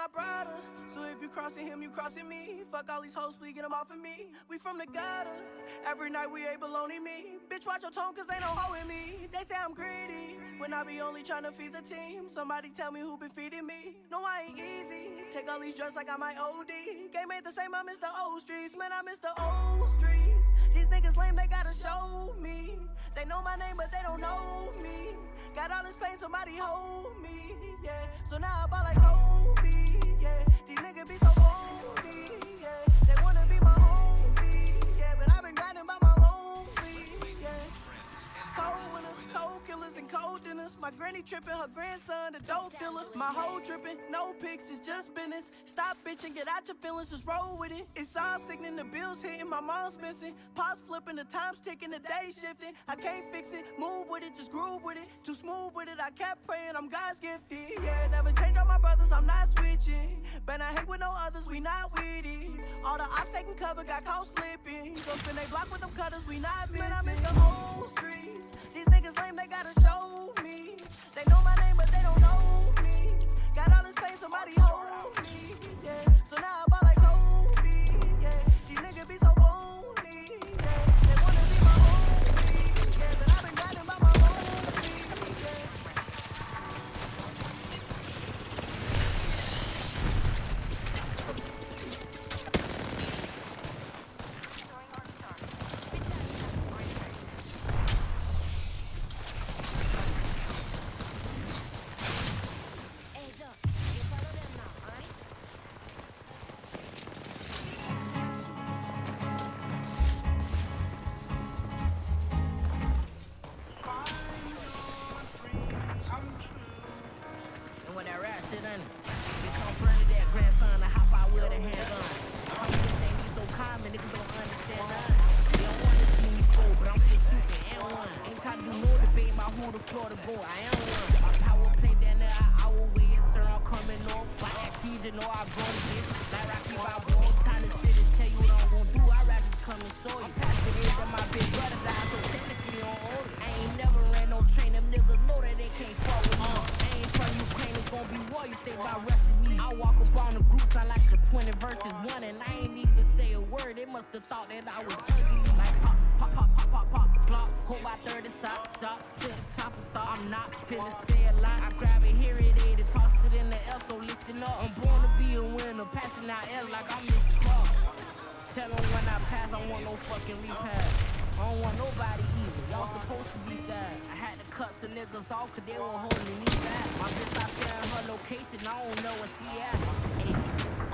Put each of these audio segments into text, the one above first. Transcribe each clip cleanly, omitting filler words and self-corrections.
I brought her. So if you crossing him, you crossing me. Fuck all these hoes, please get them off of me. We from the gutter. Every night we ain't baloney me. Bitch, watch your tone, cause ain't no hoe in me. They say I'm greedy, when I be only tryna feed the team. Somebody tell me who been feeding me. No, I ain't easy. Take all these drugs like I might OD. Game ain't the same, I miss the old streets. Man, I miss the old streets. These niggas lame, they gotta show me. They know my name, but they don't know me. Got all this pain, somebody hold me, yeah. So now I ball like Kobe, yeah. These niggas be so phony, yeah. They wanna be my homie, yeah. But I've been grinding by my lonely, yeah. Cold winners, cold killers, and cold dinners. My granny tripping, her grandson the dope dealer. My hoe tripping, no pics, it's just business. Stop bitching, get out your feelings, just roll with it. It's all sickening, the bills hitting, my mom's missing. Pots flipping, the time's ticking, the day shifting. I can't fix it, move with it, just groove with it. Too smooth with it, I kept praying, I'm God's gifted. Yeah, never change on my brothers, I'm not switching. Better hang with no others, we not with it. All the ops taking cover, got caught slipping. Go spin they block with them cutters, we not missing. Man, I miss the old streets. These niggas lame, they gotta show me. They know my name, but they don't know me. Got all this pain, somebody hold me, yeah. So now I ball like Kobe, yeah. These niggas be so phony, yeah. They wanna be my homie, yeah. But I've been grinding by my lonely, yeah. Off cause they won't hold me back. My bitch stop sharing her location, I don't know where she at.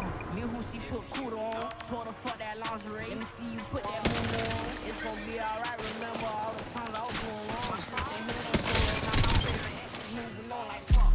Ay, me who she put Kudo on. Told her fuck that lingerie. Let me see you put that moon on. It's gonna be alright, remember all the times I was doing wrong. My sister hit them doors, now my favorite ex is moving on like fuck.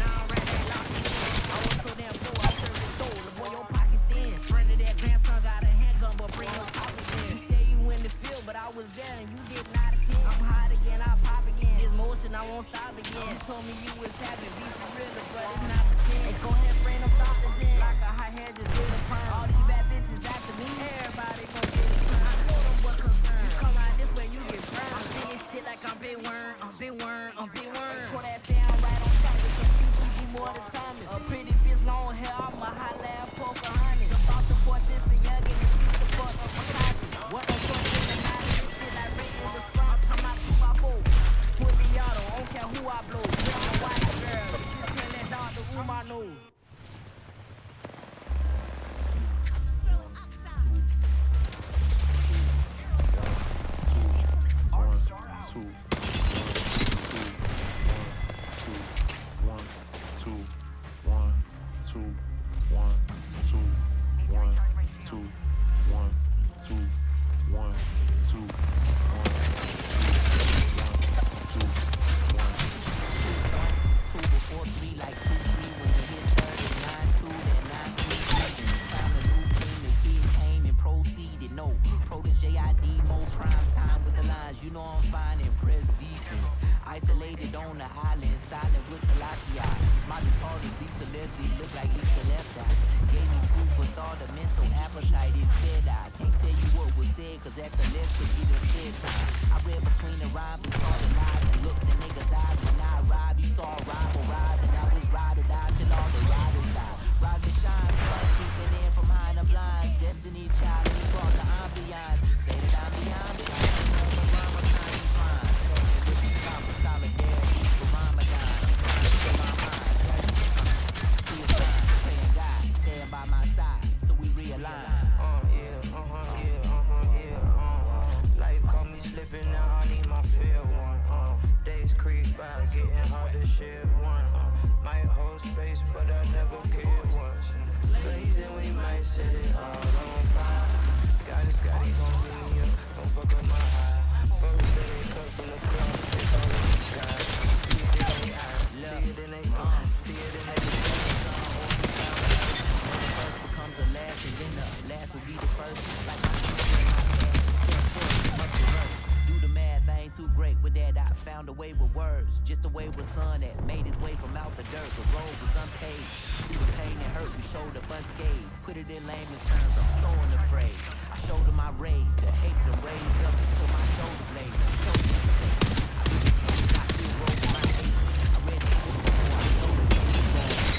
Now I'm ready to lock it in. I was so damn poor, I served it though. The boy, your pocket's thin. Friend of that grandson got a handgun, but bring no choppers in. You say you in the field, but I was there and you did not attend. I'm hot again, I pop again. Motion, I won't stop again. You told me you was happy, be for real, but it's not pretend. Hey, go ahead, bring them thoughts in. Like a hot head, just did a perm. All these bad bitches after me, everybody gon' get it turned. I know them what concern. You come out this way, you get burned. I'm thinking shit like I'm big worm, I'm big worm, I'm big worm. Pour that sound right on top with your TTG more than Thomas. A pretty bitch, long hair, I'm a hot lab, poker honey. Jump off the porch, since a young in the street, the fuck up my couch. What the fuck in the night, this shit like rating response, I'm out 2x4. Fully auto, don't care who I blow. I'm a white girl, just can't let Dr. Umar know. Isolated on the island, silent with Selassie. My guitarist Lisa Leslie look like Lisa left eye. Gave me food for thought, a mental appetite is fed. I can't tell you what was said, cause at the list could be the spare time. I read between the rhymes and saw the lies and looks in niggas' eyes. When I arrived, you saw a rival rise, and I was ride or die till all the riders Rise and shine, sun creeping in from behind the blinds. Destiny child, he brought the ambiance. Say that I'm beyond the Ramadan, fine. With the stop of solidarity for Ramadan. In my mind, see a sign, praying God, stand by my side till we realign. Life caught me slipping now, I need my fair one. Days creep by, getting hard to share one. Might hold space, but I never cared once. Blazing, we might set it all on fire. God is got it, gon' bring me up, don't fuck up my high. Folks say they cut from the club, it's all in the sky. See it in they eyes, see it in they First becomes the last, and then the last will be the first. Like my do the math, I ain't too great with that. I found a way with words, just a way with son that made his way from out the dirt. The road was unpaved, through the pain and hurt, we showed up unscathed. Put it in layman's terms, I'm so unafraid. I showed him my rage, the hate that raised up until my shoulder blades. I showed him the face. I really can't stop still rolling my hate. I read it before I know the case is wrong.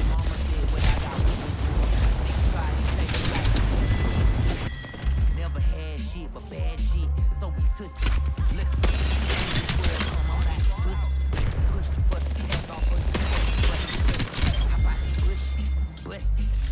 Mama said what I got witness for. Try to take a life. Never had shit but bad shit, so we took it. Look, I'm back, push the fucking ass off of the how about push,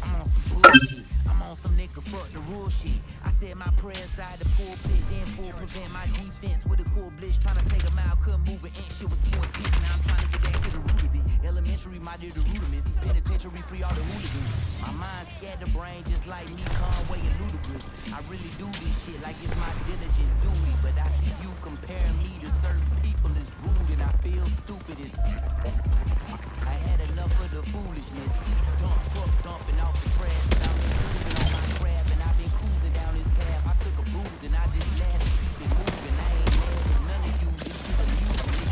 I'm on some bullshit. I'm on some nigga fuck the rule shit. I said my prayer inside the pulpit, then full prevent my defense with a cool blitz. Tryna take a mile, couldn't move an inch, shit was too intense. Now I'm trying to get back to the root of it. Elementary, my dear, the rudiments. Penitentiary, free all the hooligans. My mind scared the brain just like me, Conway and Ludacris. I really do this shit like it's my diligence duty. But I see you comparing me to certain people is rude and I feel stupid as I had enough of the foolishness. Truck dumping off the trash. And I've been cruising on my crab and I've been cruising down this path. I took a bruise and I just laughed and keep it moving. I ain't mad at none of you. This is a music.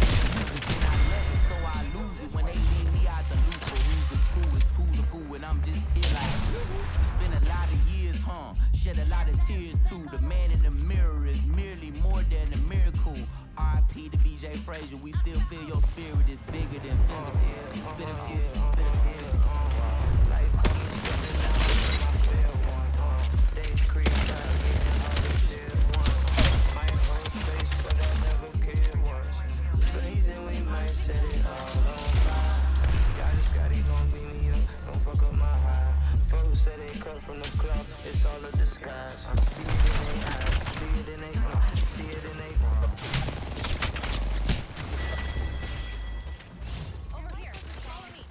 And I love it so I lose it. When they leave me out the loop for who's the coolest, who's the fool. And I'm just here like, it's been a lot of years, huh? Shed a lot of tears too. The man in the mirror is merely more than a miracle. R.I.P. to B.J. Frazier. We still feel your spirit is bigger than physical. Spit a fist, spit a fist. life caught me slipping now, I need my fair one. Days creep by, getting hard to share one. Might hold space, but I never cared once. Blazing, we might set it all on fire. God is got it, gon' beat me up, don't fuck up my high. Folks say they cut from the club, it's all a disguise. I see it in they eyes, see it in they see it in they Over here, follow me.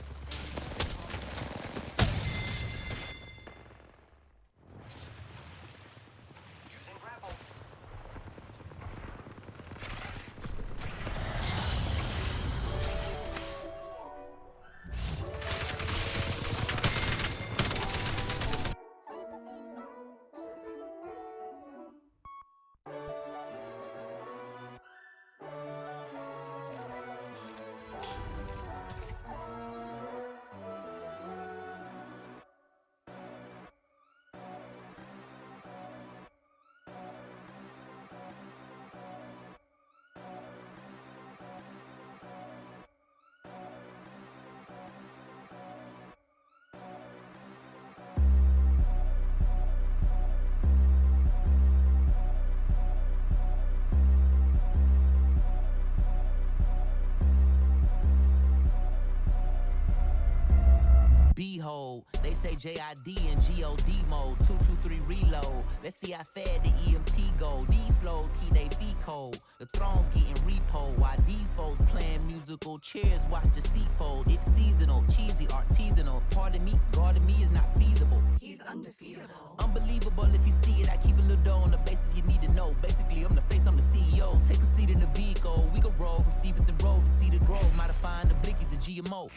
Behold, they say JID and GOD mode, 223 reload. Let's see how fast the EMT go. These flows keep they feet cold. The thrones getting repo while these folks playing musical chairs. Watch the seat fold. It's seasonal, cheesy, artisanal. Pardon me, guarding me is not feasible. He's undefeatable. Unbelievable if you see it. I keep a little dough on the basis you need to know. Basically, I'm the face, I'm the CEO. Take a seat in the vehicle. We go roll from Stevenson Road to Cedar Grove. Modifying the blickies a GMO.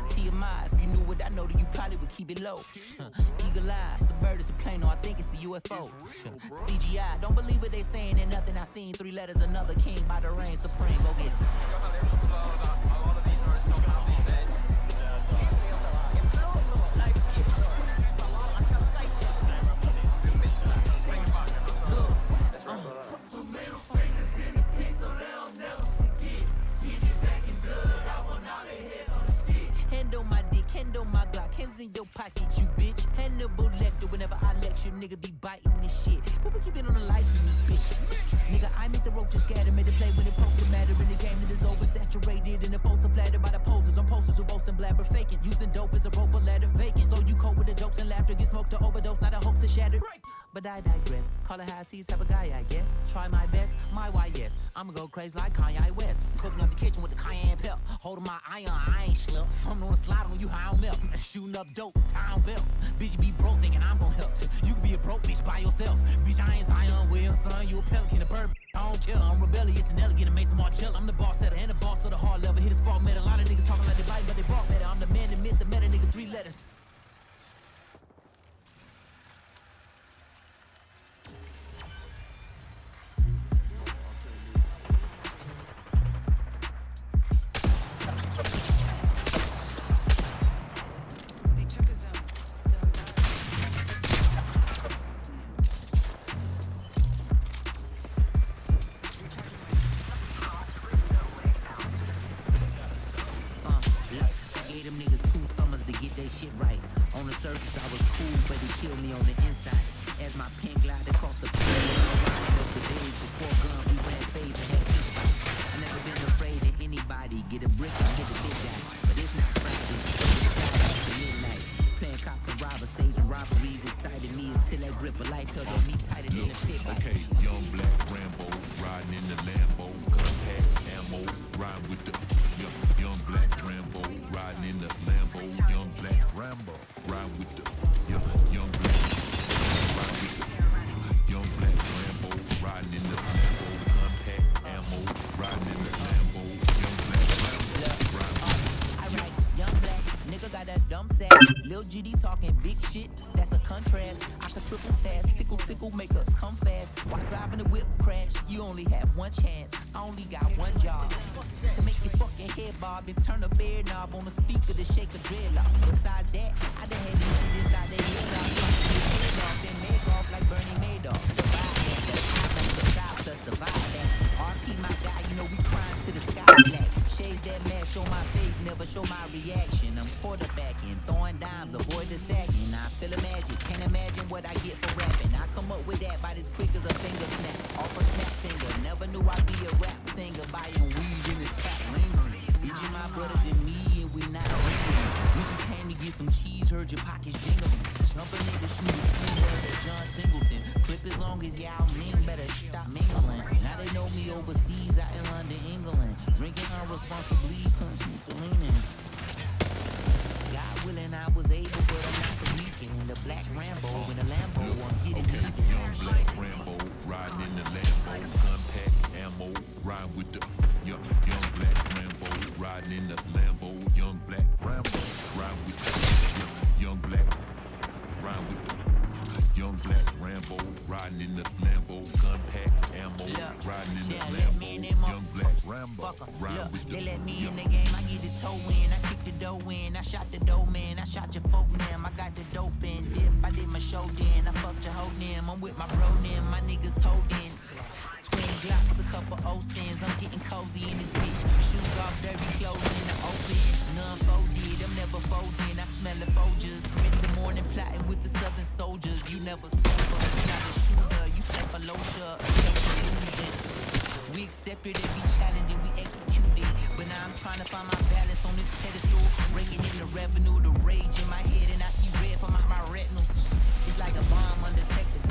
TMI, if you knew what I know, then you probably would keep it low. Eagle eye, it's a bird, it's a plane, no, I think it's a UFO. CGI, don't believe what they saying and nothing I seen. 3 letters, another king by the reign supreme. Go get it. So they'll never forget. Get it back in blood, I want all their heads on the stick. What's in your pocket, you bitch? Hannibal Lecter, whenever I lecture, nigga be biting this shit. People keep it on the lights in this bitch. Nigga, I make the rope just scatter, made the play when it post to matter. In the game that is oversaturated, and the posts are flattered by the posers. I'm posters who boast and blabber faking. Using dope as a rope, a ladder vacant. So you cope with the jokes and laughter, get smoked to overdose, not a hope to shatter. But I digress. Call it how I see type of guy, I guess. Try my best, my why yes. I'ma go crazy like Kanye West. Cooking up the kitchen with the cayenne pep. Holding my iron, I ain't slip. I'm gonna slide on you how I'm melt. Shooting up dope, town belt. Bitch, you be broke thinking I'm gonna help. You can be a broke bitch by yourself. Bitch, I ain't Zion Williamson. You a pelican, a bird. I don't care. I'm rebellious and elegant and make some more chill. I'm the boss setter and the boss of the hard level. Hit a spark metal. A lot of niggas talking like they bite, but they bark better. I'm the man, the myth, the meta nigga, 3 letters. They took a zone. Zone's ours. Recharging my I gave them niggas 2 summers to get their shit right. On the surface, I was cool, but it killed me on the inside. As my pen glided across the field, riding up the stage with 4 guns, we ran phase and had peace fight. I never been afraid of anybody. Get a brick and get a bitch out. But it's not Friday, it's after midnight. Playing cops and robbers, staging robberies excited me until that grip of life held on me tighter than a pit. Okay, young black Rambo, riding in the Lambo, gun pack, ammo, riding with the young black Rambo, riding in the Lambo, young black Rambo, riding with the young black, riding with the young black Rambo, riding in the Lambo, gun pack, ammo, riding in the Lambo, young black Rambo, riding with the Alright, young black nigga got that dumb sack. Lil GD talking big shit, that's a contrast. I can triple task, tickle, make her come fast. While driving the whip crash, you only have one chance. I only got one job to make your fucking head bob and turn a bear knob on the speaker to shake a dreadlock. Besides that, I done had these shit inside their head off. Head off and make off like Bernie Madoff. Divide that, the style plus the vibe that. RP my guy, you know we crying to the sky black. Shade that mask, show my face, never show my reaction. I'm quarterbacking, throwing dimes, avoid the sacking. I feel a magic, can't imagine what I get for rapping. I come up with that about as quick as a finger snap. Off a snap finger, never knew I'd be a rap singer. Buying weed in the trap, lingering. Each of my brothers and me, and we not ringing. We just came to get some cheese, heard your pockets jingling. Jumping nigga, shoot a single at John Singleton. Clip as long as y'all mean, better stop mingling. Now they know me overseas, out in London, England. Drinking irresponsibly, couldn't sneak the leaning. God willing, I was able, but I'm not the weekend. The black Rambo in the Lambo, I'm getting okay, even. young black Rambo, riding in the Lambo, gun pack, ammo, riding with the young black Rambo, riding in the Lambo, young black Rambo, riding with the young black, riding with the young black Rambo, riding in the Lambo, gun pack, ammo, riding in the Lambo, young black Rambo, riding with the They let me in the game, I get the toe in, I kick the dough in, I shot the dough man, I shot your folk them, I got the dope in, dip, I did my show then, I fucked your hoe them, I'm with my bro them, my niggas holding. Twin Glocks, a couple O-sins, I'm getting cozy in this bitch. Shoes off, dirty clothes in the open. None folded, I'm never folding. I smell the Folgers. Spend the morning plotting with the Southern soldiers. You never sober, you're not a shooter. You step a loader, we accepted it, we challenged it, we executed. But now I'm trying to find my balance on this pedestal. Raking in the revenue, the rage in my head, and I see red from my retinals. It's like a bomb undetected.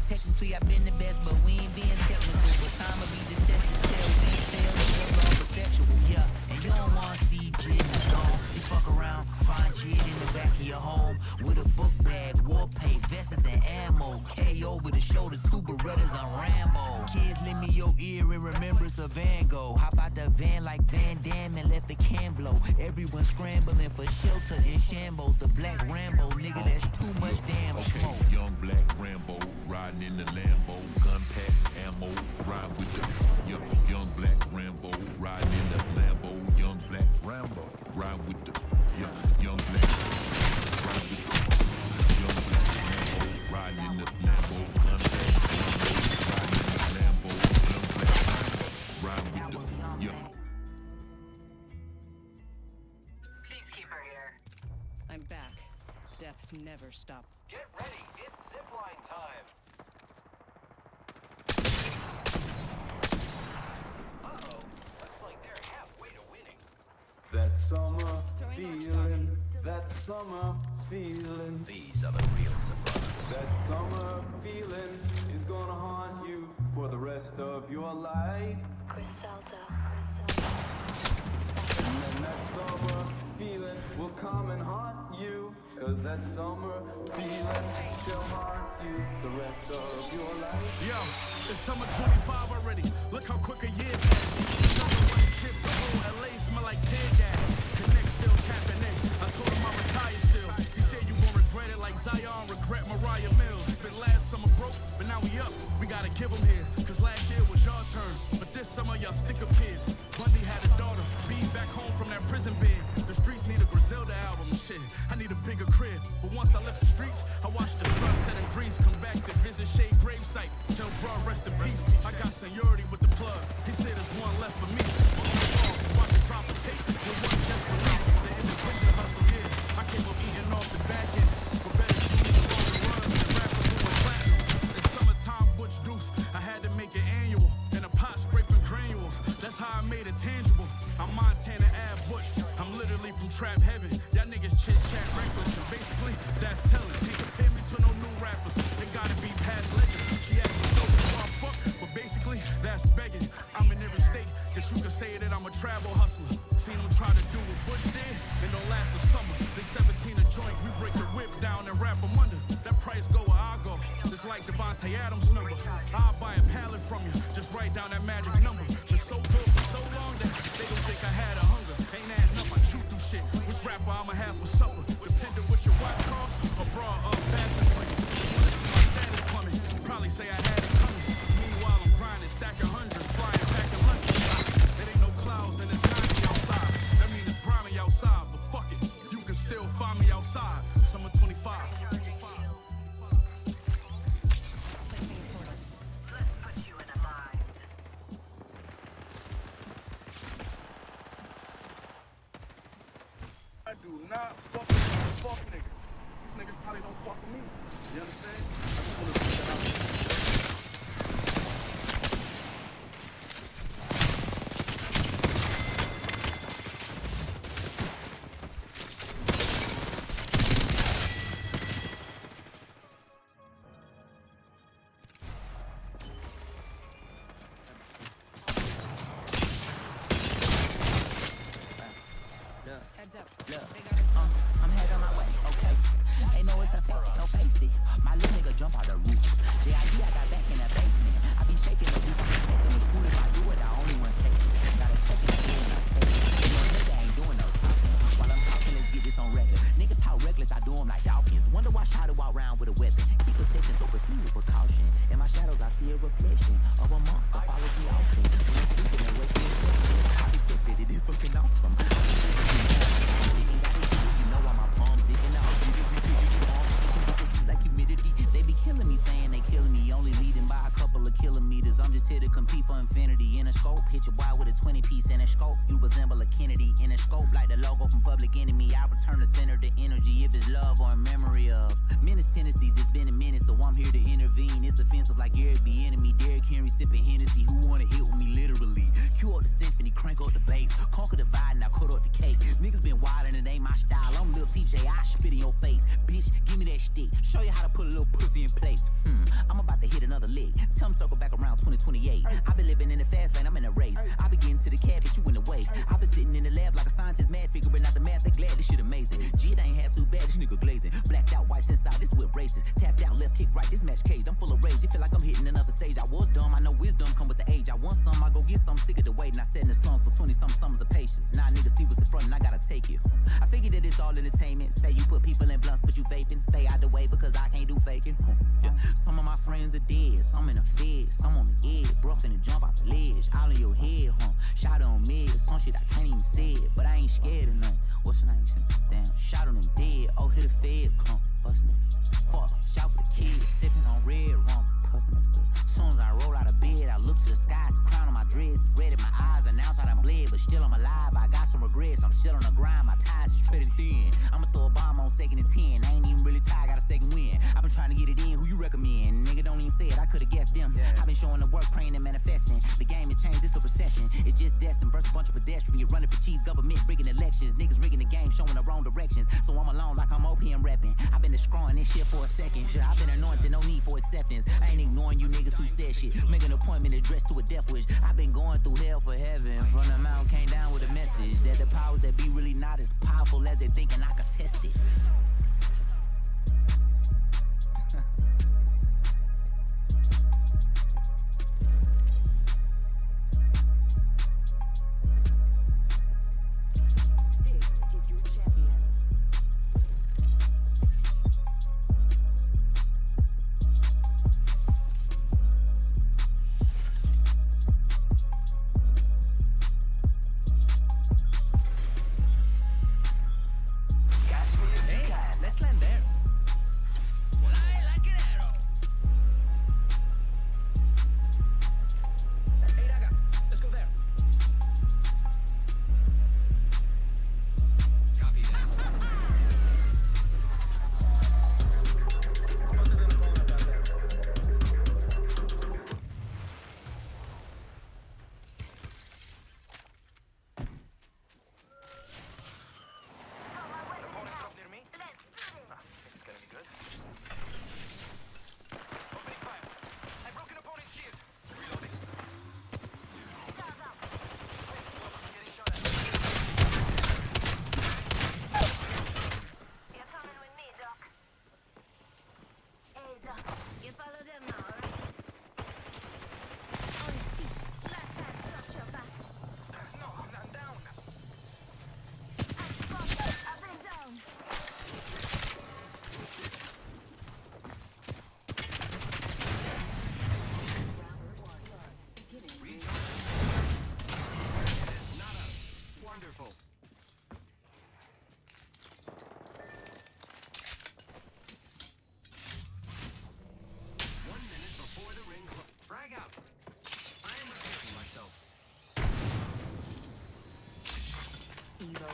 Technically, I've been the best, but we ain't being technical. But time will be the test to tell. We ain't failed, it's just all perceptual. Yeah, and you don't wanna see Jid in the zone. You fuck around, find Jid in the back of your home with a book bag, war paint, vests and ammo. K over the shoulder, 2 Berettas on Rambo. Kids, lend me your ear in remembrance of Van Gogh. Hop out the van like Van Damme and let the can blow. Everyone scrambling for shelter in shambles. The black Rambo, nigga, that's too much damn smoke. young black Rambo, riding in the Lambo, gun pack, ammo, ride with the young black Rambo, riding in the Lambo, young black Rambo, ride with the young black, ride with the young black Rambo, riding in the Lambo, gun pack, ammo, riding in the Lambo, young black Rambo, ride with the Please keep her here. I'm back. Deaths never stop. Get ready, it's zipline time. Uh-oh, looks like they're halfway to winning. That summer feeling, that summer feeling. These are the real surprises. That summer feeling is gonna haunt you for the rest of your life. Griselda. And then that summer feeling will come and haunt you. Cause that summer feeling shall haunt you the rest of your life. Yo, it's summer 25 already. Look how quick a year passed. Summer one trip, the whole LA smell like tear gas. Connect still tapping in. I told him I retire still. He said you gon' regret it like Zion regret Mariah Mills. Been last summer broke, but now we up. We gotta give him his. Cause last year was your turn. But this summer y'all stick up kids. Bundy had a daughter, be back home from that prison bed. The streets need a Griselda album, shit. I need a bigger crib. But once I left the streets, I watched the sunset in Greece. Come back to visit Shade gravesite. Tell bro rest in peace. I got seniority with the plug. He said there's one left for me. Watch it drop a tape. It wasn't just for me. The independent hustle, yeah. I came up eating off the back end. For better to do the run and rappers who were platinum. It's summertime Butch Deuce. I had to make it annual. And a pot scraping granules. That's how I made it tangible. I'm Montana Ave Butch. I'm literally from trap heaven. Y'all niggas chit chat reckless. And basically, that's telling. Can't compare me to no new rappers. They gotta be past legends. She asked me no fuck, but basically, that's begging. I'm in every state. Guess you could say that I'm a travel hustler. Seen them try to do what Butch did, and don't last a summer. They 17 a joint, we break the whip down and wrap them under. That price go where I go. It's like Devontae Adams' number. I'll buy a pallet from you. Just write down that magic number. It's so good for so long that they don't think I had a hunger. Ain't adding up, I chew through shit. Which rapper I'ma have for supper? Depending what your watch cost, or bra fashion for you. My status plumbing, probably say I had it coming. Meanwhile I'm grinding, stacking hundreds, flying back in London. It ain't no clouds and it's 90 outside. That mean it's grimy outside, but fuck it, you can still find me outside. Summer 25. Placing a portal. Let's put you in a bind. I do not fuck with fuck niggas. These niggas probably don't fuck with me. You understand? I just wanna put that out there. Heads up. Look, They got it. I'm head on my way, okay. Ain't know it's a fake, so face it. My little nigga jump out the roof. The idea I got back in the basement. I be shaking the roof, I'm taking the food. If I do it, I only want to take it. Gotta check it again, I take it. You know, nigga ain't doing no talking. While I'm talking, let's get this on record. Niggas talk reckless, I do them like Dawkins. Wonder why Shotty walk around with a weapon. Keep protection, so proceed with caution. In my shadows, I see a reflection of a monster follows me often. When I'm sleeping and waking up, I've accepted it is fucking awesome. Like humidity, they be killing me, saying they killing me, only leading by a couple of kilometers. I'm just here to compete for infinity. In a scope, hit your boy with a 20-piece in a scope. You resemble a Kennedy in a scope, like the logo from Public Enemy. I return the center to energy if it's love or a memory of menace tendencies. It's been a minute, so I'm here to intervene. It's offensive like Eric B. Enemy. Derrick Henry sipping Hennessy. Who wanna hit with me literally? Cue up the symphony, crank up the bass, conquer the vibe, now cut up the cake. Niggas been wild and it ain't my style. I'm Lil TJ, I spit in your face. Bitch, give me that stick. Show you how to put a little pussy in place. I'm about to hit another lick. Tell 'em circle back around 2028. I been living in the fast lane, I'm in a race. I be getting to the cabbage, you in the way. I been sitting in the lab like a scientist, mad figuring out the math. They glad this shit amazing. G, it ain't half too bad, this nigga glazing. Blacked out, whites inside, this whip racist. Tapped out, left kick right, this match caged. I'm full of rage, it feel like I'm hitting another stage. I was dumb, I know wisdom come with the age. I want some, I go get some, sick of the waiting. I sat in the slums for 20-something summers of patience. Now niggas see what's in front and I gotta take it. I figured that it's all entertainment. Say you put people in blunts, but you vaping. Stay out the way because I can't do faking. Yeah. Some of my friends are dead, some in the fed, some on the edge. Bro finna jump off the ledge, all in your head, Shot on mid, some shit I can't even say it, but I ain't scared of none. What's your name? Damn, shot on them dead. Oh, hit the feds, come bustin' that shit. Fuck, shout for the kids, sipping on red rum, puffin' that stuff. Soon as I roll out of bed, I look to the sky, some crown on my dreads, red in my eyes, announce I done bled, but still I'm alive. I got some regrets, I'm still on the grind, my ties is treading thin. I'ma throw a bomb on 2nd and 10, I ain't even trying to get it in, who you recommend? Nigga don't even say it, I could've guessed them. I've been showing the work, praying and manifesting. The game has changed, it's a recession. It's just destined versus a bunch of pedestrians. Running for cheese, government rigging elections. Niggas rigging the game, showing the wrong directions. So I'm alone like I'm OPM repping. I've been destroying this shit for a second. Shit, I've been anointed, no need for acceptance. I ain't ignoring you niggas who said shit. Make an appointment addressed to a death wish. I've been going through hell for heaven. From the mountain came down with a message that the powers that be really not as powerful as they thinking I could test it.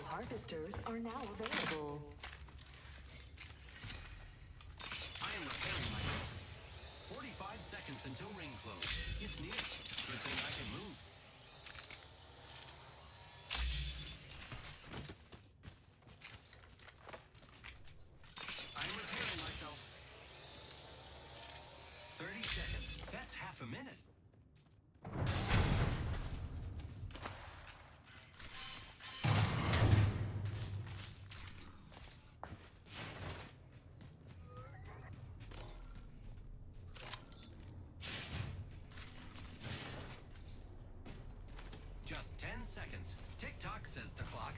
Harvesters are now available. I am repairing myself. 45 seconds until ring close. It's near. Good thing I can move. I'm repairing myself. 30 seconds. That's half a minute. Just 10 seconds. Tick-tock, says the clock.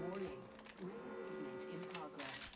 Warning. Ring movement in progress.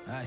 Hey,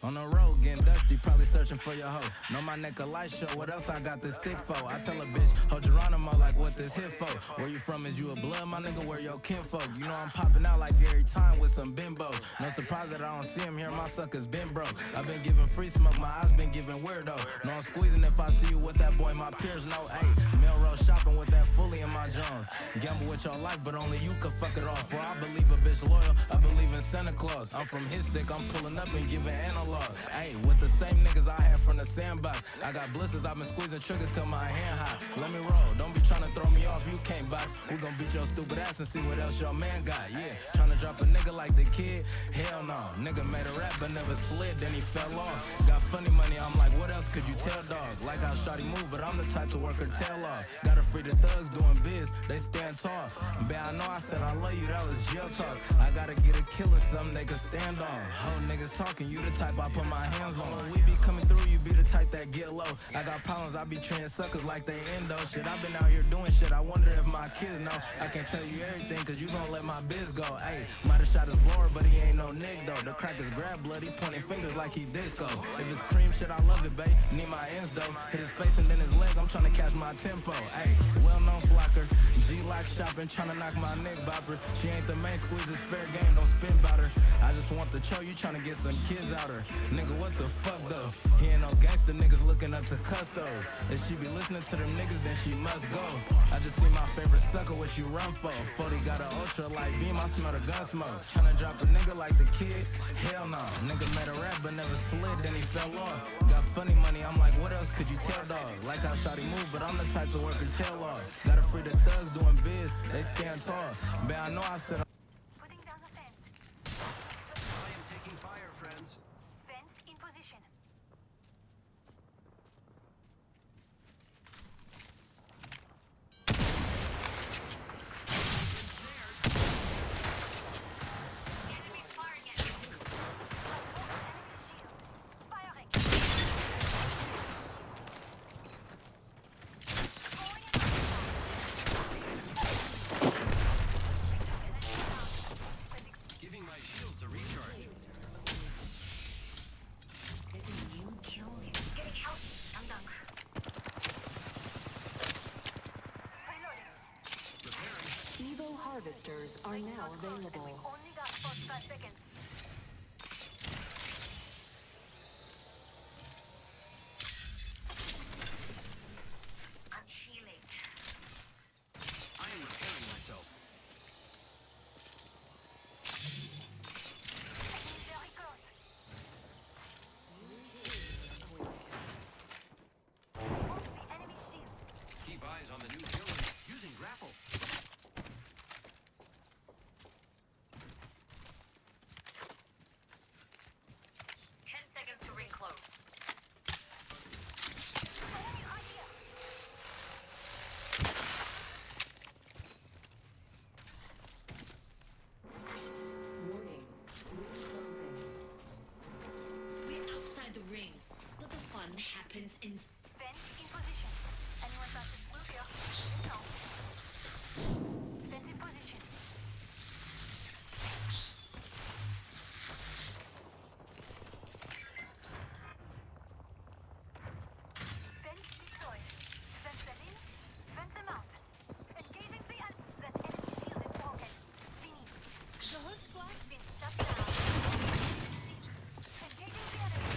on the road getting dusty, probably searching for your hoe. Know my nigga light show, what else I got this stick for? I tell a bitch, ho Geronimo, like what this hit for? Where you from, is you a blood, my nigga, where your kinfolk? You know I'm popping out like every time with some bimbo. No surprise that I don't see him here, my suckers been broke. I've been giving free smoke, my eyes been giving weirdo. No I'm squeezing if I see you with that boy, my peers know. Ayy, Melrose shopping with that fully in my Jones. Gamble with your life, but only you could fuck it off. For I believe a bitch loyal, I believe in Santa Claus. I'm from his stick, I'm pulling up and giving analog. Ayy, with the same niggas I had from the sandbox. I got blisters, I've been squeezing triggers till my hand hot. Let me roll, don't be tryna throw me off, you can't box. We gon' beat your stupid ass and see what else your man got, yeah. Tryna drop a nigga like the kid? Hell no. Nigga made a rap but never slid, then he fell off. Got funny money, I'm like, what else could you tell, dog? Like how shawty move, but I'm the type to work her tail off. Gotta free the thugs doing biz, they stand tall. Man, I know I said I love you, that was jail talk. I gotta get a killer, something they can stand on. Whole niggas talking, you the type I put my hands on. When we be coming through, you be the type that get low. I got problems, I be treating suckers like they endo. Shit, I been out here doing shit, I wonder if my kids know. I can't tell you everything, cause you gon' let my biz go. Ayy, might've shot his blower, but he ain't no nig though. The crackers grab bloody, pointing fingers like he disco. If it's cream shit, I love it, babe. Need my ends though. Hit his face and then his leg, I'm tryna catch my tempo. Ayy, well-known flocker, G-Lock shopping, tryna knock my neck bopper. She ain't the main squeeze, it's fair game, don't spin bout her. I just want the cho, you tryna get some kids out her. Nigga, what the fuck though? He ain't no gangster, niggas looking up to custos. If she be listening to them niggas, then she must go. I just see my favorite sucker, what you run for? 40 got an ultra light beam, I smell the gun smoke. Tryna drop a nigga like the kid? Hell no. Nigga made a rap but never slid, then he fell off. Got funny money, I'm like, what else could you tell, dog? Like how shawty move, but I'm the type to work her tail off. Gotta free the thugs doing biz, they stand tall. Man, I know I said Putting down the fence. I am taking fire, friends. Fence in position. Enemy firing at you. Enemy shield. Firing. Throwing it out. Giving my shields a recharge. There's a new kill here. Getting help. I'm done. Reloading. Repairing. Evo harvesters are now available. Only got 45 seconds. I'm healing. I am repairing myself. Enemy very close. Move the enemy shield. Keep eyes on the new chillin. Using grapple. 10 seconds to ring close. Enemy right here. Warning. Ring closing. We're outside the ring, but the fun happens in. Fence in position. Anyone got this blue here? No. Fence in position. Fence destroyed. Fence them in. Fence them out. Engaging the that enemy shield is broken. Finished. The whole squad's been shut down. Engaging the enemy.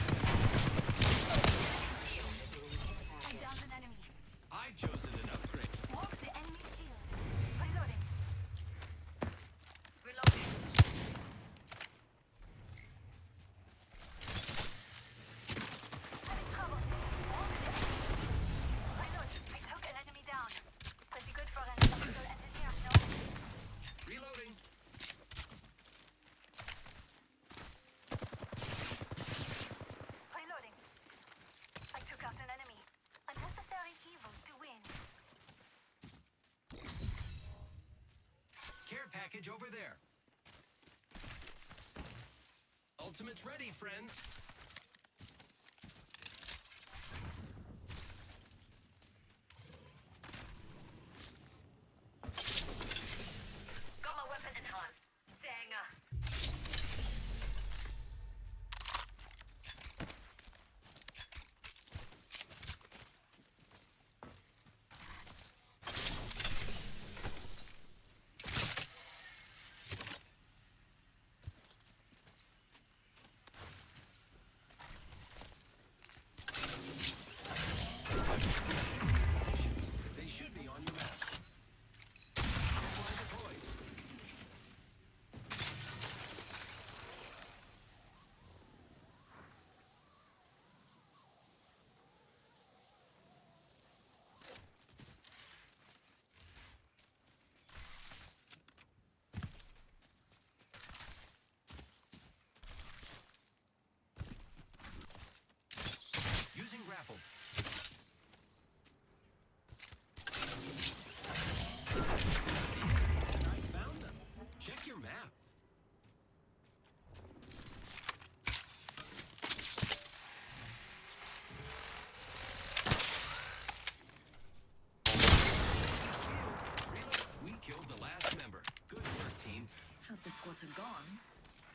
I downed an enemy. I've chosen an upgrade. Walk the enemy shield. Reloading. Reloading. Having trouble. Walk the enemy shield. Reload. I took an enemy down. Pretty good for an electrical engineer, no? Reloading. Reloading. I took out an enemy. Unnecessary evil to win. Care package over there. Ultimate's ready, friends. Got my weapon enhanced. Banger.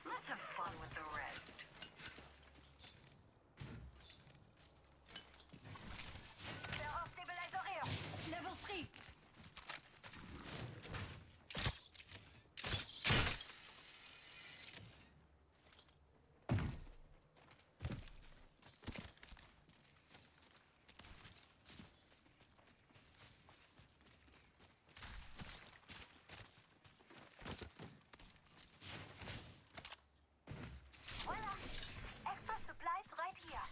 Let's have fun with the rest. Terror stabilizer here. Level 3. Voila! Extra supplies right here.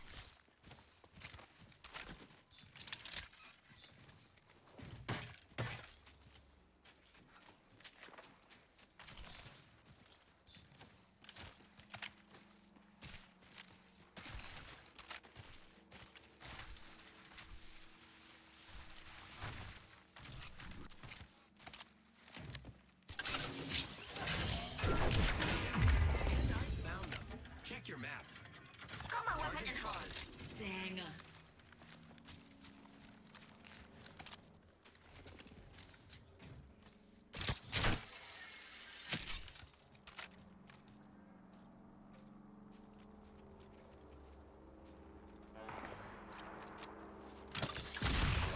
Found them. Check your map. Got my weapon in hand. Dang.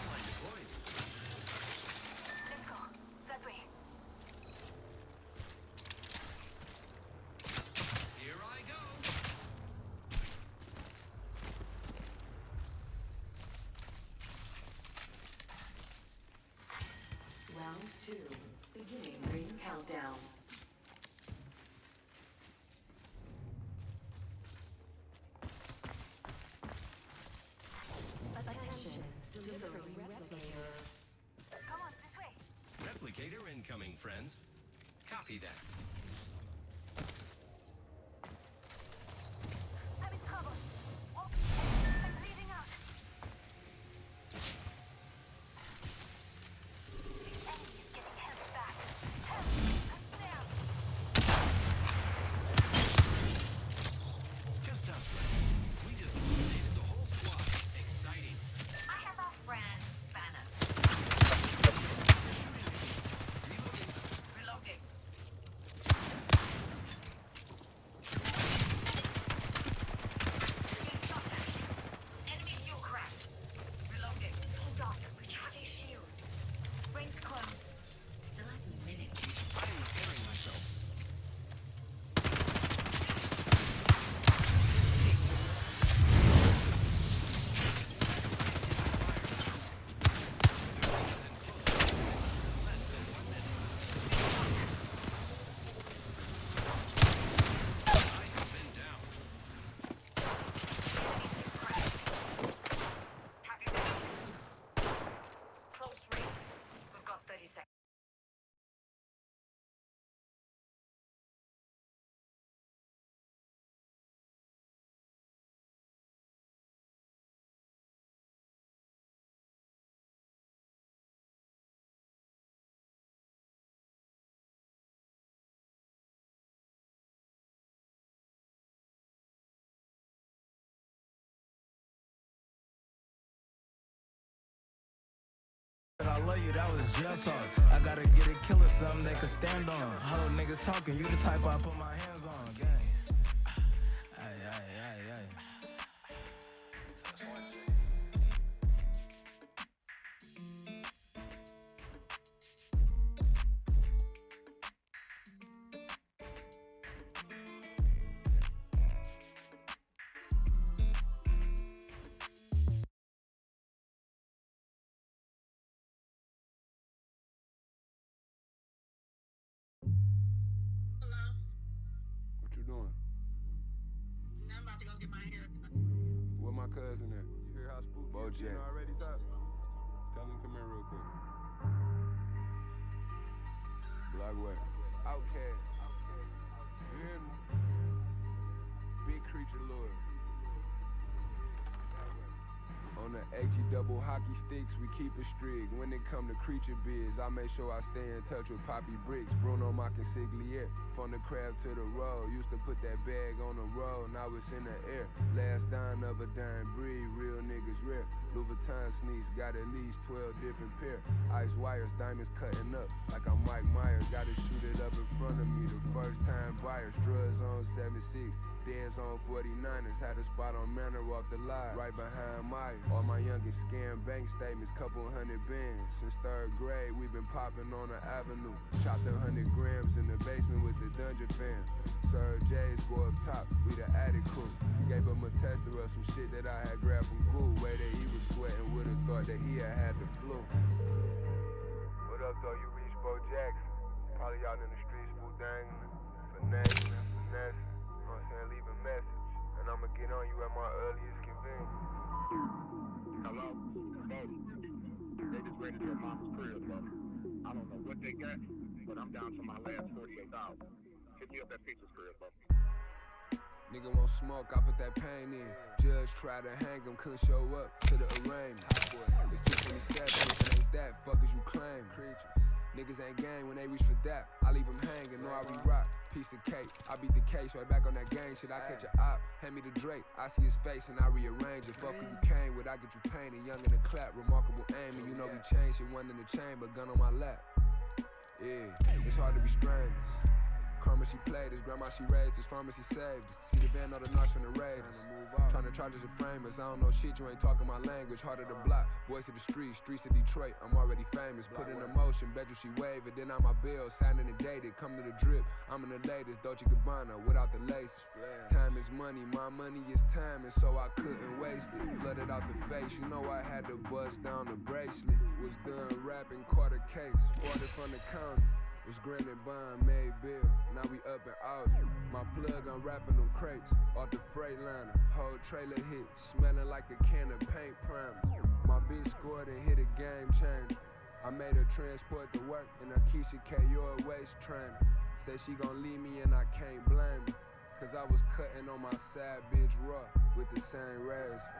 Line deployed. Let's go. That way. Here I go. Round 2. Beginning ring countdown. Attention. Delivering replicator. Come on, this way. Replicator incoming, friends. Copy that. I'm in trouble. Oh, I'm bleeding out. The enemy is getting held back. Help! I'm snared. Just us left. We just eliminated the whole squad. Exciting. I have our friend, Banner. Reloading. Being shot at. Enemy fuel crack. Reloading. Hold on. Recharging shields. Rings close. Still have a minute. I am repairing myself. Happy with it. Close range. We've got 30 seconds. I love you, that was jail talk. I gotta get a killer, something they can stand on. Whole niggas talking, you the type I put my hands on. Gang. Ay. What you doing? I'm about to go get my hair. Where my cousin at? You hear how spooky it's been already, Top? Tell him come here real quick. Black Wax. Outcast. You hear me? Big creature lord. On the HE double hockey sticks, we keep a streak. When it come to creature biz, I make sure I stay in touch with Poppy Bricks. Bruno my consigliere, from the crab to the road. Used to put that bag on the road, now it's in the air. Last dime of a dime breed, real niggas rare. Louis Vuitton sneaks, got at least 12 different pair. Ice wires, diamonds cutting up, like I'm Mike Myers. Gotta shoot it up in front of me, the first time buyers. Drugs on 7-6, Dance on 49ers. Had a spot on Manor off the line, right behind Maya. All my youngest scam bank statements, couple hundred bands. Since 3rd grade, we been popping on the avenue. Chopped 100 grams in the basement with the Dungeon fam. Sir J's go up top, we the attic crew. Gave him a tester of some shit that I had grabbed from Goo. Way that he was sweating, would've thought that he had the flu. What up though, you reach Bo Jackson. Probably out in the streets, Wu-dangling, finessing, you know what I'm saying, leave a message. And I'ma get on you at my earliest convenience. Hello? Bodie. They just raided your mama's crib, bro. I don't know what they got, but I'm down to my last 48 hours. Hit me up at Pizza's crib, bro. Nigga won't smoke, I put that pain in. Judge tried to hang him, couldn't show up to the arraignment. It's 227, if it ain't that, fuck is you claim? Creatures. Niggas ain't gang when they reach for that. I leave them hanging, know I re-rock. Piece of cake, I beat the case right back on that gang shit. I catch a op, hand me the Drake. I see his face and I rearrange it. Fuck who you came with, I get you painted. Young in the clap, remarkable aiming. You know we changed it, one in the chamber, gun on my lap. Yeah, it's hard to be strangers. Karma she played, his grandma she raised, his pharmacy saved. See the band, all the knots from the Raiders. Tryna charge us a framers, I don't know shit, you ain't talking my language. Harder to block, voice of the streets of Detroit, I'm already famous. Put in a motion, bet you she wave it, then on my bill, signed and dated. Come to the drip, I'm in the latest, Dolce Gabbana, without the laces. Time is money, my money is time, and so I couldn't waste it. Flooded out the face, you know I had to bust down the bracelet. Was done rapping, caught a case, ordered from the county. Was granted bond, made bill, now we up and out. My plug, I'm wrapping them crates, off the Freightliner. Whole trailer hit, smelling like a can of paint primer. My bitch scored and hit a game changer. I made her transport to work in a Keisha K. Your waist trainer. Say she gon' leave me and I can't blame her. Cause I was cutting on my side bitch raw with the same razor.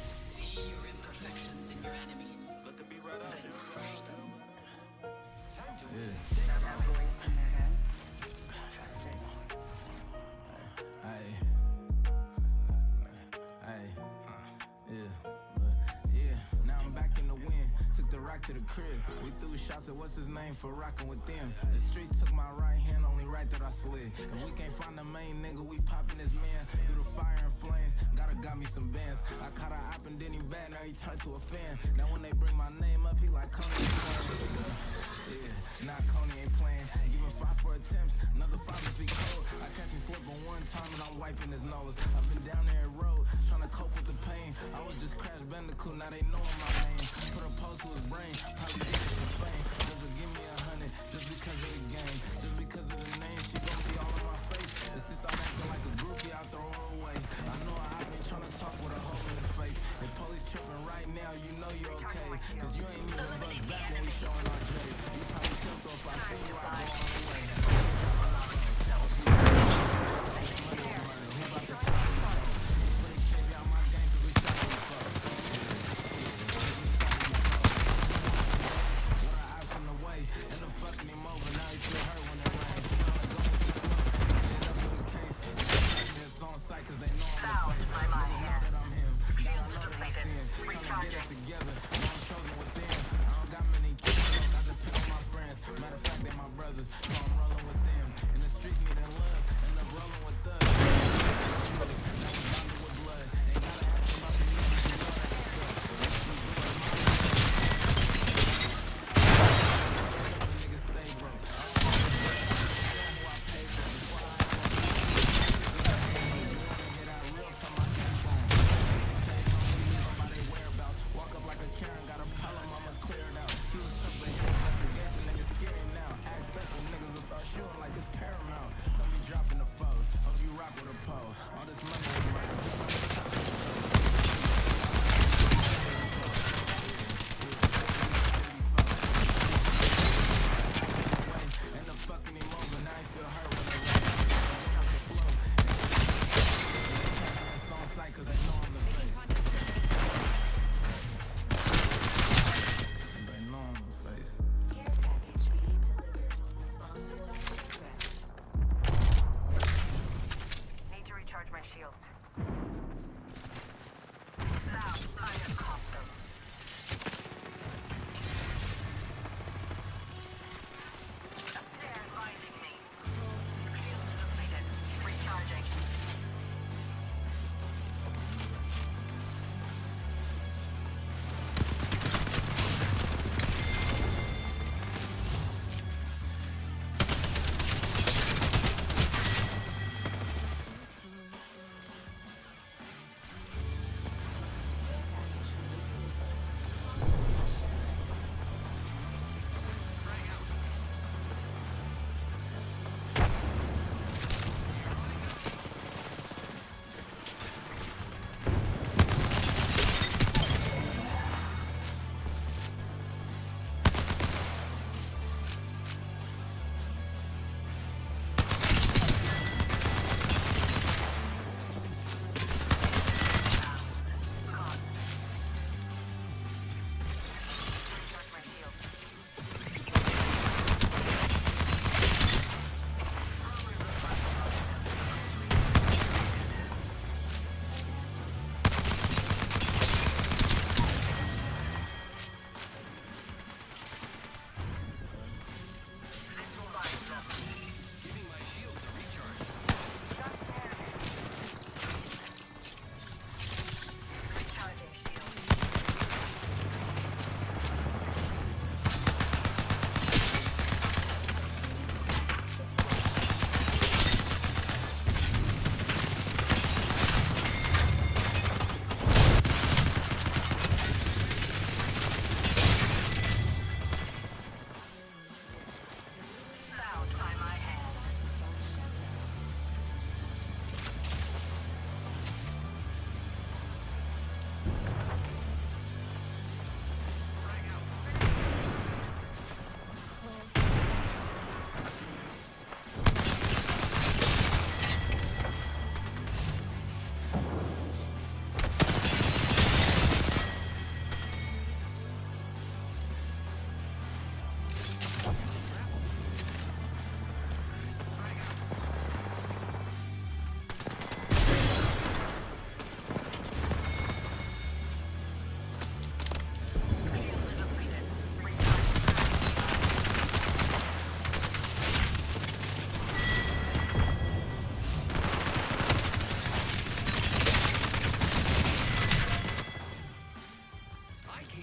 See your imperfections in your enemies, then crush them. That voice in their head. Trust it. Yeah, now I'm back in the wind. Took the rock to the crib. We threw shots at what's his name for rocking with them. The streets took my right hand, only right that I slid. And we can't find the main nigga, we popping this man. Through the fire and flames, got me some bands. I caught a op and then he bad, now he turned to a fan. Now when they bring my name up, he like Coney ain't playing. Yeah, nah, Coney ain't playing. Giving 5 for attempts, another 5 must be cold. I catch him slipping one time and I'm wiping his nose. I've been down there at road, trying to cope with the pain. I was just Crash Bandicoot, now they know my name. Put a pose to his brain, probably get some fame. Just to give me 100, just because of the game. Just because of the name, she gon' be all in my face. And since I'm acting like a groupie, I throw her away. I know I've been trying to talk with a hole in his face. If police tripping right now, you know you're okay. Cause you ain't even bust back when we showing our J's. You probably kill, so if I see you, I go all the way.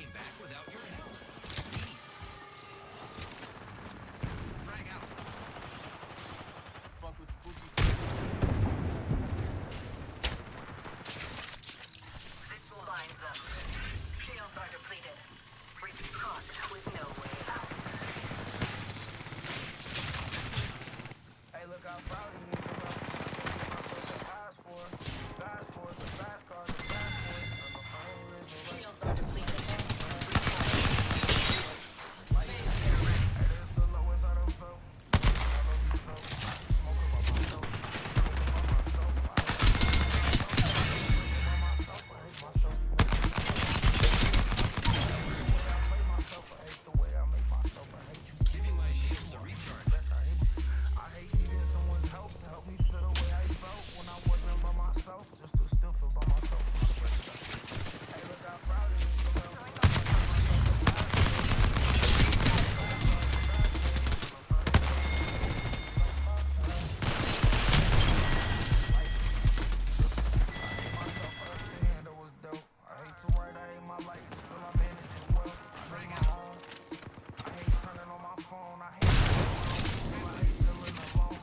came back without your help. Neat. Frag out. Fuck with spooky. This will bind them. Shields are depleted. Reach cross with no way out. Hey, look how proud he needs some help. Get myself to ask for it. Fast forward, the fast cars, the fast boys. I ain't living right. Shields are depleted. Hey, this the lowest I done felt. I love you felt. Smoke about myself. Coke about myself. I hate myself. I hate the way I play myself. I hate you. Giving my shields a recharge. I hate needing someone's help to help me feel the way I felt when I wasn't by myself, just to still feel by myself. Hey, look how proud he is of help. I hate myself, but the handle was dope. I hate to write, I hate my life, but still I manage it well. I hate my home. I hate turning on my phone. I hate feeling alone.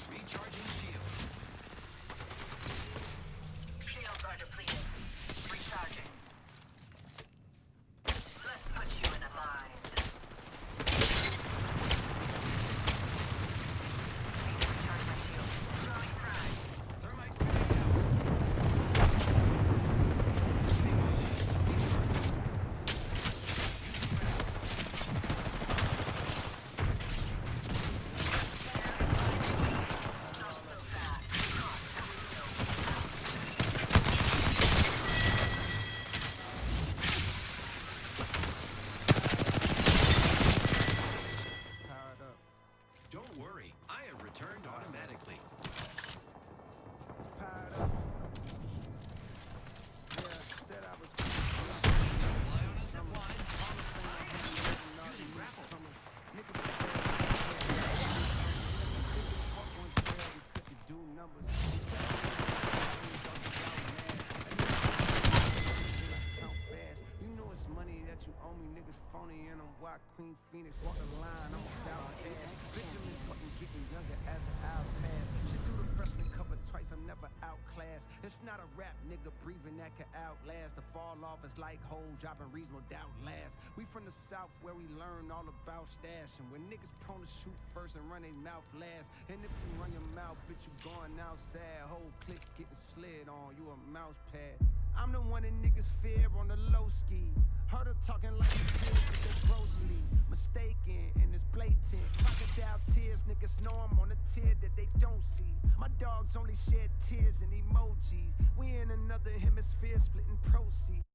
Recharging shield. Shields are depleted. Recharging. Let's put you in a bind. Recharge my shield. Throwing frag. Thermite grenade out. Giving my shields a recharge. Using grab. Not so fast. Powered up. Don't worry, I have returned automatically. Powered up. Yeah, said I was. Fly on a zip line. Using grapple. Niggas do numbers. Count fast. You know it's money that you owe me. Niggas phony and I'm white Queen Phoenix. Walk the line, I'm a doubt cash. Benjamin Button getting younger as the hours pass. Shit through the freshman cover twice, I'm never outclassed. It's not a rap nigga breathing that can outlast. The fall off is like hole dropping reasonable doubt last. We from the south where we learn all about stashing. Where niggas prone to shoot first and run their mouth last. And if you run your mouth, bitch, you going outside. Whole click getting slid on, you a mouse pad. I'm the one that niggas fear on the low ski. Heard her talking like a kid, but they grossly mistaken, and it's blatant. Crocodile tears, niggas know I'm on a tier that they don't see. My dogs only shed tears and emojis. We in another hemisphere splitting proceeds.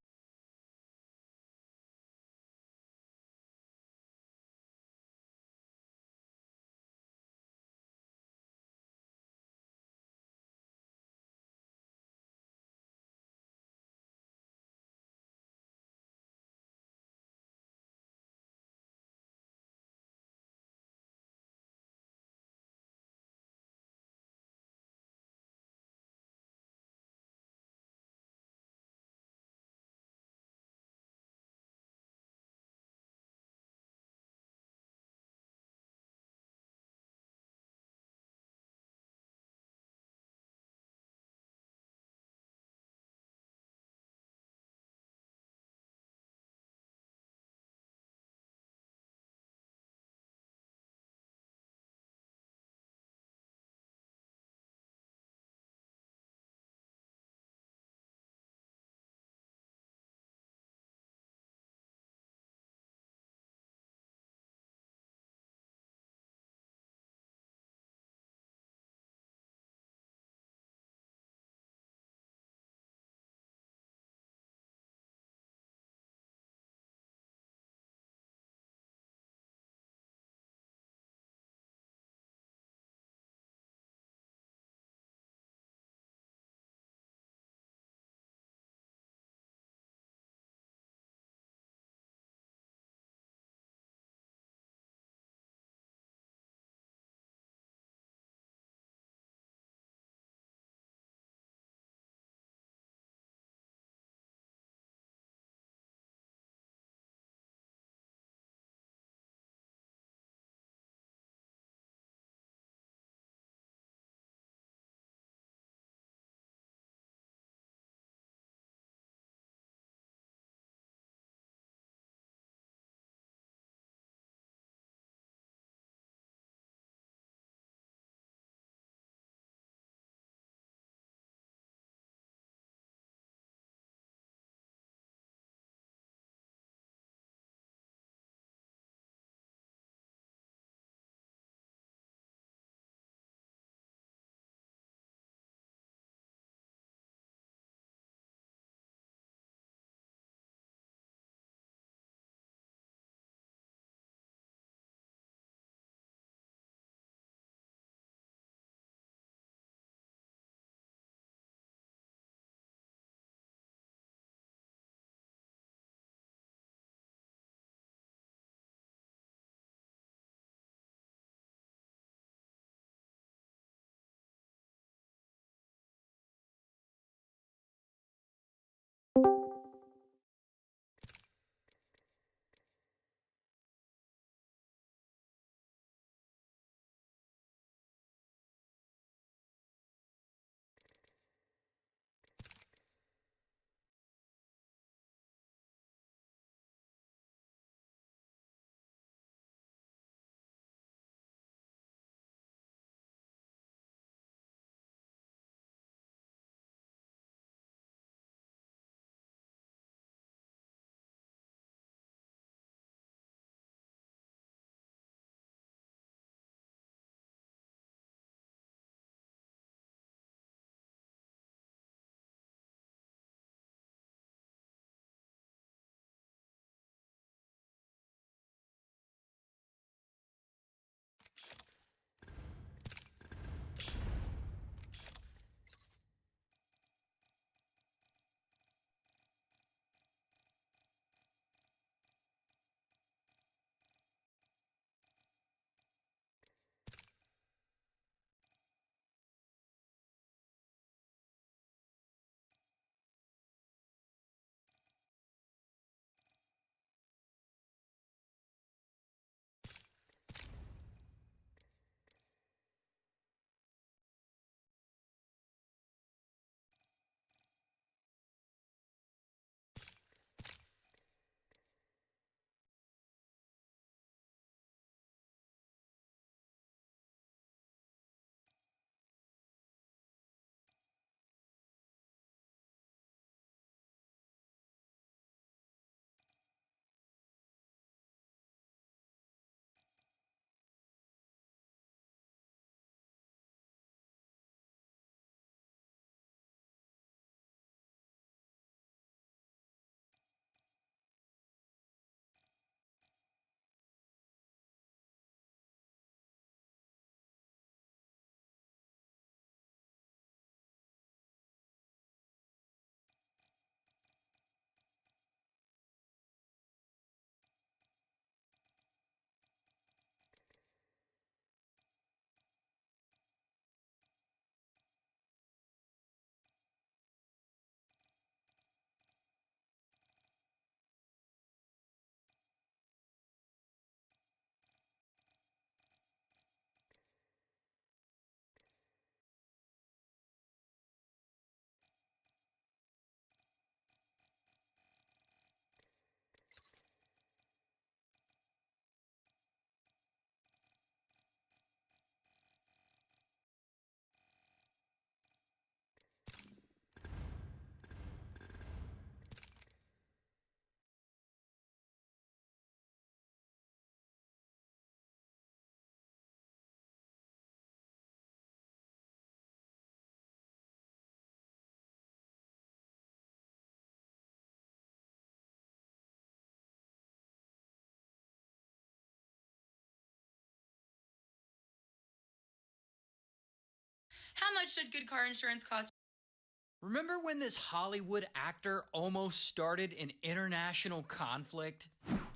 How much should good car insurance cost? Remember when this Hollywood actor almost started an international conflict?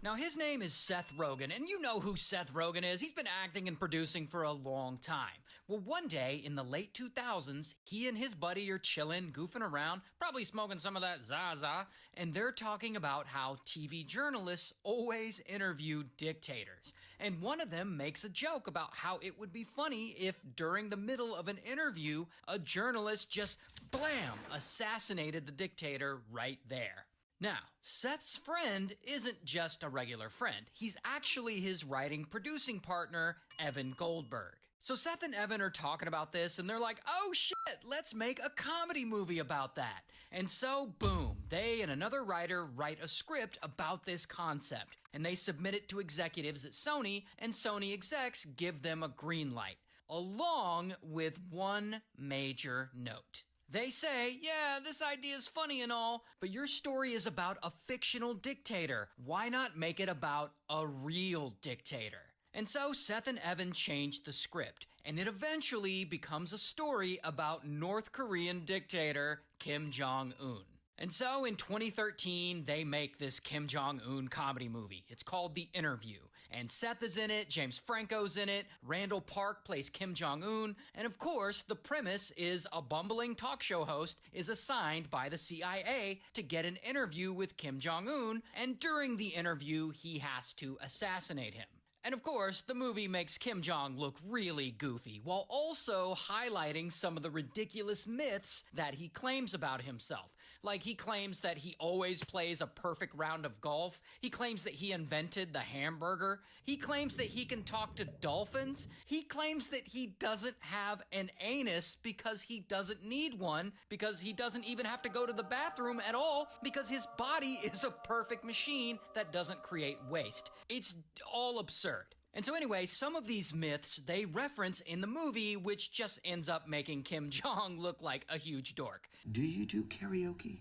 Now, his name is Seth Rogen, and you know who Seth Rogen is. He's been acting and producing for a long time. Well, one day in the late 2000s, he and his buddy are chillin', goofing around, probably smoking some of that Zaza, and they're talking about how TV journalists always interview dictators. And one of them makes a joke about how it would be funny if during the middle of an interview, a journalist just, blam, assassinated the dictator right there. Now, Seth's friend isn't just a regular friend. He's actually his writing-producing partner, Evan Goldberg. So Seth and Evan are talking about this, and they're like, oh shit, let's make a comedy movie about that. And so, boom, they and another writer write a script about this concept, and they submit it to executives at Sony, and Sony execs give them a green light, along with one major note. They say, yeah, this idea is funny and all, but your story is about a fictional dictator. Why not make it about a real dictator? And so Seth and Evan changed the script, and it eventually becomes a story about North Korean dictator Kim Jong-un. And so in 2013, they make this Kim Jong-un comedy movie. It's called The Interview. And Seth is in it, James Franco's in it, Randall Park plays Kim Jong-un, and of course, the premise is a bumbling talk show host is assigned by the CIA to get an interview with Kim Jong-un, and during the interview, he has to assassinate him. And of course, the movie makes Kim Jong look really goofy, while also highlighting some of the ridiculous myths that he claims about himself. Like, he claims that he always plays a perfect round of golf. He claims that he invented the hamburger. He claims that he can talk to dolphins. He claims that he doesn't have an anus because he doesn't need one, because he doesn't even have to go to the bathroom at all, because his body is a perfect machine that doesn't create waste. It's all absurd. And so anyway, some of these myths they reference in the movie, which just ends up making Kim Jong look like a huge dork. Do you do karaoke?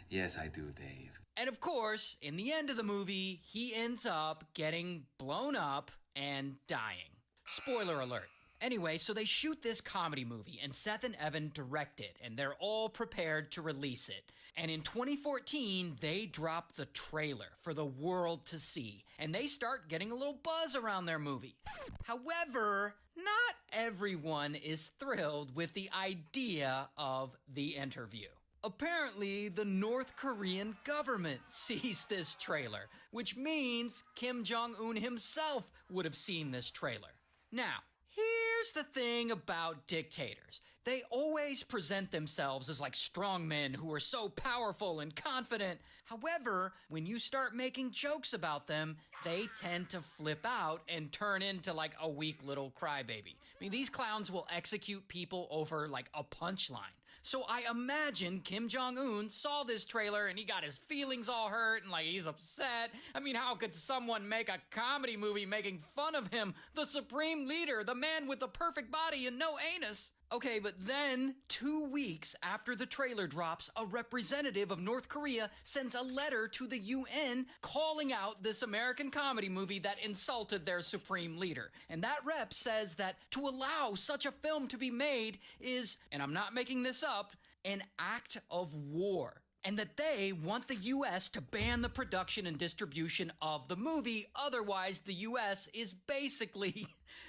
Yes, I do, Dave. And of course, in the end of the movie, he ends up getting blown up and dying. Spoiler alert. Anyway, so they shoot this comedy movie, and Seth and Evan direct it, and they're all prepared to release it. And in 2014, they drop the trailer for the world to see, and they start getting a little buzz around their movie. However, not everyone is thrilled with the idea of The Interview. Apparently, the North Korean government sees this trailer, which means Kim Jong-un himself would have seen this trailer. Now, here's the thing about dictators. They always present themselves as like strong men who are so powerful and confident. However, when you start making jokes about them, they tend to flip out and turn into like a weak little crybaby. I mean, these clowns will execute people over like a punchline. So I imagine Kim Jong-un saw this trailer and he got his feelings all hurt and like he's upset. I mean, how could someone make a comedy movie making fun of him, the supreme leader, the man with the perfect body and no anus? Okay, but then, 2 weeks after the trailer drops, a representative of North Korea sends a letter to the UN calling out this American comedy movie that insulted their supreme leader. And that rep says that to allow such a film to be made is, and I'm not making this up, an act of war. And that they want the U.S. to ban the production and distribution of the movie, otherwise the U.S. is basically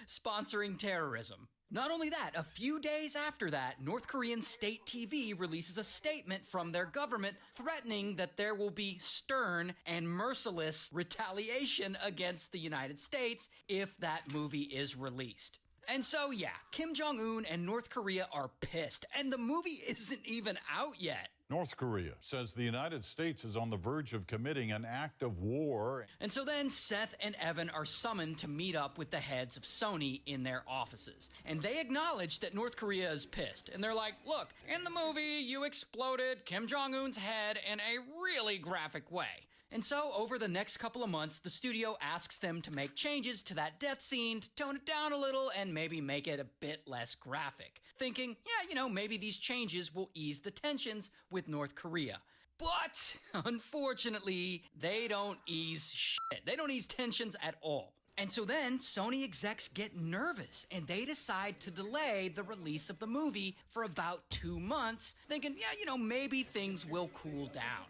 sponsoring terrorism. Not only that, a few days after that, North Korean state TV releases a statement from their government threatening that there will be stern and merciless retaliation against the United States if that movie is released. And so, yeah, Kim Jong-un and North Korea are pissed, and the movie isn't even out yet. North Korea says the United States is on the verge of committing an act of war. And so then Seth and Evan are summoned to meet up with the heads of Sony in their offices. And they acknowledge that North Korea is pissed. And they're like, look, in the movie, you exploded Kim Jong-un's head in a really graphic way. And so, over the next couple of months, the studio asks them to make changes to that death scene, to tone it down a little, and maybe make it a bit less graphic. Thinking, yeah, maybe these changes will ease the tensions with North Korea. But, unfortunately, they don't ease shit. They don't ease tensions at all. And so then Sony execs get nervous and they decide to delay the release of the movie for about 2 months, thinking, yeah, you know, maybe things will cool down.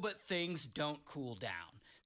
But things don't cool down.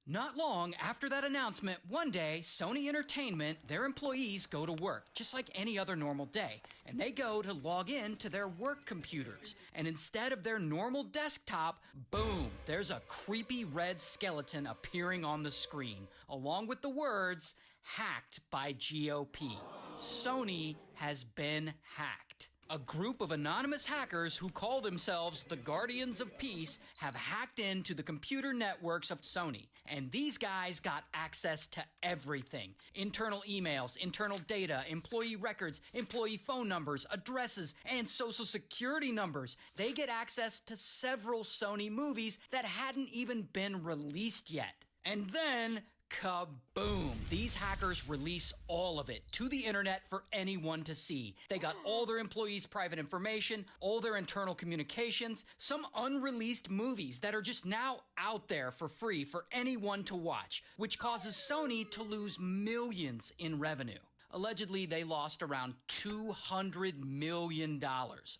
Not long after that announcement, one day, Sony Entertainment, their employees go to work, just like any other normal day, and they go to log in to their work computers. And instead of their normal desktop, boom, there's a creepy red skeleton appearing on the screen, along with the words, "Hacked by GOP." Sony has been hacked. A group of anonymous hackers who call themselves the Guardians of Peace have hacked into the computer networks of Sony. And these guys got access to everything. Internal emails, internal data, employee records, employee phone numbers, addresses, and social security numbers. They get access to several Sony movies that hadn't even been released yet. And then, kaboom! These hackers release all of it to the internet for anyone to see. They got all their employees' private information, all their internal communications, some unreleased movies that are just now out there for free for anyone to watch, which causes Sony to lose millions in revenue. Allegedly, they lost around $200 million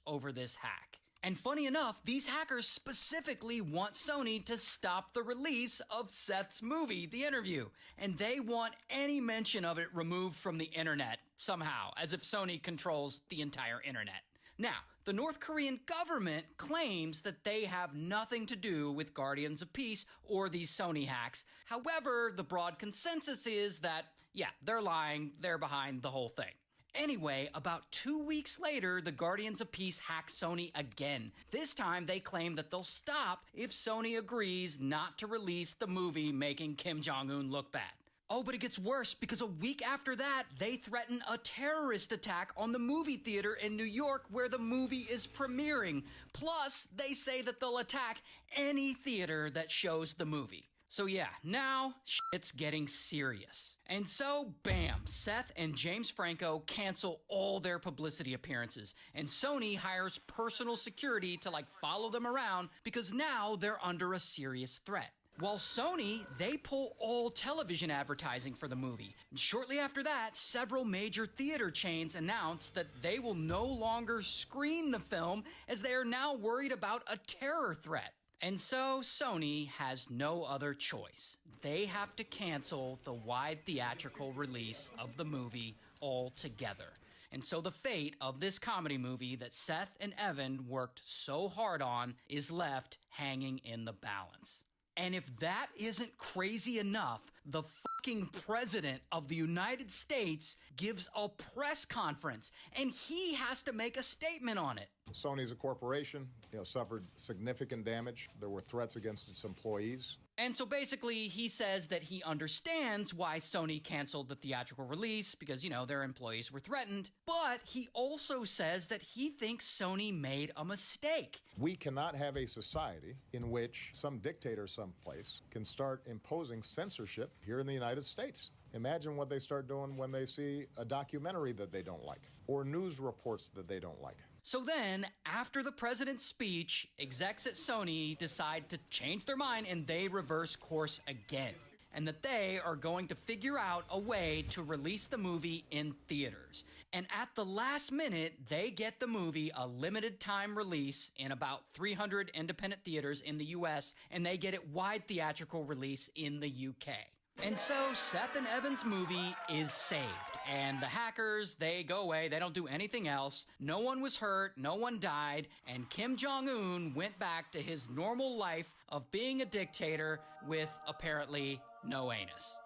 over this hack. And funny enough, these hackers specifically want Sony to stop the release of Seth's movie, The Interview. And they want any mention of it removed from the internet, somehow, as if Sony controls the entire internet. Now, the North Korean government claims that they have nothing to do with Guardians of Peace or these Sony hacks. However, the broad consensus is that, yeah, they're lying, they're behind the whole thing. Anyway, about 2 weeks later, the Guardians of Peace hack Sony again. This time, they claim that they'll stop if Sony agrees not to release the movie making Kim Jong-un look bad. Oh, but it gets worse, because a week after that, they threaten a terrorist attack on the movie theater in New York where the movie is premiering. Plus, they say that they'll attack any theater that shows the movie. So yeah, now shit's getting serious. And so, bam, Seth and James Franco cancel all their publicity appearances, and Sony hires personal security to follow them around because now they're under a serious threat. While Sony, they pull all television advertising for the movie. And shortly after that, several major theater chains announced that they will no longer screen the film as they are now worried about a terror threat. And so Sony has no other choice. They have to cancel the wide theatrical release of the movie altogether. And so the fate of this comedy movie that Seth and Evan worked so hard on is left hanging in the balance. And if that isn't crazy enough, the fucking president of the United States gives a press conference, and he has to make a statement on it. Sony's a corporation, suffered significant damage. There were threats against its employees. And so basically, he says that he understands why Sony canceled the theatrical release because, their employees were threatened. But he also says that he thinks Sony made a mistake. We cannot have a society in which some dictator someplace can start imposing censorship here in the United States. Imagine what they start doing when they see a documentary that they don't like or news reports that they don't like. So then, after the president's speech, execs at Sony decide to change their mind and they reverse course again. And that they are going to figure out a way to release the movie in theaters. And at the last minute, they get the movie a limited time release in about 300 independent theaters in the US, and they get it wide theatrical release in the UK. And so Seth and Evan's movie is saved, and the hackers, they go away, they don't do anything else, no one was hurt, no one died, and Kim Jong-un went back to his normal life of being a dictator with apparently no anus.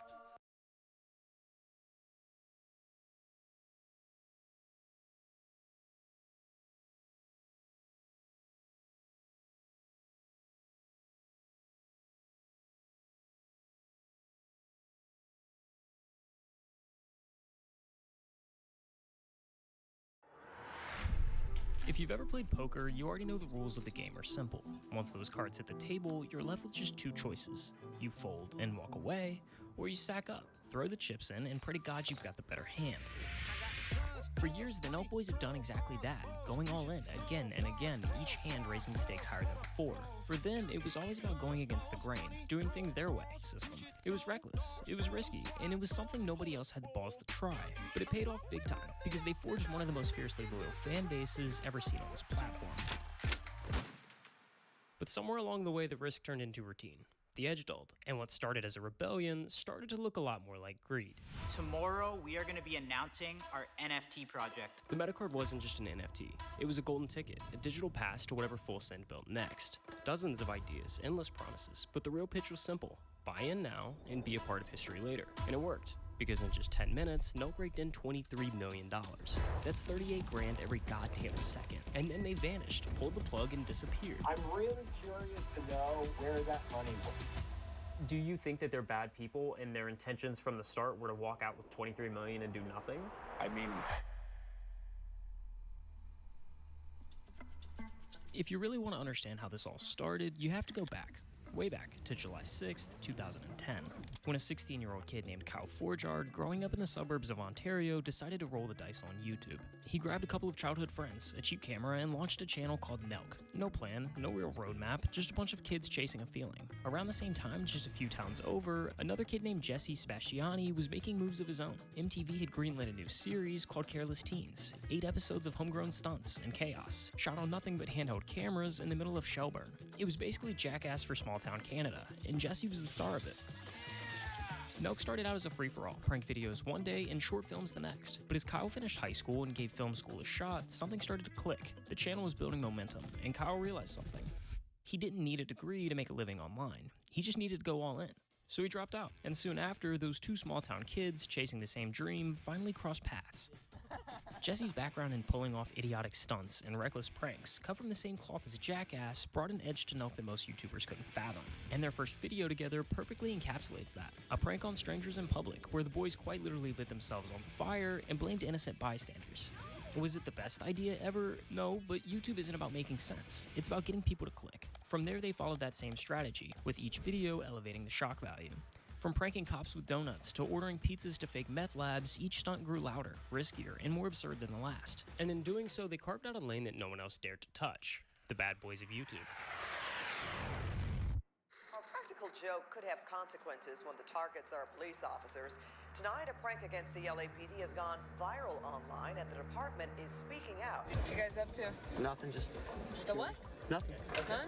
If you've ever played poker, you already know the rules of the game are simple. Once those cards hit the table, you're left with just two choices. You fold and walk away, or you sack up, throw the chips in, and pray to God you've got the better hand. For years, the Nelk boys have done exactly that, going all in again and again, each hand raising stakes higher than before. For them, it was always about going against the grain, doing things their way system. It was reckless, it was risky, and it was something nobody else had the balls to try. But it paid off big time, because they forged one of the most fiercely loyal fan bases ever seen on this platform. But somewhere along the way, the risk turned into routine. The edge dulled, and what started as a rebellion started to look a lot more like greed. Tomorrow, we are going to be announcing our NFT project. The Metacard wasn't just an NFT. It was a golden ticket, a digital pass to whatever Full Send built next. Dozens of ideas, endless promises, but the real pitch was simple. Buy in now and be a part of history later. And it worked. Because in just 10 minutes, Nelk raked in $23 million. That's 38 grand every goddamn second. And then they vanished, pulled the plug, and disappeared. I'm really curious to know where that money went. Do you think that they're bad people and their intentions from the start were to walk out with $23 million and do nothing? I mean... If you really want to understand how this all started, you have to go back. Way back to July 6th, 2010, when a 16-year-old kid named Kyle Forgeard, growing up in the suburbs of Ontario, decided to roll the dice on YouTube. He grabbed a couple of childhood friends, a cheap camera, and launched a channel called Nelk. No plan, no real roadmap, just a bunch of kids chasing a feeling. Around the same time, just a few towns over, another kid named Jesse Sebastiani was making moves of his own. MTV had greenlit a new series called Careless Teens, 8 episodes of homegrown stunts and chaos, shot on nothing but handheld cameras in the middle of Shelburne. It was basically Jackass for small town Canada, and Jesse was the star of it. Nelk started out as a free-for-all, prank videos one day and short films the next. But as Kyle finished high school and gave film school a shot, something started to click. The channel was building momentum, and Kyle realized something. He didn't need a degree to make a living online. He just needed to go all in. So he dropped out, and soon after, those two small-town kids chasing the same dream finally crossed paths. Jesse's background in pulling off idiotic stunts and reckless pranks, cut from the same cloth as Jackass, brought an edge to Nelk that most YouTubers couldn't fathom. And their first video together perfectly encapsulates that. A prank on strangers in public, where the boys quite literally lit themselves on fire and blamed innocent bystanders. Was it the best idea ever? No, but YouTube isn't about making sense. It's about getting people to click. From there, they followed that same strategy, with each video elevating the shock value. From pranking cops with donuts to ordering pizzas to fake meth labs, each stunt grew louder, riskier, and more absurd than the last. And in doing so, they carved out a lane that no one else dared to touch. The bad boys of YouTube. A practical joke could have consequences when the targets are police officers. Tonight, a prank against the LAPD has gone viral online, and the department is speaking out. What you guys up to? Nothing, just... The what? Nothing. Huh?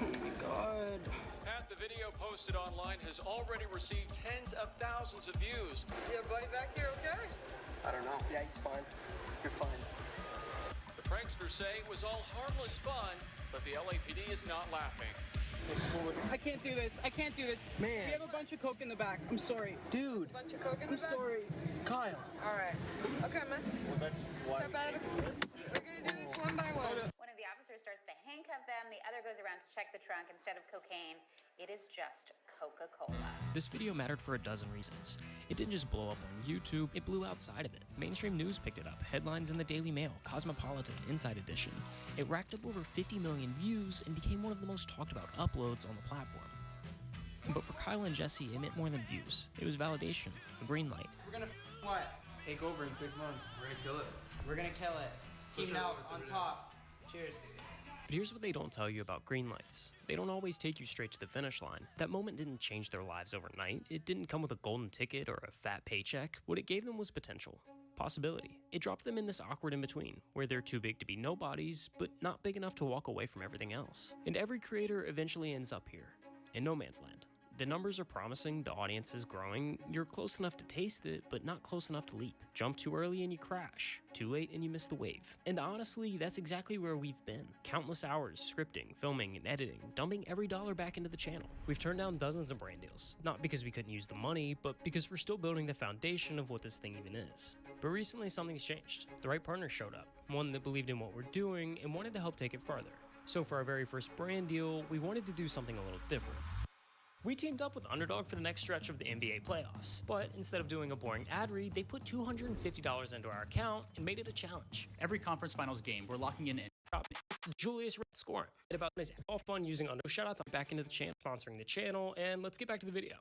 Oh my God. Pat, the video posted online has already received tens of thousands of views. Is your buddy back here okay? I don't know. Yeah, he's fine. You're fine. The pranksters say it was all harmless fun, but the LAPD is not laughing. I can't do this. I can't do this. Man. We have a bunch of coke in the back. I'm sorry. Dude. A bunch of coke in the back? I'm sorry. Kyle. All right. Okay, man. Well, that's why Step out of the... We're going to do this one by one. One of the officers starts to handcuff them. The other goes around to check the trunk. Instead of cocaine, it is just Coca-Cola. This video mattered for a dozen reasons. It didn't just blow up on YouTube, it blew outside of it. Mainstream news picked it up, headlines in the Daily Mail, Cosmopolitan, Inside Edition. It racked up over 50 million views and became one of the most talked about uploads on the platform. But for Kyle and Jesse, it meant more than views. It was validation, a green light. We're going to what? Take over in 6 months. We're going to kill it. We're going to kill it. Team out on top. Cheers. But here's what they don't tell you about green lights. They don't always take you straight to the finish line. That moment didn't change their lives overnight. It didn't come with a golden ticket or a fat paycheck. What it gave them was potential. Possibility. It dropped them in this awkward in-between, where they're too big to be nobodies, but not big enough to walk away from everything else. And every creator eventually ends up here, in no man's land. The numbers are promising, the audience is growing, you're close enough to taste it, but not close enough to leap. Jump too early and you crash, too late and you miss the wave. And honestly, that's exactly where we've been. Countless hours scripting, filming, and editing, dumping every dollar back into the channel. We've turned down dozens of brand deals, not because we couldn't use the money, but because we're still building the foundation of what this thing even is. But recently something's changed. The right partner showed up, one that believed in what we're doing and wanted to help take it farther. So for our very first brand deal, we wanted to do something a little different. We teamed up with Underdog for the next stretch of the NBA playoffs, but instead of doing a boring ad read, they put $250 into our account and made it a challenge. Every conference finals game, we're locking in Julius scoring. It about is all fun using Underdog. Shout out to back into the channel, sponsoring the channel, and let's get back to the video.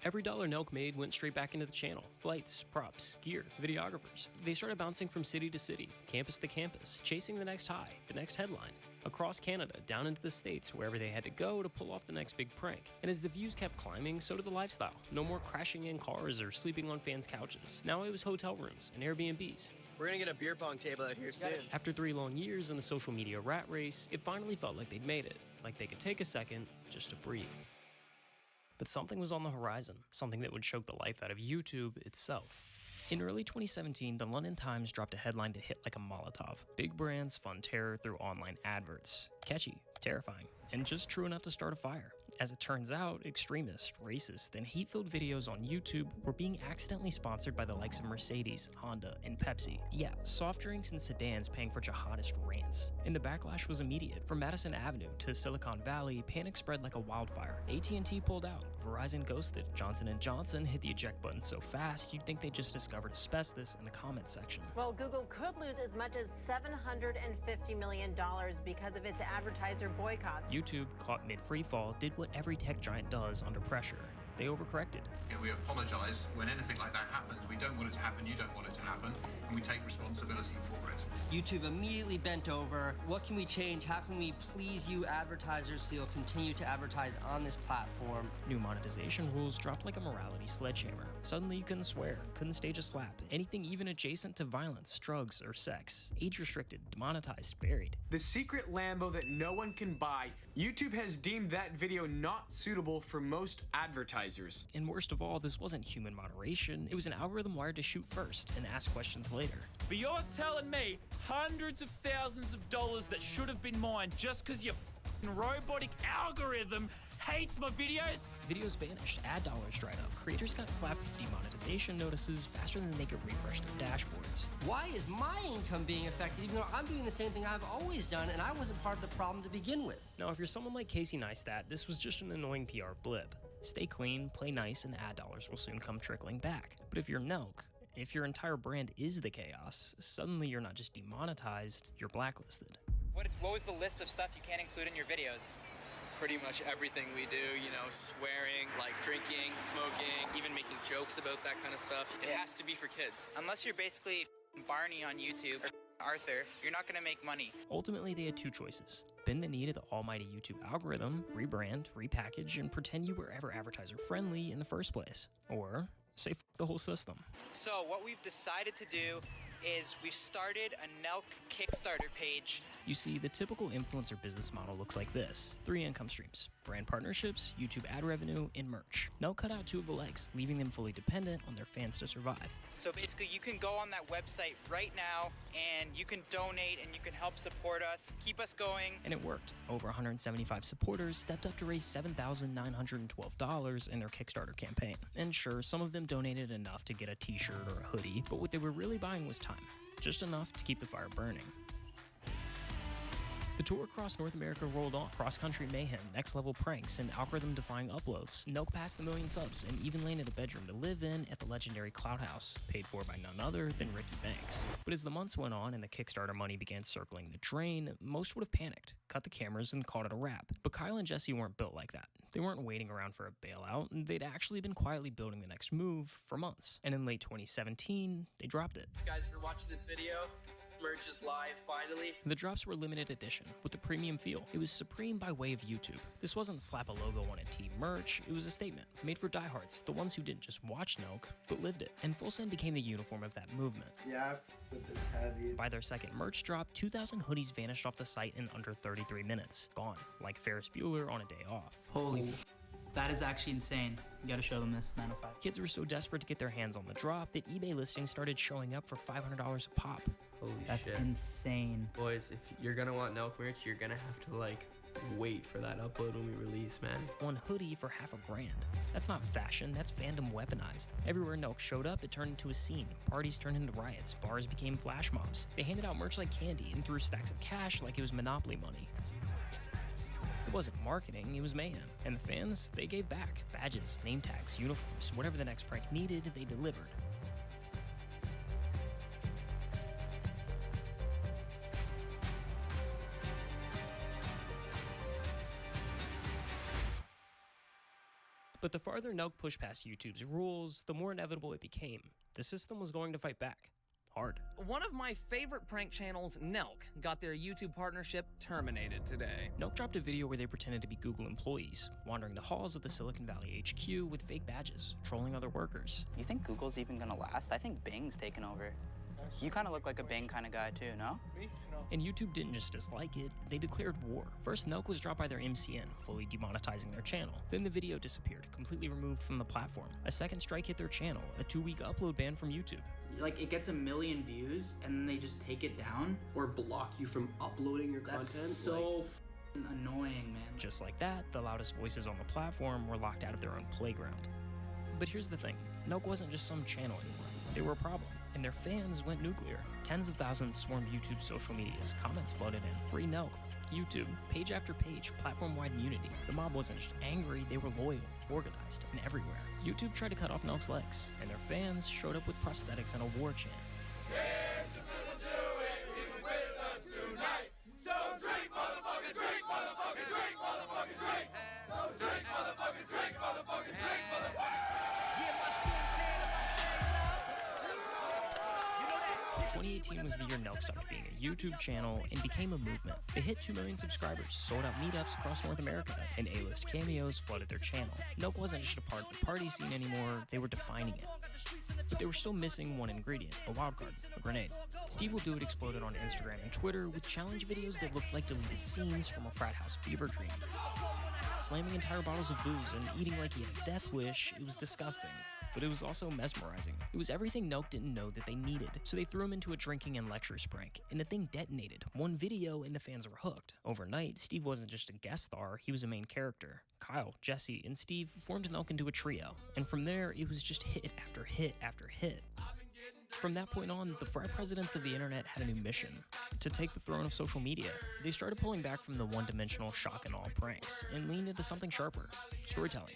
Every dollar Nelk made went straight back into the channel. Flights, props, gear, videographers. They started bouncing from city to city, campus to campus, chasing the next high, the next headline. Across Canada, down into the States, wherever they had to go to pull off the next big prank. And as the views kept climbing, so did the lifestyle. No more crashing in cars or sleeping on fans' couches. Now it was hotel rooms and Airbnbs. We're gonna get a beer pong table out here soon. After 3 long years in the social media rat race, it finally felt like they'd made it. Like they could take a second just to breathe. But something was on the horizon, something that would choke the life out of YouTube itself. In early 2017, the London Times dropped a headline that hit like a Molotov. Big brands fund terror through online adverts. Catchy, terrifying, and just true enough to start a fire. As it turns out, extremist, racist, and hate-filled videos on YouTube were being accidentally sponsored by the likes of Mercedes, Honda, and Pepsi. Yeah, soft drinks and sedans paying for jihadist rants. And the backlash was immediate. From Madison Avenue to Silicon Valley, panic spread like a wildfire. AT&T pulled out, Verizon ghosted, Johnson & Johnson hit the eject button so fast you'd think they just discovered asbestos in the comment section. Well, Google could lose as much as $750 million because of its advertiser boycott. YouTube, caught mid-free fall, did what every tech giant does under pressure. They overcorrected. We apologize when anything like that happens. We don't want it to happen, you don't want it to happen, and we take responsibility for it. YouTube immediately bent over. What can we change? How can we please you advertisers so you'll continue to advertise on this platform? New monetization rules dropped like a morality sledgehammer. Suddenly you couldn't swear, couldn't stage a slap, anything even adjacent to violence, drugs, or sex. Age restricted, demonetized, buried. The secret Lambo that no one can buy, YouTube has deemed that video not suitable for most advertisers. And worst of all, this wasn't human moderation. It was an algorithm wired to shoot first and ask questions later. But you're telling me hundreds of thousands of dollars that should have been mine just because your robotic algorithm hates my videos? Videos vanished, ad dollars dried up, creators got slapped with demonetization notices faster than they could refresh their dashboards. Why is my income being affected even though I'm doing the same thing I've always done and I wasn't part of the problem to begin with? Now, if you're someone like Casey Neistat, this was just an annoying PR blip. Stay clean, play nice, and the ad dollars will soon come trickling back. But if you're Nelk, if your entire brand is the chaos, suddenly you're not just demonetized, you're blacklisted. What was the list of stuff you can't include in your videos? Pretty much everything we do, you know, swearing, like drinking, smoking, even making jokes about that kind of stuff. It has to be for kids. Unless you're basically Barney on YouTube or Arthur, you're not gonna make money. Ultimately, they had two choices. Bend the knee to the almighty YouTube algorithm, rebrand, repackage, and pretend you were ever advertiser-friendly in the first place. Or say f the whole system. So what we've decided to do is we've started a Nelk Kickstarter page. You see, the typical influencer business model looks like this. 3 income streams: brand partnerships, YouTube ad revenue, and merch. Nelk cut out 2 of the legs, leaving them fully dependent on their fans to survive. So basically, you can go on that website right now, and you can donate, and you can help support us, keep us going. And it worked. Over 175 supporters stepped up to raise $7,912 in their Kickstarter campaign. And sure, some of them donated enough to get a t-shirt or a hoodie, but what they were really buying was time. Just enough to keep the fire burning. The tour across North America rolled on. Cross-country mayhem, next-level pranks, and algorithm-defying uploads. Nelk passed the 1 million subs and even landed a bedroom to live in at the legendary Cloud House, paid for by none other than Ricky Banks. But as the months went on and the Kickstarter money began circling the drain, most would have panicked, cut the cameras, and called it a wrap. But Kyle and Jesse weren't built like that. They weren't waiting around for a bailout, and they'd actually been quietly building the next move for months. And in late 2017, they dropped it. Guys, if you're watching this video, merch is live, finally. The drops were limited edition, with a premium feel. It was supreme by way of YouTube. This wasn't slap a logo on a tee merch, it was a statement, made for diehards, the ones who didn't just watch Nelk, but lived it. And Full Send became the uniform of that movement. Yeah, with this heavy. By their second merch drop, 2,000 hoodies vanished off the site in under 33 minutes. Gone, like Ferris Bueller on a day off. Holy that is actually insane. You gotta show them this 9 to 5. Kids were so desperate to get their hands on the drop that eBay listings started showing up for $500 a pop. Holy That's insane. Boys, if you're gonna want Nelk merch, you're gonna have to like wait for that upload when we release, man. One hoodie for $500. That's not fashion, that's fandom weaponized. Everywhere Nelk showed up, it turned into a scene. Parties turned into riots, bars became flash mobs. They handed out merch like candy and threw stacks of cash like it was Monopoly money. It wasn't marketing, it was mayhem. And the fans, they gave back. Badges, name tags, uniforms, whatever the next prank needed, they delivered. But But the farther Nelk pushed past YouTube's rules, the more inevitable it became. The system was going to fight back. Hard. One of my favorite prank channels, Nelk, got their YouTube partnership terminated today. Nelk dropped a video where they pretended to be Google employees, wandering the halls of the Silicon Valley HQ with fake badges, trolling other workers. You think Google's even gonna last? I think Bing's taken over. You kind of look like a Bing kind of guy too, no? And YouTube didn't just dislike it, they declared war. First, Nelk was dropped by their MCN, fully demonetizing their channel. Then the video disappeared, completely removed from the platform. A second strike hit their channel, a 2-week upload ban from YouTube. Like, it gets 1 million views, and then they just take it down? Or block you from uploading your content? That's so annoying, man. Just like that, the loudest voices on the platform were locked out of their own playground. But here's the thing, Nelk wasn't just some channel anymore. They were a problem, and their fans went nuclear. Tens of thousands swarmed YouTube's social medias, comments flooded in, free Nelk, YouTube, page after page, platform-wide immunity. The mob wasn't just angry, they were loyal, organized, and everywhere. YouTube tried to cut off Nelk's legs, and their fans showed up with prosthetics and a war chant. Was the year Nelk stopped being a YouTube channel and became a movement. They hit 2 million subscribers, sold out meetups across North America, and A-list cameos flooded their channel. Nelk wasn't just a part of the party scene anymore, they were defining it. But they were still missing one ingredient, a wildcard, a grenade. Steve Will Do It exploded on Instagram and Twitter with challenge videos that looked like deleted scenes from a frat house fever dream. Slamming entire bottles of booze and eating like he had a death wish, it was disgusting. But it was also mesmerizing. It was everything Nelk didn't know that they needed, so they threw him into a drinking and lectures prank, and the thing detonated. One video and the fans were hooked. Overnight, Steve wasn't just a guest star, he was a main character. Kyle, Jesse, and Steve formed Nelk into a trio, and from there, it was just hit after hit after hit. From that point on, the frat presidents of the internet had a new mission: to take the throne of social media. They started pulling back from the one-dimensional shock and awe pranks, and leaned into something sharper: storytelling.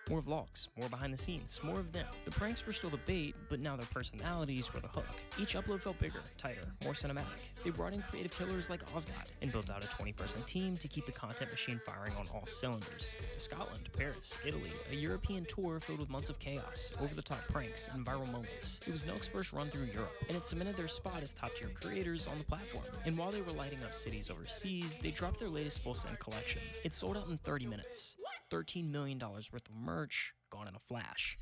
More vlogs, more behind the scenes, more of them. The pranks were still the bait, but now their personalities were the hook. Each upload felt bigger, tighter, more cinematic. They brought in creative killers like Osgod and built out a 20-person team to keep the content machine firing on all cylinders. Scotland, Paris, Italy, a European tour filled with months of chaos, over-the-top pranks, and viral moments. It was Nelk's first run through Europe, and it cemented their spot as top-tier creators on the platform. And while they were lighting up cities overseas, they dropped their latest full-send collection. It sold out in 30 minutes. $13 million worth of merch, gone in a flash.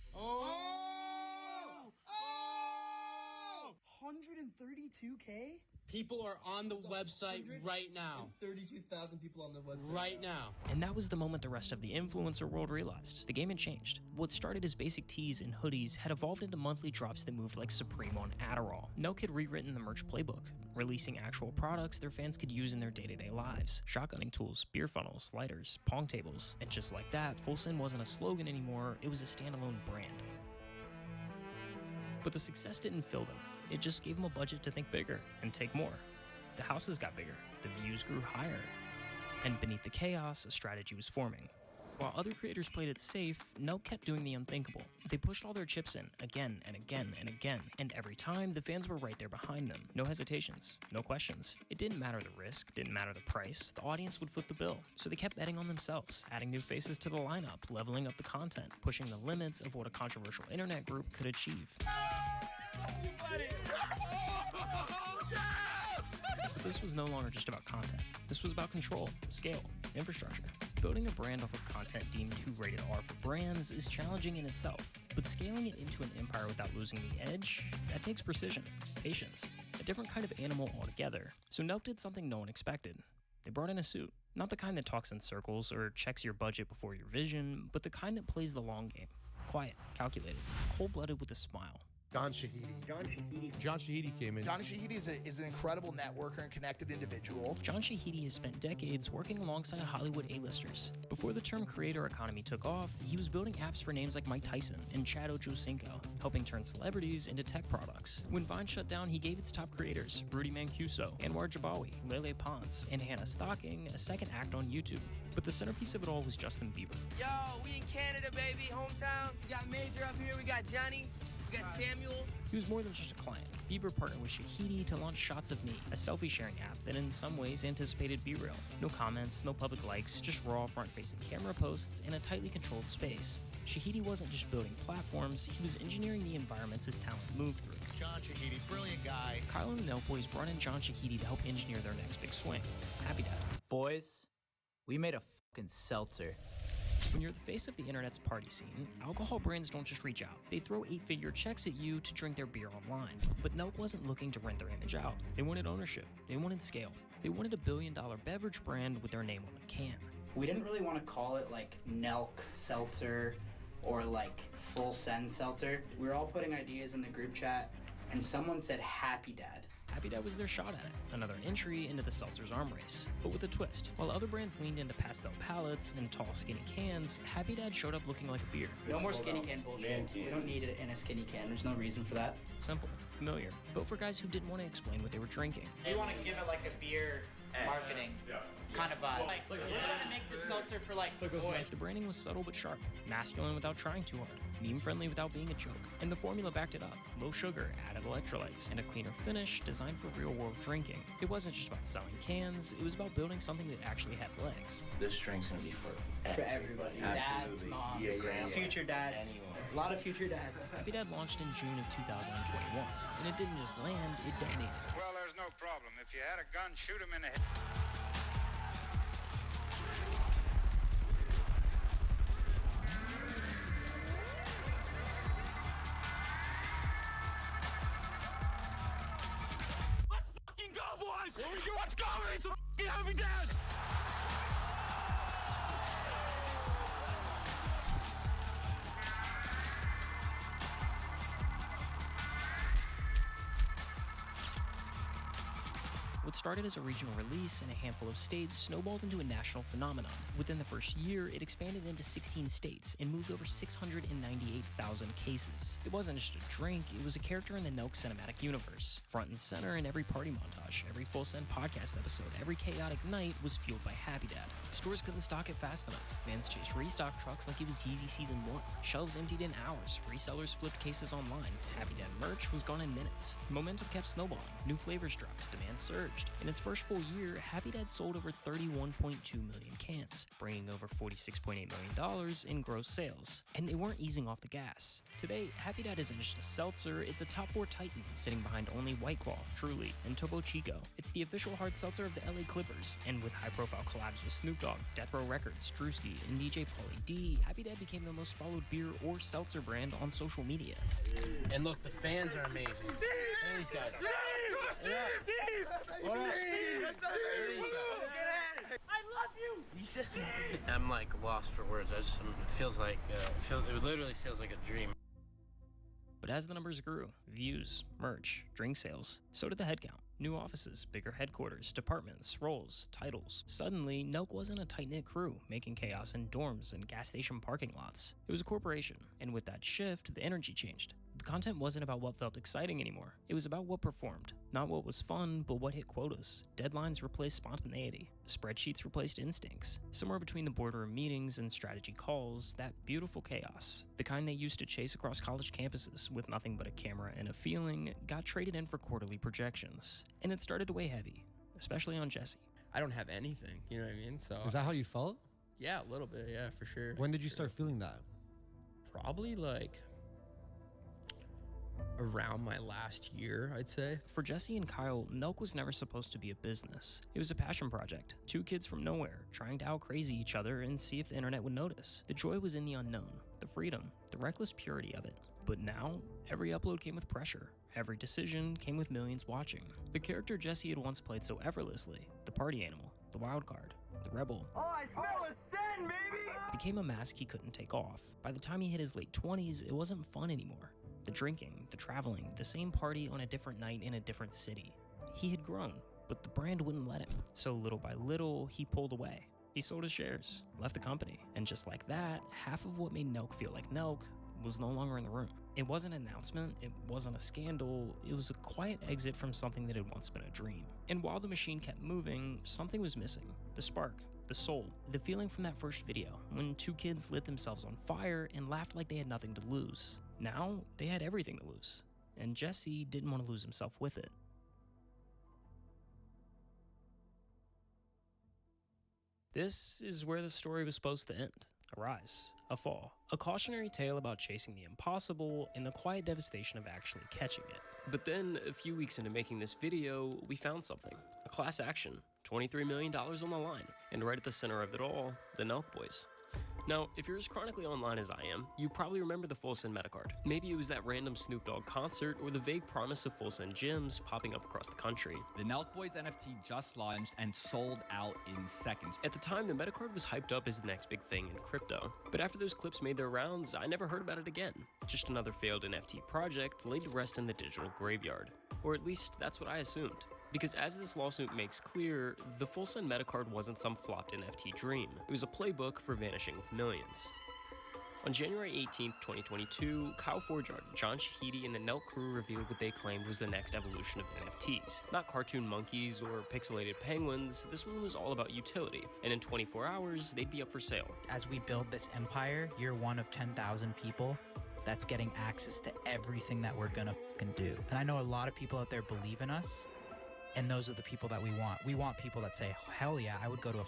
132K? People are on the website right now. 32,000 people on the website. Right now. And that was the moment the rest of the influencer world realized. The game had changed. What started as basic tees and hoodies had evolved into monthly drops that moved like Supreme on Adderall. Nelk had rewritten the merch playbook, releasing actual products their fans could use in their day-to-day lives. Shotgunning tools, beer funnels, lighters, pong tables. And just like that, Full Send wasn't a slogan anymore, it was a standalone brand. But the success didn't fill them. It just gave them a budget to think bigger and take more. The houses got bigger, the views grew higher, and beneath the chaos, a strategy was forming. While other creators played it safe, Nelk kept doing the unthinkable. They pushed all their chips in, again and again and again, and every time, the fans were right there behind them. No hesitations, no questions. It didn't matter the risk, didn't matter the price, the audience would foot the bill. So they kept betting on themselves, adding new faces to the lineup, leveling up the content, pushing the limits of what a controversial internet group could achieve. But this was no longer just about content. This was about control, scale, infrastructure. Building a brand off of content deemed too rated R for brands is challenging in itself, but scaling it into an empire without losing the edge, that takes precision, patience, a different kind of animal altogether. So Nelk did something no one expected. They brought in a suit. Not the kind that talks in circles or checks your budget before your vision, but the kind that plays the long game. Quiet, calculated, cold-blooded with a smile. John Shahidi came in. John Shahidi is an incredible networker and connected individual. John Shahidi has spent decades working alongside Hollywood A-listers. Before the term creator economy took off, he was building apps for names like Mike Tyson and Chad Ochocinco, helping turn celebrities into tech products. When Vine shut down, he gave its top creators, Rudy Mancuso, Anwar Jabawi, Lele Pons, and Hannah Stocking, a second act on YouTube. But the centerpiece of it all was Justin Bieber. Yo, we in Canada, baby, hometown. We got Major up here, we got Johnny. You got Samuel. He was more than just a client. Bieber partnered with Shahidi to launch Shots of Me, a selfie-sharing app that in some ways anticipated B-Reel. No comments, no public likes, just raw front-facing camera posts in a tightly controlled space. Shahidi wasn't just building platforms, he was engineering the environments his talent moved through. John Shahidi, brilliant guy. Kyle and the Nelk Boys brought in John Shahidi to help engineer their next big swing, Happy Dad. Boys, we made a fucking seltzer. When you're the face of the internet's party scene, alcohol brands don't just reach out. They throw 8-figure checks at you to drink their beer online. But Nelk wasn't looking to rent their image out. They wanted ownership. They wanted scale. They wanted a billion-dollar beverage brand with their name on the can. We didn't really want to call it like Nelk Seltzer or like Full Send Seltzer. We were all putting ideas in the group chat, and someone said Happy Dad. Happy Dad was their shot at it, another entry into the seltzer's arm race, but with a twist. While other brands leaned into pastel palettes and tall, skinny cans, Happy Dad showed up looking like a beer. No more skinny can bullshit. We don't need it in a skinny can. There's no reason for that. Simple, familiar, built for guys who didn't want to explain what they were drinking. We want to give it like a beer marketing kind of vibe. Like, we're trying to make this seltzer for like boys. The branding was subtle but sharp, masculine without trying too hard, meme-friendly without being a joke. And the formula backed it up. Low sugar, added electrolytes, and a cleaner finish designed for real-world drinking. It wasn't just about selling cans, it was about building something that actually had legs. This drink's gonna be for everybody. Dads, moms, future dads. A lot of future dads. Happy Dad launched in June of 2021, and it didn't just land, it detonated. Well, there's no problem. If you had a gun, shoot him in the head. Let's fucking go, boys! Let's go! It's a fucking Happy Dad! What started as a regional release in a handful of states snowballed into a national phenomenon. Within the first year, it expanded into 16 states and moved over 698,000 cases. It wasn't just a drink, it was a character in the Nelk cinematic universe. Front and center in every party montage, every Full Send podcast episode, every chaotic night was fueled by Happy Dad. Stores couldn't stock it fast enough. Fans chased restock trucks like it was Yeezy Season 1. Shelves emptied in hours. Resellers flipped cases online. Happy Dad merch was gone in minutes. Momentum kept snowballing. New flavors dropped. Demand surged. In its first full year, Happy Dad sold over 31.2 million cans, bringing over $46.8 million in gross sales. And they weren't easing off the gas. Today, Happy Dad isn't just a seltzer, it's a top 4 titan, sitting behind only White Claw, Truly, and Topo Chico. It's the official hard seltzer of the LA Clippers, and with high-profile collabs with Snoop Dogg, Death Row Records, Drewski, and DJ Pauly D, Happy Dad became the most followed beer or seltzer brand on social media. And look, the fans are amazing. Hey, these guys. Steve! What up? I love you! I'm like lost for words. It feels like it literally feels like a dream. But as the numbers grew, views, merch, drink sales, so did the headcount. New offices, bigger headquarters, departments, roles, titles. Suddenly, Nelk wasn't a tight-knit crew making chaos in dorms and gas station parking lots. It was a corporation, and with that shift, the energy changed. The content wasn't about what felt exciting anymore. It was about what performed. Not what was fun, but what hit quotas. Deadlines replaced spontaneity. Spreadsheets replaced instincts. Somewhere between the boardroom meetings and strategy calls, that beautiful chaos, the kind they used to chase across college campuses with nothing but a camera and a feeling, got traded in for quarterly projections. And it started to weigh heavy, especially on Jesse. I don't have anything, you know what I mean? So Is that how you felt? Yeah, a little bit, yeah, for sure. When did you start feeling that? Probably like around my last year, I'd say. For Jesse and Kyle, Nelk was never supposed to be a business. It was a passion project. 2 kids from nowhere, trying to out-crazy each other and see if the internet would notice. The joy was in the unknown, the freedom, the reckless purity of it. But now, every upload came with pressure. Every decision came with millions watching. The character Jesse had once played so effortlessly, the party animal, the wild card, the rebel, Oh, I smell a sin, baby! became a mask he couldn't take off. By the time he hit his late 20s, it wasn't fun anymore. The drinking, the traveling, the same party on a different night in a different city. He had grown, but the brand wouldn't let him. So little by little, he pulled away. He sold his shares, left the company, and just like that, half of what made Nelk feel like Nelk was no longer in the room. It wasn't an announcement, it wasn't a scandal, it was a quiet exit from something that had once been a dream. And while the machine kept moving, something was missing. The spark, the soul, the feeling from that first video, when 2 kids lit themselves on fire and laughed like they had nothing to lose. Now, they had everything to lose, and Jesse didn't want to lose himself with it. This is where the story was supposed to end. A rise, a fall, a cautionary tale about chasing the impossible and the quiet devastation of actually catching it. But then, a few weeks into making this video, we found something. A class action, $23 million on the line, and right at the center of it all, the Nelk Boys. Now, if you're as chronically online as I am, you probably remember the Full Send Metacard. Maybe it was that random Snoop Dogg concert or the vague promise of Full Send gyms popping up across the country. The Nelk Boys NFT just launched and sold out in seconds. At the time, the Metacard was hyped up as the next big thing in crypto. But after those clips made their rounds, I never heard about it again. Just another failed NFT project laid to rest in the digital graveyard. Or at least, that's what I assumed. Because as this lawsuit makes clear, the Full Send Metacard wasn't some flopped NFT dream. It was a playbook for vanishing millions. On January 18th, 2022, Kyle Forjard, John Shahidi, and the Nelk crew revealed what they claimed was the next evolution of NFTs. Not cartoon monkeys or pixelated penguins, this one was all about utility, and in 24 hours, they'd be up for sale. As we build this empire, you're one of 10,000 people that's getting access to everything that we're gonna fucking do. And I know a lot of people out there believe in us, and those are the people that we want. We want people that say, hell yeah, I would go to a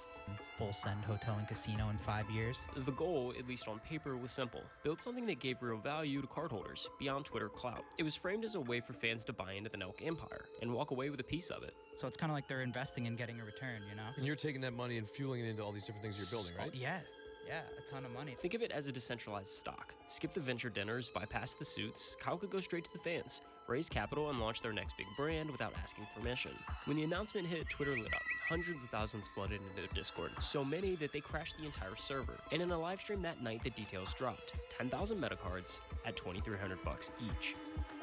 Full Send hotel and casino in 5 years. The goal, at least on paper, was simple. Build something that gave real value to cardholders, beyond Twitter clout. It was framed as a way for fans to buy into the Nelk empire, and walk away with a piece of it. So it's kind of like they're investing and getting a return, you know? And you're taking that money and fueling it into all these different things you're building, right? Yeah. Yeah, a ton of money. Think of it as a decentralized stock. Skip the venture dinners, bypass the suits, Kyle could go straight to the fans, raise capital, and launch their next big brand without asking permission. When the announcement hit, Twitter lit up. Hundreds of thousands flooded into their Discord, so many that they crashed the entire server. And in a live stream that night, the details dropped. 10,000 metacards at $2,300 each.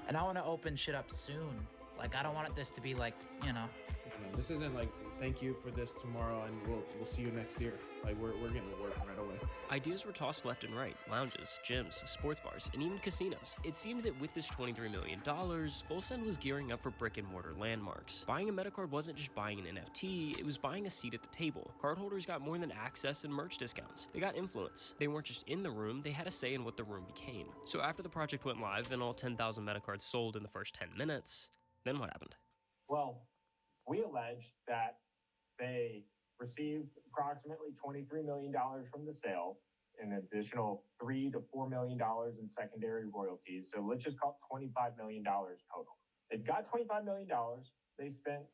And I want to open shit up soon. Like, I don't want this to be like, you know. This isn't like, thank you for this tomorrow and we'll see you next year. Like, we're getting to work right away. Ideas were tossed left and right. Lounges, gyms, sports bars, and even casinos. It seemed that with this $23 million, Full Send was gearing up for brick-and-mortar landmarks. Buying a Metacard wasn't just buying an NFT, it was buying a seat at the table. Cardholders got more than access and merch discounts. They got influence. They weren't just in the room, they had a say in what the room became. So after the project went live and all 10,000 Metacards sold in the first 10 minutes, then what happened? Well, we alleged that they received approximately $23 million from the sale, an additional $3 to $4 million in secondary royalties. So let's just call it $25 million total. They got $25 million. They spent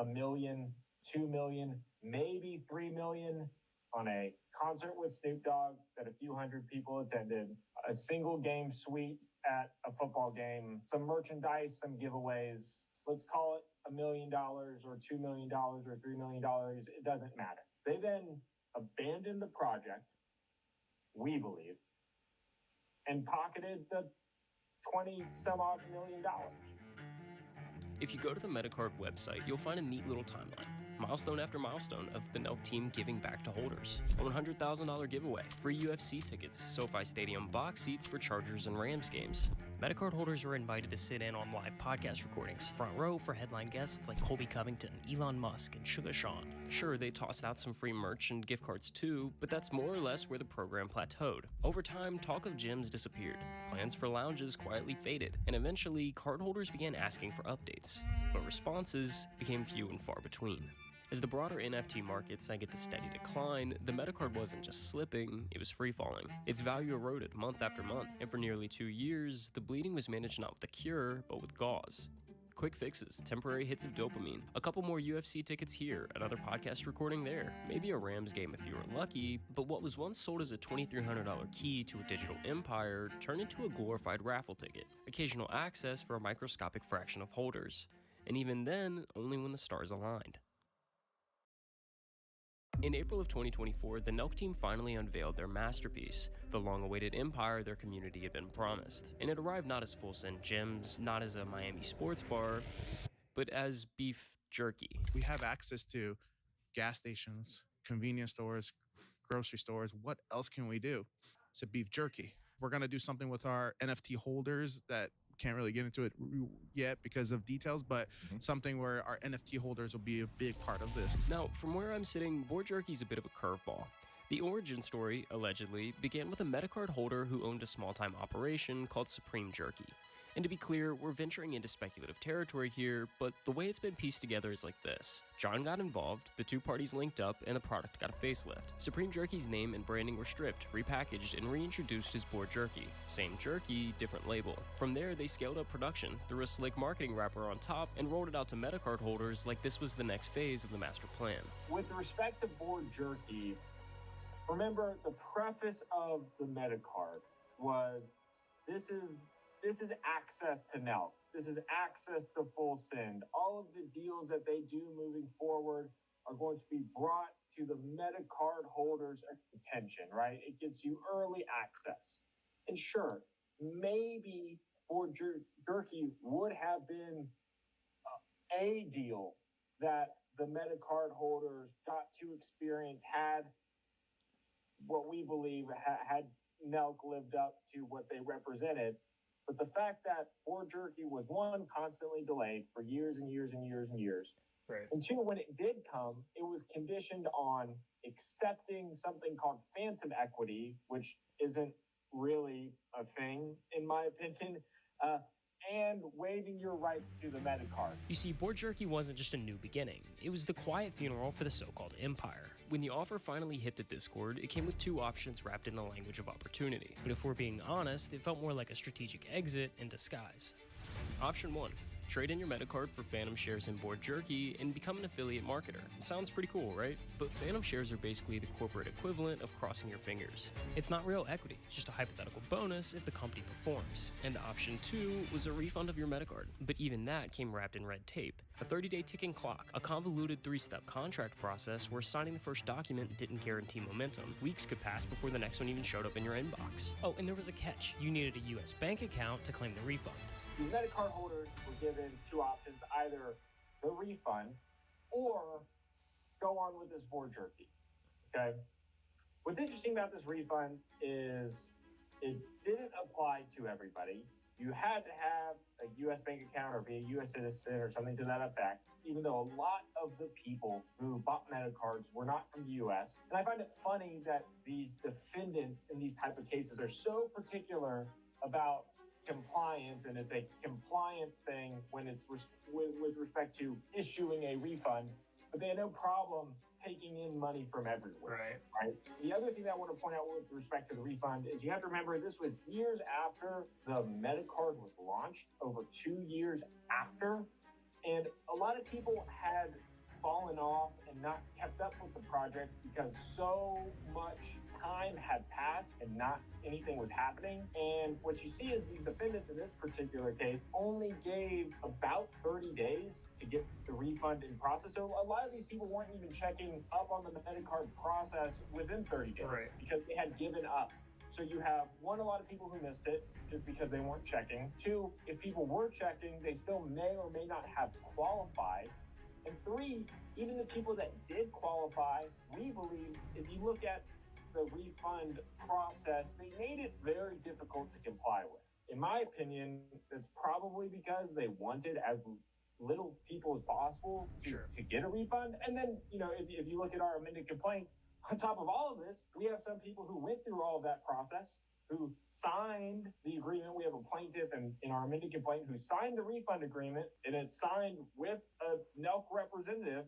$1 million, $2 million, maybe $3 million on a concert with Snoop Dogg that a few hundred people attended, a single game suite at a football game, some merchandise, some giveaways. Let's call it $1 million or $2 million or $3 million. It doesn't matter. They then abandoned the project, we believe, and pocketed the 20-some-odd million dollars. If you go to the Metacard website, you'll find a neat little timeline. Milestone after milestone of the Nelk team giving back to holders. A $100,000 giveaway, free UFC tickets, SoFi Stadium box seats for Chargers and Rams games. Metacard holders were invited to sit in on live podcast recordings, front row for headline guests like Colby Covington, Elon Musk, and Sugar Sean. Sure, they tossed out some free merch and gift cards too, but that's more or less where the program plateaued. Over time, talk of gyms disappeared, plans for lounges quietly faded, and eventually, cardholders began asking for updates, but responses became few and far between. As the broader NFT market sank into steady decline, the Metacard wasn't just slipping, it was free-falling. Its value eroded month after month, and for nearly 2 years, the bleeding was managed not with a cure, but with gauze. Quick fixes, temporary hits of dopamine, a couple more UFC tickets here, another podcast recording there, maybe a Rams game if you were lucky, but what was once sold as a $2,300 key to a digital empire turned into a glorified raffle ticket, occasional access for a microscopic fraction of holders, and even then, only when the stars aligned. In April of 2024, the Nelk team finally unveiled their masterpiece, the long-awaited empire their community had been promised. And it arrived not as Full Send gyms, not as a Miami sports bar, but as beef jerky. We have access to gas stations, convenience stores, grocery stores. What else can we do? It's a beef jerky. We're going to do something with our NFT holders that can't really get into it yet because of details, but something where our NFT holders will be a big part of this. Now, from where I'm sitting, board jerky is a bit of a curveball. The origin story, allegedly, began with a Metacard holder who owned a small-time operation called Supreme Jerky. And to be clear, we're venturing into speculative territory here, but the way it's been pieced together is like this. John got involved, the two parties linked up, and the product got a facelift. Supreme Jerky's name and branding were stripped, repackaged, and reintroduced as Board Jerky. Same jerky, different label. From there, they scaled up production, threw a slick marketing wrapper on top, and rolled it out to Metacard holders like this was the next phase of the master plan. With respect to Board Jerky, remember the preface of the Metacard was this is access to Nelk. This is access to Full Send. All of the deals that they do moving forward are going to be brought to the Metacard holders' attention, right? It gives you early access. And sure, maybe Board Jerky would have been a deal that the Metacard holders got to experience had what we believe had Nelk lived up to what they represented. But the fact that Board Jerky was, one, constantly delayed for years and years and years and years. Right. And two, when it did come, it was conditioned on accepting something called phantom equity, which isn't really a thing, in my opinion, and waiving your rights to the Metacard. You see, Board Jerky wasn't just a new beginning. It was the quiet funeral for the so-called empire. When the offer finally hit the Discord, it came with two options wrapped in the language of opportunity. But if we're being honest, it felt more like a strategic exit in disguise. Option 1. Trade in your Metacard for Phantom shares in Board Jerky and become an affiliate marketer. Sounds pretty cool, right? But Phantom shares are basically the corporate equivalent of crossing your fingers. It's not real equity, just a hypothetical bonus if the company performs. And option 2 was a refund of your Metacard. But even that came wrapped in red tape. A 30-day ticking clock, a convoluted 3-step contract process where signing the first document didn't guarantee momentum. Weeks could pass before the next one even showed up in your inbox. Oh, and there was a catch. You needed a US bank account to claim the refund. The Metacard holders were given two options, either the refund or go on with this Board Jerky, okay? What's interesting about this refund is it didn't apply to everybody. You had to have a U.S. bank account or be a U.S. citizen or something to that effect, even though a lot of the people who bought Metacards were not from the U.S. And I find it funny that these defendants in these type of cases are so particular about compliance, and it's a compliance thing when it's with respect to issuing a refund, but they had no problem taking in money from everywhere. Right. The other thing that I want to point out with respect to the refund is you have to remember this was years after the Metacard was launched, over 2 years after, and a lot of people had fallen off and not kept up with the project because so much time had passed and not anything was happening. And what you see is these defendants in this particular case only gave about 30 days to get the refund in process. So a lot of these people weren't even checking up on the Metacard process within 30 days because they had given up. So you have, one, a lot of people who missed it just because they weren't checking. Two, if people were checking, they still may or may not have qualified. And three, even the people that did qualify, we believe, if you look at the refund process, they made it very difficult to comply with. In my opinion, it's probably because they wanted as little people as possible to get a refund. And then, if you look at our amended complaints, on top of all of this, we have some people who went through all of that process, who signed the agreement. We have a plaintiff in our amended complaint who signed the refund agreement, and it's signed with a Nelk representative,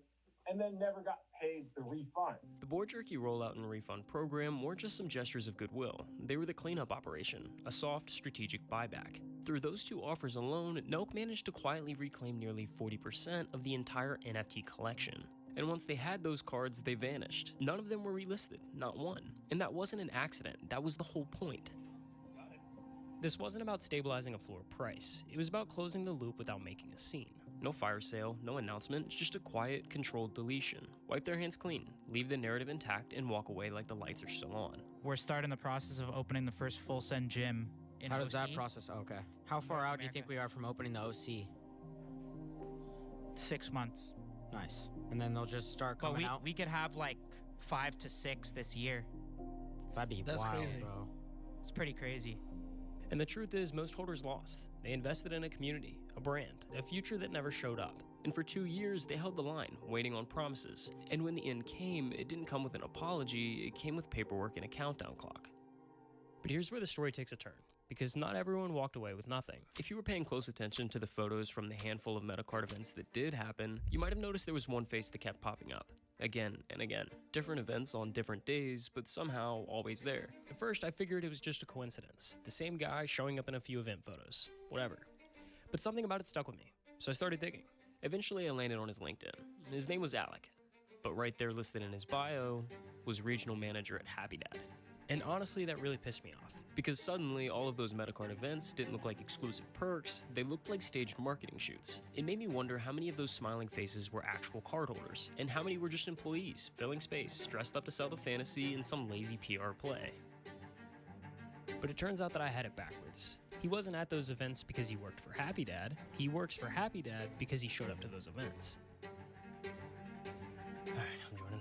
and then never got paid the refund. The Board Jerky rollout and refund program weren't just some gestures of goodwill. They were the cleanup operation, a soft, strategic buyback. Through those two offers alone, Nelk managed to quietly reclaim nearly 40% of the entire NFT collection. And once they had those cards, they vanished. None of them were relisted, not one. And that wasn't an accident, that was the whole point. This wasn't about stabilizing a floor price. It was about closing the loop without making a scene. No fire sale, no announcement, just a quiet, controlled deletion. Wipe their hands clean, leave the narrative intact, and walk away like the lights are still on. We're starting the process of opening the first Full Send gym in How OC. does that process? Okay. How far out do you think we are from opening the OC? 6 months. Nice. And then they'll just start coming out? We could have like 5 to 6 this year. That'd be wild, crazy, bro. It's pretty crazy. And the truth is, most holders lost. They invested in a community, a brand, a future that never showed up. And for 2 years, they held the line, waiting on promises. And when the end came, it didn't come with an apology, it came with paperwork and a countdown clock. But here's where the story takes a turn, because not everyone walked away with nothing. If you were paying close attention to the photos from the handful of Metacard events that did happen, you might have noticed there was one face that kept popping up. Again and again. Different events on different days, but somehow always there. At first, I figured it was just a coincidence. The same guy showing up in a few event photos. Whatever. But something about it stuck with me, so I started digging. Eventually, I landed on his LinkedIn. His name was Alec, but right there listed in his bio was regional manager at Happy Dad. And honestly, that really pissed me off, because suddenly all of those Metacard events didn't look like exclusive perks, they looked like staged marketing shoots. It made me wonder how many of those smiling faces were actual cardholders, and how many were just employees, filling space, dressed up to sell the fantasy in some lazy PR play. But it turns out that I had it backwards. He wasn't at those events because he worked for Happy Dad, he works for Happy Dad because he showed up to those events. Alright, I'm Jordan.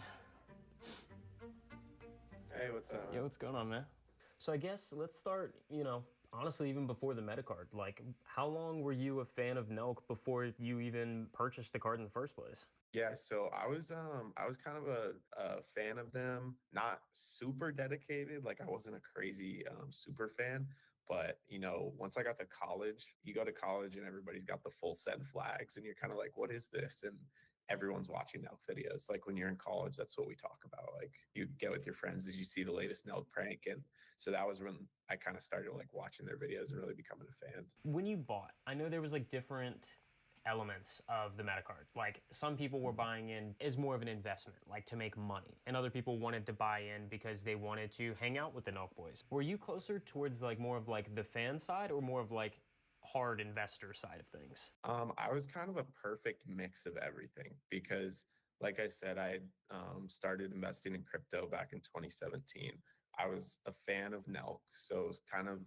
Hey, what's up? Yo, what's going on, man? So I guess let's start, honestly, even before the Metacard. Like, how long were you a fan of Nelk before you even purchased the card in the first place? Yeah, so I was kind of a fan of them, not super dedicated, like I wasn't a crazy super fan, but once I got to college, you go to college and everybody's got the full send flags and you're kind of like, what is this? And everyone's watching Nelk videos. Like when you're in college, that's what we talk about. Like you get with your friends, did you see the latest Nelk prank? And so that was when I kind of started like watching their videos and really becoming a fan. When you bought, I know there was like different elements of the Metacard. Like some people were buying in as more of an investment, like to make money, and other people wanted to buy in because they wanted to hang out with the Nelk boys. Were you closer towards like more of like the fan side or more of like hard investor side of things? I was kind of a perfect mix of everything because, like I said, I started investing in crypto back in 2017. I was a fan of Nelk, so it was kind of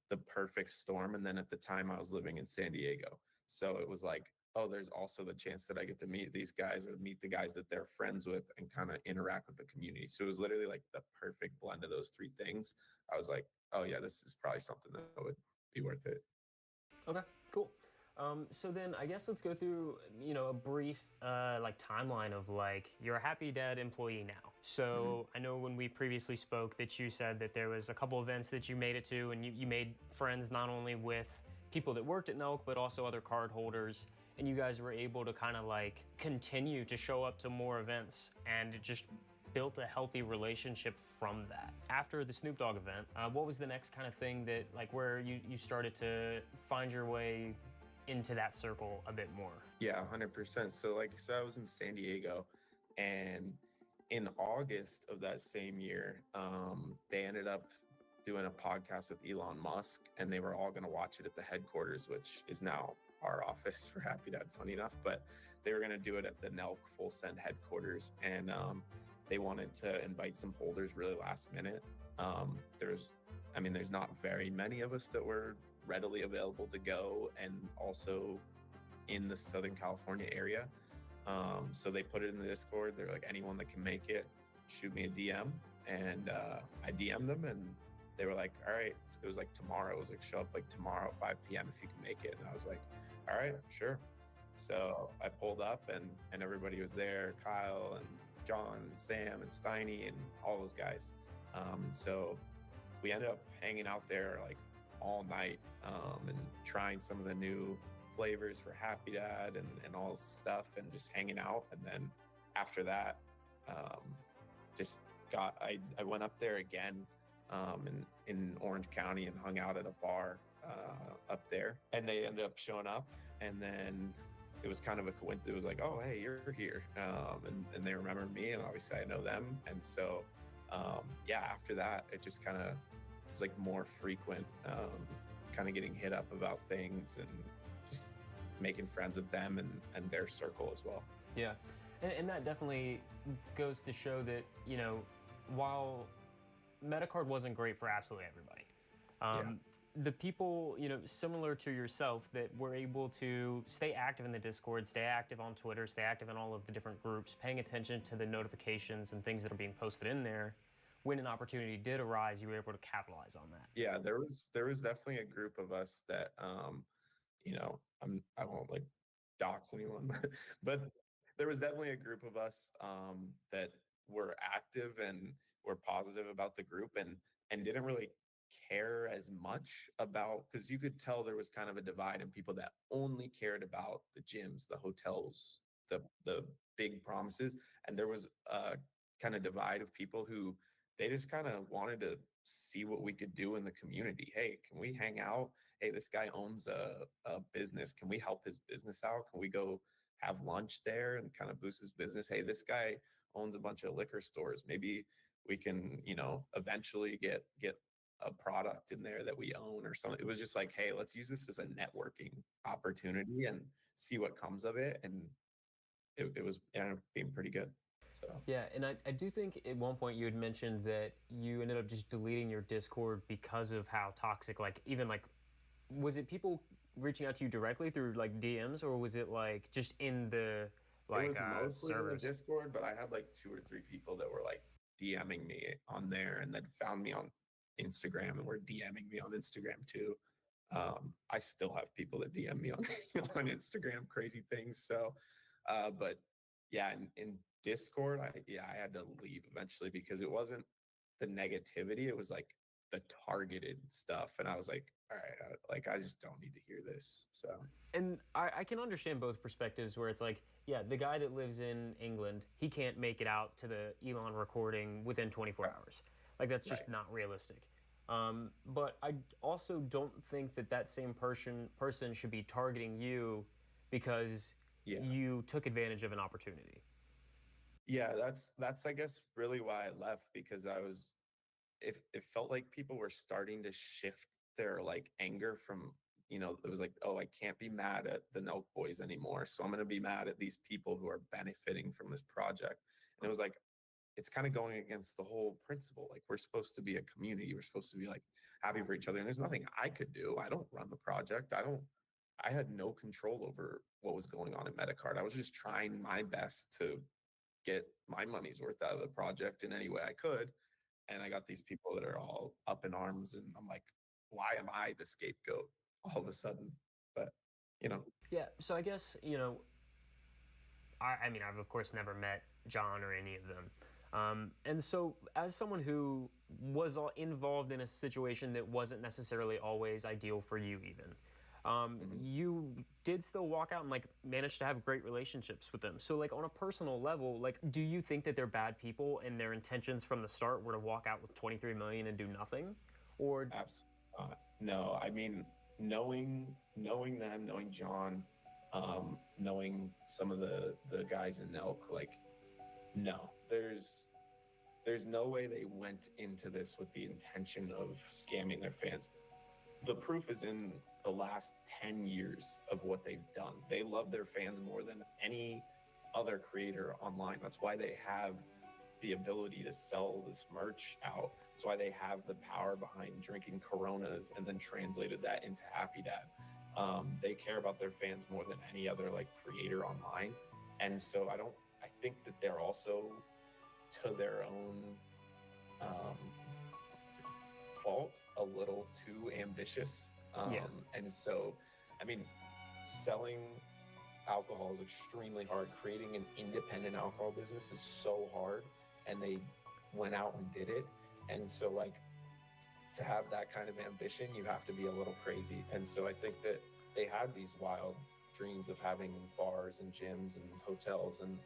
the perfect storm. And then at the time, I was living in San Diego, so it was like, oh, there's also the chance that I get to meet these guys or meet the guys that they're friends with and kind of interact with the community. So it was literally like the perfect blend of those three things. I was like, oh yeah, this is probably something that would be worth it. Okay, cool. So then I guess let's go through, a brief like timeline of like you're a Happy Dad employee now. So I know when we previously spoke that you said that there was a couple events that you made it to and you made friends not only with people that worked at Nelk, but also other card holders. And you guys were able to kind of like continue to show up to more events and it just built a healthy relationship from that. After the Snoop Dogg event, what was the next kind of thing that like where you started to find your way into that circle a bit more? Yeah, 100%. So like I said, I was in San Diego, and in August of that same year, they ended up doing a podcast with Elon Musk, and they were all going to watch it at the headquarters, which is now our office for Happy Dad, funny enough, but they were going to do it at the Nelk Full Send headquarters, and they wanted to invite some holders really last minute. There's not very many of us that were readily available to go and also in the Southern California area. So they put it in the Discord. They're like, anyone that can make it, shoot me a DM. And I DM'd them and they were like, all right. It was like tomorrow. It was like, show up like tomorrow, 5 p.m. if you can make it. And I was like, all right, sure. So I pulled up and everybody was there, Kyle and John and Sam and Steiny and all those guys. So we ended up hanging out there like all night and trying some of the new flavors for Happy Dad and all this stuff and just hanging out. And then after that, I went up there again in Orange County and hung out at a bar up there. And they ended up showing up, and then it was kind of a coincidence. It was like, oh, hey, you're here. And they remembered me, and obviously I know them. And so, after that, it just kind of was like more frequent, kind of getting hit up about things and just making friends with them and their circle as well. Yeah. And that definitely goes to show that, while Metacard wasn't great for absolutely everybody, the people, similar to yourself that were able to stay active in the Discord, stay active on Twitter, stay active in all of the different groups, paying attention to the notifications and things that are being posted in there, when an opportunity did arise, you were able to capitalize on that. Yeah, there was definitely a group of us that I won't like dox anyone, but there was definitely a group of us that were active and were positive about the group and didn't really care as much about, because you could tell there was kind of a divide in people that only cared about the gyms, the hotels, the big promises, and there was a kind of divide of people who they just kind of wanted to see what we could do in the community. Hey, can we hang out? Hey, this guy owns a business. Can we help his business out? Can we go have lunch there and kind of boost his business? Hey, this guy owns a bunch of liquor stores. Maybe we can, eventually get a product in there that we own or something. It was just like, hey, let's use this as a networking opportunity and see what comes of it. And it was ended up being pretty good. So Yeah, and I do think at one point you had mentioned that you ended up just deleting your Discord because of how toxic, like, even like, was it people reaching out to you directly through like DMs, or was it like just in the like it was mostly in the servers? Discord, but I had like 2 or 3 people that were like DMing me on there and then found me on Instagram and were DMing me on Instagram too. I still have people that DM me on on Instagram, crazy things. So, but yeah, in Discord, I had to leave eventually because it wasn't the negativity; it was like the targeted stuff, and I was like, all right, like I just don't need to hear this. So, And I can understand both perspectives where it's like, yeah, the guy that lives in England, he can't make it out to the Elon recording within 24 hours. Like, that's just not realistic. But I also don't think that that same person should be targeting you because you took advantage of an opportunity. yeah, that's I guess really why I left, because it felt like people were starting to shift their like anger from, it was like, oh, I can't be mad at the Nelk boys anymore, so I'm going to be mad at these people who are benefiting from this project. And it was like, it's kind of going against the whole principle. Like, we're supposed to be a community, we're supposed to be like happy for each other, and there's nothing I could do. I don't run the project. I had no control over what was going on in Metacard. I was just trying my best to get my money's worth out of the project in any way I could. And I got these people that are all up in arms, and I'm like, why am I the scapegoat all of a sudden? But Yeah, so I guess, I mean, I've of course never met John or any of them. And so, as someone who was involved in a situation that wasn't necessarily always ideal for you, even, you did still walk out and like manage to have great relationships with them. So, like, on a personal level, like, do you think that they're bad people and their intentions from the start were to walk out with 23 million and do nothing, or? No, I mean, knowing them, knowing John, knowing some of the guys in Nelk, like, no, there's no way they went into this with the intention of scamming their fans. The proof is in the last 10 years of what they've done. They love their fans more than any other creator online. That's why they have the ability to sell this merch out. That's why they have the power behind drinking Coronas and then translated that into Happy Dad. They care about their fans more than any other like creator online. And so I think that they're also, to their own fault, a little too ambitious. And so, I mean, selling alcohol is extremely hard. Creating an independent alcohol business is so hard, and they went out and did it. And so, like, to have that kind of ambition, you have to be a little crazy. And so I think that they had these wild dreams of having bars and gyms and hotels, and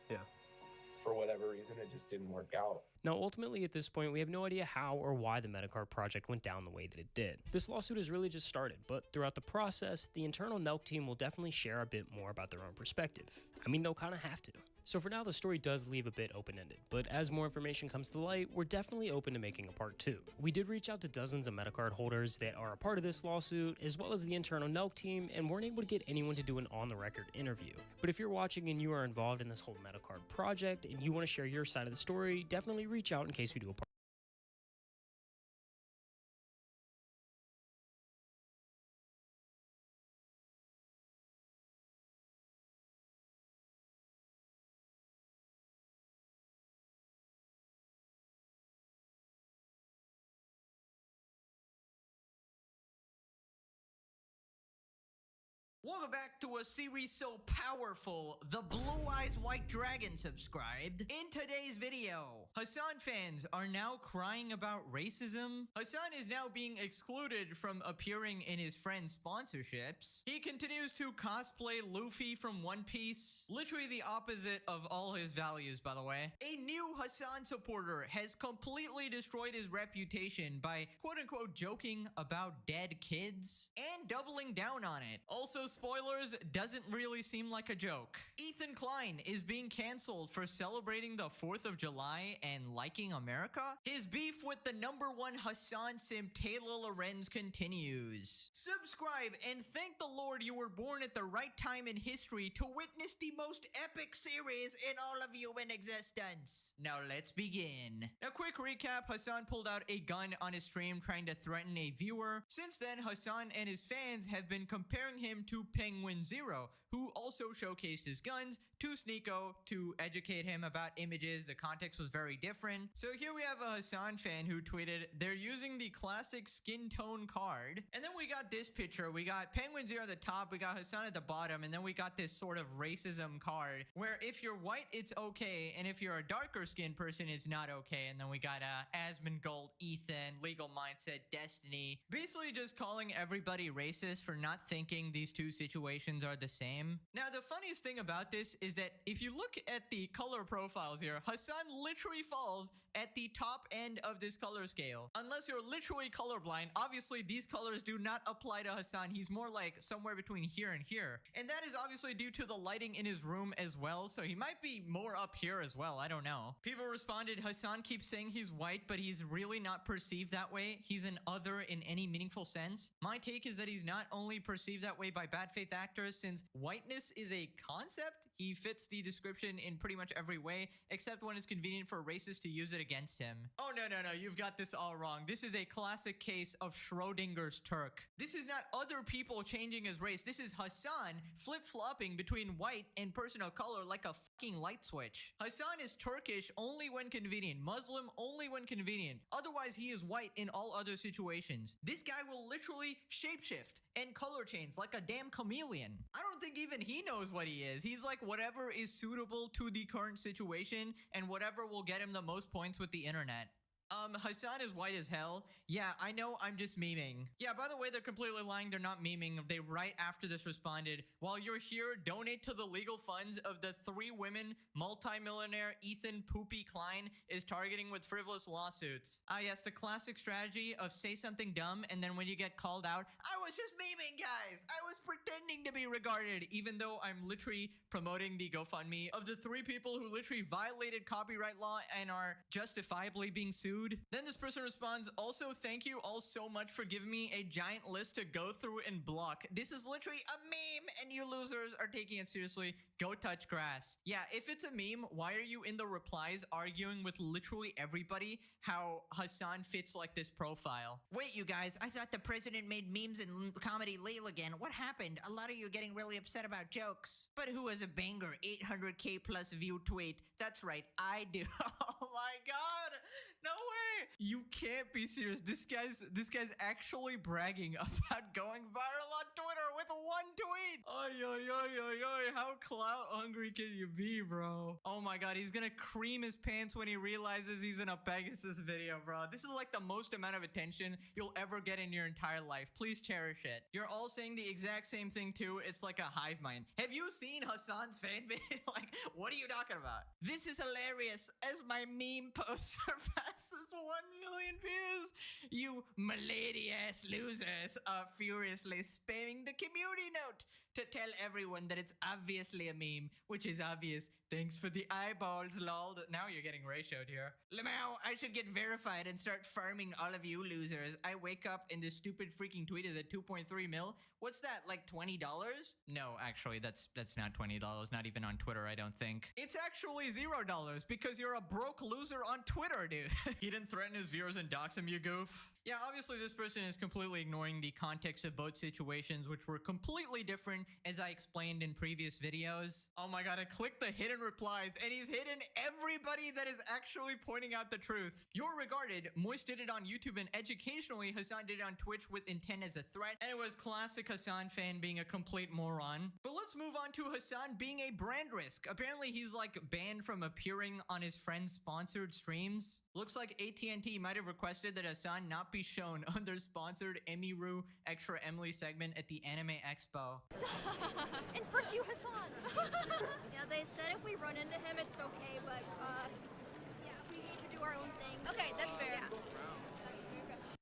for whatever reason, it just didn't work out. Now, ultimately, at this point, we have no idea how or why the Metacard project went down the way that it did. This lawsuit has really just started, but throughout the process, the internal Nelk team will definitely share a bit more about their own perspective. I mean, they'll kind of have to. So for now, the story does leave a bit open-ended, but as more information comes to light, we're definitely open to making a part 2. We did reach out to dozens of Metacard holders that are a part of this lawsuit, as well as the internal Nelk team, and weren't able to get anyone to do an on-the-record interview. But if you're watching and you are involved in this whole Metacard project, and you want to share your side of the story, definitely reach out in case we do a part. Welcome back to a series so powerful, the Blue Eyes White Dragon subscribed. In today's video, Hassan fans are now crying about racism. Hassan is now being excluded from appearing in his friends' sponsorships. He continues to cosplay Luffy from One Piece. Literally the opposite of all his values, by the way. A new Hassan supporter has completely destroyed his reputation by quote-unquote joking about dead kids and doubling down on it. Also, spoilers, doesn't really seem like a joke. Ethan Klein is being canceled for celebrating the 4th of July and liking America. His beef with the #1 Hassan simp Taylor Lorenz continues. Subscribe and thank the Lord you were born at the right time in history to witness the most epic series in all of human existence. Now let's begin. A quick recap, Hassan pulled out a gun on his stream trying to threaten a viewer. Since then, Hassan and his fans have been comparing him to Penguin Zero, who also showcased his guns to Sneeko to educate him about images. The context was very different. So here we have a Hassan fan who tweeted, they're using the classic skin tone card. And then we got this picture. We got Penguin Zero at the top, we got Hassan at the bottom, and then we got this sort of racism card where if you're white, it's okay, and if you're a darker skinned person, it's not okay. And then we got Asmongold, Ethan, Legal Mindset, Destiny, basically just calling everybody racist for not thinking these two situations are the same. Now, the funniest thing about this is that if you look at the color profiles here, Hassan literally falls at the top end of this color scale. Unless you're literally colorblind, obviously these colors do not apply to Hassan. He's more like somewhere between here and here. And that is obviously due to the lighting in his room as well, so he might be more up here as well, I don't know. People responded, Hassan keeps saying he's white, but he's really not perceived that way. He's an other in any meaningful sense. My take is that he's not only perceived that way by bad faith actors, since whiteness is a concept, he fits the description in pretty much every way, except when it's convenient for racists to use it against him. Oh, no, you've got this all wrong. This is a classic case of Schrodinger's Turk. This is not other people changing his race. This is Hassan flip-flopping between white and person of color like a fucking light switch. Hassan is Turkish only when convenient, Muslim only when convenient. Otherwise, he is white in all other situations. This guy will literally shapeshift and color change like a damn chameleon. I don't think even he knows what he is. He's like whatever is suitable to the current situation and whatever will get him the most points with the internet. Hassan is white as hell. Yeah, I know, I'm just memeing. Yeah, by the way, they're completely lying. They're not memeing. They right after this responded, while you're here, donate to the legal funds of the 3 women multimillionaire Ethan Poopy Klein is targeting with frivolous lawsuits. Ah, yes, the classic strategy of say something dumb, and then when you get called out, I was just memeing, guys. I was pretending to be regarded, even though I'm literally promoting the GoFundMe of the 3 people who literally violated copyright law and are justifiably being sued. Then this person responds, also thank you all so much for giving me a giant list to go through and block. This is literally a meme and you losers are taking it seriously. Go touch grass. Yeah, if it's a meme, why are you in the replies arguing with literally everybody how Hassan fits like this profile? Wait, you guys, I thought the president made memes and comedy legal again. What happened? A lot of you getting really upset about jokes. But who has a banger 800k plus view tweet? That's right, I do. Oh my god. No way! You can't be serious. This guy's actually bragging about going viral on Twitter with 1 tweet. Oy, how clout hungry can you be, bro? Oh my god, he's gonna cream his pants when he realizes he's in a Pegasus video, bro. This is like the most amount of attention you'll ever get in your entire life. Please cherish it. You're all saying the exact same thing too. It's like a hive mind. Have you seen Hassan's fan base? Like, what are you talking about? This is hilarious as my meme post surpasses 1 million views. You milady ass losers are furiously spamming the community note to tell everyone that it's obviously a meme, which is obvious. Thanks for the eyeballs, lol. Now you're getting ratioed here. Lamau, I should get verified and start farming all of you losers. I wake up and this stupid freaking tweet is at 2.3 mil. What's that, like $20? No, actually, that's not $20. Not even on Twitter, I don't think. It's actually $0 because you're a broke loser on Twitter, dude. He didn't threaten his viewers and dox him, you goof. Yeah, obviously this person is completely ignoring the context of both situations, which were completely different. Instagram, as I explained in previous videos. Oh my god, I clicked the hidden replies and he's hidden everybody that is actually pointing out the truth. You're regarded. Moist did it on YouTube and educationally. Hassan did it on Twitch with intent as a threat. And it was classic Hassan fan being a complete moron. But let's move on to Hassan being a brand risk. Apparently he's like banned from appearing on his friend's sponsored streams. Looks like AT&T might have requested that Hassan not be shown on their sponsored Emiru Extra Emily segment at the Anime Expo. And frick you, Hassan! Yeah, they said if we run into him, it's okay, but, yeah, we need to do our own thing. Okay, that's fair. Yeah.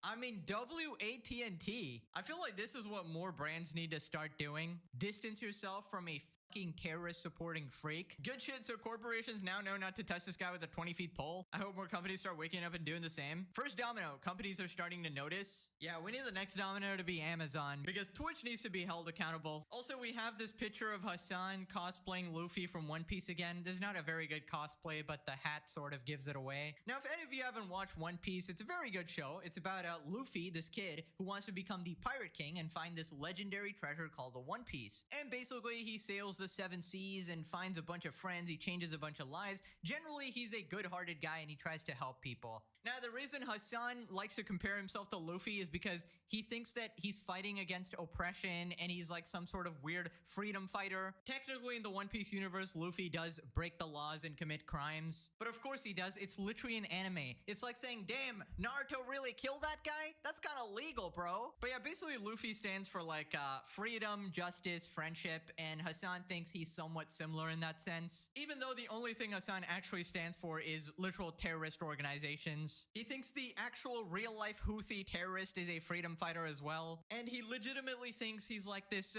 I mean, WAT&T. I feel like this is what more brands need to start doing. Distance yourself from a fucking terrorist-supporting freak. Good shit, so corporations now know not to touch this guy with a 20-feet pole. I hope more companies start waking up and doing the same. First domino, companies are starting to notice. Yeah, we need the next domino to be Amazon, because Twitch needs to be held accountable. Also, we have this picture of Hassan cosplaying Luffy from One Piece again. This is not a very good cosplay, but the hat sort of gives it away. Now, if any of you haven't watched One Piece, it's a very good show. It's about Luffy, this kid, who wants to become the Pirate King and find this legendary treasure called the One Piece. And basically, he sails the 7 seas and finds a bunch of friends. He changes a bunch of lives. Generally, he's a good-hearted guy and he tries to help people. Now, the reason Hassan likes to compare himself to Luffy is because he thinks that he's fighting against oppression and he's like some sort of weird freedom fighter. Technically, in the One Piece universe, Luffy does break the laws and commit crimes. But of course he does. It's literally an anime. It's like saying, damn, Naruto really killed that guy? That's kind of legal, bro. But yeah, basically Luffy stands for like freedom, justice, friendship, and Hassan thinks he's somewhat similar in that sense. Even though the only thing Hassan actually stands for is literal terrorist organizations. He thinks the actual real-life Houthi terrorist is a freedom fighter as well. And he legitimately thinks he's like this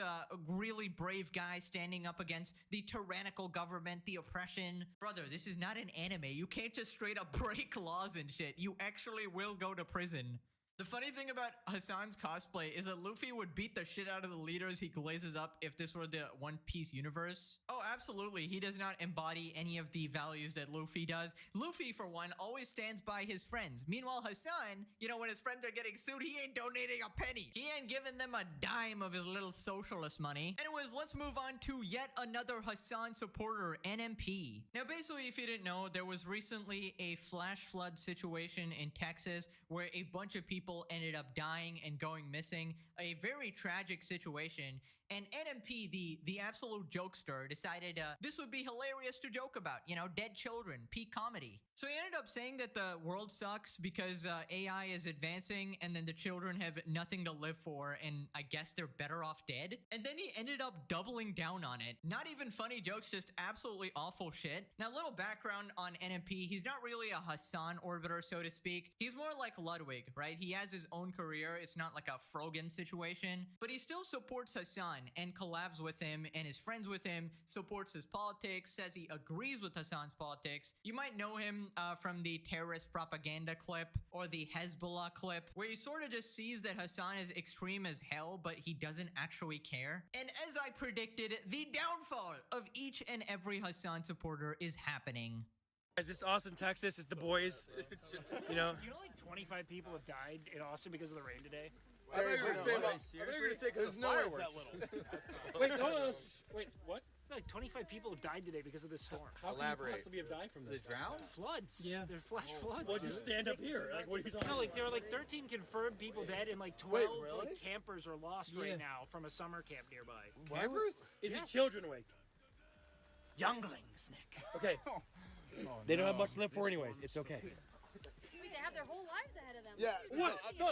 really brave guy standing up against the tyrannical government, the oppression. Brother, this is not an anime. You can't just straight up break laws and shit. You actually will go to prison. The funny thing about Hassan's cosplay is that Luffy would beat the shit out of the leaders he glazes up if this were the One Piece universe. Oh, absolutely. He does not embody any of the values that Luffy does. Luffy, for one, always stands by his friends. Meanwhile, Hassan, you know, when his friends are getting sued, he ain't donating a penny. He ain't giving them a dime of his little socialist money. Anyways, let's move on to yet another Hassan supporter, NMP. Now, basically, if you didn't know, there was recently a flash flood situation in Texas where a bunch of people ended up dying and going missing. A very tragic situation. And NMP, the absolute jokester, decided this would be hilarious to joke about. You know, dead children, peak comedy. So he ended up saying that the world sucks because AI is advancing and then the children have nothing to live for and I guess they're better off dead. And then he ended up doubling down on it. Not even funny jokes, just absolutely awful shit. Now, little background on NMP. He's not really a Hassan orbiter, so to speak. He's more like Ludwig, right? He has his own career. It's not like a Frogan situation. But he still supports Hassan and collabs with him and is friends with him, supports his politics, says he agrees with Hassan's politics. You might know him from the terrorist propaganda clip or the Hezbollah clip, where he sort of just sees that Hassan is extreme as hell, but he doesn't actually care. And as I predicted, the downfall of each and every Hassan supporter is happening. Guys, it's Austin, Texas. It's the boys. You know, like 25 people have died in Austin because of the rain today. There's no fireworks. Wait, hold on. Wait, what? Like 25 people have died today because of this storm. How can you possibly have died from this? The drought? Floods. Yeah. They're flash floods. Well, just stand up here. Like, what are you talking about? No, like there are like 13 confirmed people dead and like 12 like campers are lost right now from a summer camp nearby. Campers? Is it children awake? Younglings, Nick. Okay. They don't have much to live for anyways. It's okay. Wait, they have their whole lives ahead of them. Yeah.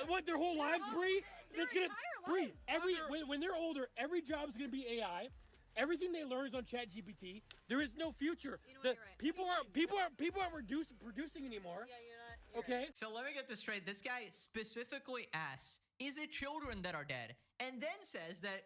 What? Their whole lives, Bree? That's gonna Bree. When they're older, every job is gonna be AI. Everything they learn is on ChatGPT. There is no future. You know what, you're right. People aren't producing anymore. Yeah, you're not. Okay. So let me get this straight. This guy specifically asks, is it children that are dead? And then says that,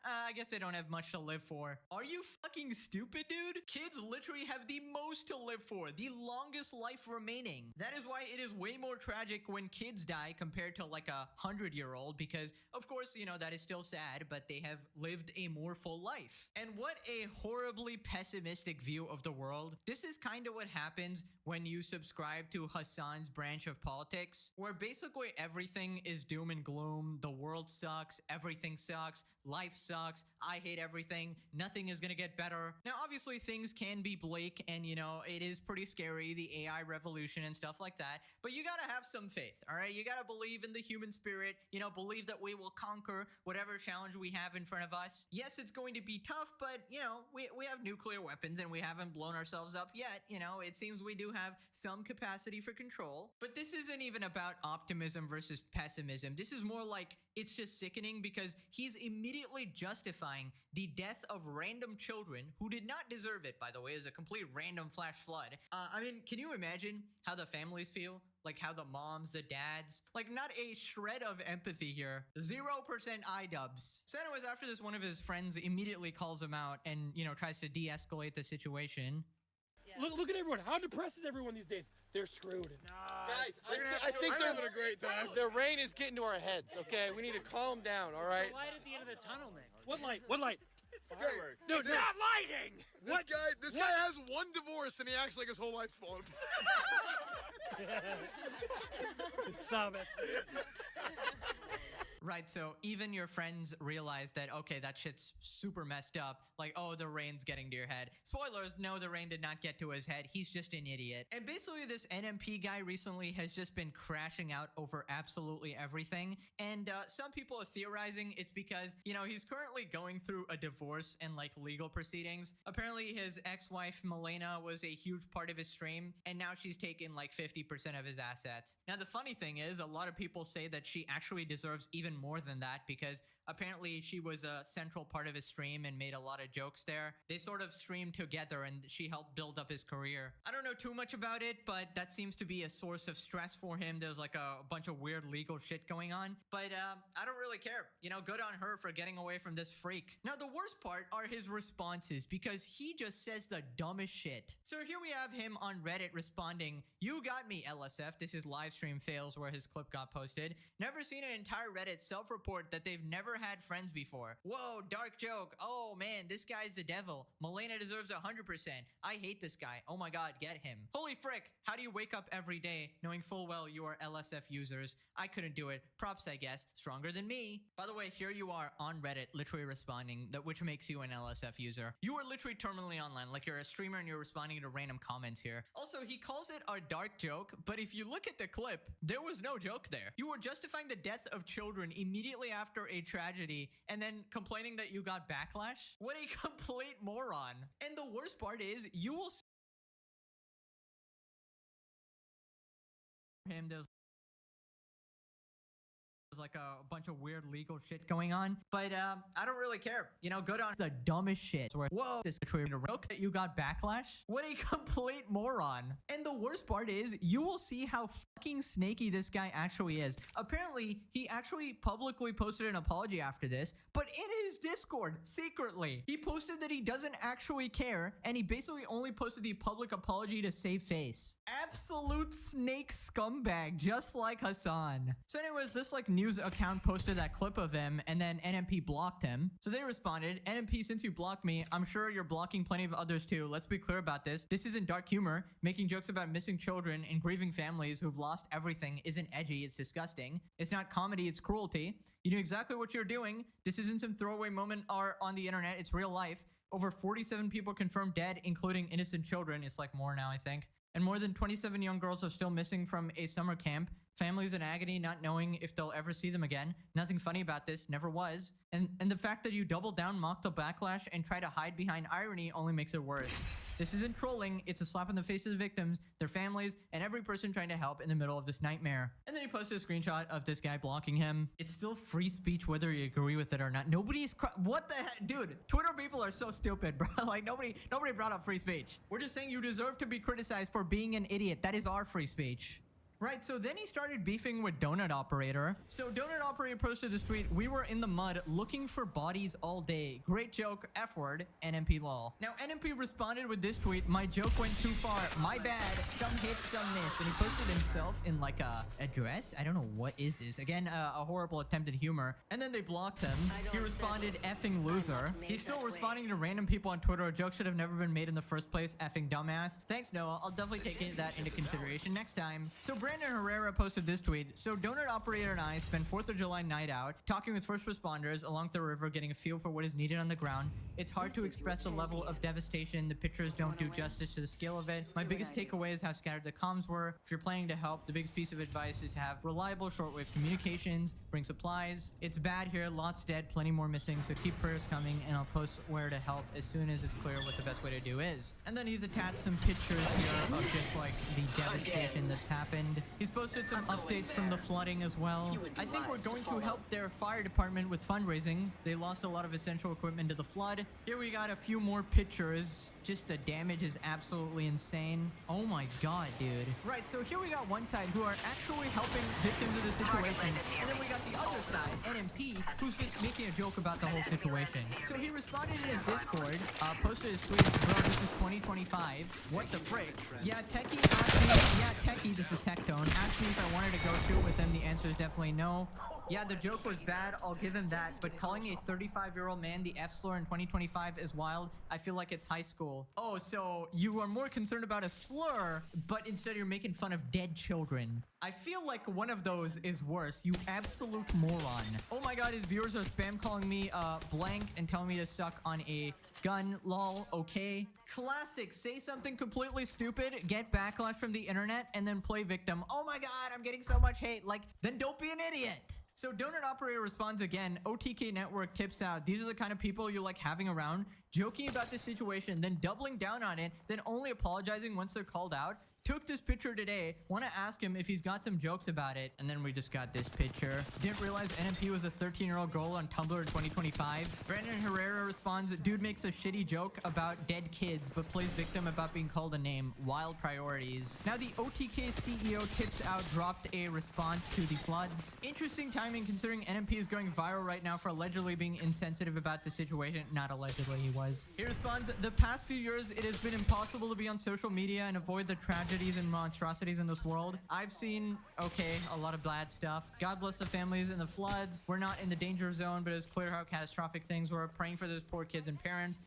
I guess they don't have much to live for. Are you fucking stupid, dude? Kids literally have the most to live for, the longest life remaining. That is why it is way more tragic when kids die compared to like a 100-year-old, because of course, you know, that is still sad, but they have lived a more full life. And what a horribly pessimistic view of the world. This is kind of what happens when you subscribe to Hassan's branch of politics, where basically everything is doom and gloom, the world sucks, sucks, everything sucks, life sucks, I hate everything, nothing is gonna get better. Now, obviously, things can be bleak, and you know, it is pretty scary, the AI revolution and stuff like that, but you gotta have some faith, all right? You gotta believe in the human spirit, you know, believe that we will conquer whatever challenge we have in front of us. Yes, it's going to be tough, but you know, we have nuclear weapons and we haven't blown ourselves up yet. You know, it seems we do have some capacity for control, but this isn't even about optimism versus pessimism. This is more like it's just sickening because he's immediately justifying the death of random children who did not deserve it, by the way, as a complete random flash flood. I mean, can you imagine how the families feel? Like how the moms, the dads, like not a shred of empathy here. 0% iDubbbz. So anyways, after this, one of his friends immediately calls him out and, you know, tries to de-escalate the situation. Look at everyone. How depressed is everyone these days? They're screwed. Guys, I think they're having a great time. The rain is getting to our heads, okay? We need to calm down, all right? The light at the end of the tunnel, Nick. What light? What light? Fireworks. No, it's not lighting! This guy has one divorce and he acts like his whole life's falling apart. Stop it. Right, so even your friends realize that, okay, that shit's super messed up. Like, oh, the rain's getting to your head. Spoilers, no, the rain did not get to his head. He's just an idiot. And basically, this NMP guy recently has just been crashing out over absolutely everything. And some people are theorizing it's because, you know, he's currently going through a divorce and, like, legal proceedings. Apparently, his ex-wife, Milena, was a huge part of his stream, and now she's taken, like, 50% of his assets. Now, the funny thing is, a lot of people say that she actually deserves even more than that because apparently she was a central part of his stream and made a lot of jokes there. They sort of streamed together and she helped build up his career. I don't know too much about it, but that seems to be a source of stress for him. There's like a bunch of weird legal shit going on, but I don't really care. You know, good on her for getting away from this freak. Now, the worst part are his responses because he just says the dumbest shit. So here we have him on Reddit responding, "You got me, LSF." This is live stream fails where his clip got posted. "Never seen an entire Reddit self-report that they've never had friends before. Whoa, dark joke. Oh man, this guy's the devil. Milena deserves 100%. I hate this guy. Oh my god, get him. Holy frick, how do you wake up every day knowing full well you are LSF users? I couldn't do it. Props, I guess. Stronger than me." By the way, here you are on Reddit literally responding, which makes you an LSF user. You are literally terminally online, like you're a streamer and you're responding to random comments here. Also, he calls it a dark joke, but if you look at the clip, there was no joke there. You were justifying the death of children immediately after a tragedy and then complaining that you got backlash? What a complete moron. And the worst part is, you will see him, there's like a bunch of weird legal shit going on, but I don't really care. You know, good on the dumbest shit where, whoa, this joke that you got backlash? What a complete moron. And the worst part is, you will see how fucking snaky this guy actually is. Apparently, he actually publicly posted an apology after this, but in his Discord, secretly, he posted that he doesn't actually care, and he basically only posted the public apology to save face. Absolute snake scumbag, just like Hassan. So anyways, this like news account posted that clip of him, and then NMP blocked him. So they responded, "NMP, since you blocked me, I'm sure you're blocking plenty of others too. Let's be clear about this. This isn't dark humor. Making jokes about missing children and grieving families who've lost everything isn't edgy, it's disgusting. It's not comedy, it's cruelty. You know exactly what you're doing. This isn't some throwaway moment or on the internet, it's real life. Over 47 people confirmed dead, including innocent children." It's like more now, I think. "And more than 27 young girls are still missing from a summer camp. Families in agony not knowing if they'll ever see them again. Nothing funny about this, never was. And the fact that you double down, mock the backlash, and try to hide behind irony only makes it worse. This isn't trolling, it's a slap in the face to the victims, their families, and every person trying to help in the middle of this nightmare." And then he posted a screenshot of this guy blocking him. It's still free speech whether you agree with it or not. Nobody's what the heck? Dude, Twitter people are so stupid, bro. Like nobody brought up free speech. We're just saying you deserve to be criticized for being an idiot. That is our free speech. Right, so then he started beefing with Donut Operator. So Donut Operator posted this tweet, "We were in the mud looking for bodies all day. Great joke, F word, NMP lol." Now NMP responded with this tweet, "My joke went too far. My bad. Some hit, some miss." And he posted himself in like a dress. I don't know what is this. Again, a horrible attempt at humor. And then they blocked him. He responded, "Effing loser." He's still responding to random people on Twitter. "A joke should have never been made in the first place. Effing dumbass. Thanks, Noah. I'll definitely take that into consideration next time." So Brandon Herrera posted this tweet. So donut operator and I spent 4th of July night out talking with first responders along the river, getting a feel for what is needed on the ground. It's hard to express the level of devastation. The pictures don't do justice to the scale of it. My biggest takeaway is how scattered the comms were. If you're planning to help, the biggest piece of advice is to have reliable shortwave communications, bring supplies. It's bad here, lots dead, plenty more missing, so keep prayers coming, and I'll post where to help as soon as it's clear what the best way to do is. And then he's attached some pictures here of just like the devastation that's happened. He's posted some updates from the flooding as well. I think we're going to help their fire department with fundraising. They lost a lot of essential equipment to the flood. Here we got a few more pictures. Just the damage is absolutely insane. Oh my god, dude. Right, so here we got one side who are actually helping victims of the situation. And then we got the other side, NMP, who's just making a joke about the whole situation. So he responded in his Discord, posted his tweet, bro, this is 2025. What the frick? Yeah, Techie asked me, Techie, this is Tectone, asked me if I wanted to go shoot with him. The answer is definitely no. Yeah, the joke was bad, I'll give him that, but calling a 35-year-old man the F-slur in 2025 is wild. I feel like it's high school. Oh, so you are more concerned about a slur, but instead you're making fun of dead children. I feel like one of those is worse, you absolute moron. Oh my god, his viewers are spam calling me blank and telling me to suck on a gun, lol, okay. Classic, say something completely stupid, get backlash from the internet, and then play victim. Oh my god, I'm getting so much hate. Like, then don't be an idiot. So donut operator responds again. OTK network tips out. These are the kind of people you like having around, joking about the situation, then doubling down on it, then only apologizing once they're called out. Took this picture today. Want to ask him if he's got some jokes about it. And then we just got this picture. Didn't realize NMP was a 13-year-old girl on Tumblr in 2025. Brandon Herrera responds, dude makes a shitty joke about dead kids, but plays victim about being called a name. Wild priorities. Now the OTK CEO tips out dropped a response to the floods. Interesting timing considering NMP is going viral right now for allegedly being insensitive about the situation. Not allegedly, he was. He responds, the past few years, it has been impossible to be on social media and avoid the tragedies and monstrosities in this world. I've seen, okay, a lot of bad stuff. God bless the families in the floods. We're not in the danger zone, but it's clear how catastrophic things were. Praying for those poor kids and parents.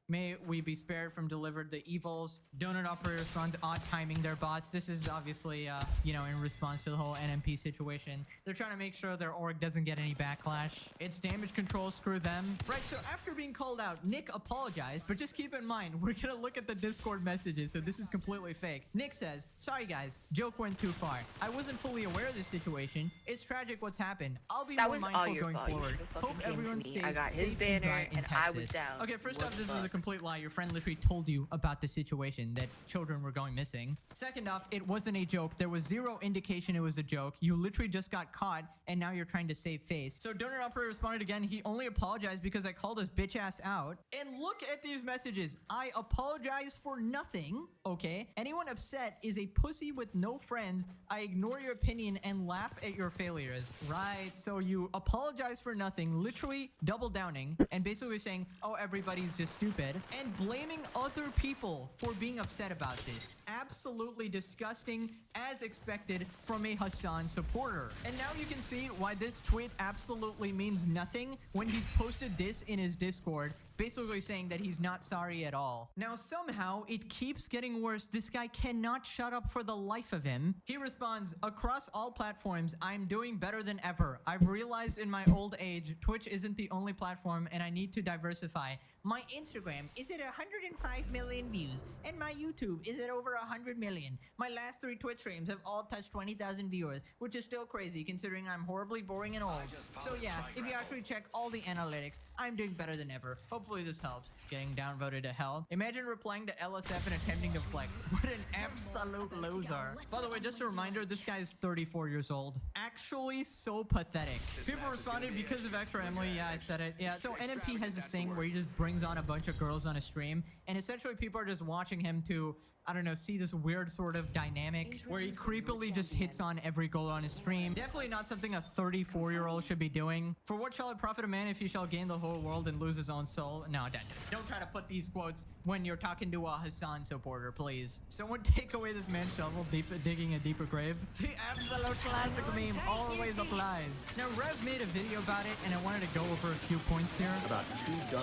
May we be spared from delivered the evils. Donut operator responds, odd timing their bots. This is obviously, in response to the whole NMP situation. They're trying to make sure their org doesn't get any backlash. It's damage control, screw them. Right, so after being called out, Nick apologized, but just keep in mind, we're gonna look at the Discord messages, so this is completely fake. Nick says, sorry guys, joke went too far. I wasn't fully aware of this situation. It's tragic what's happened. I'll be more mindful going forward. Hope everyone stays I got his safe banner and dry in and Texas. I was down. Okay, first off, this is a complete lie. Your friend literally told you about the situation, that children were going missing. Second off, it wasn't a joke. There was zero indication it was a joke. You literally just got caught, and now you're trying to save face. So donut operator responded again. He only apologized because I called his bitch ass out. And look at these messages. I apologize for nothing. Okay. Anyone upset is a pussy with no friends. I ignore your opinion and laugh at your failures. Right. So you apologize for nothing, literally double downing, and basically saying, oh, everybody's just stupid, and blaming other people for being upset about this. Absolutely disgusting, as expected from a Hassan supporter. And now you can see why this tweet absolutely means nothing when he's posted this in his Discord, basically saying that he's not sorry at all. Now somehow it keeps getting worse. This guy cannot shut up for the life of him. He responds, across all platforms, I'm doing better than ever. I've realized in my old age, Twitch isn't the only platform and I need to diversify. My Instagram is at 105 million views and my YouTube is at over 100 million. My last 3 Twitch streams have all touched 20,000 viewers, which is still crazy considering I'm horribly boring and old. So yeah, if you actually check all the analytics, I'm doing better than ever. Hopefully this helps. Getting downvoted to hell. Imagine replying to LSF and attempting to flex. What an absolute loser. By the way, just a reminder, this guy is 34 years old. Actually so pathetic. People responded because of Extra Emily. Yeah, I said it. Yeah, so NMP has this thing where he just brings on a bunch of girls on a stream, and essentially people are just watching him to, I don't know, see this weird sort of dynamic where he creepily just hits on every girl on his stream. Definitely not something a 34-year-old should be doing. For what shall it profit a man if he shall gain the whole world and lose his own soul? No, don't try to put these quotes when you're talking to a Hassan supporter, please. Someone take away this man's shovel, digging a deeper grave. The absolute classic meme always applies. Now, Rev made a video about it, and I wanted to go over a few points here. About 24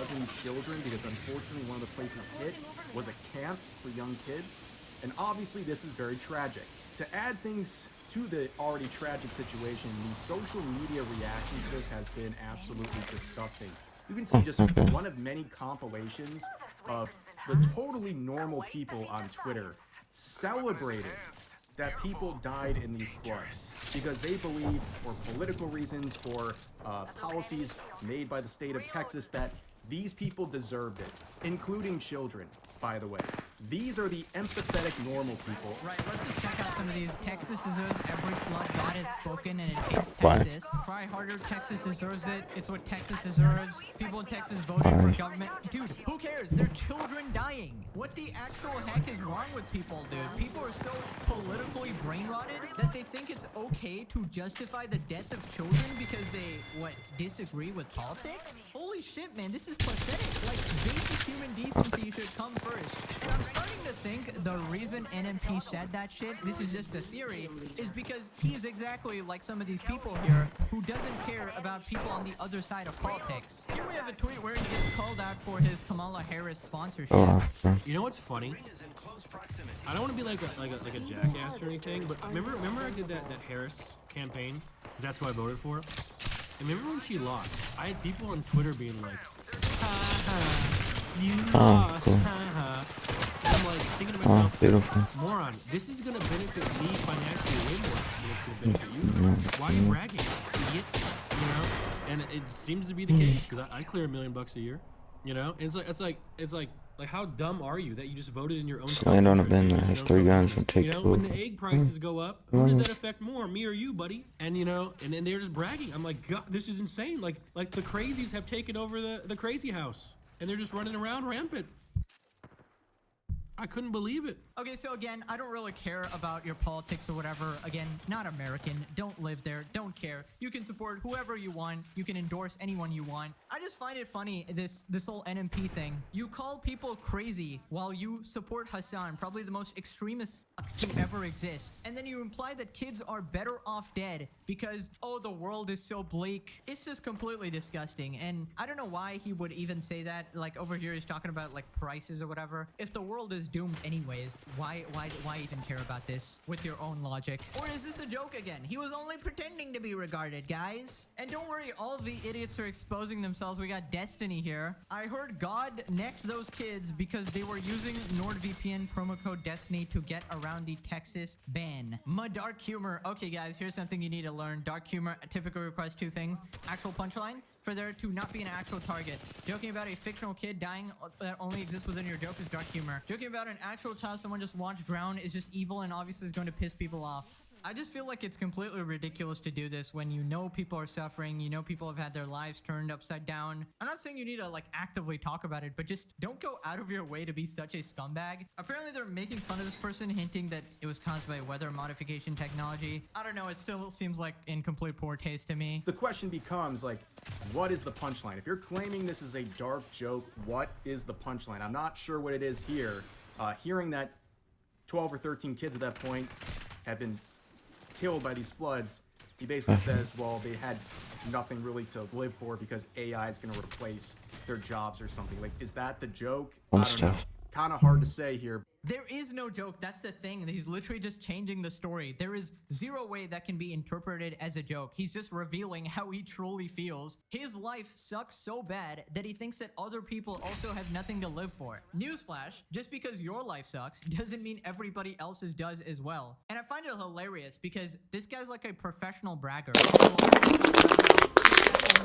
children, because unfortunately one of the places hit was a camp for young kids. And obviously this is very tragic. to add things to the already tragic situation, the social media reaction to this has been absolutely disgusting. You can see just one of many compilations of the totally normal people on Twitter celebrating that people died in these floods because they believe, for political reasons or policies made by the state of Texas, that these people deserved it, including children, by the way. These are the empathetic normal people. Right, let's just check out some of these. Texas deserves every flood God has spoken, and it hates What? Texas. Try harder, Texas deserves it. It's what Texas deserves. People in Texas voted for government. Dude, who cares? There are children dying. What the actual heck is wrong with people, dude? People are so politically brain-rotted that they think it's okay to justify the death of children because they, disagree with politics? Holy shit, man, this is pathetic. Like, basic human decency should come first. And I'm starting to think the reason NMP said that shit, this is just a theory, is because he's exactly like some of these people here who doesn't care about people on the other side of politics. Here we have a tweet where he gets called out for his Kamala Harris sponsorship. You know what's funny? I don't want to be like a jackass or anything, but remember I did that Harris campaign because that's who I voted for. And remember when she lost? I had people on Twitter being like, "Ha ha, you lost, cool. ha ha." I'm like thinking to myself, beautiful. moron, this is gonna benefit me financially way more than it's gonna benefit you. Why are you bragging, idiot? You know? And it seems to be the case because I clear $1 million a year. You know, and it's like how dumb are you that you just voted in your own? Just land on a bin that has 3 guns and take You know, 2 when of the them. egg prices go up, who does that affect more, me or you, buddy? And you know, and then they're just bragging. I'm like, God, this is insane. Like the crazies have taken over the crazy house, and they're just running around rampant. I couldn't believe it. Okay, so again, I don't really care about your politics or whatever. Again, not American. Don't live there. Don't care. You can support whoever you want. You can endorse anyone you want. I just find it funny, this whole NMP thing. You call people crazy while you support Hassan, probably the most extremist fuck to ever exist. And then you imply that kids are better off dead because, oh, the world is so bleak. It's just completely disgusting. And I don't know why he would even say that. Like, over here, he's talking about, like, prices or whatever. If the world is doomed anyways, why even care about this with your own logic? Or is this a joke again? He was only pretending to be regarded, guys. And don't worry, all of the idiots are exposing themselves. We got Destiny here. I heard God necked those kids because they were using NordVPN promo code Destiny to get around the Texas ban. My dark humor. Okay, guys, here's something you need to learn. Dark humor typically requires 2 things. Actual punchline, for there to not be an actual target. Joking about a fictional kid dying that only exists within your joke is dark humor. Joking about an actual child someone just watched drown is just evil and obviously is going to piss people off. I just feel like it's completely ridiculous to do this when you know people are suffering, you know people have had their lives turned upside down. I'm not saying you need to like actively talk about it, but just don't go out of your way to be such a scumbag. Apparently they're making fun of this person, hinting that it was caused by weather modification technology. I don't know, it still seems like in complete poor taste to me. The question becomes, like, what is the punchline? If you're claiming this is a dark joke, what is the punchline? I'm not sure what it is here. Hearing that 12 or 13 kids at that point have been killed by these floods, he basically says, well, they had nothing really to live for because AI is going to replace their jobs or something. Like, is that the joke? I don't know. Kind of hard to say here. There is no joke. That's the thing. He's literally just changing the story. There is zero way that can be interpreted as a joke. He's just revealing how he truly feels. His life sucks so bad that he thinks that other people also have nothing to live for. Newsflash, just because your life sucks doesn't mean everybody else's does as well. And I find it hilarious because this guy's like a professional bragger. How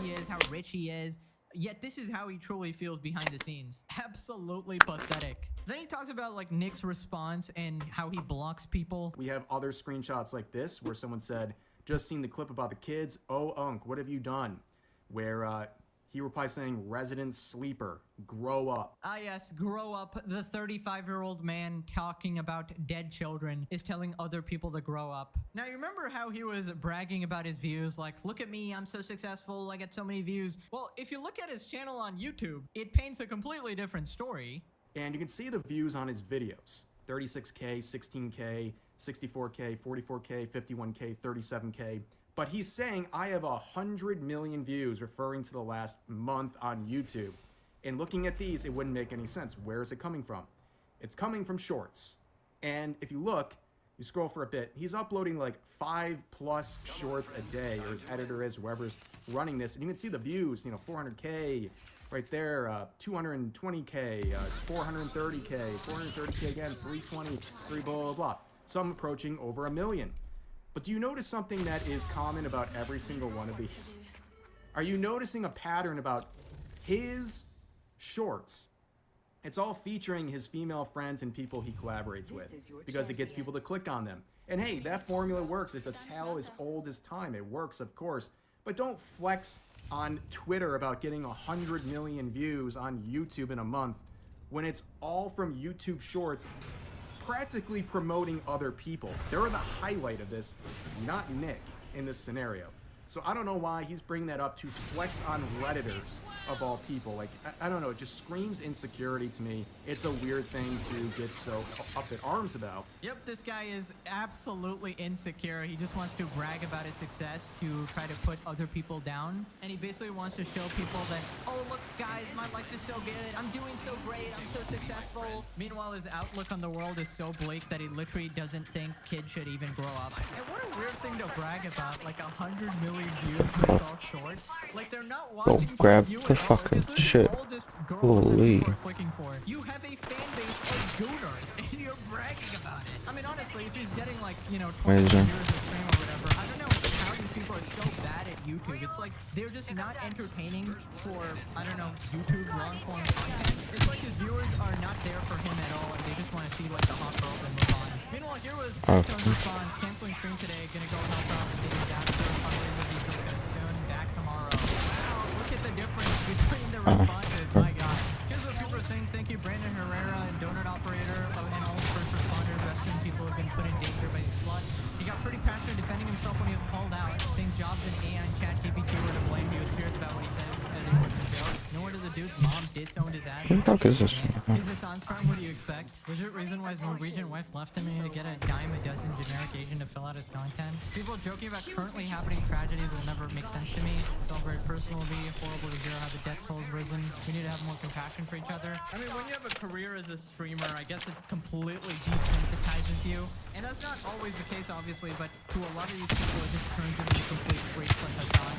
he is, how rich he is. Yet this is how he truly feels behind the scenes. Absolutely pathetic. Then he talks about like Nick's response and how he blocks people. We have other screenshots like this where someone said, just seen the clip about the kids. Oh, Unc, what have you done? Where he replies saying, resident sleeper, grow up. Ah yes, grow up. The 35-year-old man talking about dead children is telling other people to grow up. Now, you remember how he was bragging about his views? Like, look at me, I'm so successful, I get so many views. Well, if you look at his channel on YouTube, it paints a completely different story. And you can see the views on his videos. 36K, 16K, 64K, 44K, 51K, 37K. But he's saying, I have 100 million views, referring to the last month on YouTube. And looking at these, it wouldn't make any sense. Where is it coming from? It's coming from shorts. And if you look, You scroll for a bit, he's uploading like 5+ shorts a day, or his editor is, whoever's running this, and you can see the views, 400K right there, 220K, 430K, 430K again, 320, blah, blah, blah. Some approaching over 1 million. But do you notice something that is common about every single one of these? Are you noticing a pattern about his shorts? It's all featuring his female friends and people he collaborates with, because it gets people to click on them. And hey, that formula works. It's a tale as old as time. It works, of course. But don't flex on Twitter about getting 100 million views on YouTube in a month when it's all from YouTube Shorts practically promoting other people. They're the highlight of this, not Nick in this scenario. So I don't know why he's bringing that up to flex on Redditors of all people. Like, I don't know, it just screams insecurity to me. It's a weird thing to get so up in arms about. Yep, this guy is absolutely insecure. He just wants to brag about his success to try to put other people down. And he basically wants to show people that, oh, look, guys, my life is so good. I'm doing so great. I'm so successful. Meanwhile, his outlook on the world is so bleak that he literally doesn't think kids should even grow up. And what a weird thing to brag about, like 100 million views when it's all shorts. Like, they're not watching Go grab you the at all. fucking This is shit. all just girls Holy. that people are clicking for. You have a fan base of gooners, and you're bragging about it. I mean, honestly, if he's getting like, 20 Amazing. viewers a stream or whatever, I don't know how these people are so bad at YouTube. It's like they're just not entertaining for, I don't know, YouTube long form content. It's like his viewers are not there for him at all, and they just want to see like the hot girls and move on. Meanwhile, here was Tone's response, canceling stream today, gonna go help out with getting down to probably with these coming soon, back tomorrow. Wow, look at the difference between the responses, my god. Here's what people are saying. Thank you, Brandon Herrera, and donut operator, and all the first responders, rescuing people who have been put in danger by these sluts. He got pretty passionate defending himself when he was called out, saying Jobs and AI and ChatGPT were to blame. He was serious about what he said, and it wasn't a joke. No wonder the dude's mom disowned his ass. What the fuck is this? Is this on strong? What do you expect? Was there a reason why his Norwegian wife left him and to get a dime a dozen generic Asian to fill out his content? People joking about currently happening tragedies will never make sense to me. It's all very personal to me. Horrible to hear how the death toll has risen. We need to have more compassion for each other. I mean, when you have a career as a streamer, I guess it completely desensitizes you. And that's not always the case, obviously, but to a lot of these people, it just turns into complete freaks like Hassan.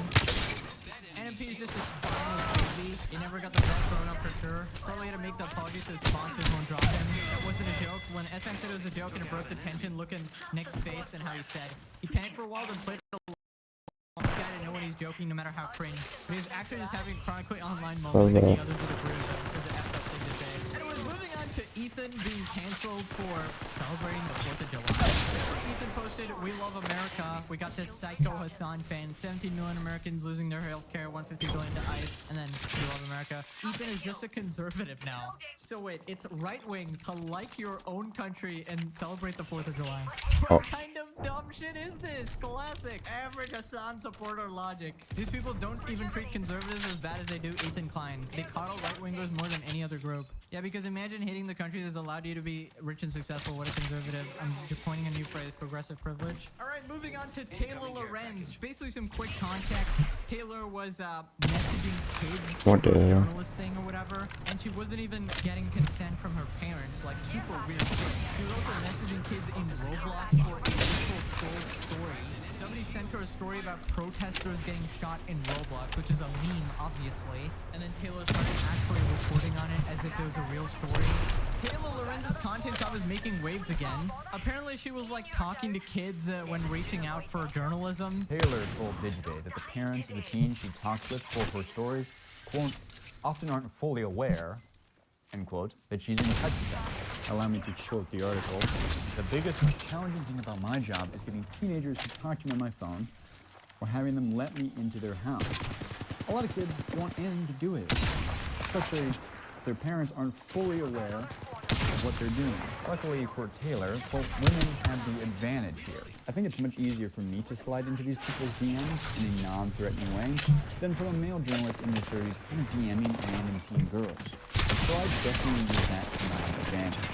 NMP is just a spineless baby. He never got the belt thrown up for sure. Probably had to make the apology so his sponsors won't drop him. That wasn't a joke. When SN said it was a joke and it broke the tension, look at Nick's face and how he said. He panicked for a while, then played this guy to know when he's joking, no matter how cringe. But he's actually just having chronically online moments like the others would agree with him. It was an effed up thing to say. Anyways, moving on to Ethan being canceled for celebrating the 4th of July. Ethan posted, "We love America. We got this psycho Hassan fan. 17 million Americans losing their health care, 150 billion to ICE, and then we love America." Ethan is just a conservative now. So wait, it's right wing to like your own country and celebrate the 4th of July. What kind of dumb shit is this? Classic. Average Hassan supporter logic. These people don't even treat conservatives as bad as they do Ethan Klein. They coddle right-wingers more than any other group. Yeah, because imagine hating the country that's allowed you to be rich and successful. What a conservative. I'm just coining a new phrase, progressive privilege. All right, moving on to Taylor Lorenz. Basically some quick context. Taylor was messaging kids for a journalist thing or whatever, and she wasn't even getting consent from her parents. Like, super weird shit. She was also messaging kids in Roblox for a local troll story. Somebody sent her a story about protesters getting shot in Roblox, which is a meme, obviously. And then Taylor started actually reporting on it as if it was a real story. Taylor Lorenz's content job is making waves again. Apparently, she was like talking to kids when reaching out for journalism. Taylor told Digibay that the parents of the teens she talks with for her stories, quote, often aren't fully aware, end quote, that she's in touch with them. Allow me to quote the article. The biggest, most challenging thing about my job is getting teenagers to talk to me on my phone or having them let me into their house. A lot of kids want anything to do with it, especially if their parents aren't fully aware of what they're doing. Luckily for Taylor, well, women have the advantage here. I think it's much easier for me to slide into these people's DMs in a non-threatening way than for a male journalist in their 30s kind of DMing random teen girls. So I definitely use that to my advantage.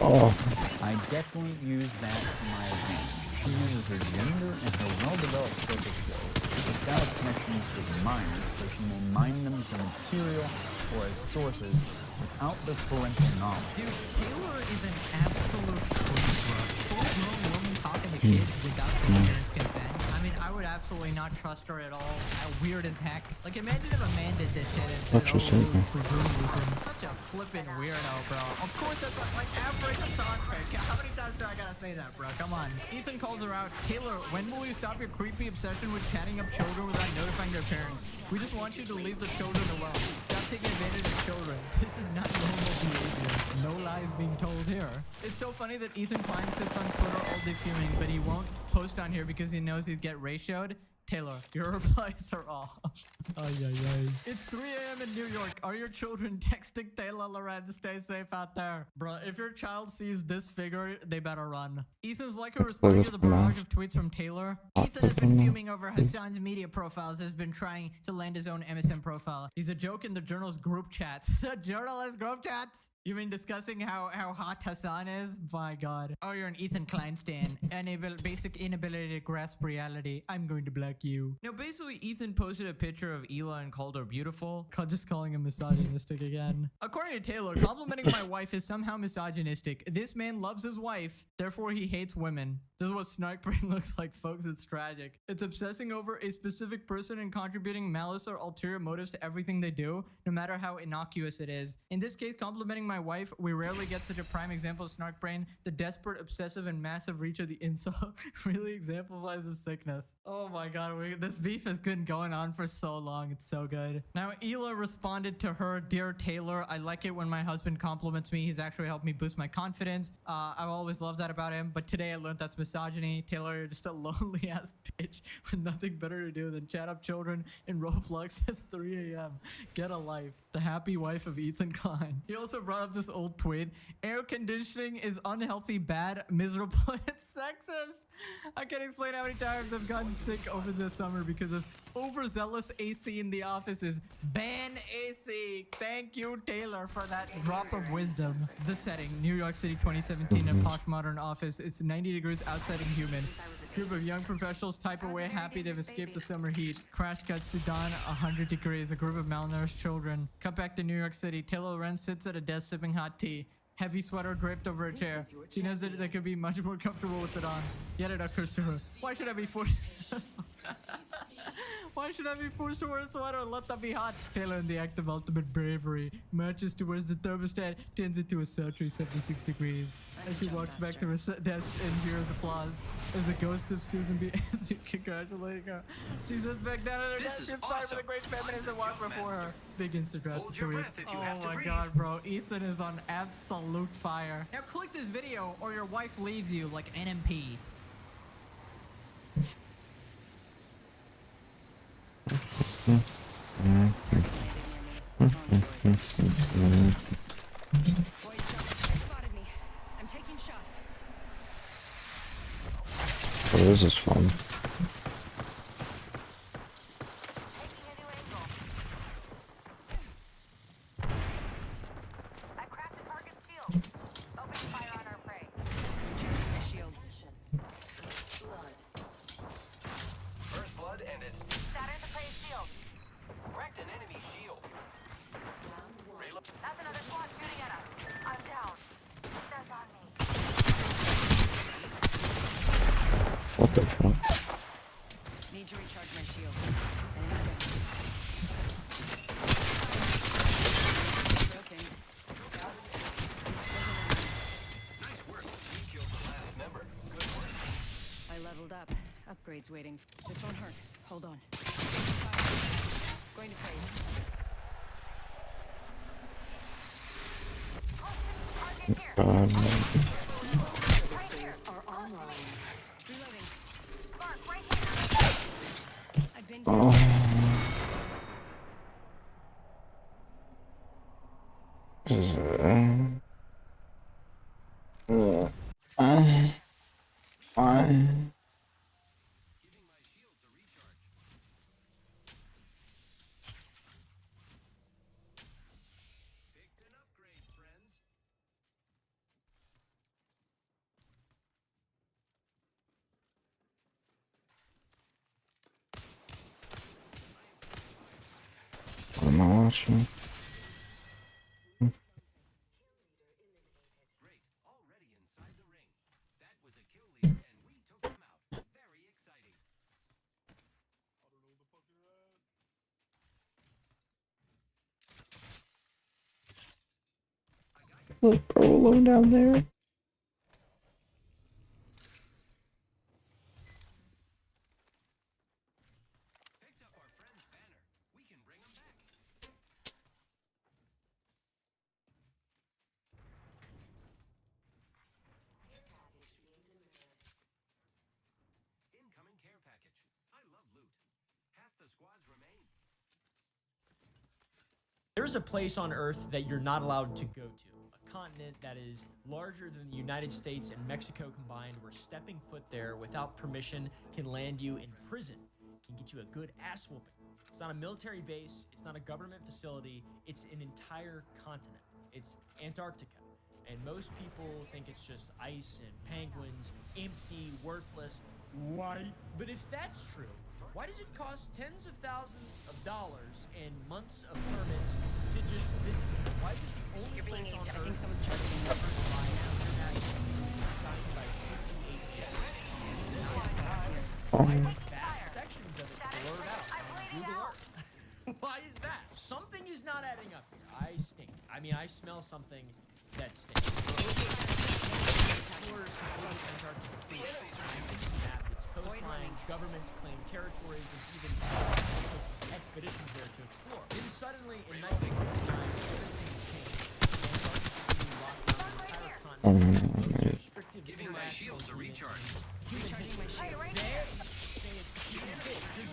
I definitely use that to my advantage. She uses her gender and her well-developed social skills to establish connections with minors so she will mine them as material or as sources without their parental knowledge. Dude, Taylor is an absolute queen, bro. Full-grown woman talking to kids without the parents' consent. I mean, I would absolutely not trust her at all. Weird as heck. Like, imagine if a man did this shit and said, What you oh, saying? it's for journalism. Such a flippin' weirdo, bro. Of course, that's like average Hassan pick. How many times do I gotta say that, bro? Come on. Ethan calls her out. Taylor, when will you stop your creepy obsession with chatting up children without notifying their parents? We just want you to leave the children alone. Stop taking advantage of children. This is not normal behavior. No lies being told here. It's so funny that Ethan Klein sits on Twitter all day fuming, but he won't post on here because he knows he'd get ratioed. Taylor, your replies are off. It's 3 a.m. in New York. Are your children texting Taylor Lorenz? Stay safe out there. Bruh, if your child sees this figure, they better run. Ethan's like a responding to the barrage of tweets from Taylor. Ethan has been fuming over Hassan's media profiles, has been trying to land his own MSN profile. He's a joke in the journalist group chats. The journalist group chats? You mean discussing how hot Hassan is? My god. Oh, you're an Ethan Klein stan. Basic inability to grasp reality. I'm going to block you. Now, basically, Ethan posted a picture of Ela and called her beautiful. Just calling him misogynistic again. According to Taylor, complimenting my wife is somehow misogynistic. This man loves his wife, therefore he hates women. This is what Snark Brain looks like, folks. It's tragic. It's obsessing over a specific person and contributing malice or ulterior motives to everything they do, no matter how innocuous it is. In this case, complimenting my wife, we rarely get such a prime example of Snark Brain. The desperate, obsessive, and massive reach of the insult really exemplifies the sickness. Oh my god, this beef has been going on for so long. It's so good. Now, Ela responded to her, Dear Taylor, I like it when my husband compliments me. He's actually helped me boost my confidence. I've always loved that about him, but today I learned that's misogyny. Taylor, you're just a lonely ass bitch with nothing better to do than chat up children in Roblox at 3 a.m. Get a life. The happy wife of Ethan Klein. He also brought up this old tweet. Air conditioning is unhealthy, bad, miserable, and sexist. I can't explain how many times I've gotten sick over the summer because of overzealous AC in the offices. Ban AC. Thank you, Taylor, for that drop of wisdom. The setting, New York City 2017, a posh modern office. It's 90 degrees outside and humid. Group of young professionals type away happy they've escaped the summer heat. Crash cut Sudan, 100 degrees. A group of malnourished children. Cut back to New York City. Taylor Lorenz sits at a desk sipping hot tea. Heavy sweater draped over a chair. She knows that they could be much more comfortable with it on. Yet it occurs to her, why should I be forced? Why should I be forced to wear a sweater and let them be hot? Taylor, in the act of ultimate bravery, marches towards the thermostat, turns it to a sultry 76 degrees. As she walks back to her desk and hears applause as the ghost of Susan B. congratulating her. She sits back down at her desk, inspired by the great feminist that walked before her. Big Instagram tweet. Oh my god, bro. Ethan is on absolute fire. Now click this video or your wife leaves you like NMP. Oh, this is fun. What the fuck? Need to recharge my shield. Nice work. You killed the last member. Good work. I leveled up. Upgrades waiting. This won't hurt. Hold on. Going to phase. Am I watching? Look, bro, alone down there. There's a place on Earth that you're not allowed to go to. A continent that is larger than the United States and Mexico combined, where stepping foot there without permission can land you in prison, can get you a good ass whooping. It's not a military base, it's not a government facility, it's an entire continent. It's Antarctica. And most people think it's just ice and penguins, empty, worthless, white. But if that's true, why does it cost tens of thousands of dollars and months of permits to just visit it? Why is it the only place on Earth? I think someone's trying to covered by international signed by 58 countries? Vast sections of it blurred out on Google Earth. Why is that? Something is not adding up here. I stink. I mean, I smell something that stinks. Explorers can visit Antarctica freely. Its coastlines, governments claim territories, and even expeditions there to explore. Then suddenly, in 1959, everything changed. Antarctica locked down the entire continent. Restrictive Giving my shields a recharge. Recharging my shield.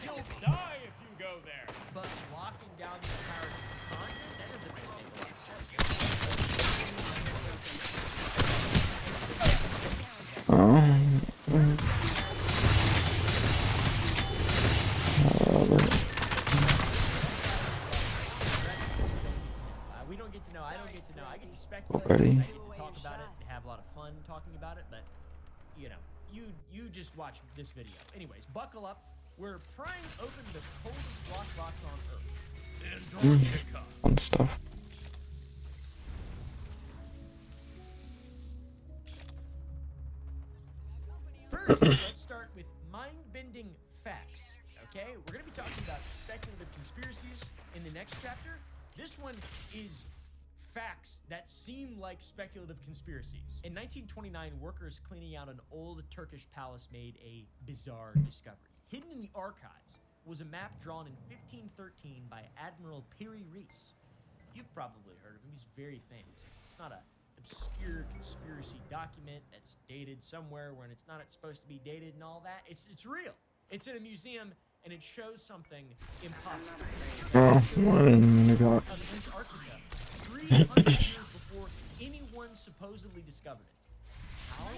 You'll die if you go there. But locking down the entire continent, that doesn't make any sense. We don't get to know. I don't get to know. I get to speculate. I get to talk about it and have a lot of fun talking about it. But you know, you just watch this video. Anyways, buckle up. We're prying open the coldest rock box on Earth. Antarctica. Fun stuff. First, let's start with mind-bending facts, okay? We're going to be talking about speculative conspiracies in the next chapter. This one is facts that seem like speculative conspiracies. In 1929, workers cleaning out an old Turkish palace made a bizarre discovery. Hidden in the archives was a map drawn in 1513 by Admiral Piri Reis. You've probably heard of him. He's very famous. It's not a obscure conspiracy document that's dated somewhere when it's not supposed to be dated and all that. It's real. It's in a museum and it shows something impossible. Of Antarctica 300 years before anyone supposedly discovered it. How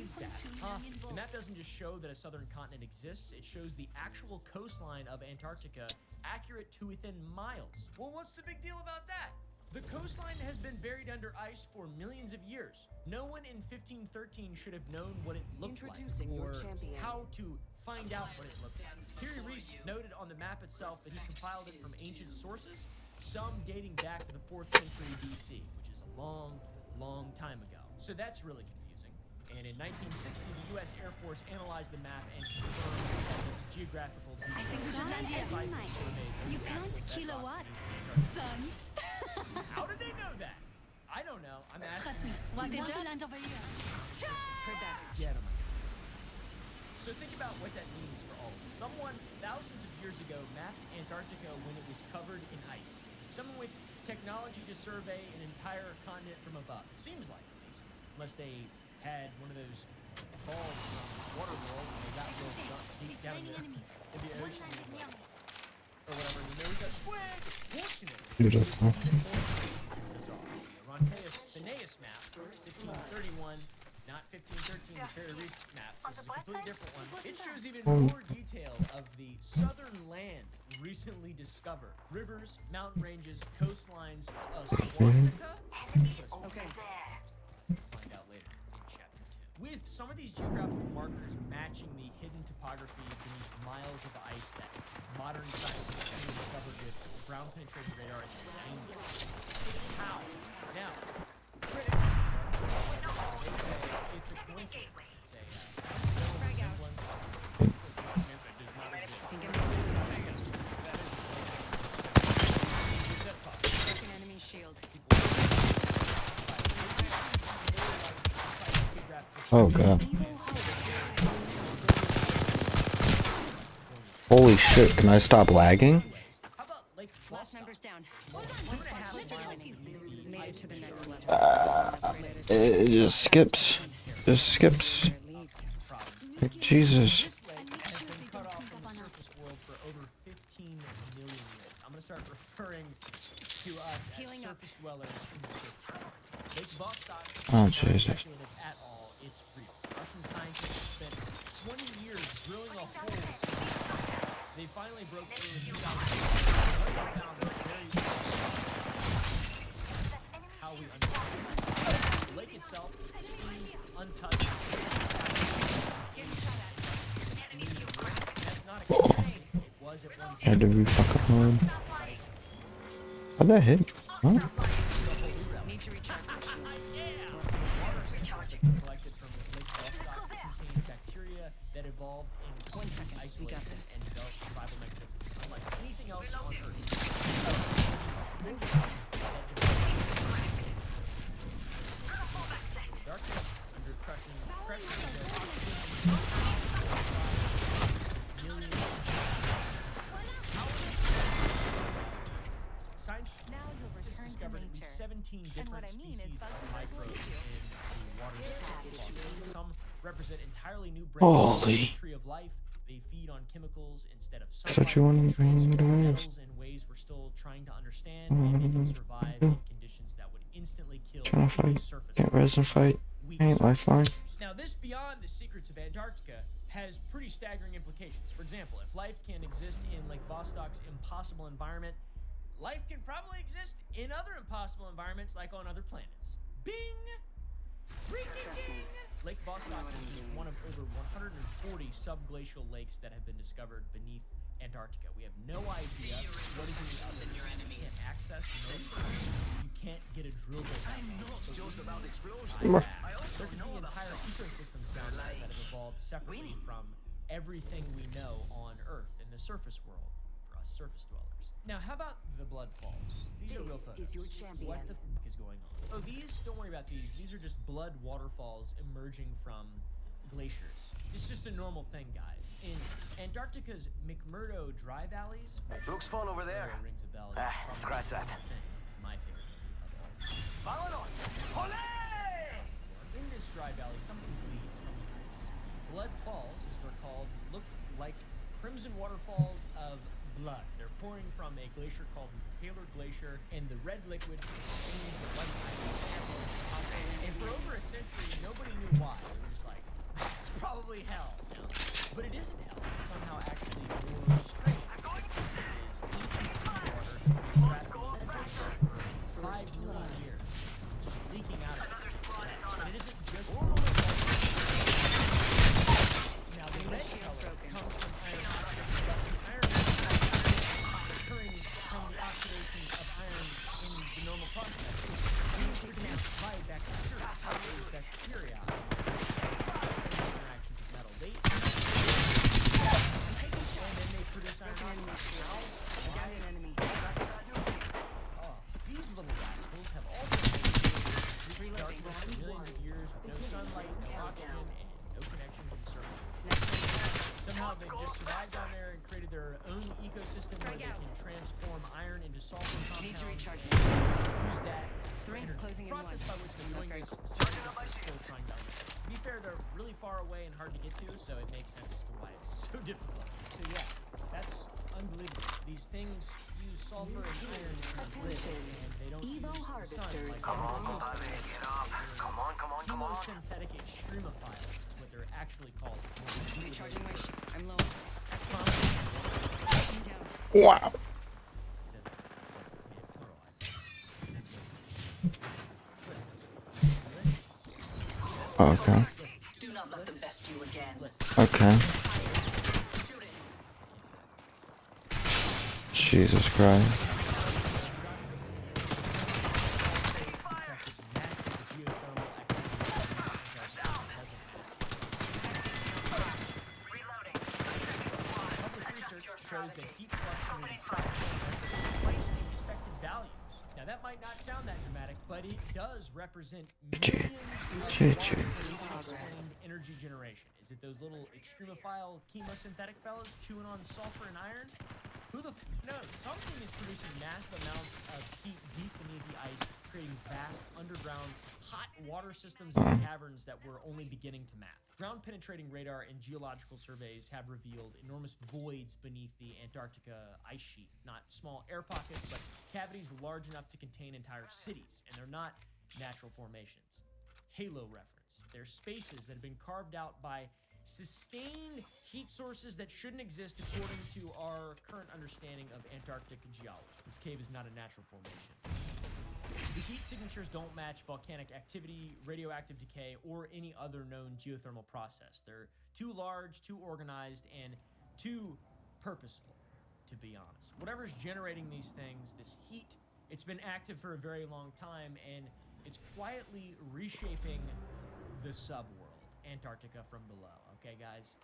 is that possible? The map doesn't just show that a southern continent exists, it shows the actual coastline of Antarctica accurate to within miles. Well, what's the big deal about that? The coastline has been buried under ice for millions of years. No one in 1513 should have known what it looked like or how to find out what it looked like. Piri Reis noted on the map itself that he compiled it from ancient sources, some dating back to the 4th century BC, which is a long, long time ago. So that's really confusing. And in 1960, the U.S. Air Force analyzed the map and confirmed that its geographical details. You can't kill a what, son? How did they know that? I don't know. I'm asking. Trust me. Want to land over here? Heard that. Get 'em. So think about what that means for all of us. Someone thousands of years ago mapped Antarctica when it was covered in ice. Someone with technology to survey an entire continent from above. It seems like, at least. Unless they had one of those balls from Waterworld and they got real deep down in the ocean or whatever. And there was a squid! Fortunately, Ronteus Phineas map, 1531, not 1513, the Piri Reis map. This is a completely different one. It shows even more detail of the southern land recently discovered. Rivers, mountain ranges, coastlines, swastika. Okay. Find out later in chapter 2. With some of these geographical markers matching the hidden topography beneath miles of ice that modern scientists have discovered with ground penetrating radar is dangerous. How? Now, critics they say it's a coincidence. It's a resemblance. Enemy shield. Oh god. Holy shit, can I stop lagging? Last member's down. One step closer to winning. Made it to the next level. It just skips. Just skips. Like, Jesus. I'm gonna start referring to us as surface dwellers in the surface. Lake Vostok Oh, Jesus. at all. It's real. Russian scientists spent 20 years drilling a hole. They finally broke through in 2000. Found a very how we understand the lake itself is untouched. That's not a it was at one Had to be fucking hard. How'd that hit? Huh? Need to recharge my shields. collected from Lake Vostok contain bacteria that evolved in 1 second. We got this. and developed survival mechanisms unlike anything else on Earth. Darkness under Scientists discovered at least 17 different species of microbes in the water. Some represent entirely new branches of the tree of life. They feed on chemicals instead of sunlight. That's what you want to Metals in ways we're still trying to understand, and they can survive in conditions that would instantly kill Trying to any fight. surface. Can't res and fight. Ain't lifeline. Now, this beyond the secrets of Antarctica has pretty staggering implications. For example, if life can exist in Lake Vostok's impossible environment, life can probably exist in other impossible environments like on other planets. Bing! Freaking ding! Lake Vostok is just one of over 140 subglacial lakes that have been discovered beneath Antarctica. We have no idea what is in the others. You can't access most. You can't get a drill bit. I'm not just about explosions. There can be entire ecosystems down there that have evolved separately from everything we know on Earth in the surface world for us surface dwellers. Now, how about the blood falls? These are real photos. What the f*** is going on? Oh, these, don't worry about these. These are just blood waterfalls emerging from glaciers. It's just a normal thing, guys. In Antarctica's McMurdo dry valleys, Looks fun over there. Rings a bell. Scratch that. My favorite of all. In this dry valley, something bleeds from the ice. Blood falls, as they're called, look like crimson waterfalls of blood. They're pouring from a glacier called Taylor Glacier, and the red liquid stains the white ice. And for over a century, nobody knew why. They were just like, it's probably hell. But it isn't hell. It's somehow actually more strange. It is ancient seawater that's been trapped in the glacier for 5 million years, just leaking out of it. And it isn't just now the red color comes from iron oxide, but the iron oxide occurring from the oxidation of iron in the normal process. Means it can provide bacteria. Bacteria. Interactions with metal. They and then they produce iron oxide. These little rascals have also been darkness for millions of years with no sunlight, no oxygen, and no connection to the surface. Somehow they've just survived down there and created their own ecosystem where they can transform iron into sulfur compounds. Need to recharge my Use that Rings closing in process one. by which they're doing this scientists are still trying to understand. To be fair, they're really far away and hard to get to, so it makes sense as to why it's so difficult. So yeah, that's unbelievable. These things use sulfur and iron to live, and they don't use the sun like Come on, buddy, get up. Come on. chemosynthetic extremophiles is what they're actually called. Recharging my shields. I'm low. Wow. Okay. Do not let them best you again. Okay. Jesus Christ. Published research shows that heat flux moving south twice the expected values. Now Now that might not sound that dramatic, but it does represent millions of unexplained energy generation. Is it those little extremophile chemosynthetic fellows chewing on sulfur and iron? Who the knows? Something is producing massive amounts of heat deep beneath the ice, creating vast underground hot water systems and caverns that we're only beginning to map. Ground-penetrating radar and geological surveys have revealed enormous voids beneath the Antarctica ice sheet. Not small air pockets, but cavities large enough to contain entire cities, and they're not natural formations. Halo reference. They're spaces that have been carved out by sustained heat sources that shouldn't exist according to our current understanding of Antarctic geology. This cave is not a natural formation. The heat signatures don't match volcanic activity, radioactive decay, or any other known geothermal process. They're too large, too organized, and too purposeful, to be honest. Whatever's generating these things, this heat, it's been active for a very long time, and it's quietly reshaping the subworld, Antarctica from below. Okay, guys?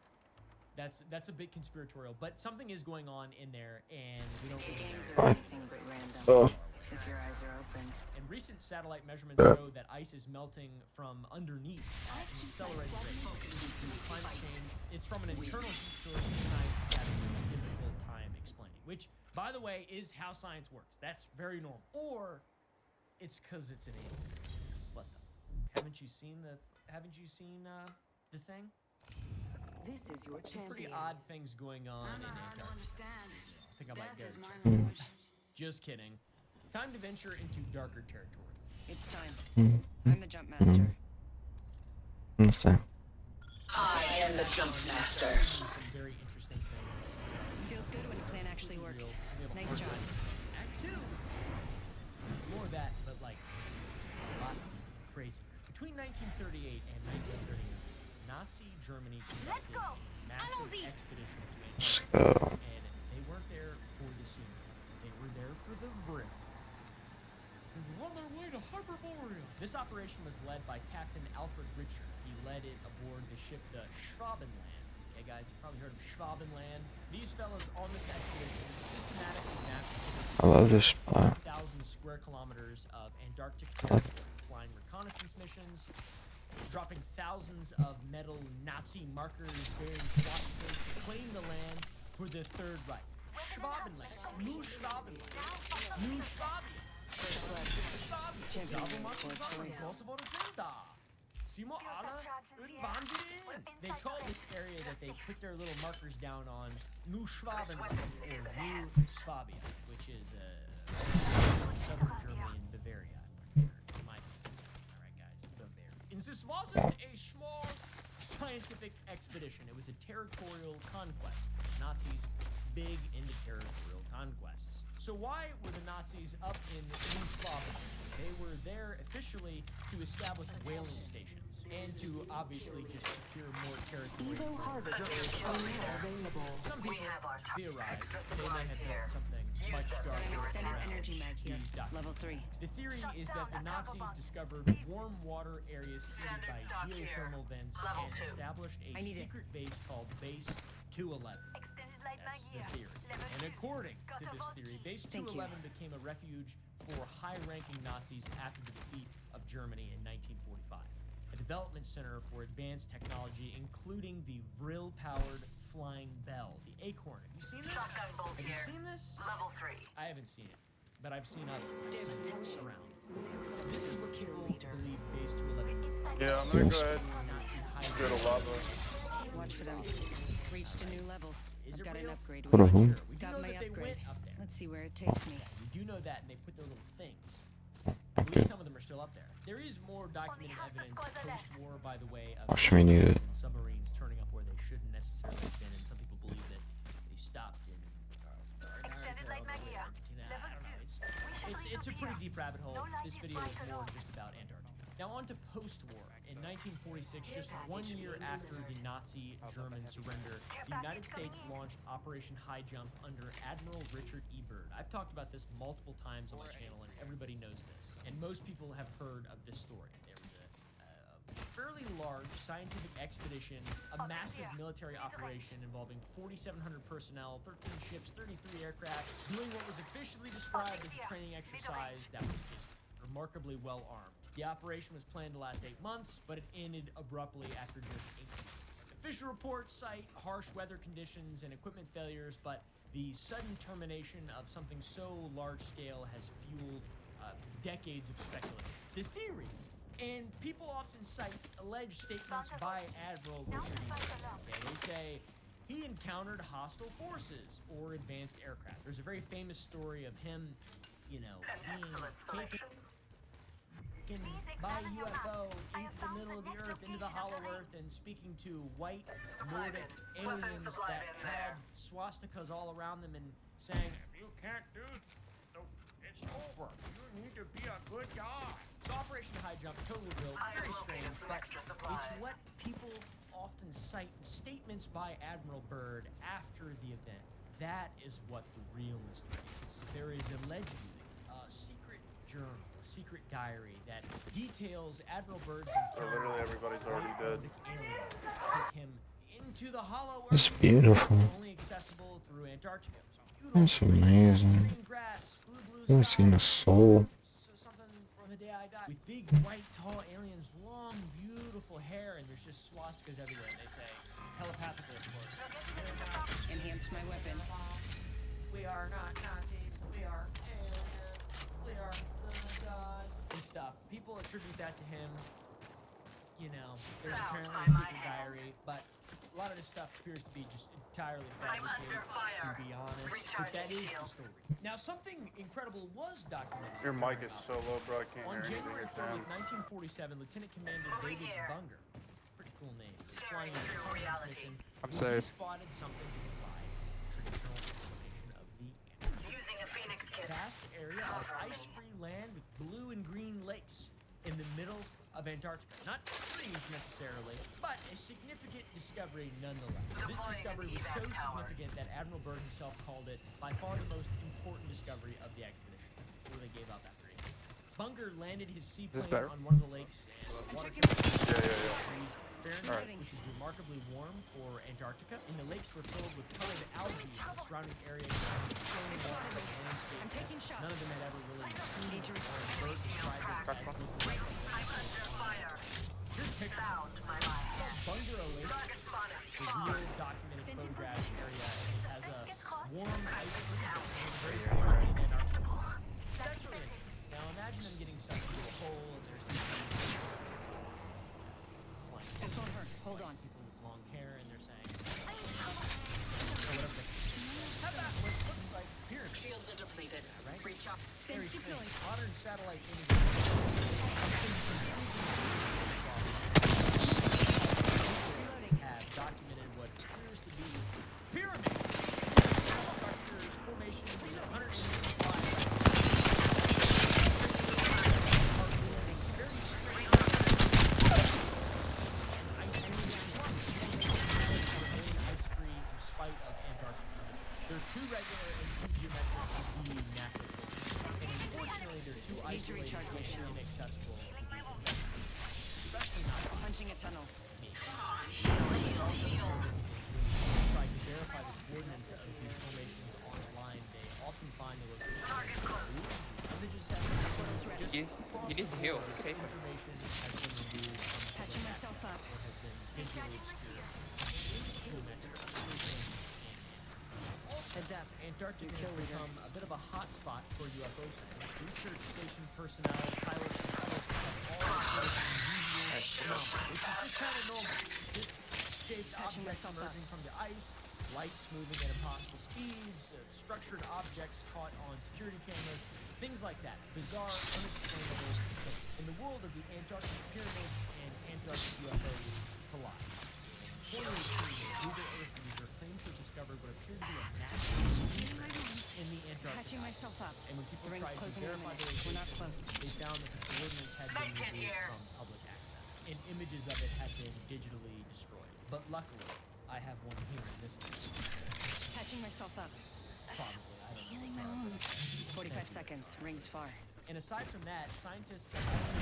That's a bit conspiratorial, but something is going on in there, and we don't know. Anything but random. If your eyes are open. And recent satellite measurements show that ice is melting from underneath at an accelerated rate due to climate change. It's from an internal heat source that science is having a difficult time explaining, which, by the way, is how science works. That's very normal. Or it's because it's an alien. What the? Haven't you seen the thing? This is your Some pretty champion. odd things going on in Antarctica. Understand. I think I might go Death is check my it out. language. Just kidding. Time to venture into darker territory. It's time. I'm the jump master. Understand. I am the jump master. Some very interesting things. Feels good when a plan actually works. Nice job. Act 2. It's more of that, but like a lot crazier. Between 1938 and 1939, Nazi Germany conducted a massive expedition to Antarctica, and they weren't there for the scenery. They were there for the vril. They were on their way to Hyperborea. This operation was led by Captain Alfred Richard. He led it aboard the ship the Schwabenland. Okay, guys, you've probably heard of Schwabenland. These fellows on this expedition systematically mapped I love this 1,000 square kilometers of Antarctic territory, flying reconnaissance missions, dropping thousands of metal Nazi markers bearing swastikas to claim the land for the Third Reich. Schwabenland. New Schwabenland. New Schwabia. They call this area that they put their little markers down on New Schwabenland, or New Swabia, which is southern Germany and Bavaria. Alright guys, Bavaria. And this wasn't a small scientific expedition, it was a territorial conquest. Nazis big into territorial conquests. So why were the Nazis up in New Schwaben? They were there officially to establish whaling stations and to obviously just secure more territory. Some people theorize they may have built something much darker Extended around energy mag here. these documents. Level 3. The theory is that the Nazis discovered warm water areas heated by geothermal vents and established a secret base called Base 211. That's the theory. And according to this theory, Base 211 became a refuge for high-ranking Nazis after the defeat of Germany in 1945. A development center for advanced technology, including the vril-powered flying bell, the Acorn. Have you seen this? Have you seen this? Level 3. I haven't seen it, but I've seen others around. This is what people believe Base 211. Yeah, I'm gonna go ahead and go to lava. Watch for them. Reached a new level. I've got an upgrade. What a home. Got my that they upgrade. went up there. Let's see where it takes me. We do know that, and they put their little things. I believe some of them are still up there. There is more documented evidence post-war, by the way, of We need it. submarines turning up where they shouldn't necessarily have been, and some people believe that they stopped in Extended light mag here. Level 2. It's a pretty deep rabbit hole. This video is more just about Antarctica. Now on to post-war. In 1946, just 1 year after the Nazi-German surrender, the United States launched Operation High Jump under Admiral Richard E. Byrd. I've talked about this multiple times on the channel, and everybody knows this. And most people have heard of this story. There was a fairly large scientific expedition, a massive military operation involving 4,700 personnel, 13 ships, 33 aircraft, doing what was officially described as a training exercise that was just remarkably well armed. The operation was planned to last 8 months, but it ended abruptly after just 8 months. Official reports cite harsh weather conditions and equipment failures, but the sudden termination of something so large-scale has fueled decades of speculation. The theory, and people often cite alleged statements by Admiral Richard E. Okay, they say he encountered hostile forces or advanced aircraft. There's a very famous story of him, being taken by a UFO into the middle of the earth, into the hollow earth, and speaking to white Nordic aliens that had swastikas all around them and saying, "You can't do it. It's over. You need to be a good guy." So Operation High Jump, totally real, very strange, but it's what people often cite statements by Admiral Byrd after the event. That is what the real mystery is. There is allegedly a secret journal, a secret diary that details Admiral Bird's literally everybody's already dead. Aliens that took him into the hollow It's earth, beautiful. only accessible through Antarctica. That's amazing. I've never seen a soul. Something from the day I died. With big, white, tall aliens, long, beautiful hair, and there's just swastikas everywhere. And they say, telepathically, of course, Enhance my weapon. we are not Nazis, we are aliens, we are the God, and stuff. People attribute that to him. There's apparently a secret diary, but a lot of this stuff appears to be just entirely fabricated, to be honest. But that is the story. Now, something incredible was documented. Your mic is so low, bro. I can't On hear anything January you're saying. 30th, 1947, Lieutenant Commander David Bunger, pretty cool name, was flying a reconnaissance mission. I'm when safe. He spotted something to defy traditional explanation of the Antarctic. Vast area of ice-free land with blue and green lakes in the middle of Antarctica. Not trees necessarily, but a significant discovery nonetheless. This discovery was so significant that Admiral Byrd himself called it by far the most important discovery of the expedition. That's before they gave out that grade. Bunger landed his seaplane on one of the lakes and water degrees Fahrenheit, which is remarkably warm for Antarctica. And the lakes were filled with colored algae in the surrounding area, I'm taking shots. None of them had ever really seen or Byrd described it as here's pictures. Bunger Lake, the real documented photograph area, has a warm ice freeze and very pure in Antarctica. That's really interesting. Now imagine them getting sucked into a hole and there's This won't hurt. Hold on. people with long hair and they're saying, or whatever. How about what looks like pyramids? Shields are depleted. Right? Reach up. Very Fins strange. deployed. Modern satellite images have documented what appears to be pyramids. Structures, formations, 185. Very strange. Ice-free in spite of Antarctica. They're too regular and too geometric to be natural. And unfortunately, they're too isolated and inaccessible. Especially not Punching a tunnel. trying to verify the coordinates of these formations online, they often find the location. Images have been just You need to heal, okay? information has been removed from Patching myself up. or has been digitally obscured. Heads up. Antarctica has become a bit of a hot spot for UFO sightings. Research station personnel, pilots, and others have all reported unusual phenomena, which is just kind of normal. Disc-shaped Patching objects myself up. emerging from the ice, lights moving at impossible speeds, structured objects caught on security cameras, things like that. Bizarre, unexplainable things. In the world of the Antarctic pyramids and Antarctic UFOs collide. 2018, a Google Earth user claimed to have discovered what appeared to be a massive in the Antarctic Patching ice. myself up. And when people The ring's tried to closing in a verify minute. their We're not location, close. they found that the coordinates had been removed from public access, and images of it had been digitally destroyed. But luckily, I have one here in this one. Patching myself up. Probably, I don't know. Healing my wounds. 45 seconds. Rings far. And aside from that, scientists have also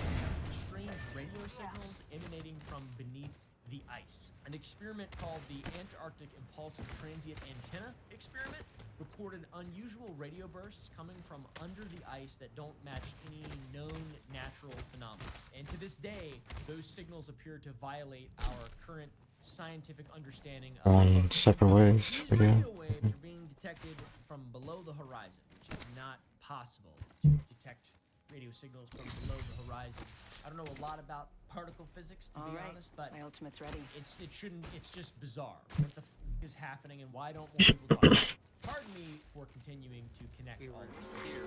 strange radio signals emanating from beneath the ice. An experiment called the Antarctic Impulsive Transient Antenna experiment recorded unusual radio bursts coming from under the ice that don't match any known natural phenomena. And to this day, those signals appear to violate our current scientific understanding of On separate ways. these Video. radio waves are being detected from below the horizon, which is not possible to detect radio signals from below the horizon. I don't know a lot about particle physics, to be honest, but my ultimate's ready. it's just bizarre. What the is happening, and why don't more people talk about it? Pardon me for continuing to connect all this. Your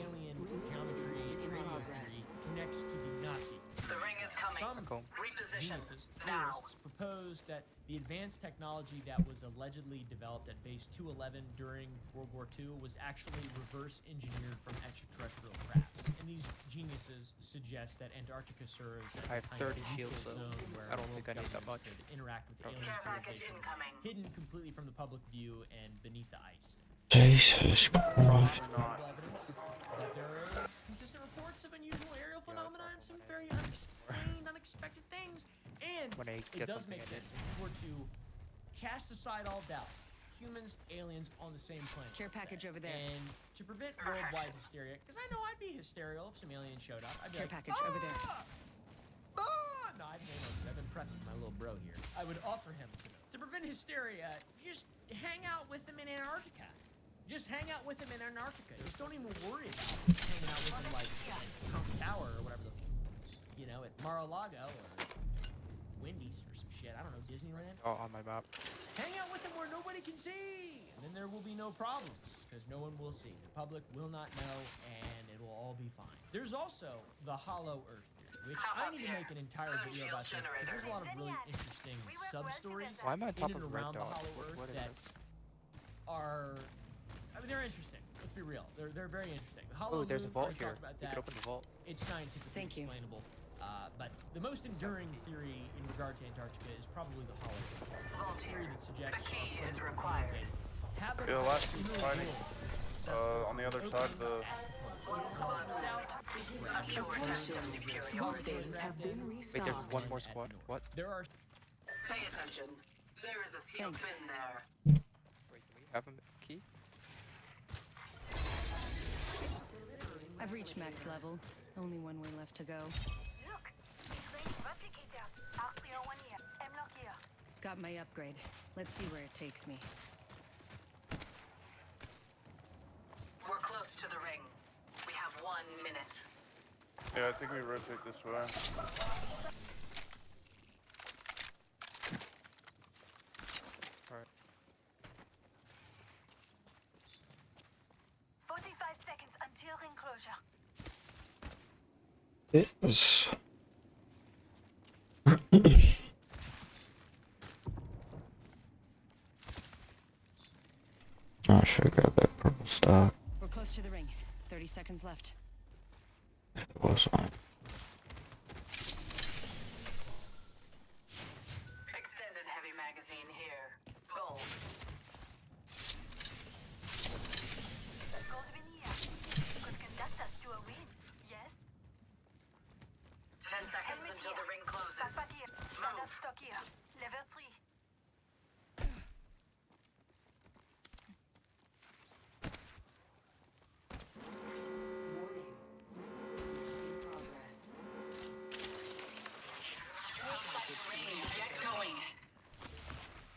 alien geometry radio theory connects to the Nazi. The ring is coming. Some Reposition geniuses, now. theorists, proposed that the advanced technology that was allegedly developed at Base 211 during World War II was actually reverse engineered from extraterrestrial crafts. And these geniuses suggest that Antarctica serves as I have a kind 30 of shields, neutral so zone where I don't think I need that governments much. could interact with Okay. alien civilizations, hidden completely from the public view and beneath the ice. Jesus Christ. Evidence that there is consistent reports of unusual aerial phenomena and some very unexplained, unexpected things. And When I it get does something make I sense if you were to cast aside all doubt. Humans, aliens on the same planet. Care package over there. And to prevent worldwide hysteria, because I know I'd be hysterical if some alien showed up. I'd be Care like, package over there. No, I've been pressing my little bro here. I would offer him to prevent hysteria. Just hang out with him in Antarctica. Just hang out with him in Antarctica. Just don't even worry about hanging out with him like Trump Tower or whatever at Mar-a-Lago or Wendy's or some shit. I don't know, Disneyland. Oh, on my map. Hang out with him where nobody can see, and then there will be no problems because no one will see. The public will not know, and it will all be fine. There's also the Hollow Earth theory, which I need to make an entire video about this because there's a lot of really interesting sub-stories Why am I on top in and of Red around the Dot? Hollow Earth What is that this? are, I mean, they're interesting. Let's be real. They're very interesting. The Hollow Oh, there's a Moon, vault we here. talked about We that. could open the vault. It's scientifically explainable. But the most enduring theory in regard to Antarctica is probably the Hollow Earth. A theory that suggests our planet remains a habitable Yeah, last team's inner fighting world, on the other side of the. Wait, there's one more squad. What? There are. Pay attention. There is a sealed Thanks. bin there. Wait, do we have a key? I've reached max level. Only one way left to go. Look, replicator. R301 here. M-lock here. Got my upgrade. Let's see where it takes me. We're close to the ring. We have 1 minute. Yeah, I think we rotate this way. Alright. 45 seconds until ring closure. It was. I should have grabbed that purple stock. We're close to the ring. 30 seconds left. It was on. Extended heavy magazine here. Gold. Gold veneer. Could conduct us to a win. Yes? 10 seconds until the ring closes. Backpack here. Standard stock here. Level 3. Get going.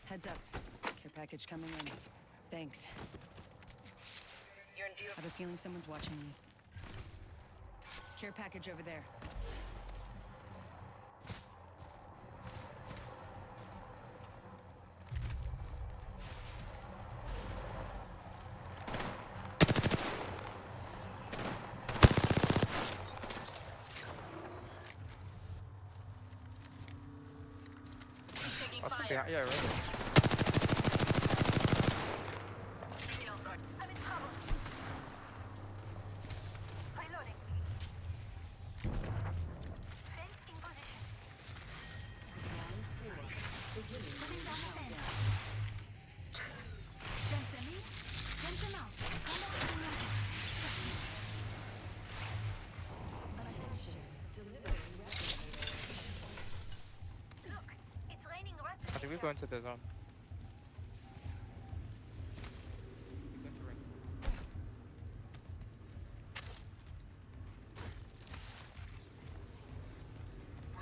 Heads up. Care package coming in. Thanks. You're in view I have a feeling someone's watching me. Care package over there. taking Oh, fire. yeah, right. I'm in trouble. Reloading. Fence in position. Putting down the fence. Fence them in. Fence them out. Attention. Delivering we go into the zone. We go into ring.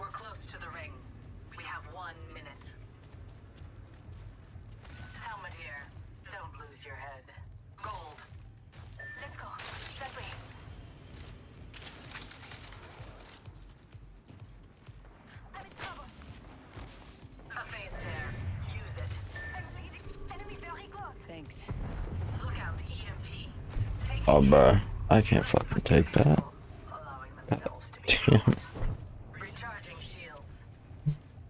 We're close to the ring. We have 1 minute. Helmet here. Don't lose your head. Gold. Let's go. That way. I'm in trouble. A phase tear. Use it. I'm bleeding. Enemy very close. Thanks. Look out, EMP. Oh, bro. I can't fucking take that. God damn. Recharging shields.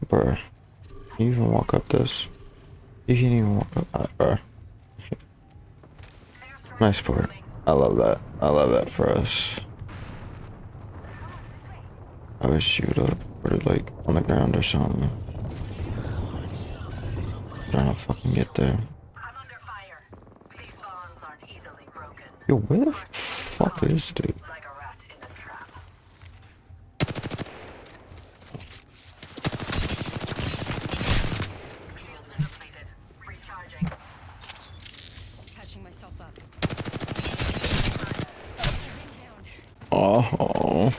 Bro. Can you even walk up this? You can't even walk up that, bro. Nice port. I love that. I love that for us. I would shoot up or like on the ground or something. Trying to fucking get there. I'm under fire. These bonds aren't easily broken. Yo, where the fuck is this dude? Like a rat in a trap. Shields are depleted. Recharging. Patching myself up. Oh.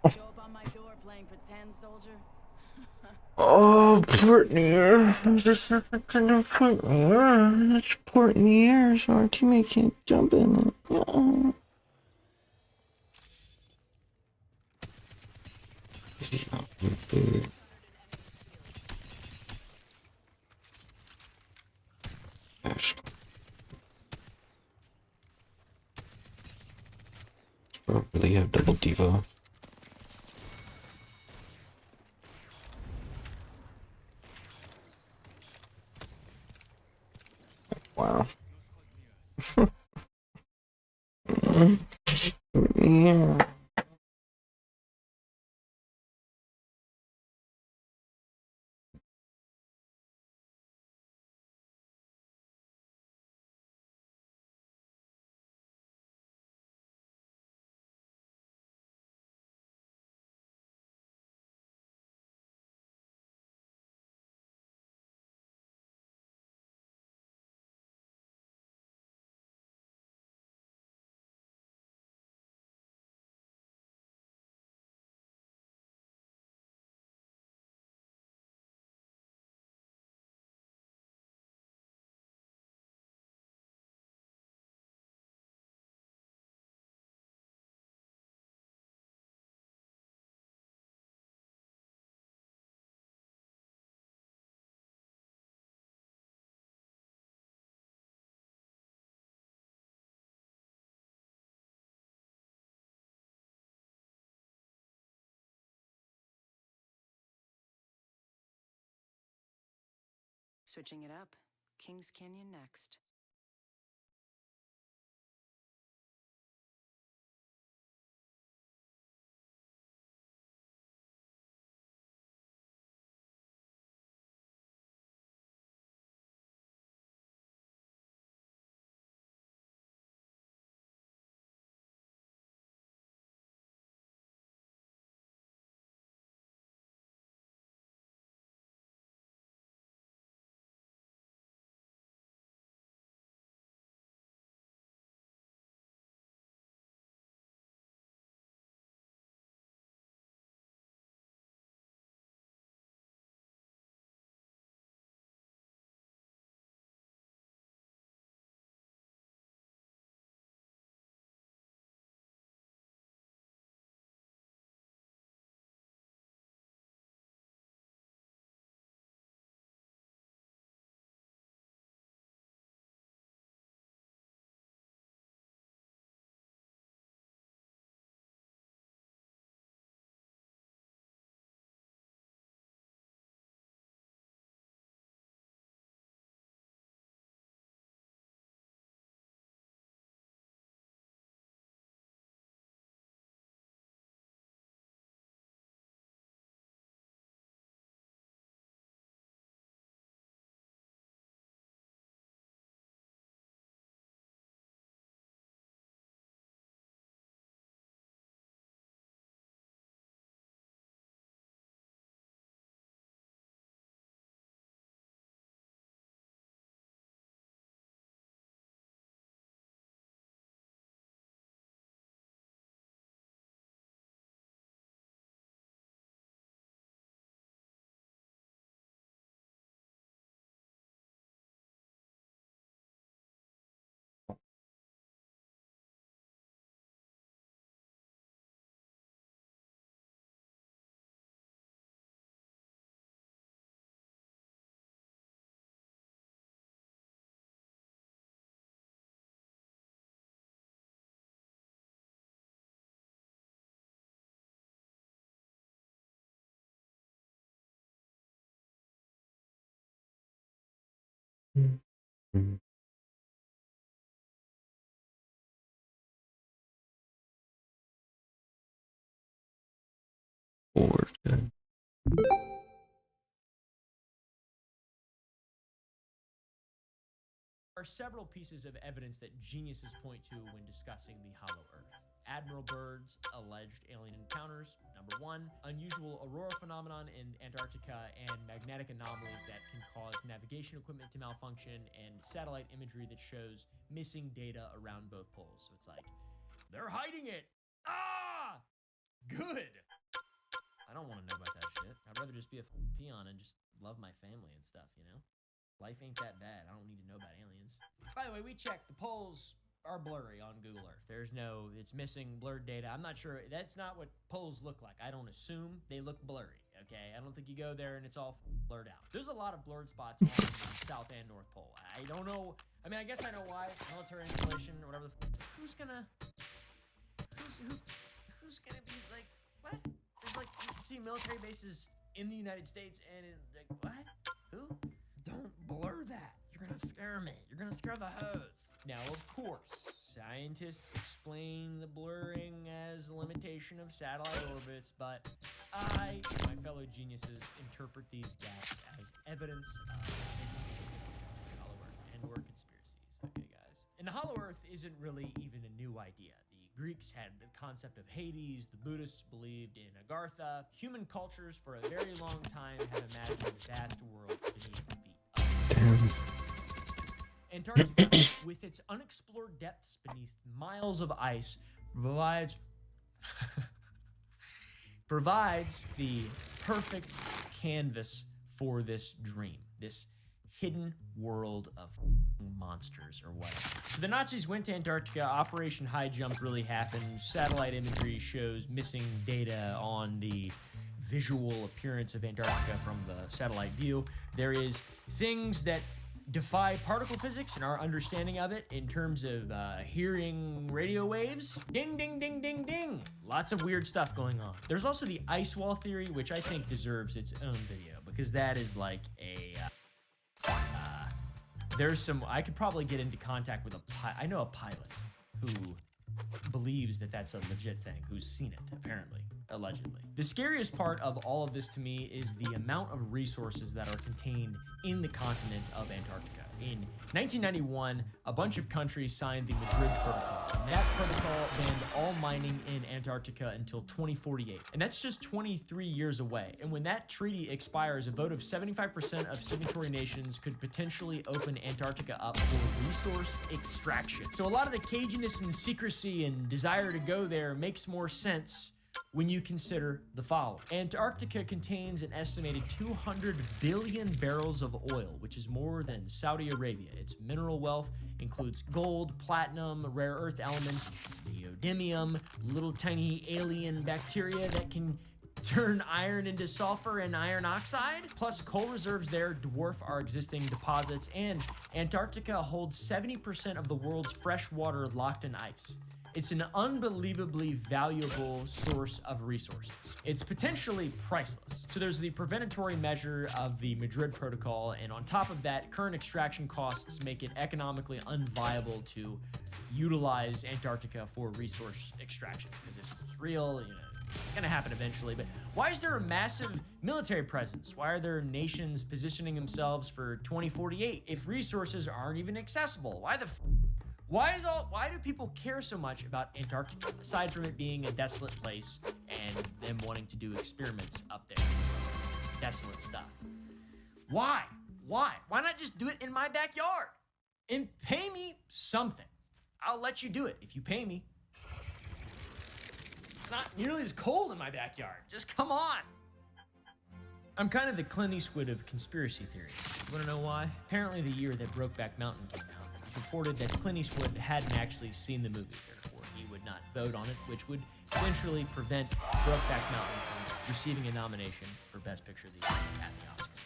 Show up on my door playing pretend, soldier. Oh, port in the air. Just a port in the air. It's port in the air so our teammate can't jump in it. Yeah. Bro, really have double Devo. Wow. Yeah. Switching it up. Kings Canyon next. There are several pieces of evidence that geniuses point to when discussing the Hollow Earth. Admiral Byrd's alleged alien encounters. Number one, unusual aurora phenomenon in Antarctica and magnetic anomalies that can cause navigation equipment to malfunction, and satellite imagery that shows missing data around both poles. So it's like, they're hiding it. Ah! Good. I don't want to know about that shit. I'd rather just be a peon and just love my family and stuff, you know? Life ain't that bad. I don't need to know about aliens. By the way, we checked. The poles are blurry on Google Earth. It's missing blurred data. I'm not sure. That's not what poles look like. I don't assume they look blurry, okay? I don't think you go there and it's all blurred out. There's a lot of blurred spots on the South and North Pole. I don't know. I mean, I guess I know why. Military installation or whatever. Who's gonna be like, what? There's like, you can see military bases in the United States and like, what? Who? Don't blur that. You're gonna scare me. You're gonna scare the hoes. Now, of course, scientists explain the blurring as a limitation of satellite orbits, but I and my fellow geniuses interpret these gaps as evidence of the Hollow Earth and/or conspiracies. Okay, guys? And the Hollow Earth isn't really even a new idea. The Greeks had the concept of Hades, the Buddhists believed in Agartha. Human cultures for a very long time have imagined vast worlds beneath the feet. Antarctica, with its unexplored depths beneath miles of ice, provides the perfect canvas for this dream, this hidden world of monsters or whatever. So the Nazis went to Antarctica. Operation High Jump really happened. Satellite imagery shows missing data on the visual appearance of Antarctica from the satellite view. There is things that defy particle physics and our understanding of it in terms of hearing radio waves. Ding, ding, ding, ding, ding. Lots of weird stuff going on. There's also the ice wall theory, which I think deserves its own video because that is like a... I could probably get into contact with I know a pilot who believes that that's a legit thing, who's seen it, apparently, allegedly. The scariest part of all of this to me is the amount of resources that are contained in the continent of Antarctica. In 1991, a bunch of countries signed the Madrid Protocol. And that protocol banned all mining in Antarctica until 2048. And that's just 23 years away. And when that treaty expires, a vote of 75% of signatory nations could potentially open Antarctica up for resource extraction. So a lot of the caginess and secrecy and desire to go there makes more sense when you consider the following. Antarctica contains an estimated 200 billion barrels of oil, which is more than Saudi Arabia. Its mineral wealth includes gold, platinum, rare earth elements, neodymium, little tiny alien bacteria that can turn iron into sulfur and iron oxide. Plus, coal reserves there dwarf our existing deposits, and Antarctica holds 70% of the world's fresh water locked in ice. It's an unbelievably valuable source of resources. It's potentially priceless. So there's the preventatory measure of the Madrid Protocol, and on top of that, current extraction costs make it economically unviable to utilize Antarctica for resource extraction. Because if it's real, you know, it's gonna happen eventually. But why is there a massive military presence? Why are there nations positioning themselves for 2048 if resources aren't even accessible? Why do people care so much about Antarctica, aside from it being a desolate place and them wanting to do experiments up there? Desolate stuff. Why? Why not just do it in my backyard? And pay me something. I'll let you do it if you pay me. It's not nearly as cold in my backyard. Just come on. I'm kind of the Clint Eastwood of conspiracy theories. You wanna know why? Apparently the year that Brokeback Mountain came out, reported that Clint Eastwood hadn't actually seen the movie, therefore he would not vote on it, which would eventually prevent Brokeback Mountain from receiving a nomination for Best Picture of the Year at the Oscars.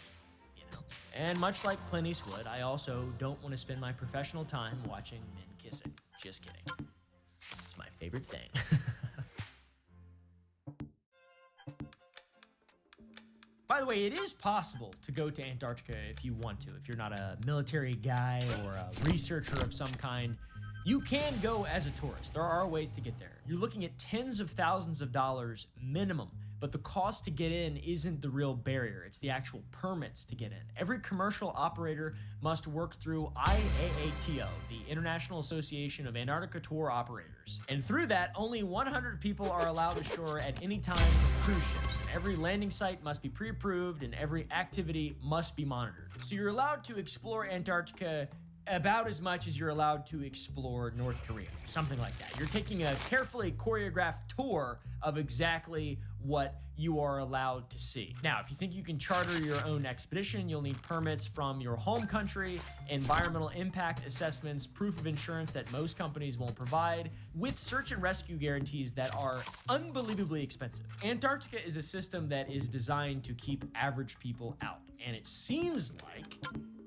You know? And much like Clint Eastwood, I also don't want to spend my professional time watching men kissing. Just kidding. It's my favorite thing. By the way, it is possible to go to Antarctica if you want to. If you're not a military guy or a researcher of some kind, you can go as a tourist. There are ways to get there. You're looking at tens of thousands of dollars minimum, but the cost to get in isn't the real barrier. It's the actual permits to get in. Every commercial operator must work through IAATO, the International Association of Antarctica Tour Operators. And through that, only 100 people are allowed ashore at any time for cruise ships. And every landing site must be pre-approved and every activity must be monitored. So you're allowed to explore Antarctica about as much as you're allowed to explore North Korea, something like that. You're taking a carefully choreographed tour of exactly what you are allowed to see. Now, if you think you can charter your own expedition, you'll need permits from your home country, environmental impact assessments, proof of insurance that most companies won't provide, with search and rescue guarantees that are unbelievably expensive. Antarctica is a system that is designed to keep average people out, and it seems like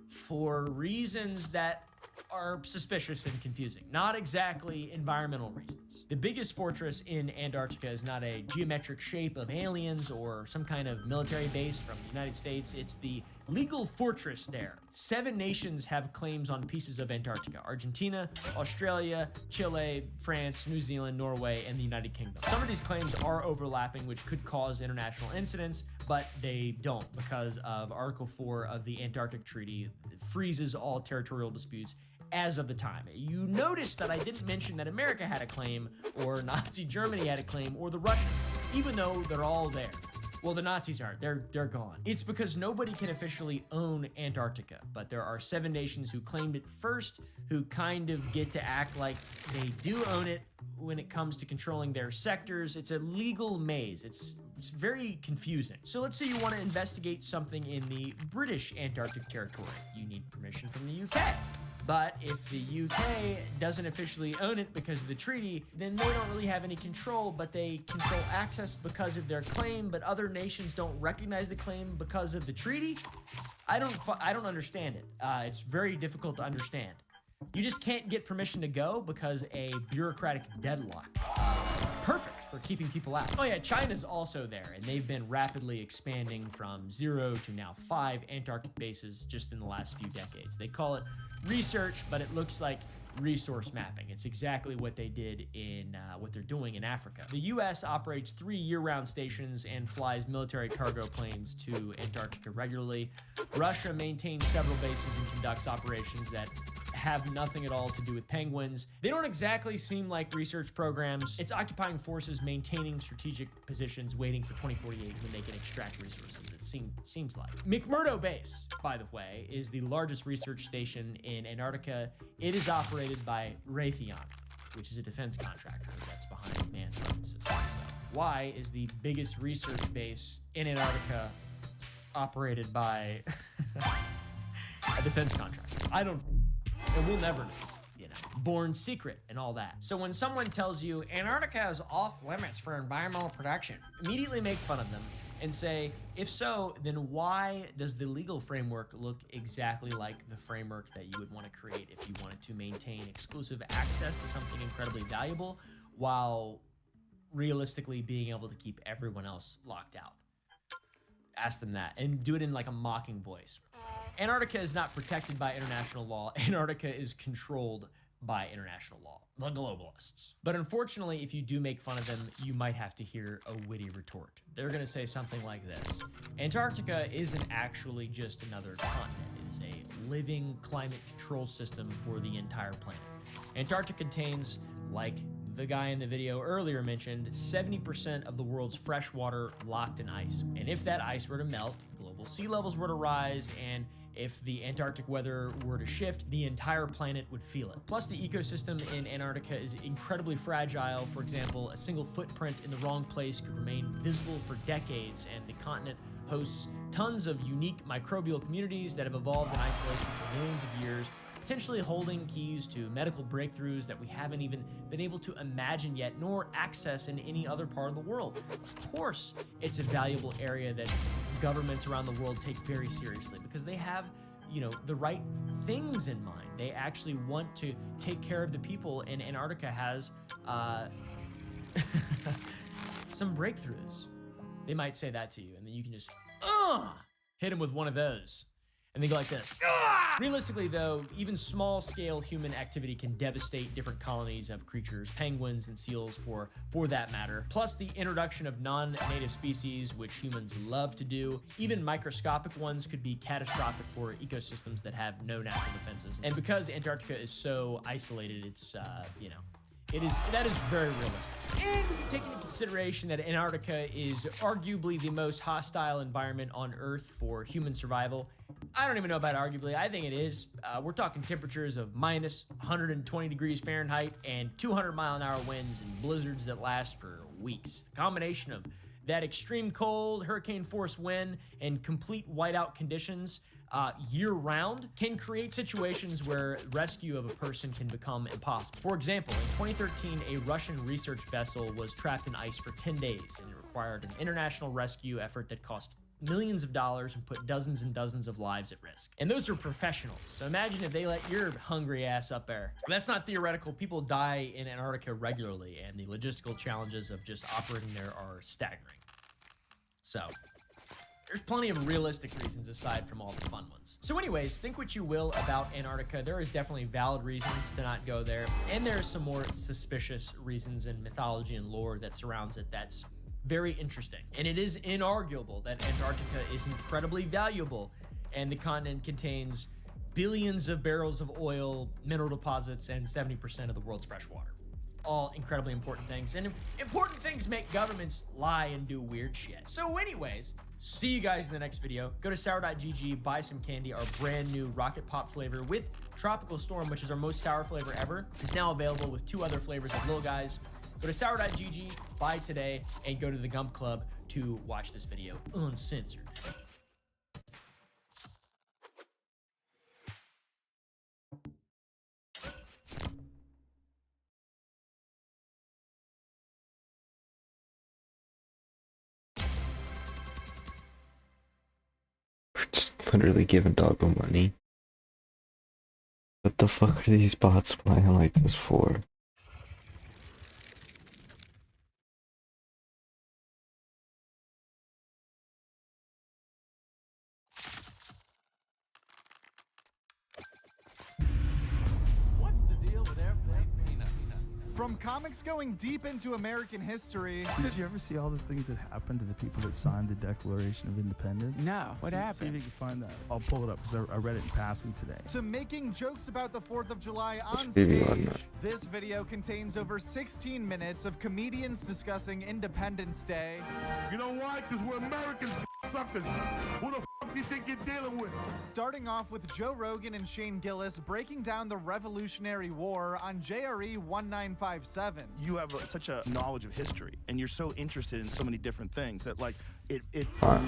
for reasons that are suspicious and confusing, not exactly environmental reasons. The biggest fortress in Antarctica is not a geometric shape of aliens or some kind of military base from the United States. It's the legal fortress there. 7 nations have claims on pieces of Antarctica: Argentina, Australia, Chile, France, New Zealand, Norway, and the United Kingdom. Some of these claims are overlapping, which could cause international incidents, but they don't because of Article 4 of the Antarctic Treaty that freezes all territorial disputes as of the time. You notice that I didn't mention that America had a claim, or Nazi Germany had a claim, or the Russians, even though they're all there. Well, the Nazis aren't. They're gone. It's because nobody can officially own Antarctica, but there are 7 nations who claimed it first, who kind of get to act like they do own it when it comes to controlling their sectors. It's a legal maze. It's very confusing. So let's say you want to investigate something in the British Antarctic territory. You need permission from the UK. But if the UK doesn't officially own it because of the treaty, then they don't really have any control, but they control access because of their claim, but other nations don't recognize the claim because of the treaty? I don't understand it. It's very difficult to understand. You just can't get permission to go because a bureaucratic deadlock. It's perfect for keeping people out. Oh yeah, China's also there, and they've been rapidly expanding from 0 to now 5 Antarctic bases just in the last few decades. They call it research, but it looks like resource mapping. It's exactly what they did in what they're doing in Africa. The US operates 3 year-round stations and flies military cargo planes to Antarctica regularly. Russia maintains several bases and conducts operations that have nothing at all to do with penguins. They don't exactly seem like research programs. It's occupying forces maintaining strategic positions, waiting for 2048 when they can extract resources, it seems like. McMurdo Base, by the way, is the largest research station in Antarctica. It is operated by Raytheon, which is a defense contractor that's behind manned weapon systems. So, why is the biggest research base in Antarctica operated by a defense contractor? I don't, and we'll never know, you know, born secret and all that. So when someone tells you Antarctica is off limits for environmental protection, immediately make fun of them and say, if so, then why does the legal framework look exactly like the framework that you would want to create if you wanted to maintain exclusive access to something incredibly valuable while realistically being able to keep everyone else locked out? Ask them that and do it in like a mocking voice. Antarctica is not protected by international law. Antarctica is controlled by international law, the globalists. But unfortunately, if you do make fun of them, you might have to hear a witty retort. They're gonna say something like this: Antarctica isn't actually just another continent. It is a living climate control system for the entire planet. Antarctica contains, like the guy in the video earlier mentioned, 70% of the world's fresh water locked in ice. And if that ice were to melt, global sea levels were to rise, and if the Antarctic weather were to shift, the entire planet would feel it. Plus, the ecosystem in Antarctica is incredibly fragile. For example, a single footprint in the wrong place could remain visible for decades, and the continent hosts tons of unique microbial communities that have evolved in isolation for millions of years, potentially holding keys to medical breakthroughs that we haven't even been able to imagine yet, nor access in any other part of the world. Of course, it's a valuable area that governments around the world take very seriously because they have, you know, the right things in mind. They actually want to take care of the people, and Antarctica has some breakthroughs. They might say that to you, and then you can just, hit him with one of those. And they go like this. Realistically, though, even small-scale human activity can devastate different colonies of creatures, penguins and seals for that matter. Plus, the introduction of non-native species, which humans love to do, even microscopic ones, could be catastrophic for ecosystems that have no natural defenses. And because Antarctica is so isolated, it's, you know, that is very realistic. And taking into consideration that Antarctica is arguably the most hostile environment on Earth for human survival, I don't even know about arguably, I think it is. We're talking temperatures of minus 120 degrees Fahrenheit and 200-mile-an-hour winds and blizzards that last for weeks. The combination of that extreme cold, hurricane-force wind, and complete whiteout conditions year-round can create situations where rescue of a person can become impossible. For example, in 2013, a Russian research vessel was trapped in ice for 10 days, and it required an international rescue effort that cost millions of dollars and put dozens and dozens of lives at risk. And those are professionals. So imagine if they let your hungry ass up there. That's not theoretical. People die in Antarctica regularly, and the logistical challenges of just operating there are staggering. So there's plenty of realistic reasons aside from all the fun ones. So anyways, think what you will about Antarctica. There is definitely valid reasons to not go there. And there are some more suspicious reasons in mythology and lore that surrounds it that's very interesting. And it is inarguable that Antarctica is incredibly valuable, and the continent contains billions of barrels of oil, mineral deposits, and 70% of the world's fresh water. All incredibly important things. And important things make governments lie and do weird shit. So anyways, see you guys in the next video. Go to sour.gg, buy some candy. Our brand new Rocket Pop flavor with Tropical Storm, which is our most sour flavor ever, is now available with 2 other flavors of Lil Guys. Go to sour.gg, buy today, and go to the Gump Club to watch this video uncensored. We're just literally giving Doggo money. What the fuck are these bots playing like this for? What's the deal with airplane peanuts? From comics going deep into American history. Did you ever see all the things that happened to the people that signed the Declaration of Independence? No, what happened? See if you can find that. I'll pull it up because I read it in passing today. To making jokes about the 4th of July on video stage. on that? This video contains over 16 minutes of comedians discussing Independence Day. You know why? Because we're Americans, suckers. Who the fuck do you think you're dealing with? Starting off with Joe Rogan and Shane Gillis breaking down the Revolutionary War on JRE 1957. You have such a knowledge of history, and you're so interested in so many different things that, like, it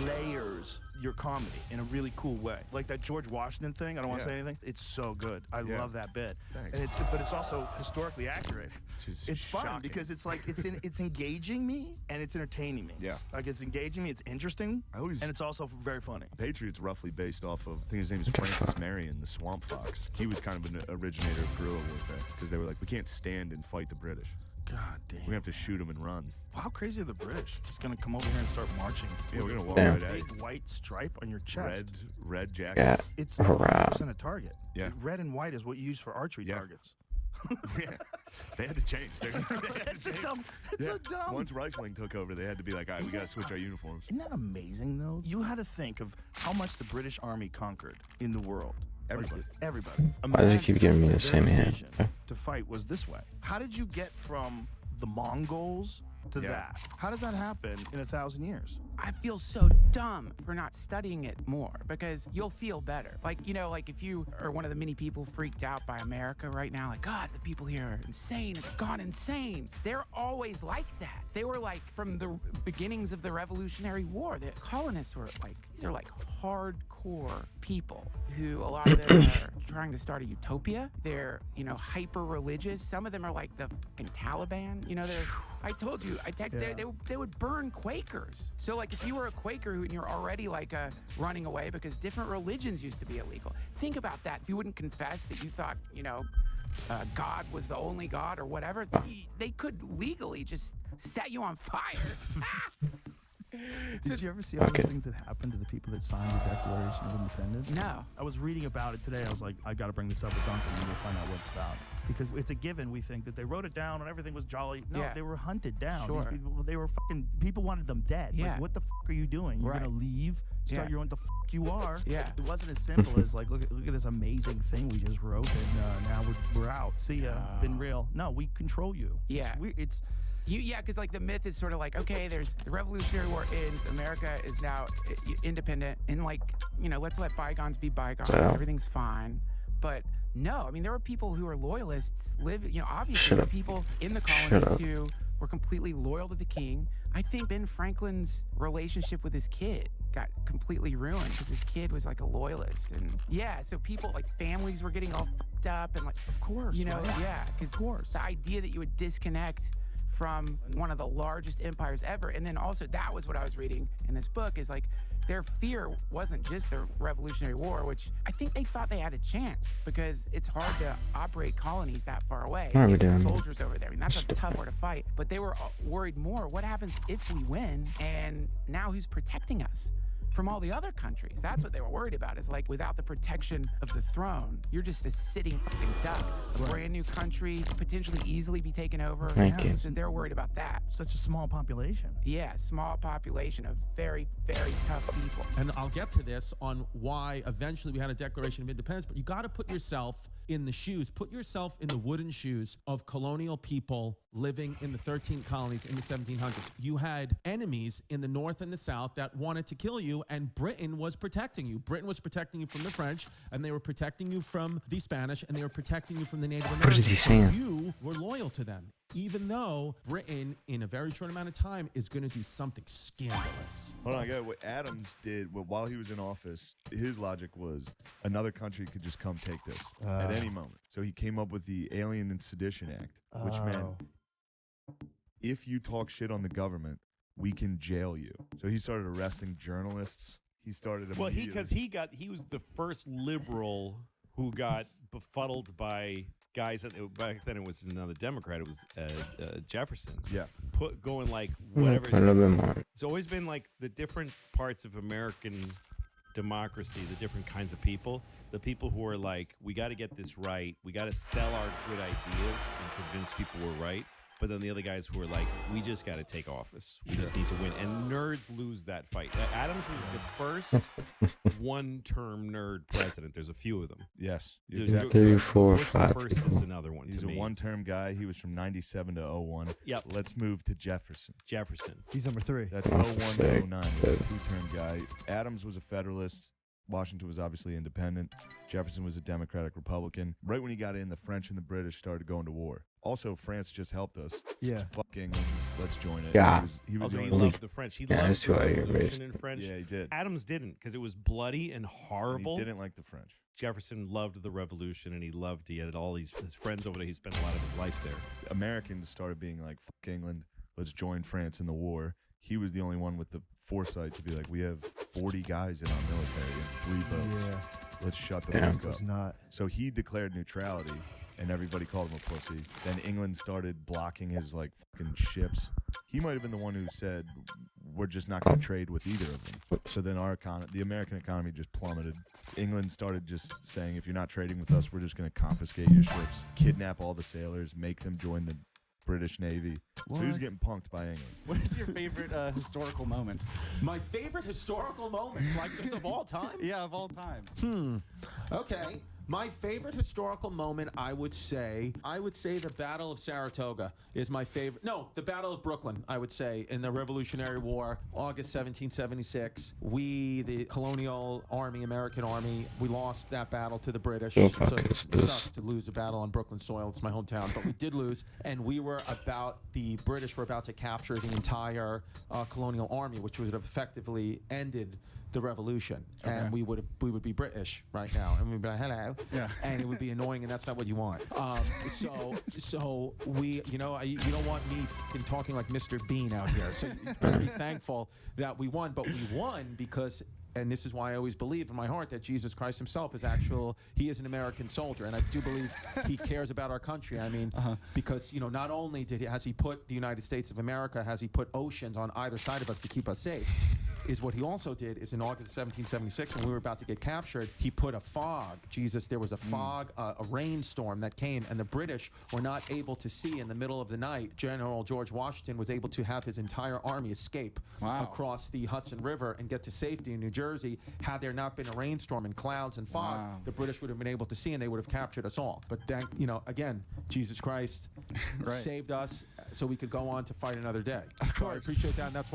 layers your comedy in a really cool way. Like that George Washington thing, I don't want to say anything. It's so good. I love that bit. Thanks. And but it's also historically accurate. It's fun shocking. because it's like it's engaging me and it's entertaining me. Yeah. Like it's engaging me, it's interesting, and it's also very funny. Patriot's roughly based off of, I think his name is Francis Marion, the Swamp Fox. He was kind of an originator of guerrilla warfare because they were like, we can't stand and fight the British. God damn. We have to shoot them and run. How crazy are the British? Just gonna come over here and start marching. Yeah, we're gonna walk with right a at big you. white stripe on your chest. Red jackets. Yeah. It's Hurrah. 100% a target. Yeah. Red and white is what you use for archery targets. Yeah. They had to change. It's so dumb. Once rifling took over, they had to be like, all right, we gotta switch our uniforms. Isn't that amazing, though? You had to think of how much the British Army conquered in the world. Everybody. Everybody. Why do they keep giving me the Their same hand? decision to fight was this way. How did you get from the Mongols to that? How does that happen in 1,000 years? I feel so dumb for not studying it more because you'll feel better. Like, you know, like if you are one of the many people freaked out by America right now, like, God, the people here are insane. It's gone insane. They're always like that. They were like from the beginnings of the Revolutionary War. The colonists were like, these are like hardcore people who a lot of them are trying to start a utopia. They're, you know, hyper religious. Some of them are like the fucking Taliban. You know, I told you, they would burn Quakers. So like if you were a Quaker and you're already like running away because different religions used to be illegal. Think about that. If you wouldn't confess that you thought, you know, God was the only God or whatever, they could legally just set you on fire. Did you ever see all the things that happened to the people that signed the Declaration of Independence? No. I was reading about it today. I was like, I got to bring this up with Duncan and we'll find out what it's about. Because it's a given, we think, that they wrote it down and everything was jolly. No, Yeah. they were hunted down. Sure. These people, they were fucking, people wanted them dead. Yeah. Like, what the fuck are you doing? You're Right. going to leave, start Yeah. your own, the fuck you are. Yeah. It wasn't as simple as, like, look at this amazing thing we just wrote and now we're out. See ya. Been real. No, we control you. Yeah. It's Yeah, because like the myth is sort of like, okay, there's the Revolutionary War ends, America is now independent, and like, you know, let's let bygones be bygones. So- Everything's fine. But no, I mean, there were people who were loyalists, obviously there were people in the colonies who were completely loyal to the king. I think Ben Franklin's relationship with his kid got completely ruined because his kid was like a loyalist. And yeah, so people, like families were getting all fucked up and like, of course, you know, right? yeah, because the idea that you would disconnect from one of the largest empires ever. And then also that was what I was reading in this book is like their fear wasn't just the Revolutionary War, which I think they thought they had a chance because it's hard to operate colonies that far away. What are we Get doing? soldiers over there. I mean, that's a tough war to fight. But they were worried more. What happens if we win and now who's protecting us from all the other countries? That's what they were worried about, is like without the protection of the throne, you're just a sitting fucking duck. A brand new country, potentially easily be taken over. Thank you. So they're worried about that. such a small population. Yeah, small population of very, very tough people. And I'll get to this on why eventually we had a Declaration of Independence, but you got to put yourself in the shoes, put yourself in the wooden shoes of colonial people living in the 13 colonies in the 1700s. You had enemies in the north and the south that wanted to kill you, and Britain was protecting you. Britain was protecting you from the French, and they were protecting you from the Spanish, and they were protecting you from the Native Americans. What is he saying? You were loyal to them, even though Britain, in a very short amount of time, is going to do something scandalous. Hold on, I got what Adams did while he was in office. His logic was another country could just come take this at any moment. So he came up with the Alien and Sedition Act, which meant if you talk shit on the government, we can jail you. So he started arresting journalists. He started Well, he was the first liberal who got befuddled by guys that back then it was another Democrat. It was Jefferson. Yeah, going like whatever. a little bit more. It's always been like the different parts of American democracy, the different kinds of people. The people who are like, we got to get this right. We got to sell our good ideas and convince people we're right. But then the other guys who are like, we just got to take office. We just need to win. And nerds lose that fight. Adams was the first one-term nerd president. There's a few of them. Yes. There's Exactly. 3, 4, Bush 5 the first people. is another one. He's to a me. one-term guy. He was from 97 to 01. Yep. Let's move to Jefferson. Jefferson. He's number 3. That's Oh, 01 to sick. 09. Two-term guy. Adams was a Federalist. Washington was obviously independent. Jefferson was a Democratic Republican. Right when he got in, the French and the British started going to war. Also, France just helped us. Yeah. Fucking, let's join it. Yeah. He was the He only loved the French. He Yeah, loved that's the who I hear, revolution in French. Yeah, he did. Adams didn't, because it was bloody and And horrible. he didn't like the French. Jefferson loved the revolution, and he had all his friends over there. He spent a lot of his life there. Americans started being like, fuck England, let's join France in the war. He was the only one with the foresight to be like, we have 40 guys in our military and 3 boats. Yeah. Let's shut the Damn. fuck up. It's not. So he declared neutrality, and everybody called him a pussy. Then England started blocking his like fucking ships. He might have been the one who said, we're just not going to trade with either of them. So then the American economy just plummeted. England started just saying, if you're not trading with us, we're just going to confiscate your ships, kidnap all the sailors, make them join the British Navy. So he was What? getting punked by England. What is your favorite historical moment? My favorite historical moment, like just of all time? Yeah, of all time. Okay. My favorite historical moment, I would say the Battle of Saratoga is my favorite. No, the Battle of Brooklyn, I would say, in the Revolutionary War, August 1776. We, the colonial army, American army, we lost that battle to the British. So So fuck it is this? sucks to lose a battle on Brooklyn soil. It's my hometown, but we did lose. And the British were about to capture the entire colonial army, which would have effectively ended the revolution, and we would be British right now, and we'd be like, hello, hair. Yeah. And it would be annoying, and that's not what you want. So we, you don't want me talking like Mr. Bean out here. So you better be thankful that we won. But we won because, and this is why I always believe in my heart that Jesus Christ himself is he is an American soldier. And I do believe he cares about our country. I mean, because, not only has he put the United States of America, has he put oceans on either side of us to keep us safe, is what he also did is in August of 1776, when we were about to get captured, he put a fog. There was a fog, a rainstorm that came, and the British were not able to see in the middle of the night. General George Washington was able to have his entire army escape across the Hudson River and get to safety in New Jersey. Had there not been a rainstorm and clouds and fog, the British would have been able to see, and they would have captured us all. But again, Jesus Christ saved us so we could go on to fight another day. Of course. So I appreciate that, and that's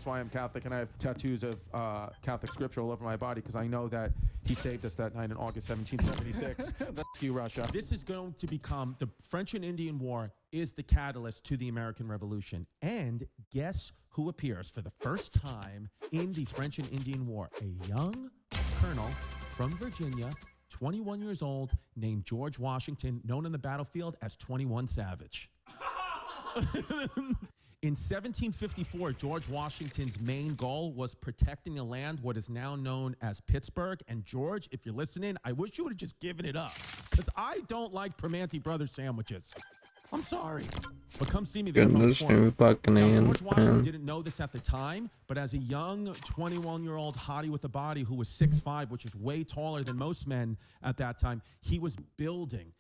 why I'm Catholic, and I have tattoos of Catholic scripture all over my body because I know that he saved us that night in August 1776. Thank you, Russia. This is going to become the French and Indian War is the catalyst to the American Revolution. And guess who appears for the first time in the French and Indian War? A young colonel from Virginia, 21 years old, named George Washington, known on the battlefield as 21 Savage. In 1754, George Washington's main goal was protecting the land, what is now known as Pittsburgh. And George, if you're listening, I wish you would have just given it up, because I don't like Primanti Brothers sandwiches. I'm sorry. But come see me there. Goodness, you fucking Now, George hands, Washington man. didn't know this at the time, but as a young 21-year-old hottie with a body who was 6'5", which is way taller than most men at that time, he was building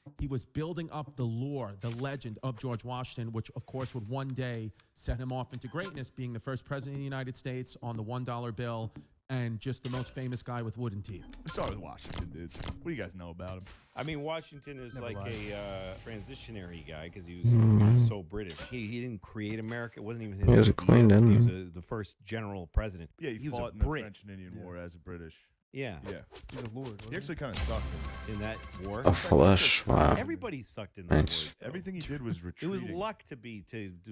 up the lore, the legend of George Washington, which of course would one day set him off into greatness, being the first president of the United States on the $1 bill, and just the most famous guy with wooden teeth. Let's start with Washington, dude. What do you guys know about him? I mean, Washington is Never like lied. a transitionary guy because he was so British. He didn't create America. It wasn't even his He was a idea. queen, didn't He was he? the first general president. Yeah, he was fought a in the Brit. French and Indian War as a British. Yeah. Yeah. He's a lord. He actually kind of sucked in that war. A flush, wow. Everybody sucked in the Thanks. wars. though. Everything he did was It retreating. was luck to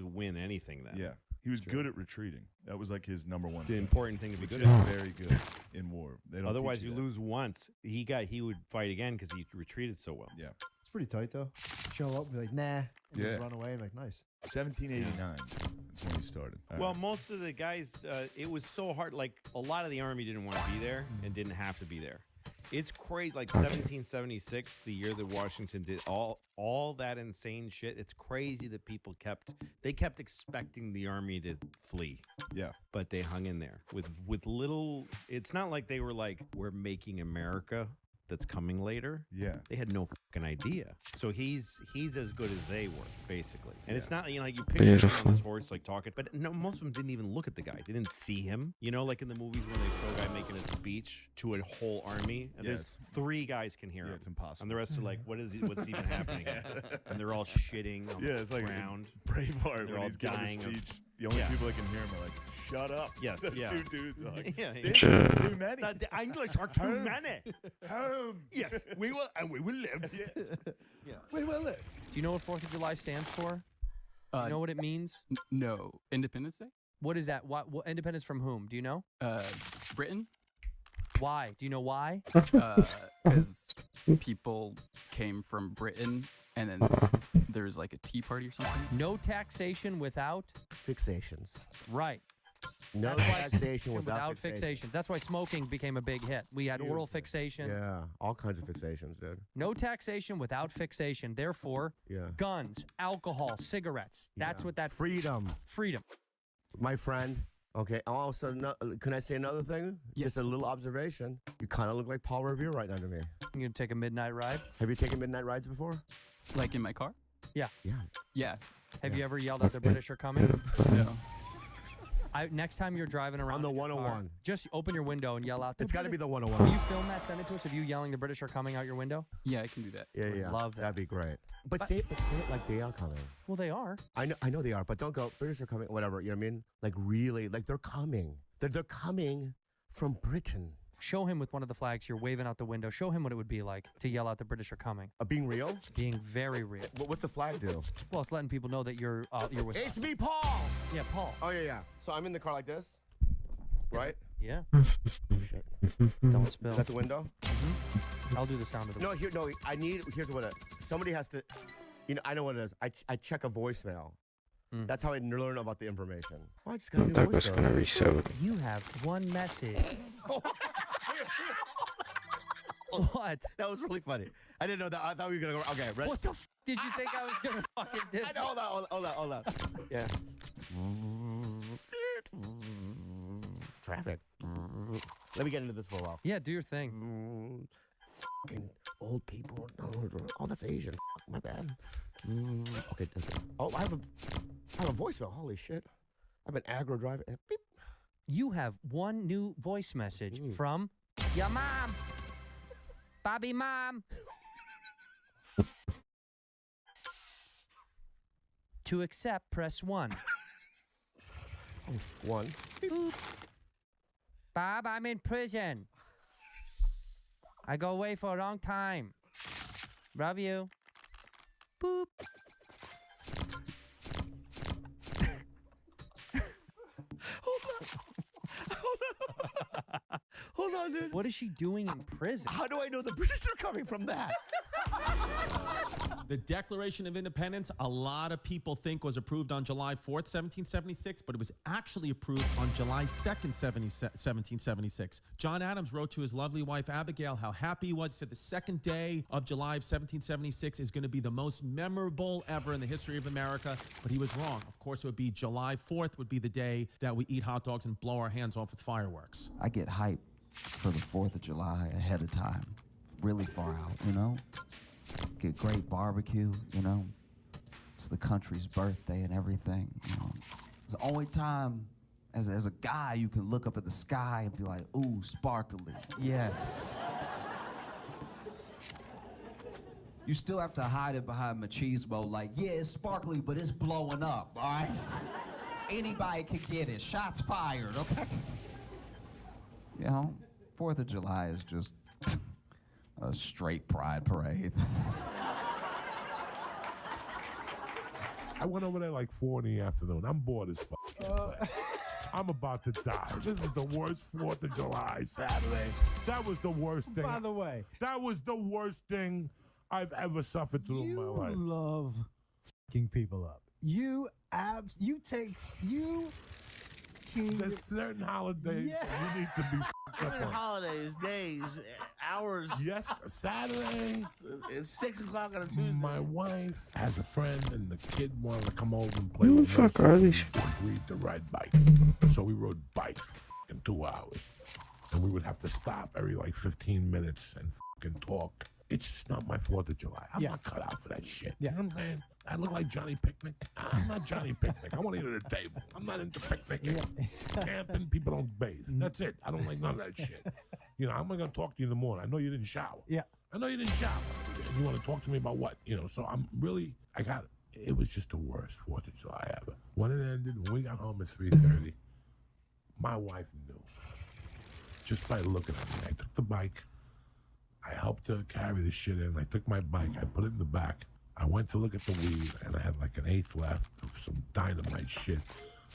win anything then. Yeah. He was good at retreating. That was like his number one The thing. important thing to be Which good is at. very good in war. They don't Otherwise, teach you that. lose once. He would fight again because he retreated so well. Yeah. It's pretty tight though. Show up, be like, nah, and Yeah. just run away. I'm like, nice. 1789. That's when he started. All Well, right. most of the guys, it was so hard. Like a lot of the army didn't want to be there and didn't have to be there. It's crazy. Like 1776, the year that Washington did all that insane shit. It's crazy that people kept expecting the army to flee. Yeah. But they hung in there with little. It's not like they were like, we're making America that's coming later. Yeah. They had no fucking idea. So he's as good as they were, basically. And it's not, like you picture him Beautiful. on this horse like talking, but no, most of them didn't even look at the guy. They didn't see him. Like in the movies when they show a guy making a speech to a whole army, and there's Yes. 3 guys can hear him. It's impossible. And the rest are like, what's even happening? And they're all shitting on Yeah, it's the like ground. Braveheart They're when all he's giving the dying of- speech. The only Yeah. people that can hear him are like, shut up. Yes, The yeah. 2 dudes are like, Yeah, "This yeah. is too many. The English are too Home. many. Home. Yes, we will live. Yeah. We will live. Do you know what 4th of July stands for? You know what it means? No. Independence Day? What is that? What independence from whom? Do you know? Britain? Why? Do you know why? Because people came from Britain and then there's like a tea party or something. No taxation without Fixations. right. No That's why- taxation without fixation. That's why smoking became a big hit. We had oral fixation. Yeah, all kinds of fixations, dude. No taxation without fixation. Therefore, Yeah. guns, alcohol, cigarettes. That's Yeah. what that Freedom. freedom. My friend. Okay. Also, can I say another thing? Just a little observation. You kind of look like Paul Revere right under me. You gonna take a midnight ride? Have you taken midnight rides before? Like in my car? Yeah. Yeah. Yeah. Have you ever yelled out the British are coming? No. Next time you're driving around On the in your 101. car, just open your window and yell out. It's got to be the Will 101. you film that? Send it to us. Of you yelling the British are coming out your window? Yeah, I can do that. Yeah, yeah. Love that. That'd be great. But say it like they are coming. Well, they are. I know they are, but don't go. British are coming. Whatever. You know what I mean? Like really, like they're coming. They're coming from Britain. Show him with one of the flags you're waving out the window. Show him what it would be like to yell out the British are coming. Being real? Being very real. What's the flag do? Well, it's letting people know that you're with It's us. me, Paul. Yeah, Paul. Oh yeah. So I'm in the car like this, right? Yeah. Shit. Don't spill. Is that the window? I'll do the sound of the. No, here's what somebody has to. I know what it is. I check a voicemail. That's how I learn about the information. Oh, I just got a new That was voicemail. gonna reset. You have one message. What? That was really funny. I didn't know that. I thought we were gonna go. Okay, ready? What the f did you think I was gonna fucking do? I know, hold on. Yeah. Traffic. Let me get into this for a while. Yeah, do your thing. Fucking old people. No, oh, that's Asian. My bad. Okay. Oh, I have a voicemail. Holy shit. I've been aggro driving. Beep. You have one new voice message from your mom. Bobby mom. To accept, press 1. 1. Boop. Bob, I'm in prison. I go away for a long time. Love you. Boop. Hold on, dude. What is she doing in prison? How do I know the British are coming from that? The Declaration of Independence, a lot of people think was approved on July 4th, 1776, but it was actually approved on July 2nd, 1776. John Adams wrote to his lovely wife, Abigail, how happy he was. He said the second day of July of 1776 is going to be the most memorable ever in the history of America, but he was wrong. Of course, it would be July 4th would be the day that we eat hot dogs and blow our hands off with fireworks. I get hyped for the 4th of July ahead of time, really far out, you know? Get great barbecue, you know? It's the country's birthday and everything, you know? It's the only time as a guy you can look up at the sky and be like, ooh, sparkly, yes. You still have to hide it behind machismo, like, yeah, it's sparkly, but it's blowing up, all right? Anybody can get it, shots fired, okay? You know, 4th of July is just a straight pride parade. I went over there like 4 in the afternoon. I'm bored as fuck. I'm about to die. This is the worst 4th of July Saturday. That was the worst thing. By the way, that was the worst thing I've ever suffered through in my life. You love fucking people up. There's certain holidays you need to be fucked up on. Holidays, days, hours. Yes, Saturday. It's 6 o'clock on a Tuesday. My wife has a friend, and the kid wanted to come over and play Who the with fuck us. are these? We agreed to ride bikes. So we rode bikes for fucking 2 hours. And we would have to stop every like 15 minutes and fucking talk. It's just not my 4th of July. I'm not cut out for that shit. Yeah. You know what I'm saying? I look like Johnny Picnic. I'm not Johnny Picnic. I want to eat at a table. I'm not into picnicking. Camping, people don't bathe. That's it. I don't like none of that shit. You know, I'm not going to talk to you in the morning. I know you didn't shower. Yeah. I know you didn't shower. And you want to talk to me about what? You know, so I'm really, it was just the worst 4th of July ever. When it ended, when we got home at 3:30, my wife knew. Just by looking at me. I took the bike. I helped her carry the shit in. I took my bike. I put it in the back. I went to look at the weed, and I had like an 1/8 left of some dynamite shit.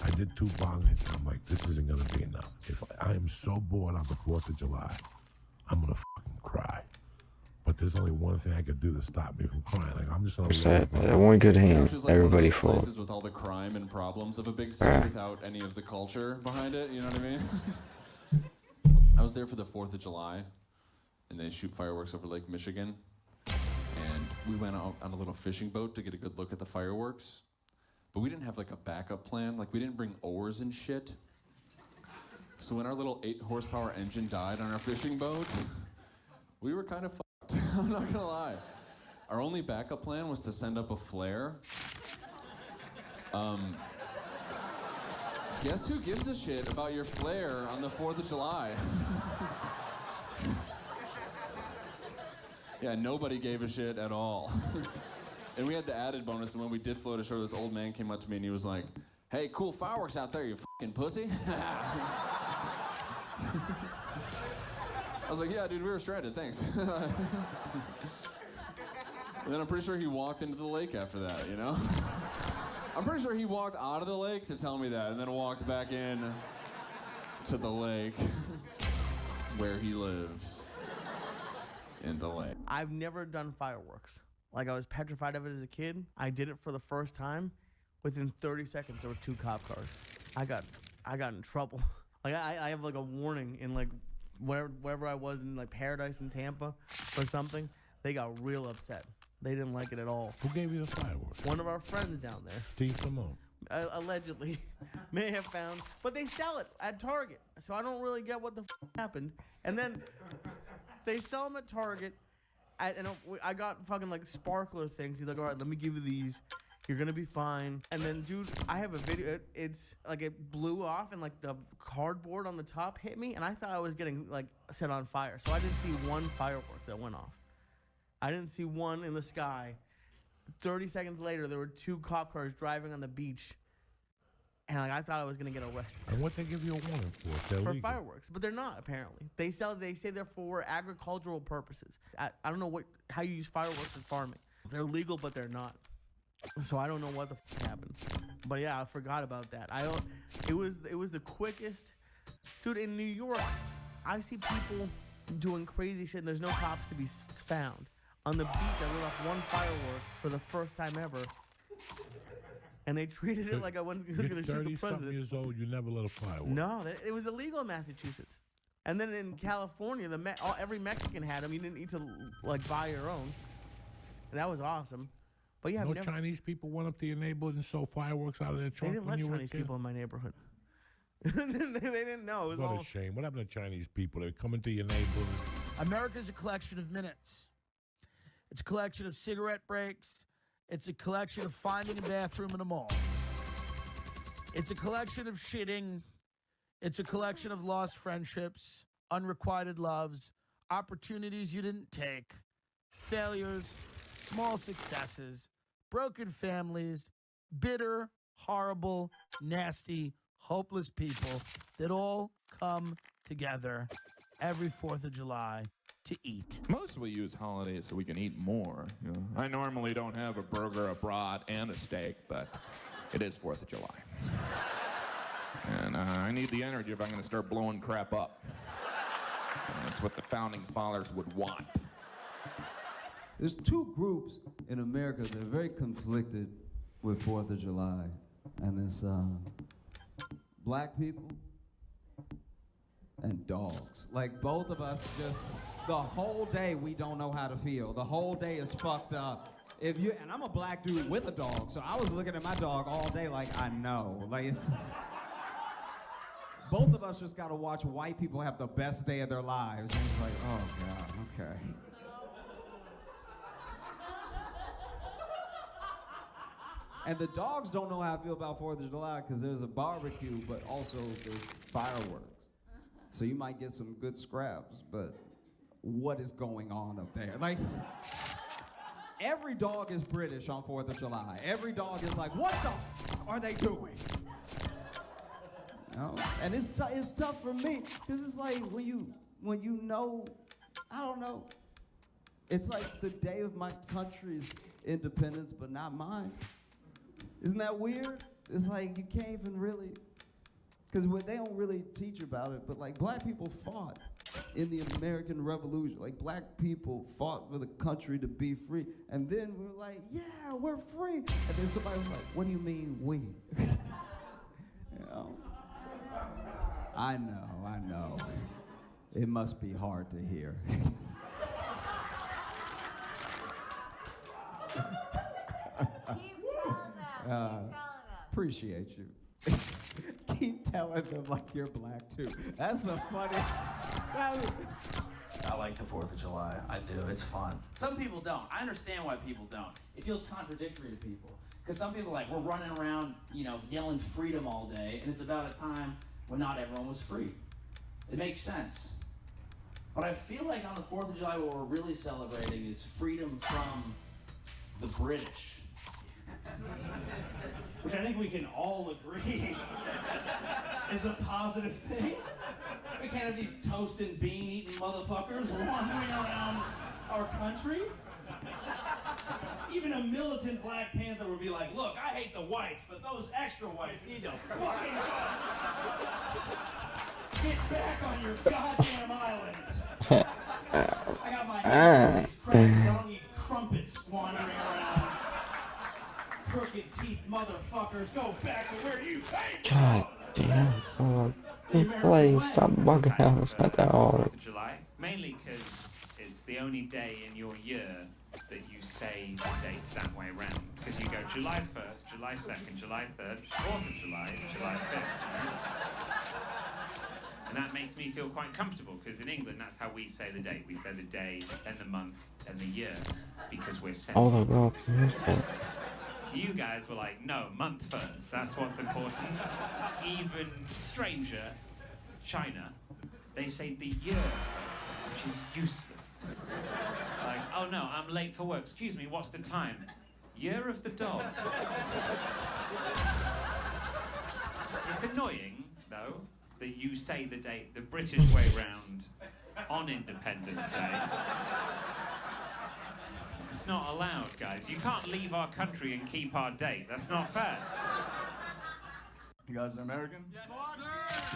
I did 2 bong hits, and I'm like, this isn't going to be enough. If I am so bored on the 4th of July, I'm going to fucking cry. But there's only one thing I could do to stop me from crying. Like, I'm just going to... One good hand, It's just like everybody one of those full. places with all the crime and problems of a big city without any of the culture behind it, you know what I mean? I was there for the 4th of July, and they shoot fireworks over Lake Michigan. And we went out on a little fishing boat to get a good look at the fireworks. But we didn't have like a backup plan. Like we didn't bring oars and shit. So when our little 8-horsepower engine died on our fishing boat, we were kind of fucked. I'm not gonna lie. Our only backup plan was to send up a flare. Guess who gives a shit about your flare on the 4th of July? Yeah, nobody gave a shit at all. And we had the added bonus, and when we did float ashore, this old man came up to me and he was like, hey, cool fireworks out there, you fucking pussy. I was like, yeah, dude, we were stranded, thanks. And then I'm pretty sure he walked into the lake after that, you know? I'm pretty sure he walked out of the lake to tell me that, and then walked back in to the lake where he lives. in the lake. I've never done fireworks. Like, I was petrified of it as a kid. I did it for the first time. Within 30 seconds, there were 2 cop cars. I got in trouble. Like, I have like a warning in like wherever I was in like Paradise in Tampa or something. They got real upset. They didn't like it at all. Who gave you the fireworks? One of our friends down there. Steve Simone. Allegedly. May have found. But they sell it at Target. So I don't really get what the happened. And then they sell them at Target. And I got fucking like sparkler things. He's like, all right, let me give you these. You're gonna be fine. And then, dude, I have a video. It's like it blew off and like the cardboard on the top hit me. And I thought I was getting like set on fire. So I didn't see one firework that went off. I didn't see one in the sky. 30 seconds later, there were 2 cop cars driving on the beach. And like I thought I was gonna get arrested. And what they give you a warning for? They're For legal. fireworks, but they're not apparently. They say they're for agricultural purposes. I don't know how you use fireworks in farming. They're legal, but they're not. So I don't know what the happened. But yeah, I forgot about that. It was the quickest, dude. In New York, I see people doing crazy shit, and there's no cops to be found. On the beach, I lit off 1 firework for the first time ever. And they treated it like I was going to shoot the president. 30-something years old, you never lit a firework. No, it was illegal in Massachusetts. And then in California, every Mexican had them. You didn't need to like buy your own. And that was awesome. But yeah, no Chinese people went up to your neighborhood and sold fireworks out of their they trunk didn't when let you were a Chinese kid? people in my neighborhood. they didn't know. It was What all a shame. What happened to Chinese people? They come into your neighborhood. America's a collection of minutes. It's a collection of cigarette breaks. It's a collection of finding a bathroom in a mall. It's a collection of shitting. It's a collection of lost friendships, unrequited loves, opportunities you didn't take, failures, small successes, broken families, bitter, horrible, nasty, hopeless people that all come together every 4th of July to eat. Most we use holidays so we can eat more. You know? I normally don't have a burger, a brat, and a steak, but it is 4th of July. And I need the energy if I'm going to start blowing crap up. And that's what the founding fathers would want. There's 2 groups in America that are very conflicted with 4th of July. And it's black people and dogs. Like, both of us just, the whole day we don't know how to feel. The whole day is fucked up. And I'm a black dude with a dog, so I was looking at my dog all day like, I know. Like, it's... Both of us just gotta watch white people have the best day of their lives. And it's like, oh God, okay. And the dogs don't know how I feel about 4th of July because there's a barbecue, but also there's fireworks. So you might get some good scraps, but what is going on up there? Like, every dog is British on 4th of July. Every dog is like, what the are they doing? You know? And it's tough for me because it's like when you know, I don't know. It's like the day of my country's independence, but not mine. Isn't that weird? It's like you can't even really, because they don't really teach about it, but like black people fought in the American Revolution. Like black people fought for the country to be free. And then we were like, yeah, we're free. And then somebody was like, what do you mean we? You know? I know. It must be hard to hear. Appreciate you. Keep telling them like you're black too. That's the funny. I like the 4th of July. I do. It's fun. Some people don't. I understand why people don't. It feels contradictory to people. Because some people we're running around, yelling freedom all day, and it's about a time when not everyone was free. It makes sense. But I feel like on the 4th of July, what we're really celebrating is freedom from the British. Which I think we can all agree is a positive thing. We can't have these toast and bean eating motherfuckers wandering around our country. Even a militant Black Panther would be like, look, I hate the whites, but those extra whites need to fucking get back on your goddamn island. I got my hands cracked. I don't need crumpets wandering around. Crooked teeth motherfuckers, go back to where you came God damn. Please stop bugging out. It's not that hard. July, mainly because it's the only day in your year that you say the date that way around. Because you go July 1st, July 2nd, July 3rd, 4th of July, July 5th. And that makes me feel quite comfortable, because in England, that's how we say the date. We say the day, then the month, and the year, because we're Oh sensitive. my god. You guys were like, no, month first, that's what's important. Even stranger, China, they say the year first, which is useless. Like, oh no, I'm late for work. Excuse me, what's the time? Year of the dog. It's annoying, though, that you say the date the British way round on Independence Day. It's not allowed, guys. You can't leave our country and keep our date. That's not fair. You guys are American? Yes, sir.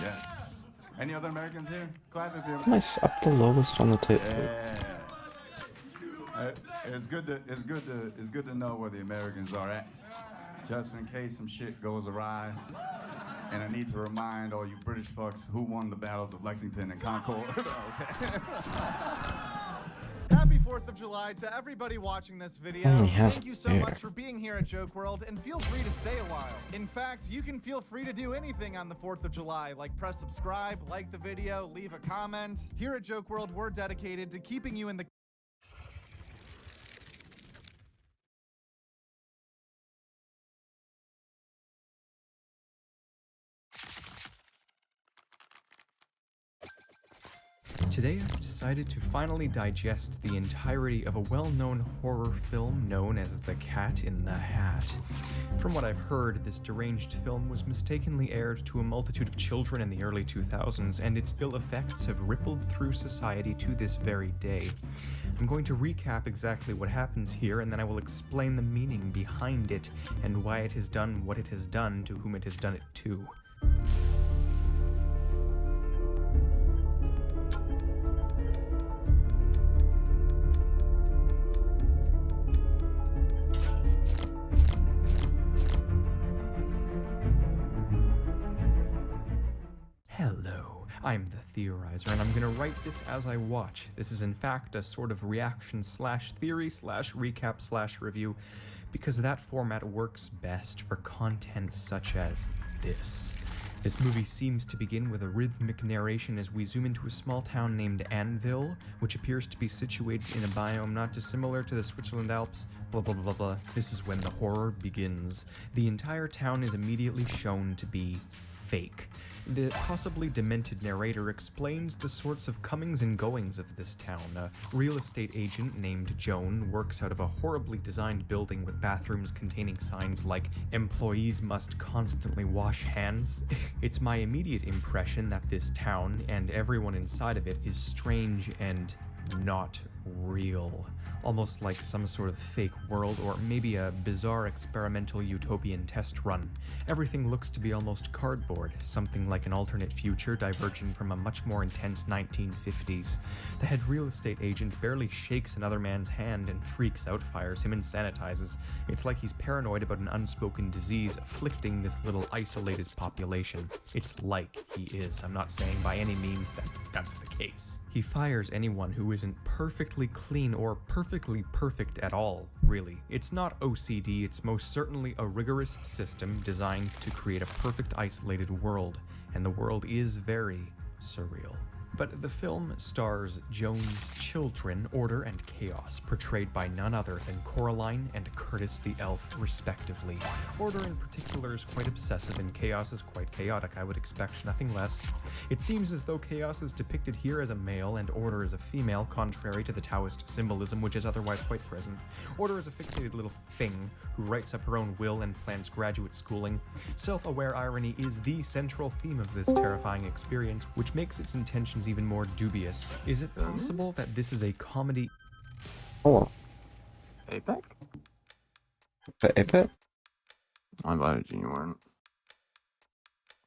Yes. Any other Americans here? Clap if you're. Nice, up the lowest on the table. Yeah. It's good to know where the Americans are at, just in case some shit goes awry. And I need to remind all you British fucks who won the battles of Lexington and Concord. Happy 4th of July to everybody watching this video. Only half Thank you so there. much for being here at Joke World, and feel free to stay a while. In fact, you can feel free to do anything on the 4th of July, like press subscribe, like the video, leave a comment. Here at Joke World, we're dedicated to keeping you in the Today I've decided to finally digest the entirety of a well-known horror film known as The Cat in the Hat. From what I've heard, this deranged film was mistakenly aired to a multitude of children in the early 2000s, and its ill effects have rippled through society to this very day. I'm going to recap exactly what happens here, and then I will explain the meaning behind it and why it has done what it has done to whom it has done it to. Hello, I'm the Theorizer, and I'm gonna write this as I watch. This is in fact a sort of reaction slash theory slash recap slash review, because that format works best for content such as this. This movie seems to begin with a rhythmic narration as we zoom into a small town named Anvil, which appears to be situated in a biome not dissimilar to the Switzerland Alps, blah blah blah blah. This is when the horror begins. The entire town is immediately shown to be fake. The possibly demented narrator explains the sorts of comings and goings of this town. A real estate agent named Joan works out of a horribly designed building with bathrooms containing signs like "Employees must constantly wash hands." It's my immediate impression that this town and everyone inside of it is strange and not real. Almost like some sort of fake world, or maybe a bizarre experimental utopian test run. Everything looks to be almost cardboard, something like an alternate future diverging from a much more intense 1950s. The head real estate agent barely shakes another man's hand and freaks out, fires him, and sanitizes. It's like he's paranoid about an unspoken disease afflicting this little isolated population. It's like he is. I'm not saying by any means that that's the case. He fires anyone who isn't perfectly clean or perfectly perfect at all, really. It's not OCD, it's most certainly a rigorous system designed to create a perfect isolated world, and the world is very surreal. But the film stars Joan's children, Order and Chaos, portrayed by none other than Coraline and Curtis the Elf, respectively. Order in particular is quite obsessive and Chaos is quite chaotic. I would expect nothing less. It seems as though Chaos is depicted here as a male and Order as a female, contrary to the Taoist symbolism, which is otherwise quite present. Order is a fixated little thing who writes up her own will and plans graduate schooling. Self-aware irony is the central theme of this terrifying experience, which makes its intentions even more dubious. Is it possible that this is a comedy? Oh. Apex? For Apex? I invited you, you weren't.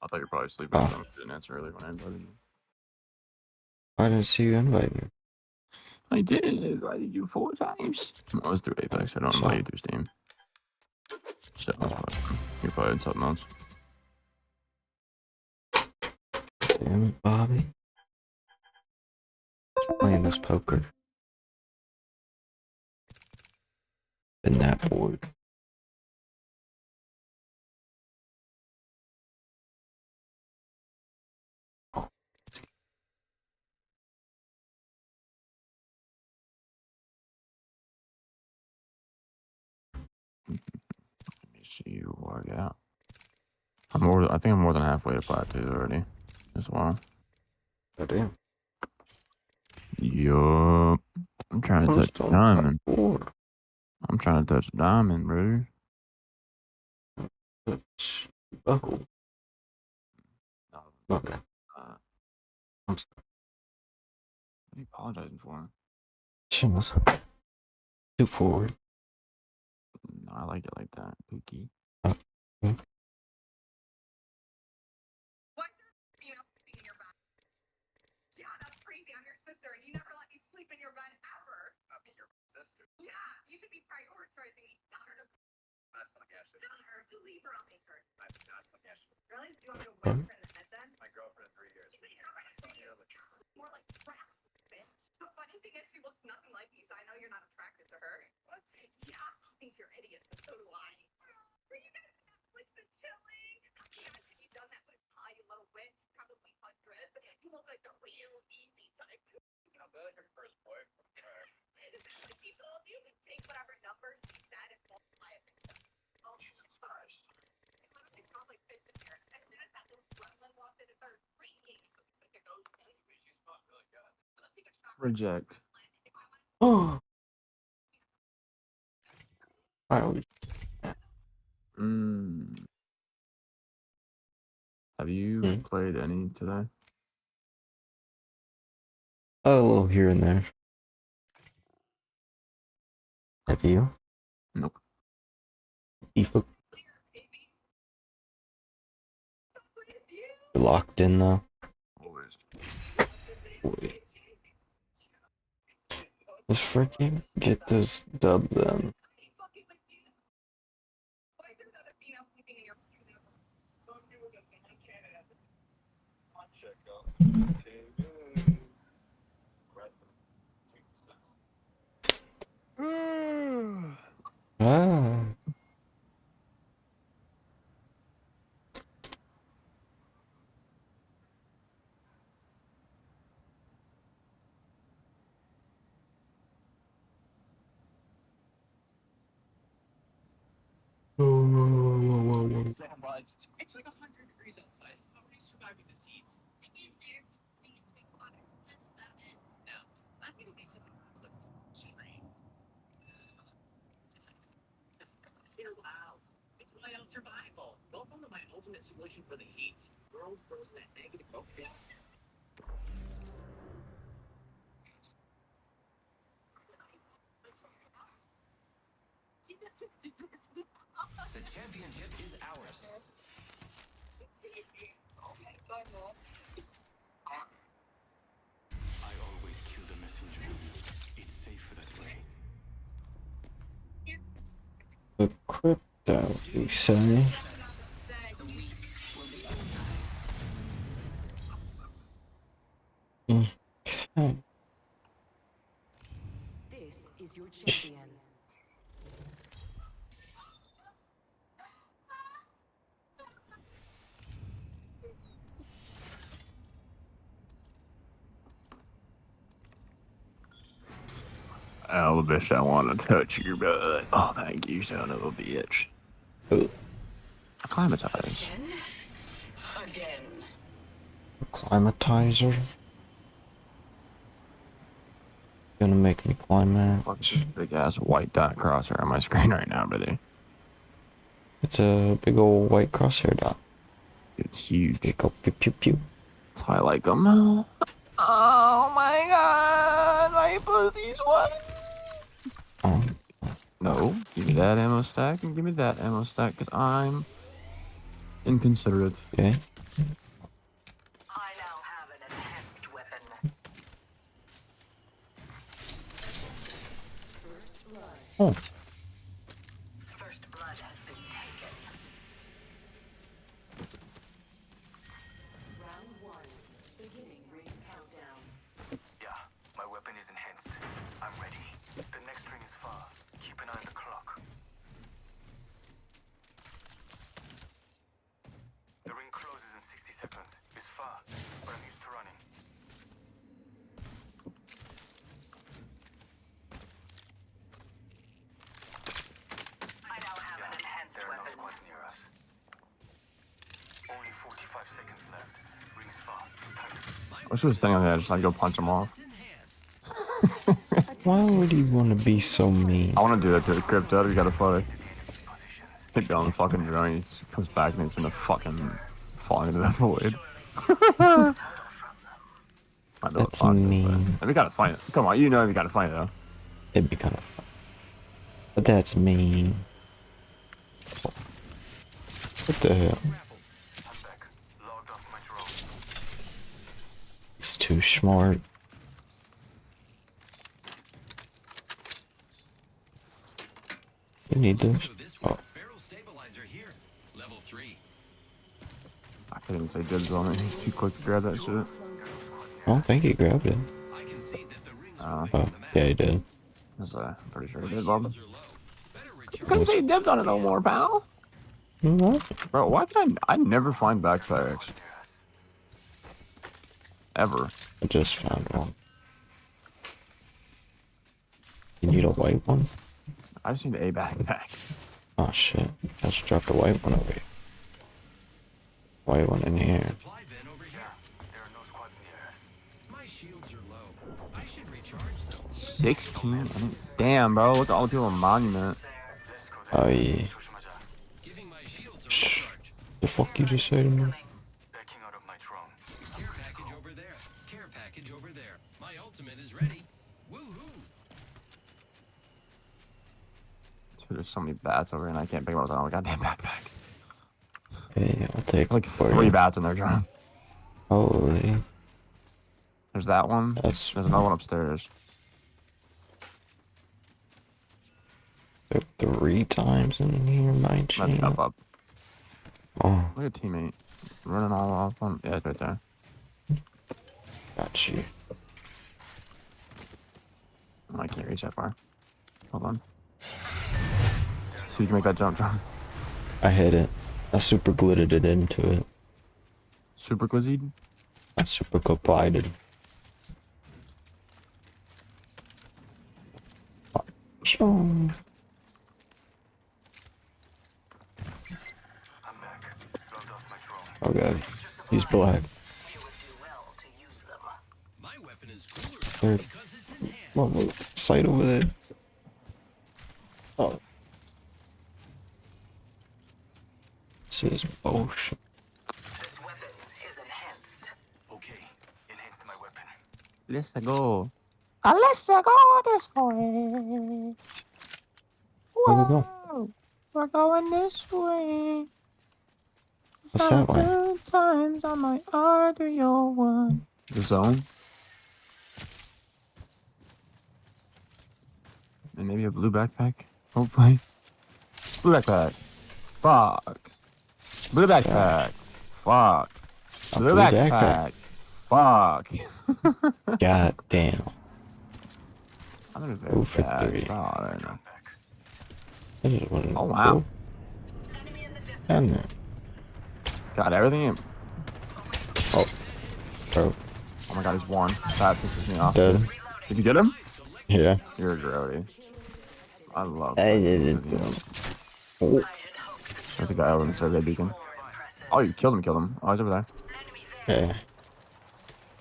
I thought you were probably sleeping, so I didn't answer earlier when I invited you. I didn't see you invite me. I did. I invited you 4 times. I was through Apex. I don't invite you through Steam. So you're probably in something else. Damn it, Bobby. Playing this poker. Been that bored. Let me see what I got. I think I'm more than halfway to plateau already as well. Oh, damn. Yup. I'm trying to touch diamond. I'm trying to touch diamond, bro. Oh. Okay. I'm sorry. What are you apologizing for? Shit was too forward. No, I like it like that, Pookie. Reject. Oh. Have you played any today? A little here and there. Have you? Nope. You're locked in though. Always. Wait. Let's freaking get this dub then. Ah. Whoa. So much. It's like 100 degrees outside. How are you surviving this heat? No. I'm gonna be something like chiilin. You're wild. It's wild survival. Welcome to my ultimate solution for the heat. World frozen at negative. Okay. The championship is ours. I always kill the messenger. It's safer that way. The crypto, we say. Okay. This is your champion. Oh, bitch, I want to touch your butt. Oh, thank you, son of a bitch. Acclimatize. Again. Climatizer. Gonna make me climax. Fuck this big ass white dot crosshair on my screen right now, brother. It's a big old white crosshair dot. It's huge. They go pew pew pew. That's how I like them. Oh my god, my pussy's wet. No, give me that ammo stack and give me that ammo stack because I'm inconsiderate. Okay. I now have an enhanced weapon. Oh. Yeah, my weapon is enhanced. I'm ready. The next ring is far. Keep an eye on the clock. The ring closes in 60 seconds. It's far, but I'm used to running. I now have an enhanced weapon. There are no squads near us. Only 45 seconds left. Ring's far. It's time to... What's this thing on there? Just like go punch him off. Why would you want to be so mean? I want to do that to the crypto. We gotta fight. Hit down the fucking drone. He comes back and it's in the fucking falling into that void. That's mean. We gotta fight it. Come on, you know we gotta fight it though. It'd be kind of fun. But that's mean. What the hell? He's too smart. You need this. Oh. I couldn't say dibs on it. He's too quick to grab that shit. I don't think he grabbed it. Oh, yeah, he did. I'm pretty sure he did, Bob. Couldn't say dibs on it no more, pal. What? Bro, why can I never find backpacks? Ever. I just found one. You need a white one? I just need a backpack. Oh shit. I just dropped a white one over here. White one in here. 16? Damn, bro. Look at all the people on Monument. Oh yeah. Shh. The fuck you just say to me? There's so many bats over here and I can't pick them up without a goddamn backpack. Hey, I'll take like for 3 you. bats in there, John. Holy. There's that one. That's There's another one upstairs. 3 times in here, my chain. Up. Oh, Look at teammate. Running all off on. Yeah, it's right there. got you. Oh, I can't reach that far. Hold on. So you can make that jump, John. I hit it. I super glittered it into it. Super glizzied? I super glided. Oh god, he's black. What sight over there? Oh. This is bullshit. Let's go. Let's go this way. Where we go? We're going this way. What's that way? Times on my arterial one. The zone? And maybe a blue backpack? Hopefully. Blue backpack. Fuck. Blue backpack. Fuck. Blue backpack. Fuck. God damn. I'm gonna Go for 3. I just wanted Oh wow. And then. Got everything. Oh. Bro. Oh my god, he's 1. That pisses me off. Dead. Did you get him? Yeah. You're a grody. I love Oh. There's a guy over in the survey beacon. Oh, you killed him. Oh, he's over there. Yeah.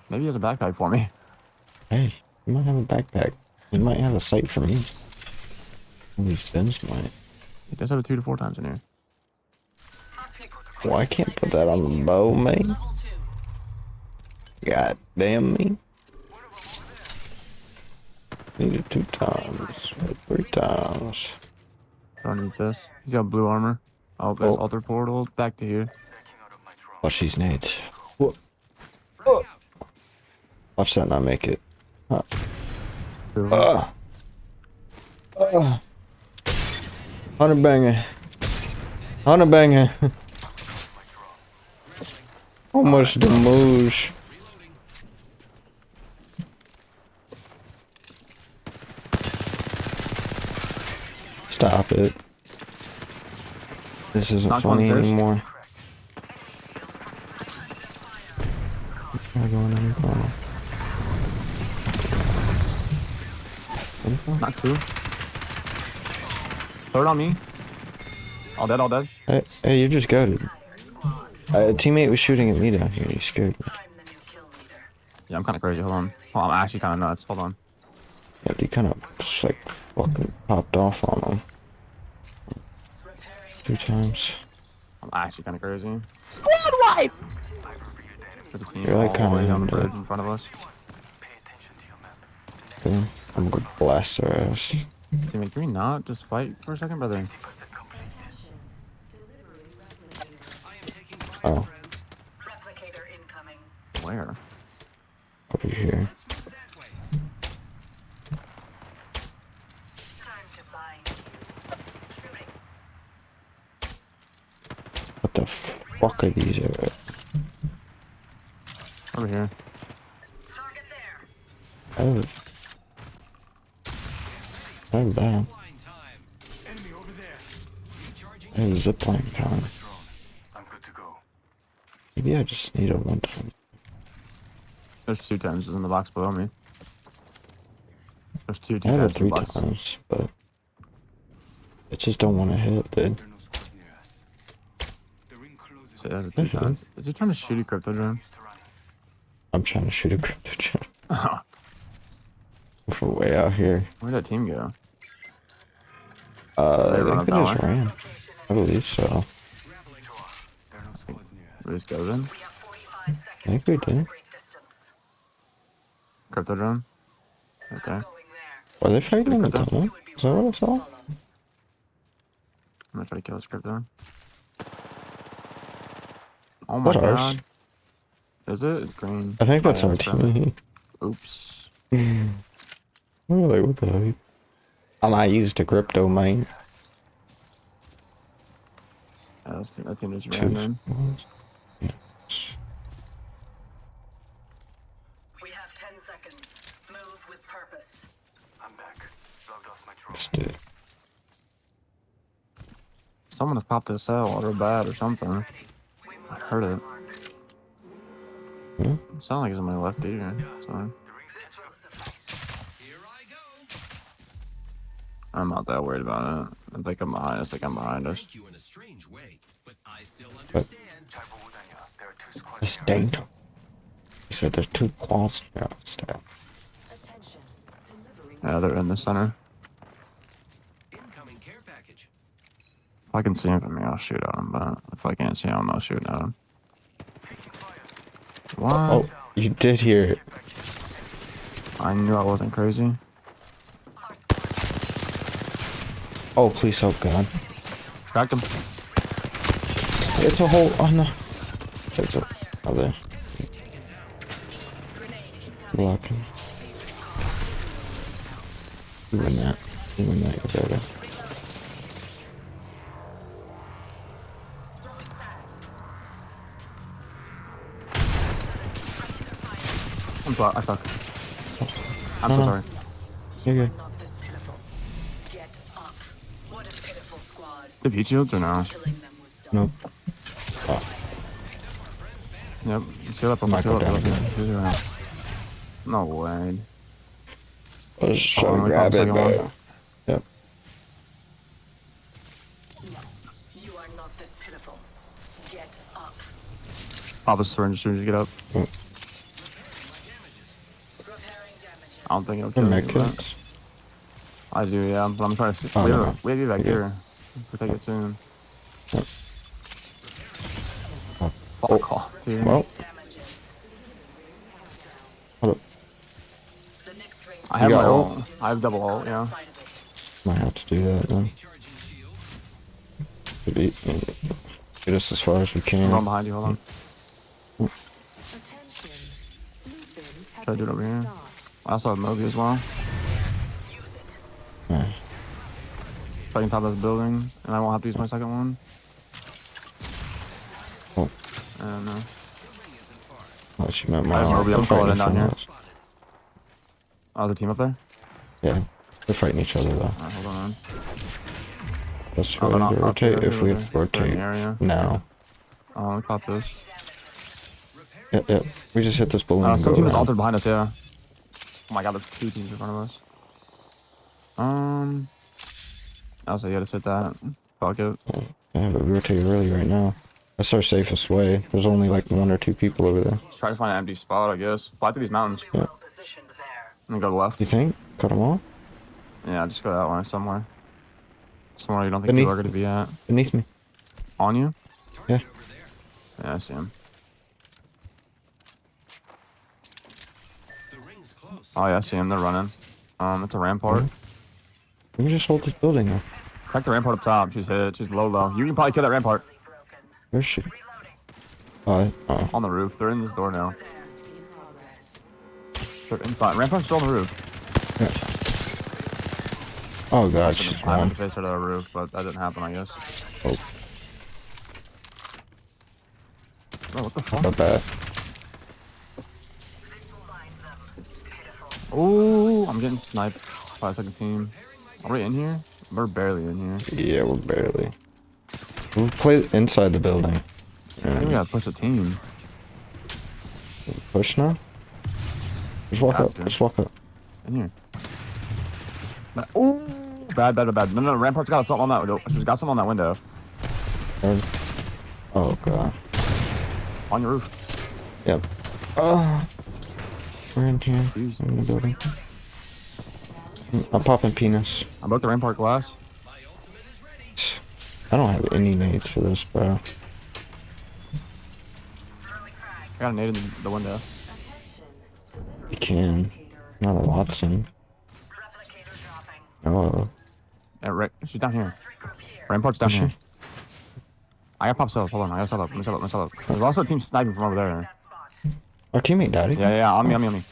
Maybe he has a backpack for me. Hey, you might have a backpack. You might have a sight for me. These bins might. He does have it 2 to 4 times in here. Well, I can't put that on the bow, man. God damn me. Need it 2 times. 3 times. Don't need this. He's got blue armor. Oh, there's altar portal. Back to here. Watch these nades. Watch that not make it. Hunter banger. Hunter banger. Almost the moose. Stop it. This isn't Not funny going first. anymore. I'm going in the corner. Not two. Third on me. All dead, all dead. Hey, you just goaded. A teammate was shooting at me down here. He scared me. Yeah, I'm kind of crazy. Hold on. Oh, I'm actually kind of nuts. Hold on. Yeah, he kind of just like fucking popped off on him. 2 times. I'm actually kind of crazy. Squad wipe! There's a team You're like all the way kinda down the dead. bridge in front of us. Okay. I'm gonna blast their ass. Teammate, can we not just fight for a second, brother? Oh. Where? Over here. What the fuck are these? Over here. Oh. Not bad. Hey, zipline time. Maybe I just need a 1-time. There's 2 times in the box below me. There's 2 I have times it in the 3 box. times, but I just don't want to hit, dude. So yeah, 2 times. Is he trying to shoot a crypto drone? I'm trying to shoot a crypto drone. For way out here. Where'd that team go? I They run think up they that just way? ran. I believe so. We just go then? I think we did. Crypto drone? Okay. Are they fighting in the Crypto? tunnel? Is that what I saw? I'm gonna try to kill this crypto. Oh my That's ours. god. Is it? It's green. I think that's Oh, our it's team. Oops. I'm like, what the heck? I'm not used to crypto, man. I think it's 2 random. squads. Yeah. We have 10 seconds. Move with purpose. I'm back. Logged off my drone. Just did. Someone has popped this out or bad or something. I heard it. Hmm? It sounded like it's on my left ear. So. I'm not that worried about it. I think I'm behind us. But it's stanked. He said there's 2 quads. Yeah, it's stacked. Yeah, they're in the center. If I can see him from me, I'll shoot at him. But if I can't see him, I'm not shooting at him. What? Oh, you did hear it. I knew I wasn't crazy. Oh, please help God. Cracked him. It's a whole. Oh no. It's a. Oh, there. Blocking. You win that. You win that. You better. I suck. I'm No, so no. sorry. You're good. Did he shields or no? Nope. Oh. Yep. Shield up on my Might go shield up. down. No way. I was just trying to we grab found it, second one. but. Yep. You are not this pitiful. Get up. Pop a syringe as soon as you get up. I don't think it'll kill Med you, but kits. I do, yeah. But I'm trying to see. Oh, no. We have you back Yeah. here. We'll take it soon. Yep. Fuck off, dude. Well. Hold up. I have You my got ult. I have double ult, yeah. Might have to do that then. Get us as far as we can. I'm going behind you, hold on. Try to do it over here. I also have Moby as well. Yeah. If I can top this building, and I won't have to use my second one. Oh. I don't know. Oh, she meant my I'm fighting falling down for here. us. Oh, there's a team up there? Yeah, they're fighting each other though. Alright, hold on. Let's Oh, they're go not up rotate here, if we they're in rotate the area. now. Oh, we caught this. Yep. We just hit this balloon. And Some go team is around. altered behind us, yeah. Oh my god, there's 2 teams in front of us. I'll say, yeah, just hit that. Fuck it. Yeah, but we rotate early right now. That's our safest way. There's only like 1 or 2 people over there. Let's try to find an empty spot, I guess. Fly through these mountains. Yeah. And then go left. You think? Cut them all? Yeah, just go that way somewhere. Somewhere you don't think Beneath- people are going to be at. Beneath me. On you? Yeah. Yeah, I see him. Oh yeah, I see him. They're running. It's a rampart. We can just hold this building though. Crack the rampart up top. She's hit. She's low. You can probably kill that rampart. Where's she? On the roof. They're in this door now. They're inside. Rampart's still on the roof. Oh god, she's I wrong. to face her to the roof, but that didn't happen, I guess. Oh. Oh, what the fuck? About that. Ooh, I'm getting sniped by a second team. Are we in here? We're barely in here. Yeah, we're barely. We'll play inside the building. I think we gotta push the team. Push now? Just walk up. Just walk up. In here. Ooh, bad. No, Rampart's got something on that window. She's got something on that window. Oh god. On your roof. Yep. We're in here. In the building. I'm popping penis. I broke the Rampart glass. I don't have any nades for this, bro. I got a nade in the window. You can. Not a Watson. Oh. Yeah, right. She's down here. Rampart's down here. I got pop cells. Hold on. I gotta set up. Let me set up. There's also a team sniping from over there. Our teammate died again. Yeah. On me.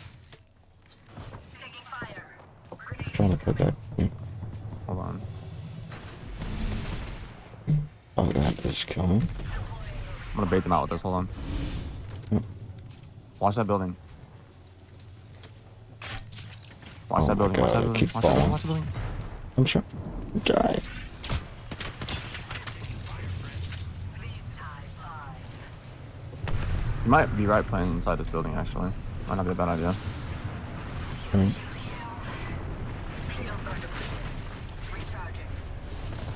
Trying to put that. Yeah. Hold on. Oh god, this is coming. I'm gonna bait them out with this. Hold on. Watch that building. Watch that building. God, Watch that building. keep Watch that falling. building. Watch that building. I'm sure. Die. You might be right playing inside this building, actually. Might not be a bad idea.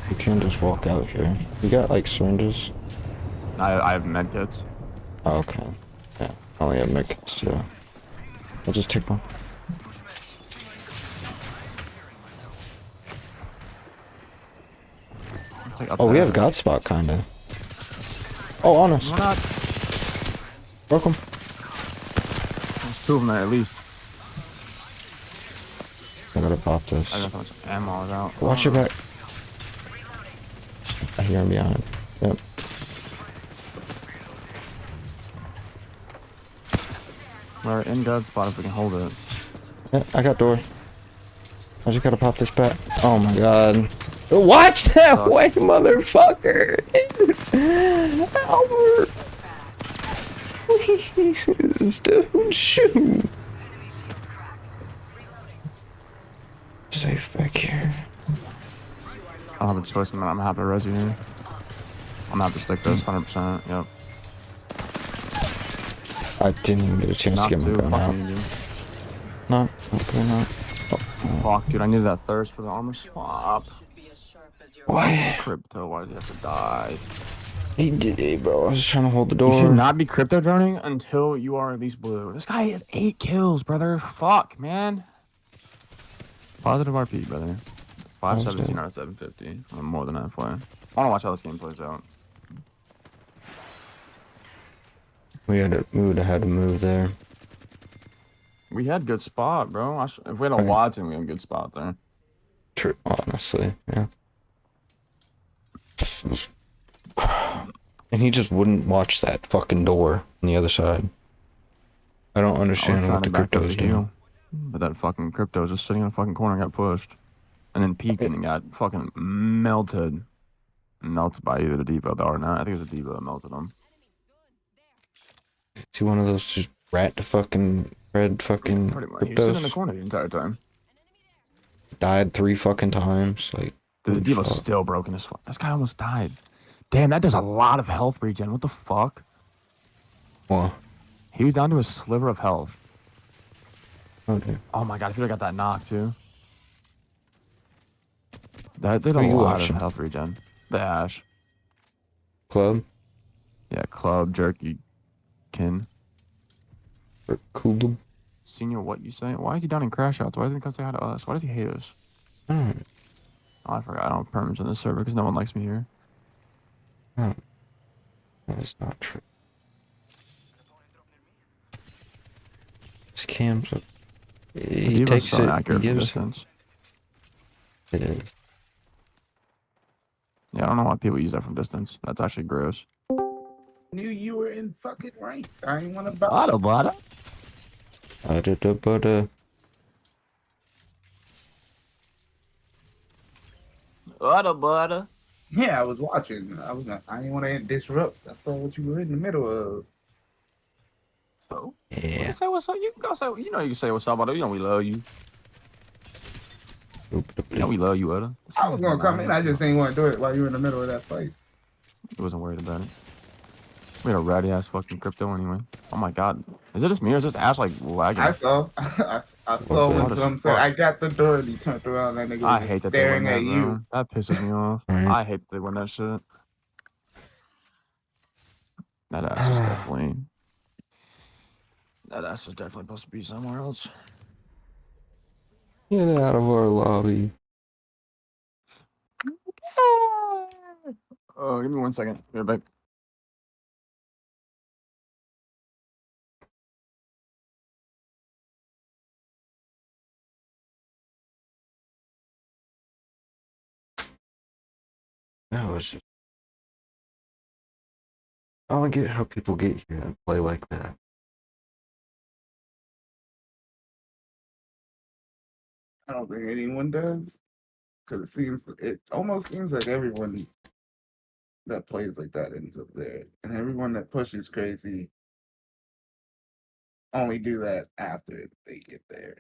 You can just walk out here. You got like syringes? I have med kits. Oh, okay. Yeah, I only have med kits too. I'll just take one. Oh, we have God spot kinda. Oh, on us. We're not. Broke him. There's 2 of them there at least. I gotta pop this. I got so much ammo out. Watch your back. I hear him behind. Yep. We're in God spot if we can hold it. Yeah, I got door. I just gotta pop this back. Oh my god. Watch that way, motherfucker! Albert! Don't shoot! Safe back here. I don't have a choice, man. I'm gonna have to res you here. I'm gonna have to stick this 100%. Yep. I didn't even get a chance to get my gun out. No, okay, not. Fuck, dude, I needed that thirst for the armor swap. Why? Crypto, why did you have to die? He did, bro. I was trying to hold the door. You should not be crypto droning until you are at least blue. This guy has 8 kills, brother. Fuck, man. Positive RP, brother. 517 out of 750. I'm more than halfway. I wanna watch how this game plays out. We would have had to move there. We had good spot, bro. If we had a Watson, we had a good spot there. True, honestly, yeah. And he just wouldn't watch that fucking door on the other side. I don't understand what the crypto's doing. But that fucking crypto was just sitting in a fucking corner and got pushed. and then peaked and got fucking melted. Melted by either the Devo or not. I think it was a Devo that melted him. Is he one of those just rat to fucking red fucking Pretty much. He was sitting in the cryptos? corner the entire time. Died 3 fucking times. Like, Dude, the holy Devo's fuck. still broken as fuck. This guy almost died. Damn, that does a lot of health regen. What the fuck? What? He was down to a sliver of health. Okay. Oh my god, I feel like I got that knock too. That did Who a you lot watching? of health regen. The Ash. Club? Yeah, Club, Jerky, Kin. Or Coolum? Senior, what you say? Why is he down in crash outs? Why doesn't he come say hi to us? Why does he hate us? Oh, Oh, I forgot. I don't have permits on this server because no one likes me here. oh. That is not true. This cam's up. He Devo's takes so it, he accurate from gives distance. it is. Yeah, I don't know why people use that from distance. That's actually gross. Knew you were in fucking rank. I ain't want to buy. Bada. Bada. Bada. Yeah, I was watching. I didn't want to disrupt. I saw what you were in the middle of. Oh. Yeah. You say what's up. You can go say. You know you can say what's up, Bada. You know we love you. You know we love you, Bada. I was gonna come in. I just didn't want to do it while you were in the middle of that fight. I wasn't worried about it. We had a ratty ass fucking crypto anyway. Oh my god. Is it just me or is this Ash like lagging? I saw. I saw when some said I got the door and he turned around. That nigga was I just hate that they win staring that, at you. bro. That pisses me off. I hate that they win that shit. That ass is definitely. That ass is definitely supposed to be somewhere else. Get out of our lobby. Oh, give me 1 second. Be right back. That was just... I don't get how people get here and play like that. I don't think anyone does, because it almost seems like everyone that plays like that ends up there, and everyone that pushes crazy only do that after they get there.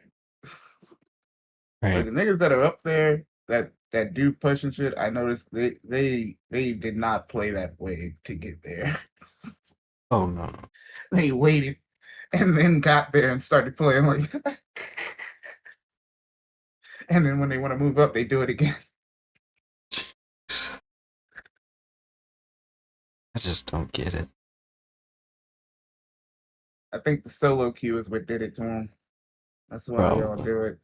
Like the niggas that are up there that do push and shit, I noticed they did not play that way to get there. Oh no. They waited and then got there and started playing like and then when they want to move up, they do it again. I just don't get it. I think the solo queue is what did it to them. That's why y'all Probably. do it.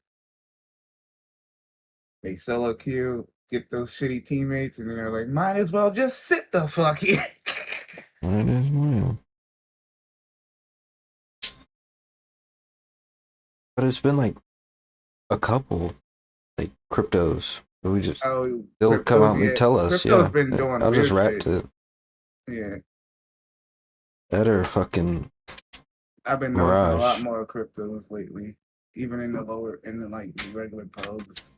They solo queue, get those shitty teammates, and then they're like, might as well just sit the fuck here. Might as well. But it's been like a couple, like cryptos. We just they'll come out and tell us. Crypto's Yeah, been doing I'll just weird rap shit. to it. Yeah, That or fucking I've been noticing a lot Mirage. more cryptos lately, even in the like the regular pubs.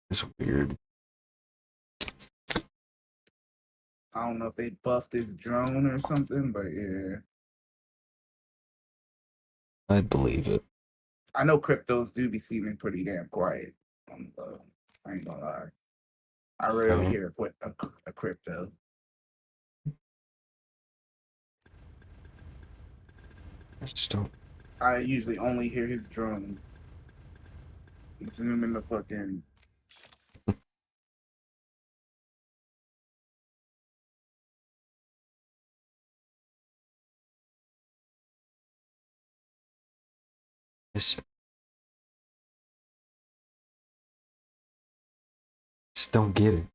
It's weird. I don't know if they buffed his drone or something, but yeah, I believe it. I know cryptos do be seeming pretty damn quiet. I ain't gonna lie. I rarely hear a crypto. I just don't. I usually only hear his drone. Zoom in the fucking. Just don't get it.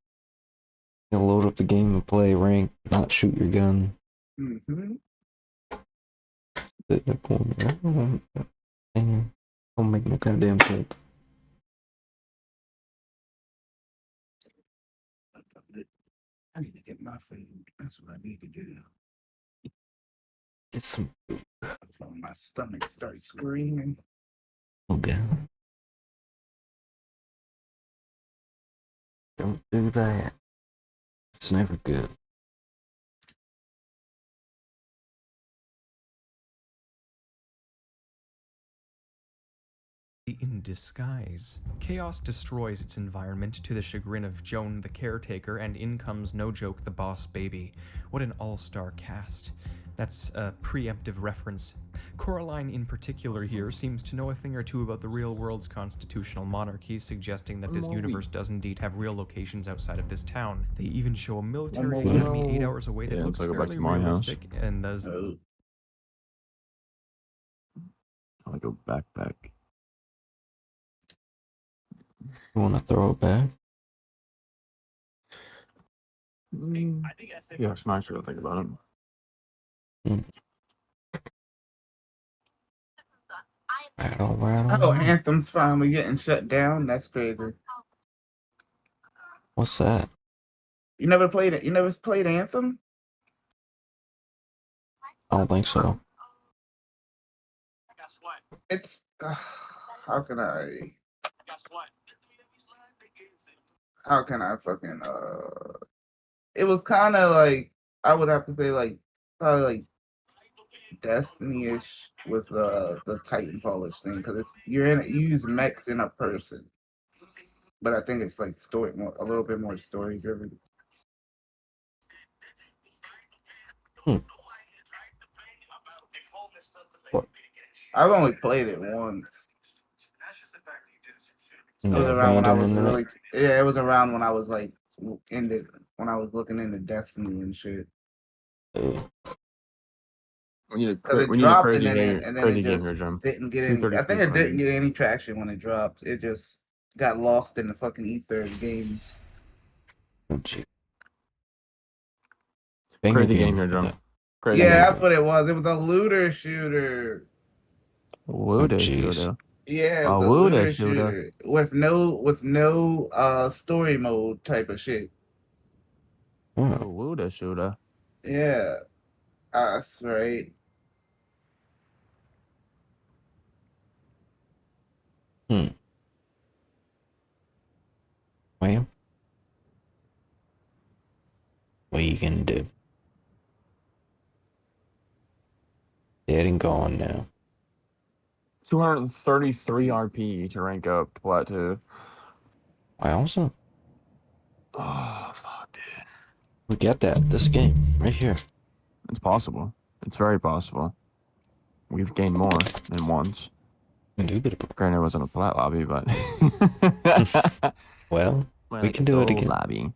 You load up the game and play rank, not shoot your gun. Mm-hmm. Sit in the corner. I don't want that. And don't make no goddamn sense. I need to get my food. That's what I need to do. Get some food. Before my stomach starts screaming. Okay. do that. It's never good. In disguise. Chaos destroys its environment to the chagrin of Joan the caretaker, and in comes, no joke, the boss baby. What an all-star cast. That's a preemptive reference. Coraline in particular here seems to know a thing or two about the real world's constitutional monarchies, suggesting that this universe does indeed have real locations outside of this town. They even show a military academy 8 hours away that looks fairly realistic, and thus... I go backpack. You want to throw it back? Yeah, it's nice to think about it. Oh, Anthem's finally getting shut down. That's crazy. What's that? You never played it? You never played Anthem? I don't think so. It's how can I? How can I fucking It was kind of like I would have to say like probably like Destiny-ish with the Titanfall-ish thing because it's you use mechs in a person, but I think it's like story more a little bit more story driven. I've only played it once. It was around when I was really it was around when I was like when I was looking into Destiny and shit. We need Because it a dropped crazy and then crazy it game just here, Jim. didn't get any. I think it didn't get any traction when it dropped. It just got lost in the fucking ether of games. Crazy game here, Jim. Crazy Yeah, game. that's what it was. It was a looter shooter. Wooder shooter. Yeah, it A was a wooder looter shooter. shooter with no story mode type of shit. A wooder shooter. Yeah, that's right. Well, what are you gonna do? Dead and gone now. 233 RP to rank up to Plateau. Wowza. Oh, fuck, dude. We get that. This game, right here. It's possible. It's very possible. We've gained more than once. Granted, it wasn't a plat lobby, but... Well, Well, we like can a do it gold again. Lobby.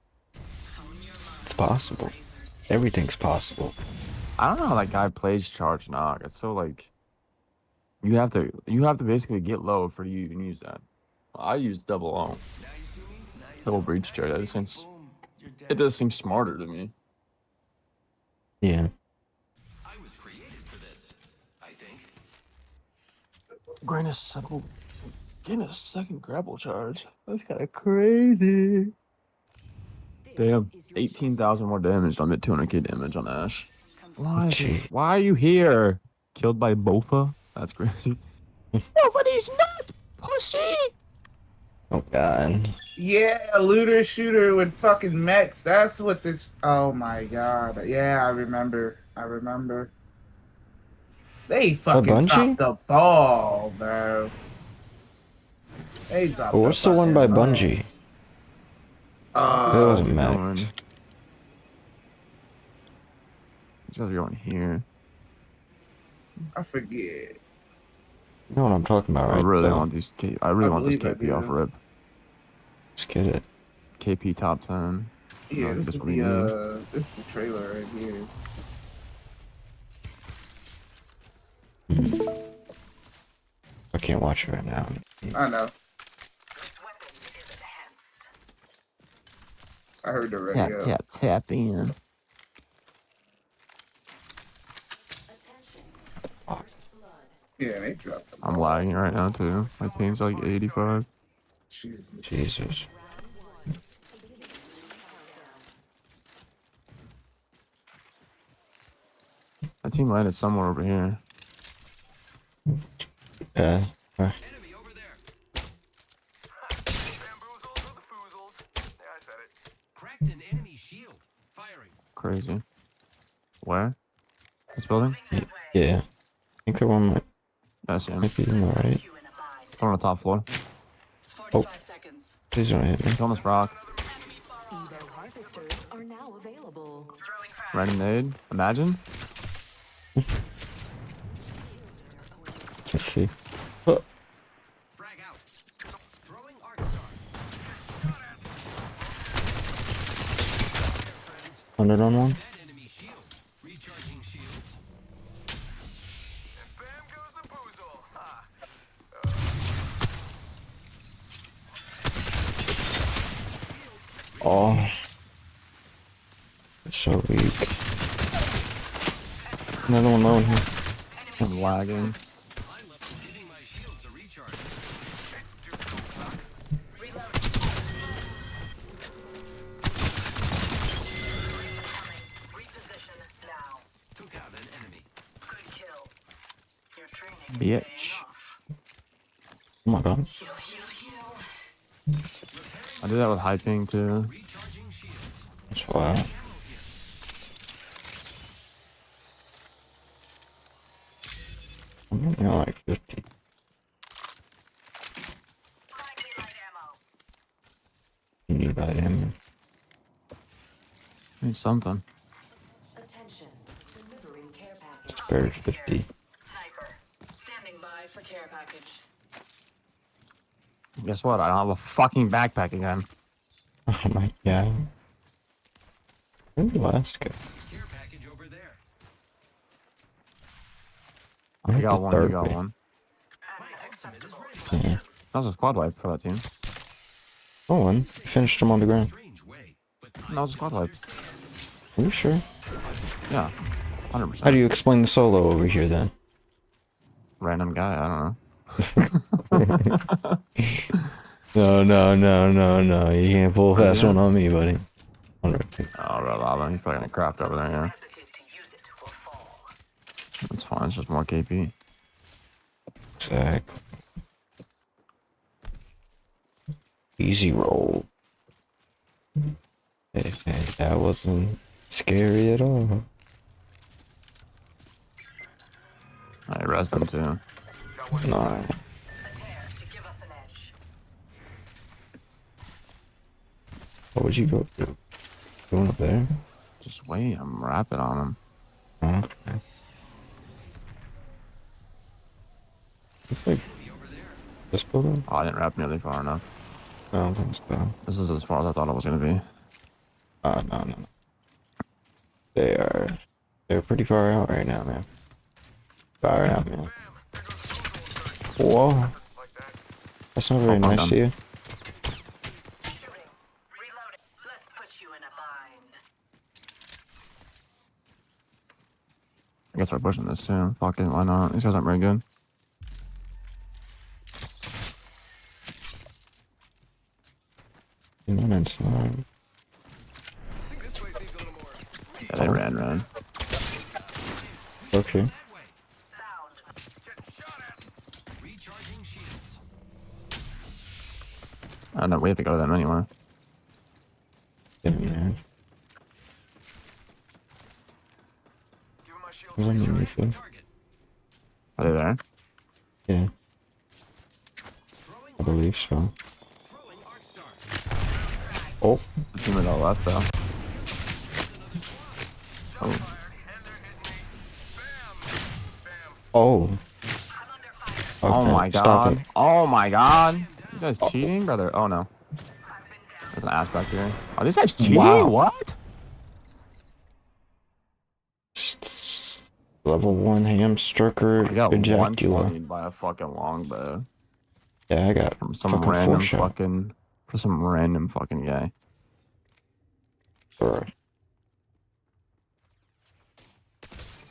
It's possible. Everything's possible. I don't know how that guy plays charge knock. It's so like... You have to basically get low for you to use that. I use double O. Double breach charge. It does seem smarter to me. Yeah. Getting a second grapple charge. That's kind of crazy. Damn, 18,000 more damage. I'm at 200k damage on Ash. Why are you here? Killed by Bofa? That's crazy. Nobody's not pussy. Oh god. Yeah, looter shooter with fucking mechs. That's what this. Oh my god. Yeah, I remember. They fucking dropped the ball, bro. They dropped. What's the one by ball. Bungie? It wasn't Max. You guys are going here. I forget. You know what I'm talking about, right? I really though? want these. I really want this believe I KP off do. rip. Let's get it. KP top 10. Yeah, this is what we need. this is the trailer right here. I can't watch it right now. I know. I heard the radio. Tap in. Yeah, they dropped the I'm lagging right now too. My ping's like 85. Jesus. That team landed somewhere over here. Yeah. crazy. Where? This building? Yeah. I think the one That's him. might be in the right. On the top floor. Oh. Please don't hit me. He's on this rock. Harvesters are now available. Random nade. Imagine. Let's see. Oh. 100 on one. Oh. It's so weak. Another one low in here. I'm lagging. Bitch. Oh my god. I do that with high ping too. That's wild. I'm getting like 50. You need that ammo. Need something. Spare 50. Standing by for care package. Guess what? I don't have a fucking backpack again. Oh my god. Where'd the last guy? I got one, you got rate. one. Yeah. That was a squad wipe for that team. Oh, one. Finished him on the ground. That was a squad wipe. Are you sure? Yeah. 100%. How do you explain the solo over here then? Random guy, I don't know. No. You can't pull that one on me, buddy. Oh, Red Lava. He's probably gonna craft over there, yeah. That's fine, it's just more KP. Exactly. Easy roll. Hey, that wasn't scary at all. I rest him too. Nah. What would you go do? Going up there? Just wait, I'm rapping on him. Okay. Looks like this building? Oh, I didn't wrap nearly far enough. I don't think so. This is as far as I thought it was gonna be. No. They're pretty far out right now, man. Far out, man. Whoa. That's not very nice of you. I guess we're pushing this too. Fuck it, why not? These guys aren't very good. You know, inside. Yeah, they ran. Okay. I know we have to go to them anyway. Yeah, man. Who's underneath you? Are they there? Yeah. I believe so. Oh. The team is all left though. Oh. Oh my stop god. it. Oh my god. These guys cheating, brother? Oh no. There's an ass back here. Are these guys cheating? Wow. What? Level 1 hamstricker I got ejacular. one by a fucking longbow. Yeah, I got From some fucking random 4-shot. fucking for some random fucking guy. Bro.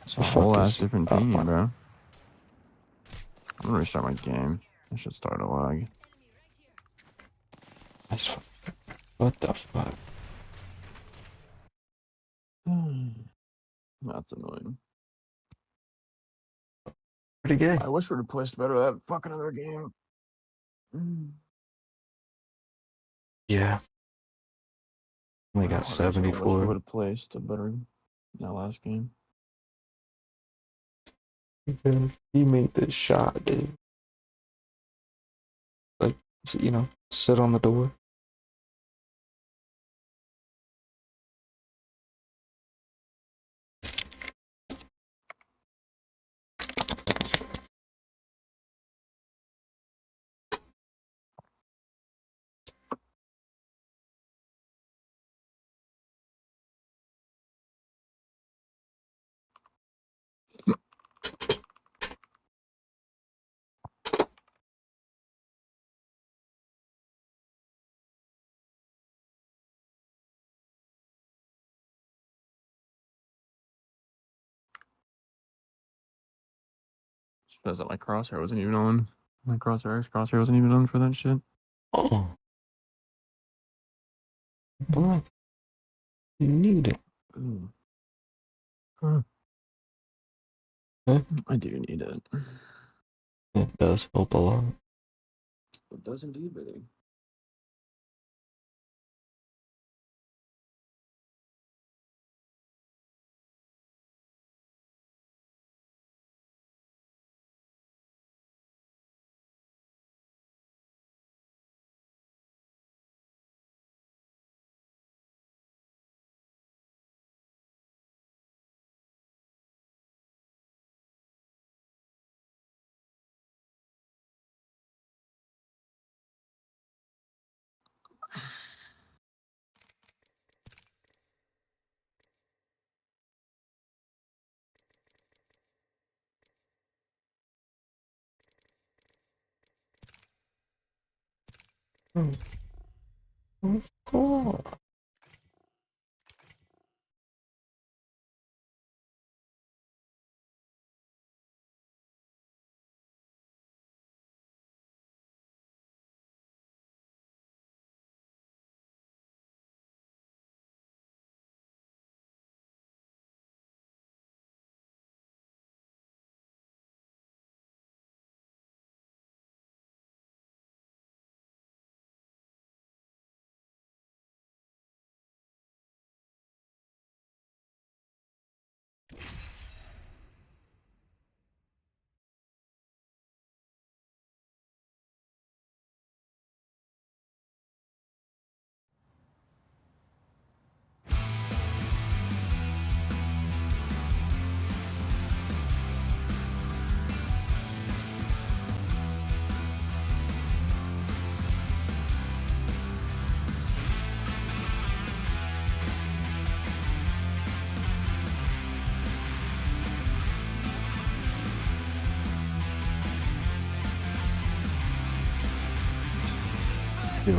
It's a whole ass different team, bro. I'm gonna restart my game. I should start a lag. What the fuck? That's annoying. Pretty good. I wish we'd have placed better that fucking other game. Yeah. Only got 74. Would have placed a better in that last game. He made this shot, dude. Like, you know, sit on the door. Says that my crosshair wasn't even on. My crosshair wasn't even on for that shit. Oh. Boy. You need it. Ooh. Huh? I do need it. It does help a lot. It does indeed, baby. Of course. Yo.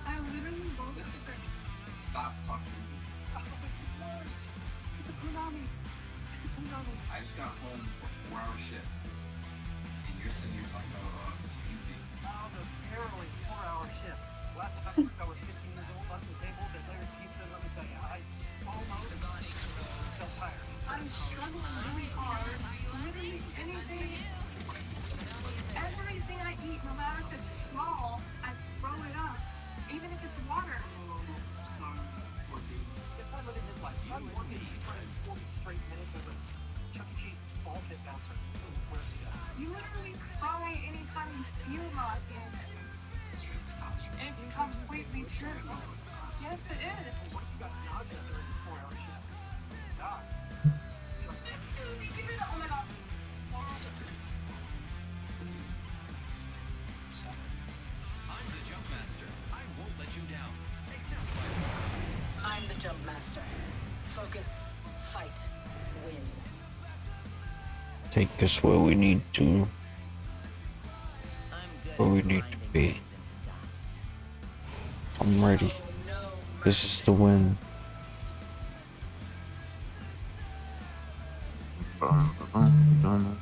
I literally wrote this. Stop talking to me. Oh, but it was. It's a punani. It's a punani. I just got home for a 4-hour shift. And you're sitting here talking about, oh, I'm sleepy. Oh, those harrowing 4-hour shifts. Last time I worked, I was 15 years old, busting tables at Larry's Pizza. Let me tell you, I almost felt tired. I'm struggling really hard. Literally anything. Everything I eat, no matter if it's small, I throw it up. Even if it's water. Son, poor dude. Try living his life. Try working 240 straight minutes as a Chuck E. Cheese ball pit bouncer. Where he does. You literally cry anytime you feel nauseous. It's true. It's completely true. Yes, it is. What if you got nausea during a 4-hour shift? God. Oh my God. I'm the jump master. I won't let you down. I'm the jump master. Focus, fight, win. Take us where we need to. Where we need to be. I'm ready. This is the win. Banana.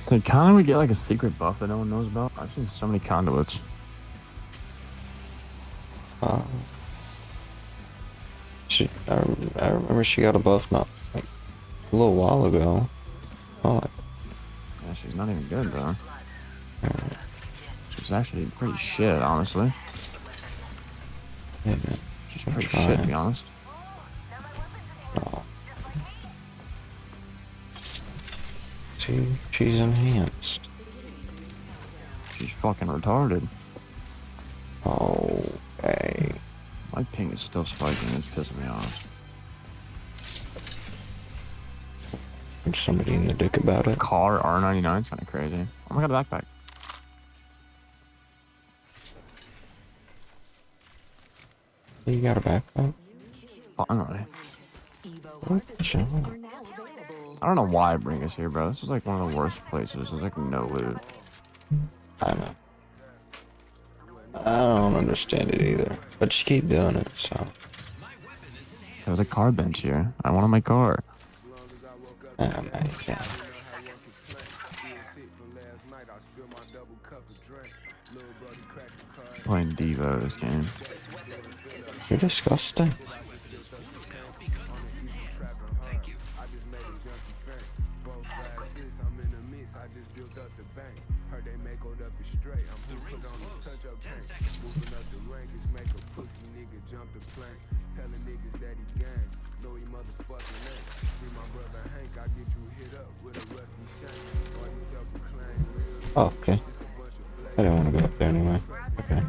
They kind of would get like a secret buff that no one knows about. I've seen so many conduits. I remember she got a buff not like a little while ago. Oh, yeah, she's not even good though. She's actually pretty shit, honestly. Yeah, man. She's pretty shit, to be honest. Oh. She's enhanced. She's fucking retarded. Okay. My ping is still spiking. It's pissing me off. There's somebody in the dick about it. Car R99 is kind of crazy. Oh my god, a backpack. You got a backpack? Finally. I don't know why I bring us here, bro. This is like one of the worst places. There's like no loot. I know. I don't understand it either. But you keep doing it, so. There's a car bench here. I wanted my car. Oh my god. Playing Devo this game. You're disgusting. Oh, okay. I didn't want to go up there anyway. Okay.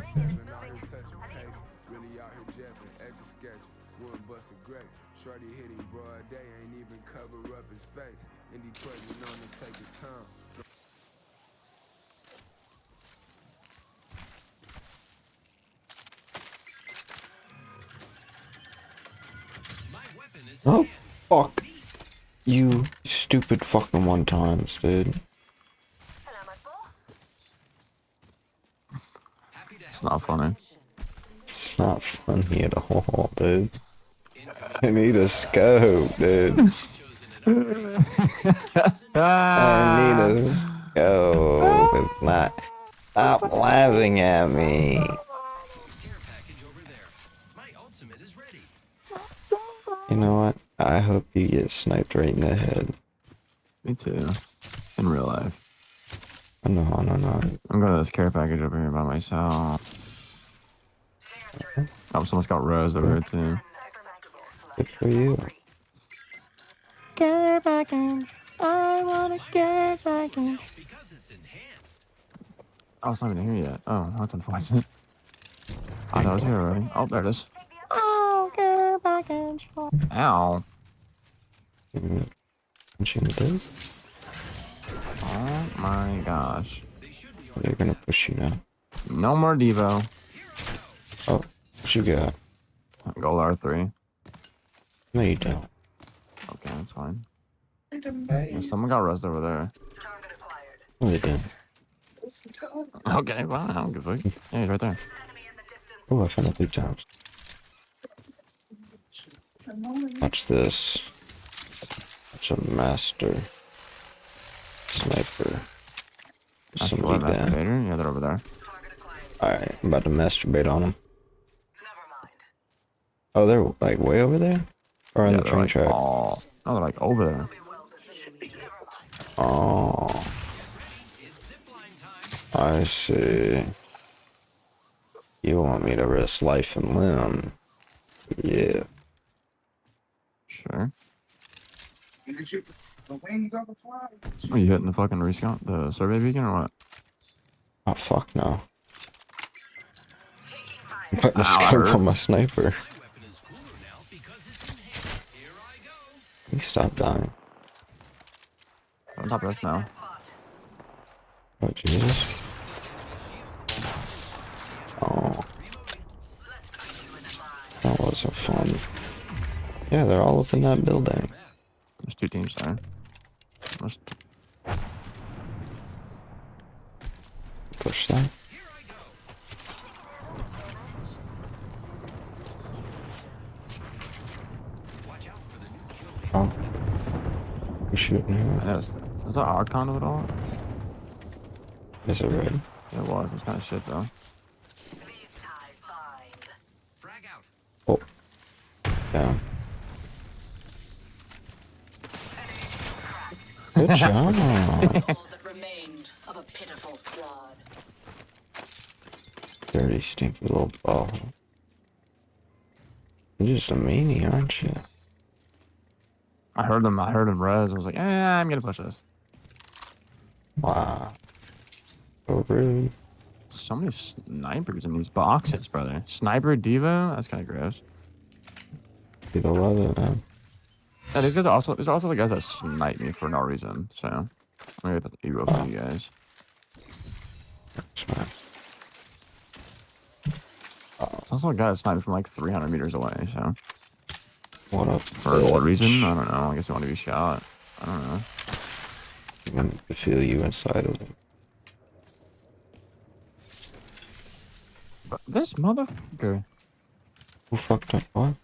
Oh, fuck. You stupid fucking one times, dude. It's not funny. It's not funny at all, dude. I need a scope, dude. I need a scope. It's not. Stop laughing at me. You know what? I hope you get sniped right in the head. Me too. In real life. No. I'm going to this care package over here by myself. Oh, someone's got Rose over here too. Good for you. Care package. I want a care package. Oh, it's not even here yet. Oh, that's unfortunate. I thought it was here already. Oh, there it is. Oh, care package. Ow. Punching the dude. Oh my gosh. They're gonna push you now. No more Devo. Oh, what you got? Gold R3. No, you don't. Okay, that's fine. Yeah, someone got Rose over there. No, they didn't. Okay, well, I don't give a fuck. Yeah, he's right there. Oh, I found out 3 times. Watch this. It's a master sniper. Somebody down. Yeah, they're over there. Alright, I'm about to masturbate on them. Oh, they're like way over there? Or on the train like, track? Oh, no, they're like over there. Oh. I see. You want me to risk life and limb? Yeah. Sure. You can shoot the wings of the fly. Are you hitting the fucking rescount, the survey beacon or what? Oh, fuck no. I'm putting a scope on my sniper. He stopped dying. On top of us now. Oh, Jesus. Oh. That wasn't fun. Yeah, they're all up in that building. There's 2 teams there. Push that. Oh. We're shooting here. Is that our condo at all? Is it red? It was. It was kind of shit though. Frag out. Oh. Down. Good job. that remained of a pitiful squad. Dirty, stinky little ball. You're just a meanie, aren't you? I heard them res. I was like, I'm gonna push this. Wow. So rude. So many snipers in these boxes, brother. Sniper Devo? That's kind of gross. People love it, man. Yeah, there's also the guys that snipe me for no reason, so I'm gonna get the Evo for you guys. Smart. It's also a guy that sniped from like 300 meters away, so. What up? For what reason? I don't know. I guess I want to be shot. I don't know. You want to feel you inside of him. But this motherfucker. Who fucked up? What?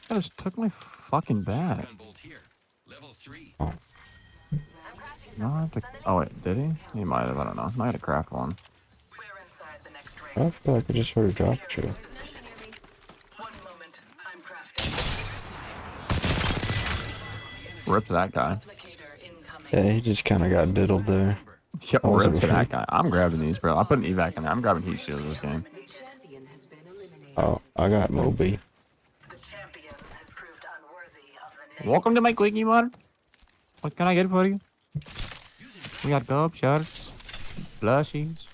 That just took my fucking bat. Oh. No, I have to. Oh wait, did he? He might have. I don't know. I had to craft one. I feel like I just heard a drop shit. Rip to that guy. Yeah, he just kind of got diddled there. Yo, rip to that guy. I'm grabbing these, bro. I put an evac in there. I'm grabbing heat shields this game. Oh, I got Moby. Welcome to my quickie mod. What can I get for you? We got cup shirts, plushies,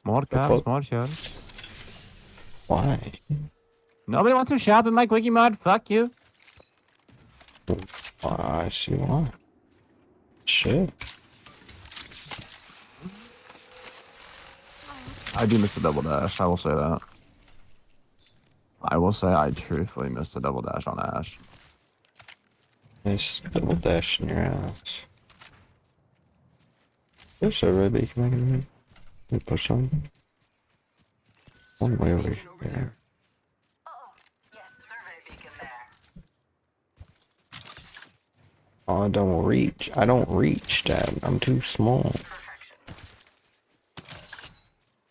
more cups, more shirts. Why? Nobody wants to shop in my quickie mod. Fuck you. I see why. Shit. I do miss the double dash. I will say that. I will say I truthfully missed the double dash on Ash. Nice double dash in your ass. There's a red beacon making me. Can push on. One way over here. Oh, I don't reach. I don't reach, Dad. I'm too small.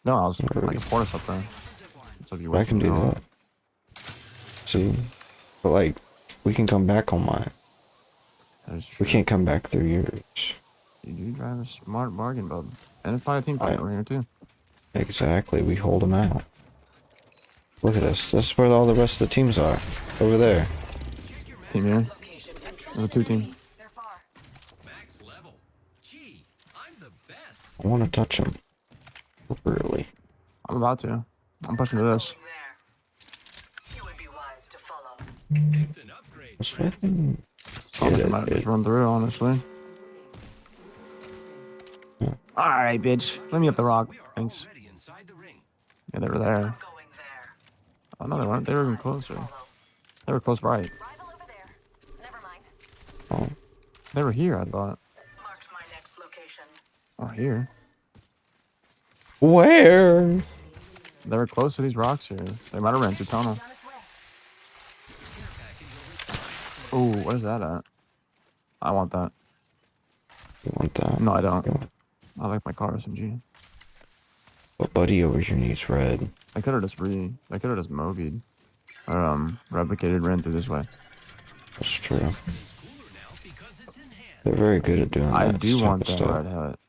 No, I was putting like a force up there. So if you I can do that. See? But like, we can come back on mine. We can't come back through yours. You do drive a smart bargain, bub. And it's probably a team fight over here too. Exactly, we hold them out. Look at this. This is where all the rest of the teams are. Over there. Team here. There's a 2-team. I want to touch them. Really. I'm about to. I'm pushing to this. Might just run through, honestly. Yeah. Alright, bitch. Let me up the rock. Thanks. Yeah, they were there. Oh, no, they weren't. They were even closer. They were close right. Oh. They were here, I thought. Oh, here. Where? They were close to these rocks here. They might have ran through tunnel. Ooh, what is that at? I want that. You want that? No, I don't. I like my car SMG. But buddy over here needs red. I could have just mobied. Or, replicated, ran through this way. That's true. They're very good at doing that. I do type want of that stuff. red hat.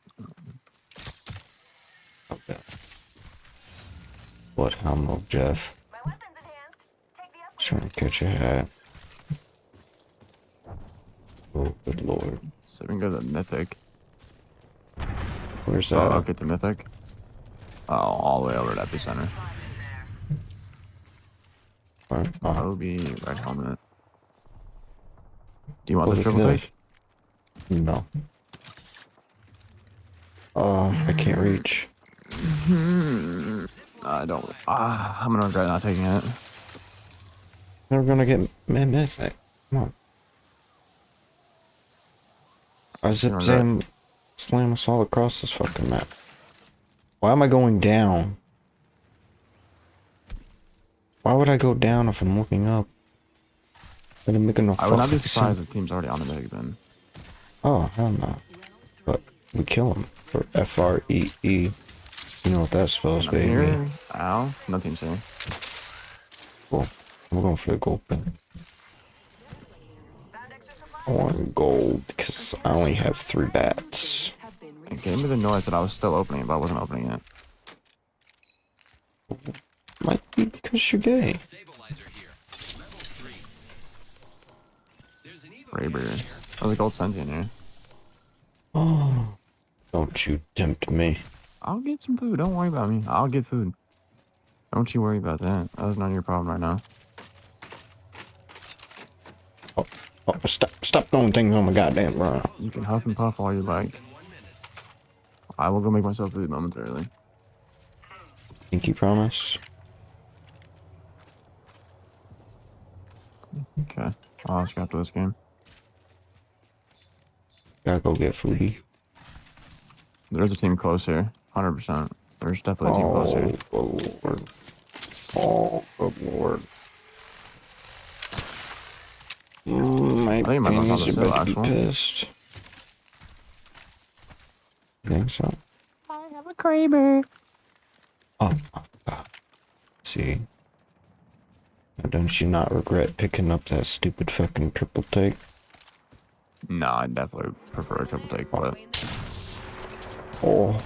Okay. What helm of Jeff? Trying to catch a hat. Oh, good lord. So we can go to the mythic. Where's that? Oh, okay, the mythic. Oh, all the way over at epicenter. Right. Oh. Moby, red helmet. Do you want Look the at triple this. take? No. I can't reach. I don't. I'm gonna regret not taking it. We're gonna get mythic. Come on. I zip slam us all across this fucking map. Why am I going down? Why would I go down if I'm looking up? I would not be surprised if team's already on the mythic then. Oh, hell no. But we kill him. Or FREE. You know what that spells, I'm baby. here. Ow. Nothing's here. Cool. I'm going for the gold pin. I want gold because I only have 3 bats. It gave me the noise that I was still opening, but I wasn't opening it. Might be because you're gay. Raber. There's a gold sentient here. Oh, don't you tempt me. I'll get some food. Don't worry about me. I'll get food. Don't you worry about that. That's not your problem right now. Oh, stop throwing things on my goddamn run. You can huff and puff all you like. I will go make myself food momentarily. Pinky promise. Okay. I'll ask you after this game. Gotta go get foodie. There's a team close here. 100%. There's definitely a team close here. Oh, Lord. Oh, good Lord. My I think my mom's on panties the are hill, about to be actually. pissed. You think so? I have a Kraber. Oh, God. See. Now, don't you not regret picking up that stupid fucking triple take? No, I definitely prefer a triple take, but Oh,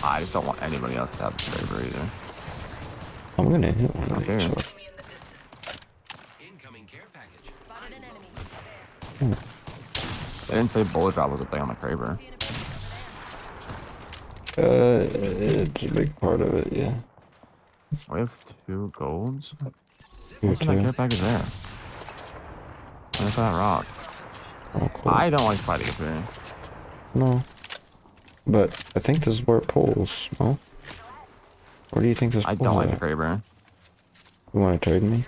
I just don't want anybody else to have a Kraber either. I'm gonna hit one of these. They didn't say bullet drop was a thing on the Kraber. It's a big part of it, yeah. We have 2 golds. Here, What's in that too. care package there? Where's that rock? Oh, cool. I don't like fighting up here. No. But I think this is where it pulls, no? Where do you think this I pulls don't like the at? Kraber. You wanna trade me?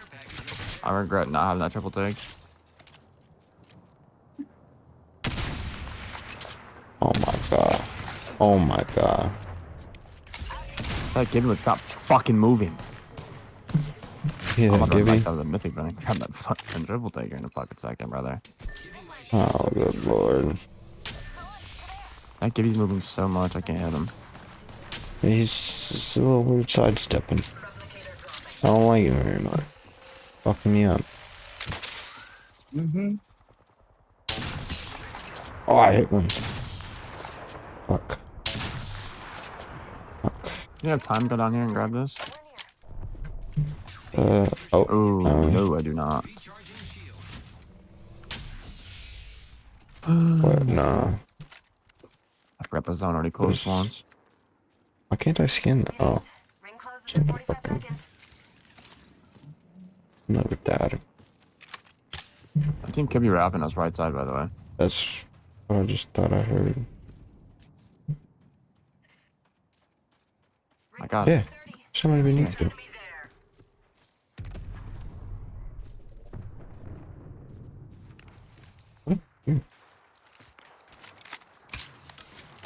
I regret not having that triple take. Oh my god. Oh my god. That Gibby would stop fucking moving. Yeah, I'm about to Gibby. back out of the mythic, but I grab that fucking triple take here in a fucking second, brother. Oh, good lord. That Gibby's moving so much, I can't hit him. He's a little weird sidestepping. I don't like it very much. Fucking me up. Mm-hmm. Oh, I hit one. Fuck. You have time to go down here and grab this? Oh. Ooh, no, I do not. What? Nah. I forgot the zone already closed once. Why can't I skin? Oh. Fucking. Another dad. The team could be wrapping us right side, by the way. That's what I just thought I heard. I got Yeah. it. Somebody beneath you.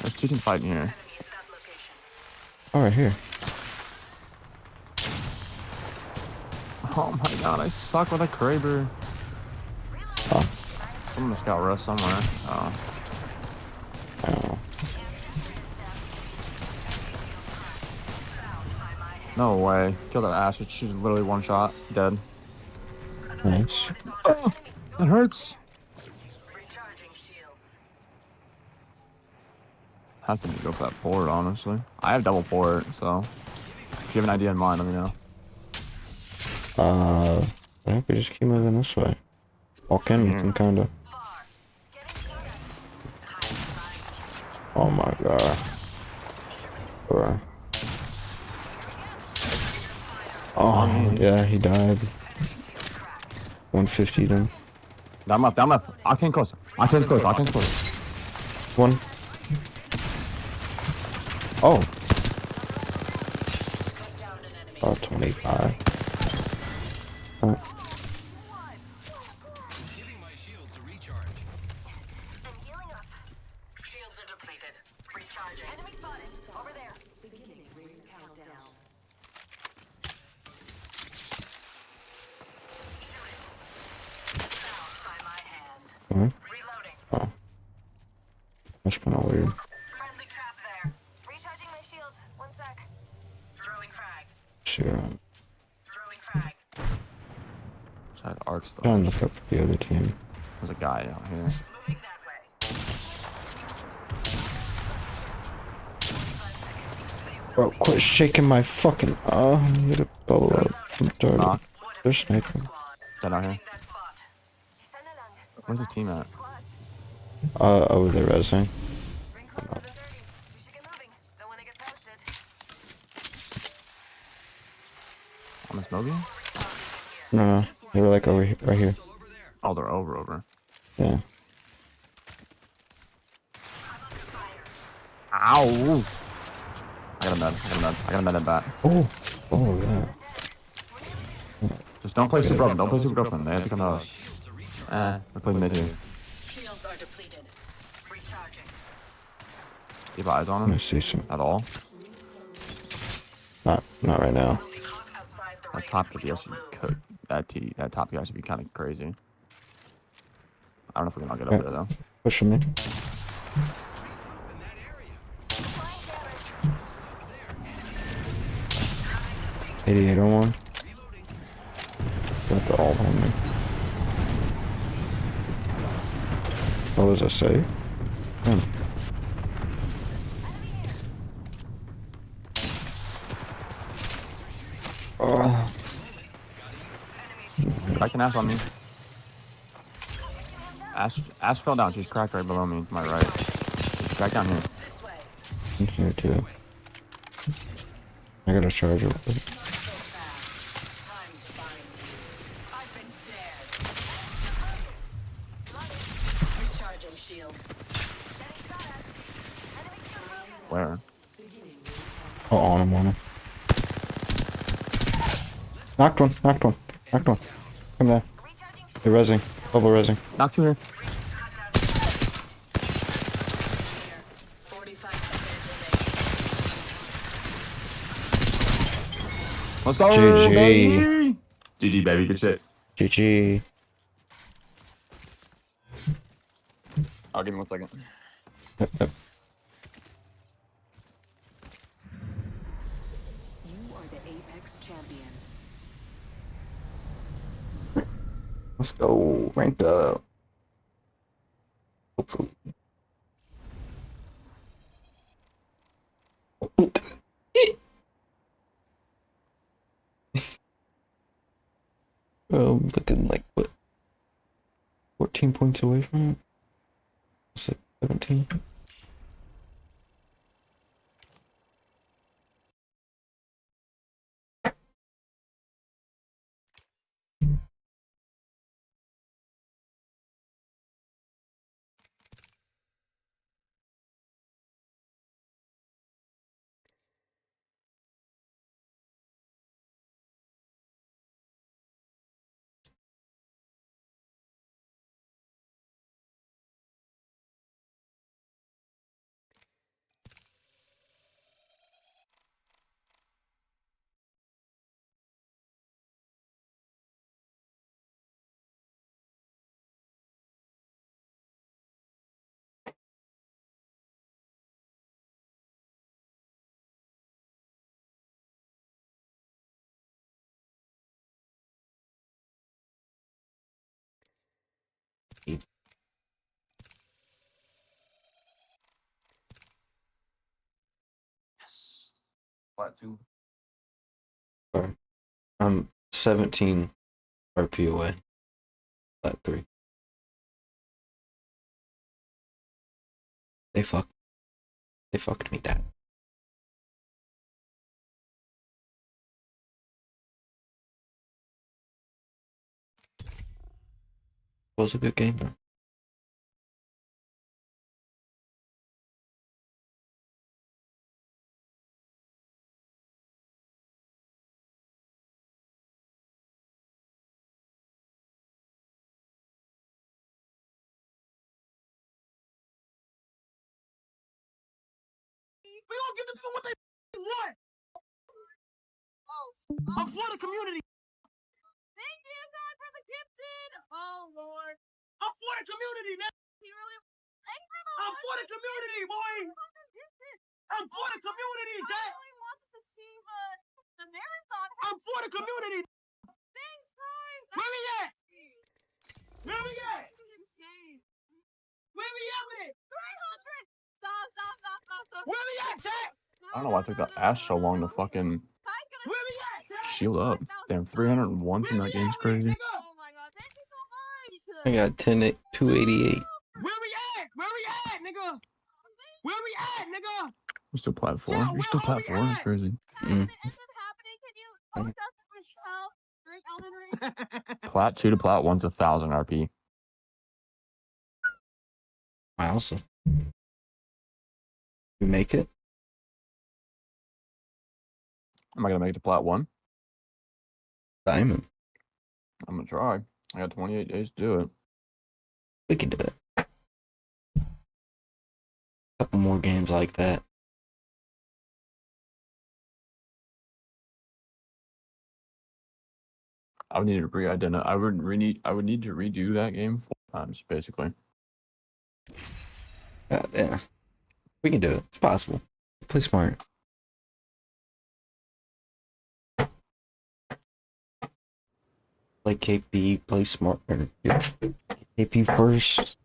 There's 2 teams fighting here. Alright, here. Oh my god, I suck with a Kraber. Oh. I'm gonna scout rust somewhere. Oh. Oh. No way. Kill that Ash. She's literally 1 shot. Dead. Nice. Oh, that hurts. I have to go for that port, honestly. I have double port, so if you have an idea in mind, let me know. I think we just keep moving this way. Walk in with them, kinda. Oh my god. Bruh. Oh, yeah, he died. 150'd him. Down left, down left. Octane close. Octane's close, Octane's close. One. Oh. About 25. Oh. Oh. That's kind of weird. here. Side arcs though. Trying to look up the other team. There's a guy out here. Bro, quit shaking my fucking. Oh, I need to bubble up. I'm retarded. They're sniping. Dead out here. Where's the team at? Over there, resing. On the smoking? No, they were like over here, right here. Oh, they're over. Yeah. Ow! I got a med in bat. Oh, yeah. Just don't play super open. Don't play super open. They have to come to us. We're playing mid here. Shields are depleted. Recharging. You have eyes on him? Let me see some. At all? Not right now. That top DPS should be cooked. That top DPS should be kind of crazy. I don't know if we can all get up there though. Pushing me. $88 on one. Got the all on me. What was I say? Oh. I can Ash on me. Ash fell down. She's cracked right below me to my right. She's cracked down here. I'm here too. I got a charger. Recharging shields. Where? Oh, on him. Knocked one. Come there. They're resing. Bubble resing. Knocked two here. Let's go. GG. Baby. GG, baby. Good shit. GG. I'll give me 1 second. Yep. You are the Apex champions. Let's go. Ranked up. Hopefully. Looking like what? 14 points away from it. It's like 17. Flat two. Alright. I'm 17 RP away. Flat 3. They fucked me, Dad. Was a good game though. We all give the people what they want. I'm for the community. Thank you, God, for the gifted. Oh, Lord. I'm for the community, man. I'm for the community, boy. I'm for the community, Jack. He really wants to see the the marathon. I'm for the community. Thanks, guys. Where we at? Where we at? This is insane. Where we at with it? 300. Stop. Where we at, chat? I don't know why it took that ass so long to fucking Where we at, chat? shield up. Damn, 301 from that game's crazy. Oh my god, thank you so much. I got 288. Where we at? Where we at, nigga? Where we at, nigga? You're still plat 4. You're still plat 4. That's crazy. Happening? Can you hook up with Michelle during Elden Ring? Plat 2 to plat 1's 1,000 RP. Awesome. You make it? Am I gonna make it to plat 1? Diamond. I'm gonna try. I got 28 days to do it. We can do it. Couple more games like that. I would need to re-identify. I would need to redo that game 4 times, basically. Yeah. We can do it. It's possible. Play smart. Play KP, play smart. KP first.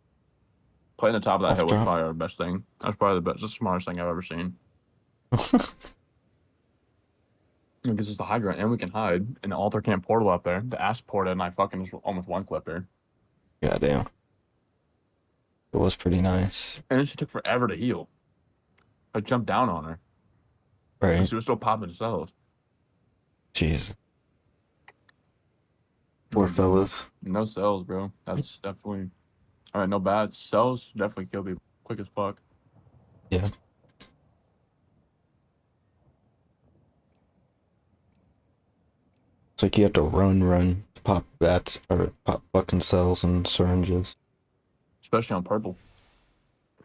Playing the top of that hill was Drop. probably our best thing. That's probably the smartest thing I've ever seen. It gives us the high ground, and we can hide. And the altar camp portal up there. The ass ported, and I fucking just almost one clipper. Goddamn. It was pretty nice. And she took forever to heal. I jumped down on her. Right. She was still popping cells. Jeez. Poor fellas. No cells, bro. That's definitely. Alright, no bad. Cells definitely kill people quick as fuck. Yeah. It's like you have to run to pop bats or pop fucking cells and syringes. Especially on purple.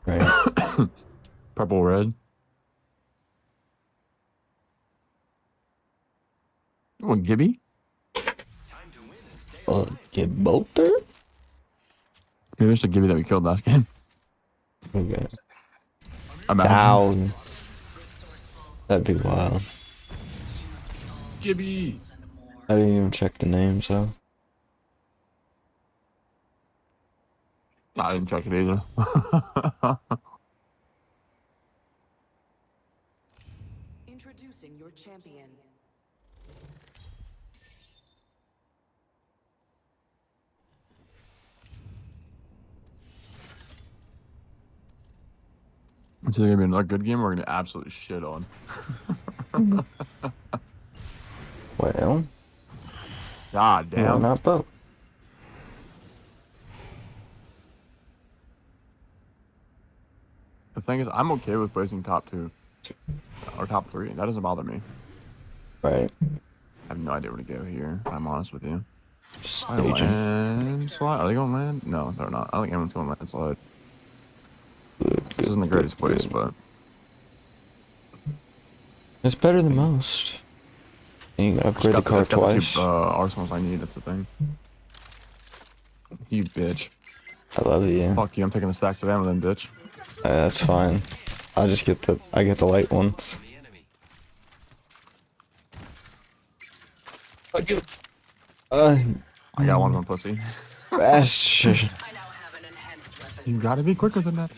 Right. Purple red. Oh, Gibby? Gibraltar? Maybe it's the Gibby that we killed last game. Okay. Imagine. That'd be wild. Gibby! I didn't even check the names though. I didn't check it either. Introducing your champion. It's either gonna be another good game or we're gonna absolutely shit on. Well. God damn. Why not both? The thing is, I'm okay with placing top 2 or top 3. That doesn't bother me. Right. I have no idea where to go here. I'm honest with you. Staging. Landslide? Are they going land? No, they're not. I don't think anyone's going landslide. This isn't the greatest place, but it's better than most. And you can upgrade the car twice. Arsenals I need. That's the thing. You bitch. I love you. Fuck you. I'm taking the stacks of ammo then, bitch. That's fine. I just get the light ones. I got one of them, pussy. Bastard. You gotta be quicker than that.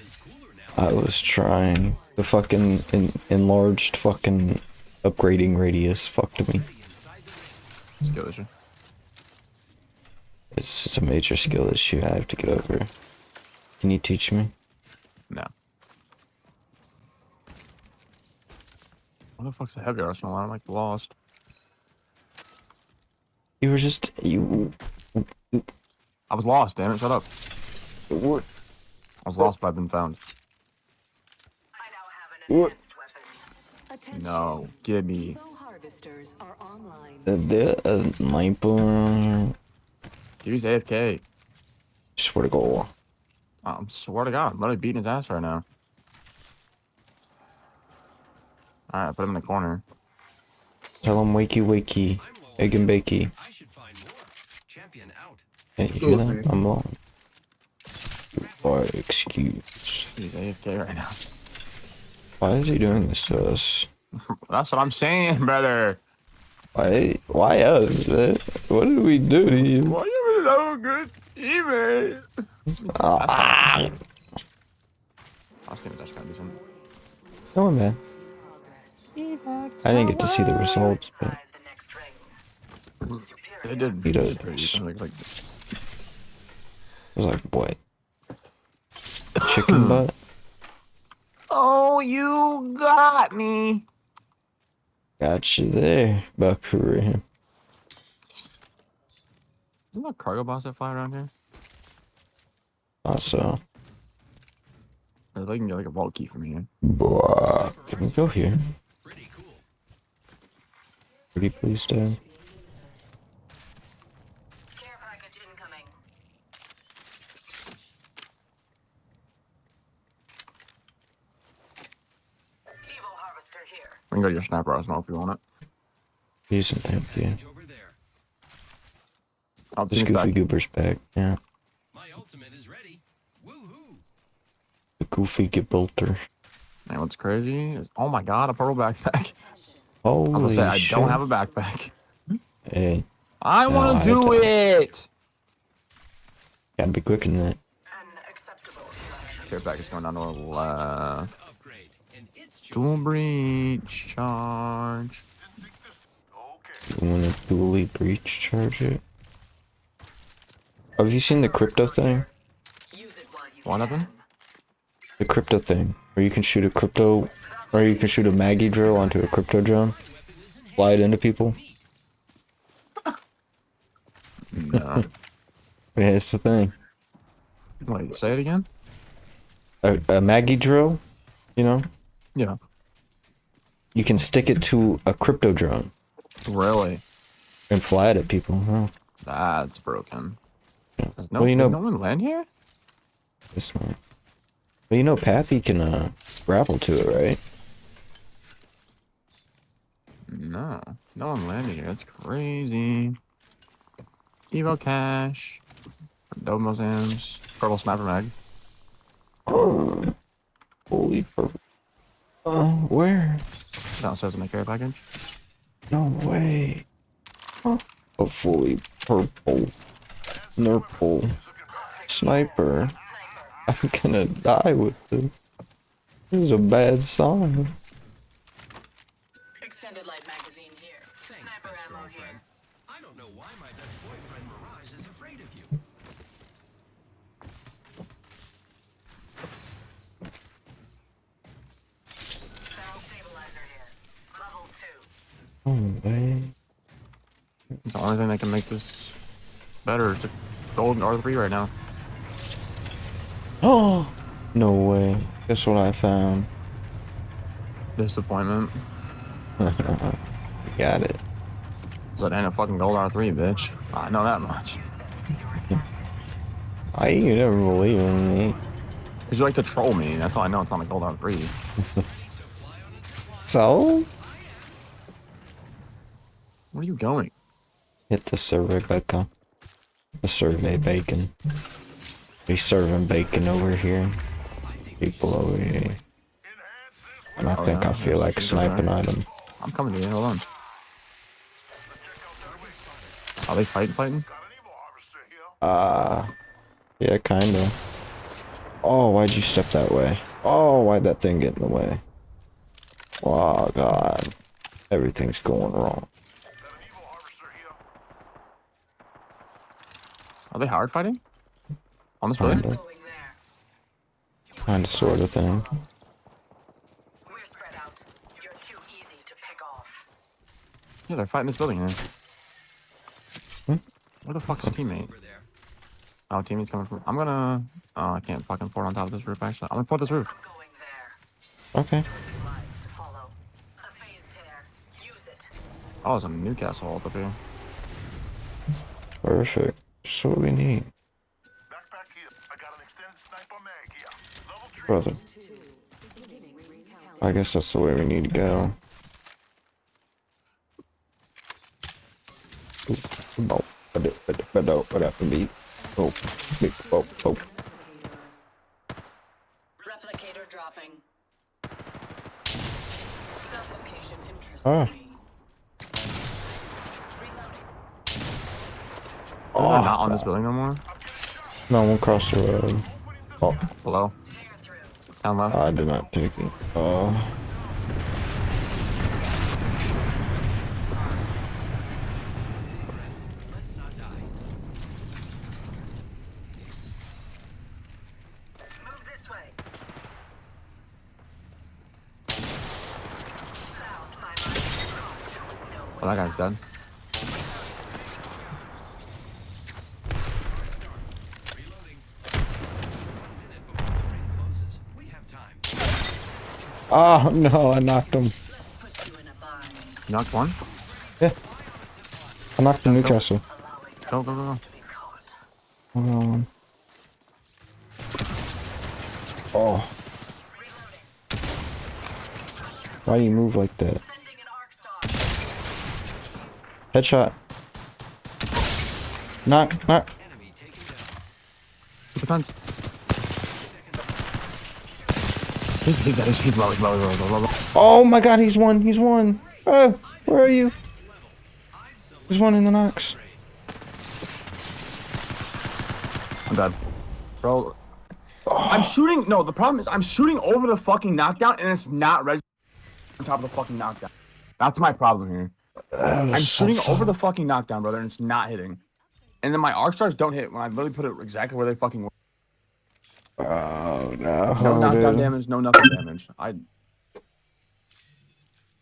I was trying. The fucking enlarged fucking upgrading radius fucked me. Skill issue. It's just a major skill issue I have to get over. Can you teach me? No. What the fuck's a heavy arsenal? I'm like lost. You were just I was lost, damn it, shut up. What? I was lost, but I've been found. What? No, give me. The sniper around here. He's AFK. Swear to God. Swear to God, I'm literally beating his ass right now. Alright, put him in the corner. Tell him wakey wakey. Egg and bakey. Hey, you hear that? I'm long. Excuse. He's AFK right now. Why is he doing this to us? That's what I'm saying, brother. Why us, man? What did we do to you? Why you so good teammate? Ah. I'll see if that's gonna do something. Come on, man. I didn't get to see the results, but They did. He does. Pretty It decent. Like, was like, what? Chicken butt? oh, you got me. Got you there, Buckaroo. Isn't that cargo boss that fly around here? Thought so. Or they can get like a vault key from here. Boah. Can we go here? Pretty please, Dad. We can go to your sniper arsenal if you want it. Decent, thank you. Oh, This Goofy Goober's back, yeah. My ultimate is ready. Woohoo! The Goofy Gibraltar. Man, what's crazy is, oh my god, a purple backpack. Holy I was gonna say, I shit. don't have a backpack. Hey. I want to do it! Gotta be quick in that. Care pack is going down to the left. Dual breach charge. You wanna dually breach charge it? Have you seen the crypto thing? What happened? The crypto thing, where you can shoot a crypto, or you can shoot a Maggie drill onto a crypto drone, fly it into people. No. Yeah, it's the thing. Wait, say it again? A Maggie drill, you know? Yeah. You can stick it to a crypto drone. Really? And fly it at people. Huh? That's broken. There's Well, you know- no one land here? It's not. But you know, Pathy can grapple to it, right? No. No one landed here. That's crazy. Evo cash. Domo Zams. Purple sniper mag. Oh. Holy purple. Where? Downstairs in the care package. No way. A fully purple. Nurple. Sniper. I'm gonna die with this. This is a bad song. Extended light magazine here. Sniper ammo here. I don't know why my best boyfriend Mirage is afraid of you. Barrel stabilizer here. Level 2. Oh, way. The only thing that can make this better is a golden R3 right now. Oh! No way. Guess what I found? Disappointment. Got it. So that ain't a fucking gold R3, bitch. I know that much. Why you never believe in me? Cause you like to troll me. That's how I know it's not a gold R3. So? Where are you going? Hit the survey bacon. The survey bacon. He's serving bacon over here. People over here. And I think I feel like sniping at him. I'm coming to you. Hold on. Are they fighting? Yeah, kinda. Oh, why'd you step that way? Oh, why'd that thing get in the way? Oh, God. Everything's going wrong. Are they hard fighting? On this building? Kinda, sort of thing. Yeah, they're fighting this building here. Hmm? Where the fuck's teammate? Oh, teammate's coming from. I'm gonna. Oh, I can't fucking port on top of this roof. Actually, I'm gonna port this roof. Okay. Oh, there's a Newcastle ult up here. Perfect. That's what we need. Brother. I guess that's the way we need to go. No, what happened to me? Oh, oh. Replicator dropping. That location interests Ah. me. Oh, they're not on this building no more? No, one across the road. Oh. Below. Down left. I did not take it. Oh. Oh, that guy's dead. Oh no, I knocked him. Knocked one? Yeah. I knocked the Newcastle. Go, go, go, go. Hold on. Oh. Why do you move like that? Headshot. Knock, knock. Defense. He's low. Oh my god, he's one. He's one. Oh, where are you? There's one in the knocks. I'm dead. Bro. I'm shooting. No, the problem is I'm shooting over the fucking knockdown and it's not registered on top of the fucking knockdown. That's my problem here. I'm shooting over the fucking knockdown, brother, and it's not hitting. And then my arc stars don't hit when I literally put it exactly where they fucking were. Oh no. No knockdown damage, no nothing damage.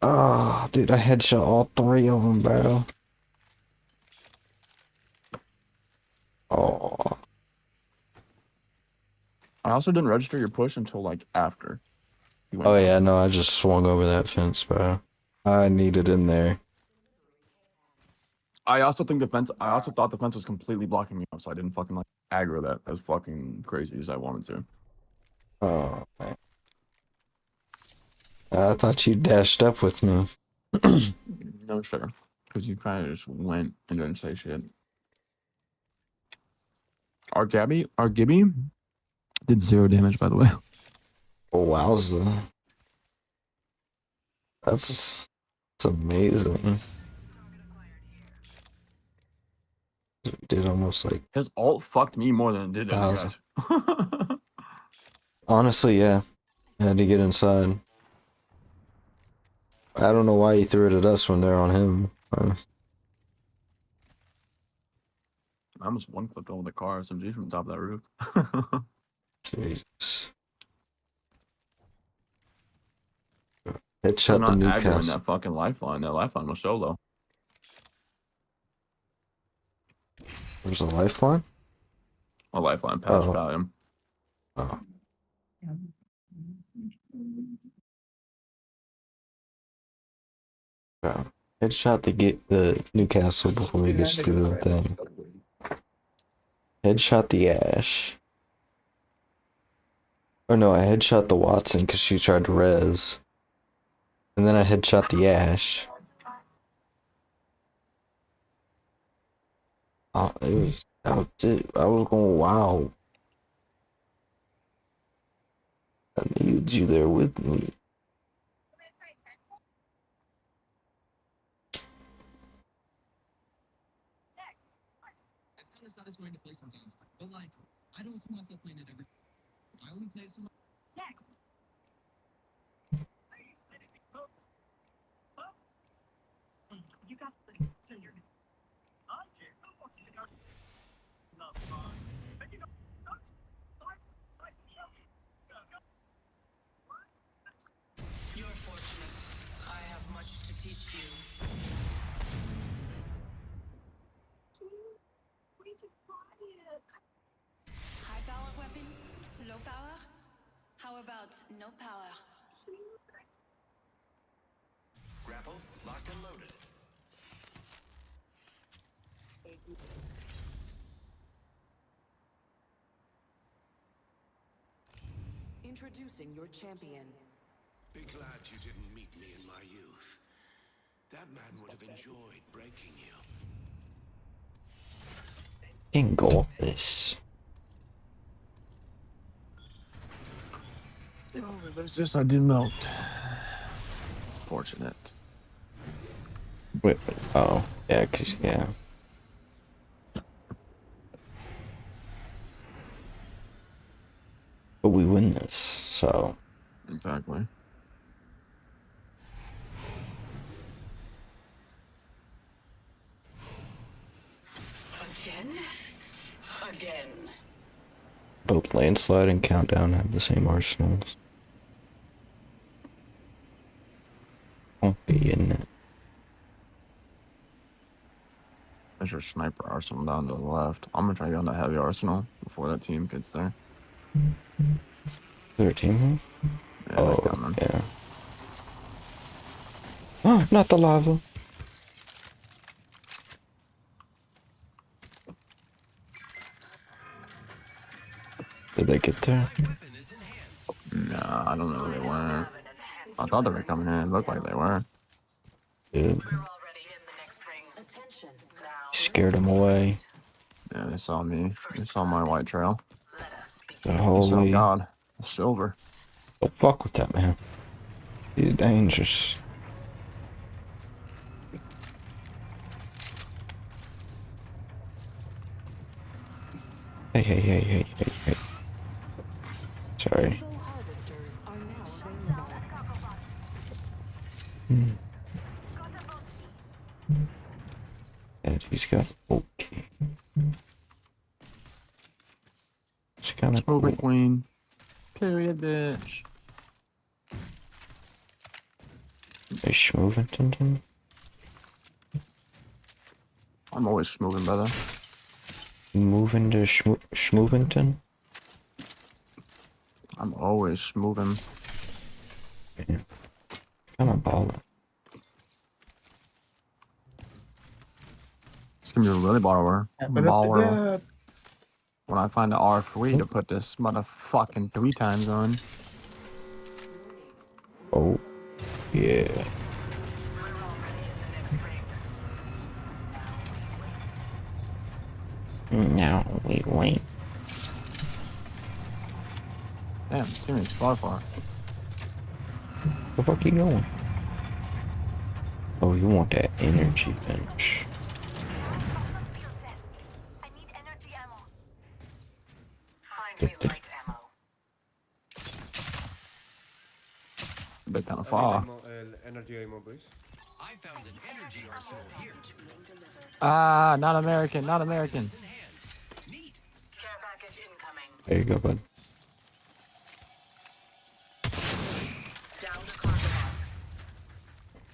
Oh, dude, I headshot all three of them, bro. Oh. I also didn't register your push until like after. Oh yeah, no, I just swung over that fence, bro. I need it in there. I also thought the fence was completely blocking me up, so I didn't fucking like aggro that as fucking crazy as I wanted to. Oh man. I thought you dashed up with me. No, sure. Because you kind of just went and didn't say shit. Our Gibby did 0 damage, by the way. Oh, wowza. That's amazing. Did almost like... His ult fucked me more than it did you guys. Honestly, yeah. I had to get inside. I don't know why he threw it at us when they're on him. I almost one-clipped over the car SMG from the top of that roof. Jesus. Headshot the Newcastle. That fucking lifeline. That lifeline was so low. There's a lifeline? A lifeline patch about him. Oh. Yeah. Headshot to get the Newcastle before he gets through the thing. Headshot the Ash. Or no, I headshot the Watson because she tried to res. And then I headshot the Ash. Oh, that was it. I was going wild. I needed you there with me. It's kind of satisfying to play sometimes, but like, I don't see myself playing it every. I only play it so much. Next. You got the senior. You're fortunate. I have much to teach you. High power weapons? Low power? How about no power? Grapple, locked and loaded. Introducing your champion. Be glad you didn't meet me in my youth. That man would have enjoyed breaking you. Ain't go up this. There's this I did melt. Fortunate. Wait, oh, yeah, cause, yeah. But we win this, so. Exactly. Again. Both Landslide and Countdown have the same arsenals. Won't be in it. There's your sniper arsenal down to the left. I'm gonna try to get on the heavy arsenal before that team gets there. Is there a team here? Yeah, Oh, yeah. Oh, not the lava. Did they get there? Nah, I don't know where they went. I thought they were coming in. It looked like they were. Dude. Scared them away. Yeah, they saw me. They saw my white trail. But Oh holy. God, silver. Don't fuck with that man. He's dangerous. Hey. Sorry. And he's got okay. It's kind of cool. McQueen. Period, bitch. Hey, Schmovington? I'm always schmoving, brother. Moving to Schmovington? I'm always schmoving. Yeah. Kind of baller. It's gonna be a really baller. When I find the R3 to put this motherfucking 3 times on. Oh, yeah. No, wait. Damn, teammate's far. The fuck you going? Oh, you want that energy bench. Bit kind of far. Energy ammo, please. I found an energy arsenal here. Ah, not American. There you go, bud.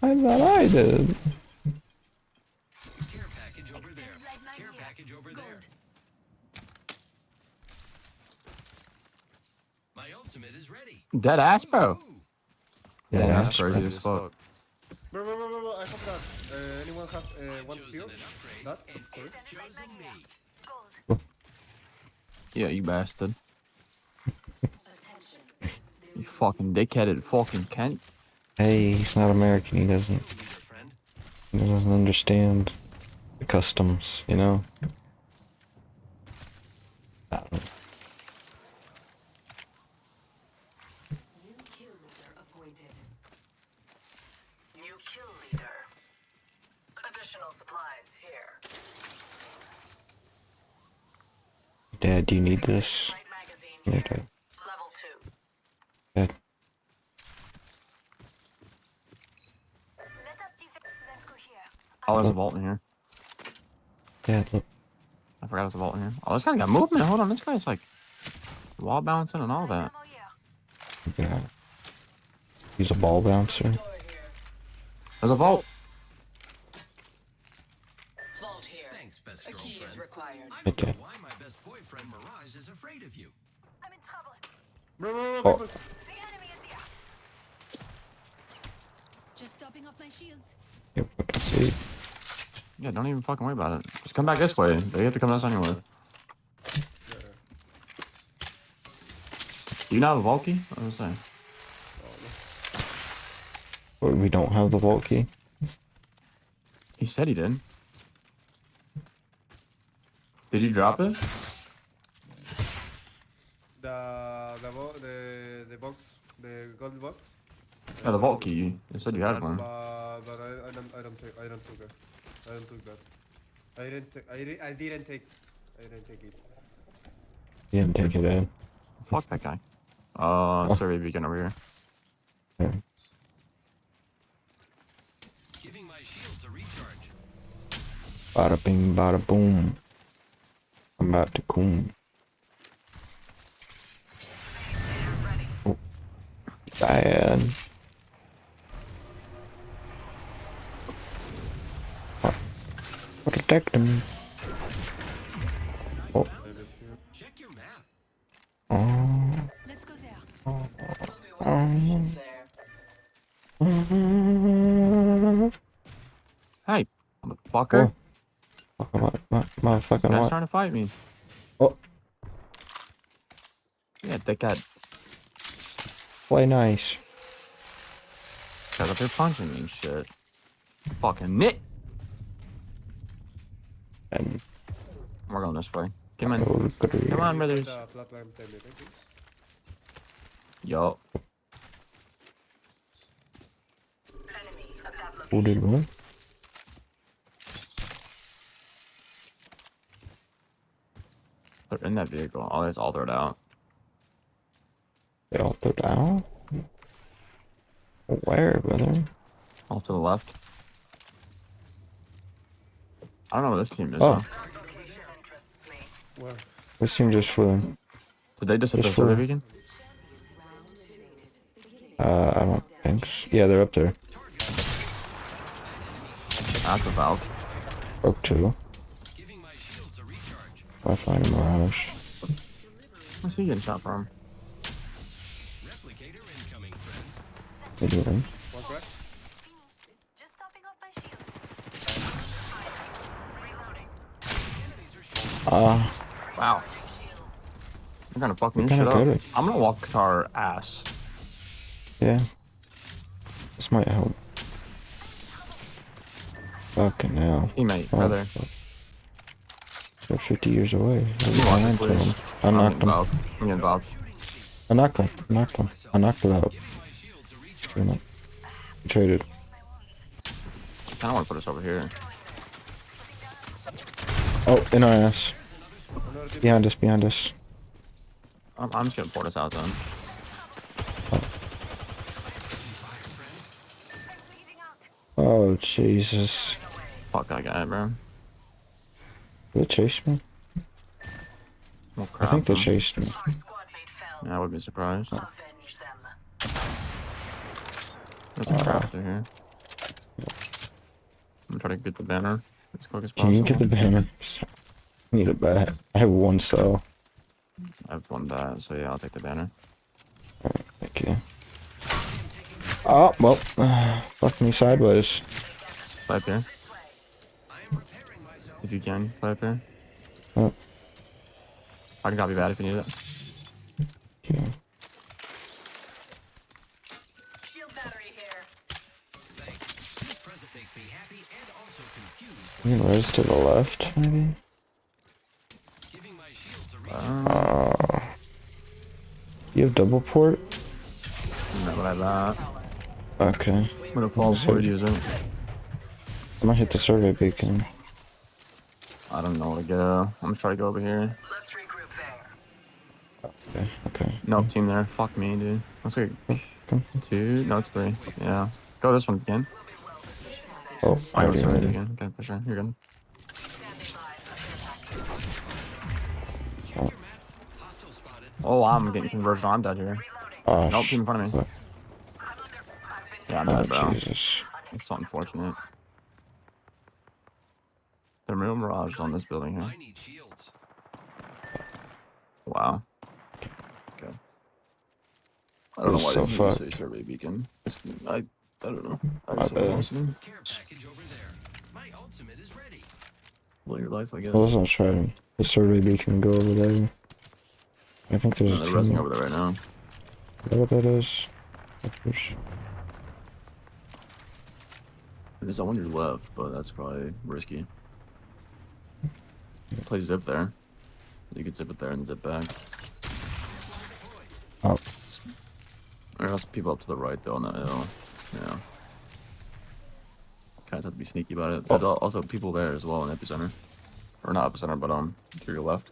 I thought I did. Care package over there. Care package over there. My ultimate is ready. Dead ass, bro. Yeah, that's crazy as fuck. Bro, I hope that anyone have one pure? That, of course. Yeah, you bastard. You fucking dickheaded fucking Kent. Hey, he's not American. He doesn't understand the customs, you know? I don't know. New kill leader. Additional supplies here. Dad, do you need this? Yeah, Dad. Level 2. Dad. Oh, there's a vault in here. Dad, look. I forgot there's a vault in here. Oh, this guy's got movement. Hold on, this guy's like wall bouncing and all that. Yeah. He's a ball bouncer. There's a vault. Vault here. Thanks, best A key is required. I Hey, don't know Dad. why my best boyfriend Mirage is afraid of you. I'm in trouble. Oh. The enemy is here. Just topping off my shields. Yeah, fucking see. Yeah, don't even fucking worry about it. Just come back this way. They have to come to us anyway. You not have a vault key? What was I saying? What, we don't have the vault key? He said he did. Did you drop it? The box, the gold box. Yeah, the vault key. You said you had one. But I don't take it. I don't took that. I didn't take it. You didn't take it in. Fuck that guy. Survey beacon over here. Yeah. Giving my shields a recharge. Bada bing, bada boom. I'm about to coom. Oh. Bad. What attacked him? Oh. Check your map. Oh. Let's go there. Hey, motherfucker. Motherfucking Guy's what? trying to fight me. Oh. Yeah, dickhead. Play nice. Guys up there punching me and shit. Fucking nit. And we're going this way. Come on. Oh, Come on, brothers. Flatline time meeting, please. Yo. Who did what? They're in that vehicle. Oh, it's all thrown out. They all threw down? Where, brother? All to the left. I don't know what this team is, Oh. though. Where? This team just flew in. Did they just hit the Just flew survey in. beacon? I don't think so. Yeah, they're up there. That's a valve. Broke two. I find a Mirage. Where's he getting shot from? They do it. One crack. Wow. They're gonna fuck me They're shit kinda up. good. I'm gonna walk to our ass. Yeah. This might help. Fucking hell. Teammate, Oh, brother. fuck. They're 50 years away. You want it, I please? knocked him. I'm getting involved. I knocked him. I knocked him out. You know. We traded. I kinda wanna put us over here. Oh, in our ass. Behind us, behind us. I'm just gonna port us out then. Oh, Jesus. Fuck that guy, bro. Did they chase me? Well, I think they crap, chased me. Yeah, I would be surprised. There's some crafter here. I'm gonna try to get the banner as quick as possible. Can you get the banner? I need a bat. I have one cell. I have one bat, so yeah, I'll take the banner. Alright, thank you. Oh, well. Fuck me sideways. Play up here. If you can, play up here. Oh. I can copy bat if you need it. Yeah. Shield battery here. This present makes me happy and also confused. You can res to the left, maybe? Giving my shields a recharge. You have double port? No, but I have that. Okay. I'm gonna fall before we use it. I might hit the survey beacon. I don't know where to go. I'm gonna try to go over here. Okay, okay. Nope, team there. Fuck me, dude. Looks like Come. 2. No, it's 3. Yeah. Go this one again. Oh, I I already already ready. again. Okay, for sure. You're good. Oh, I'm getting conversion. I'm dead here. Oh, Nope, team in front of me. Yeah, I'm Oh, dead, bro. Jesus. It's so unfortunate. The real mirage on this building here. I need shields. Wow. Okay. I don't know This why is so they fucked. say survey beacon. I don't know. I My just bad. listening. Care package over there. My ultimate is ready. Blow your life, I guess. Well, let's not try to. The survey beacon and go over there. I think there's No, a they're team. resing Is over there right now. that what that is? There's one on your left, but that's probably risky. Play zip there. You could zip it there and zip back. Oh. There are also people up to the right though on that hill. Yeah. Guys have to be sneaky about it. There's also people there as well in epicenter. Or not epicenter, but to your left.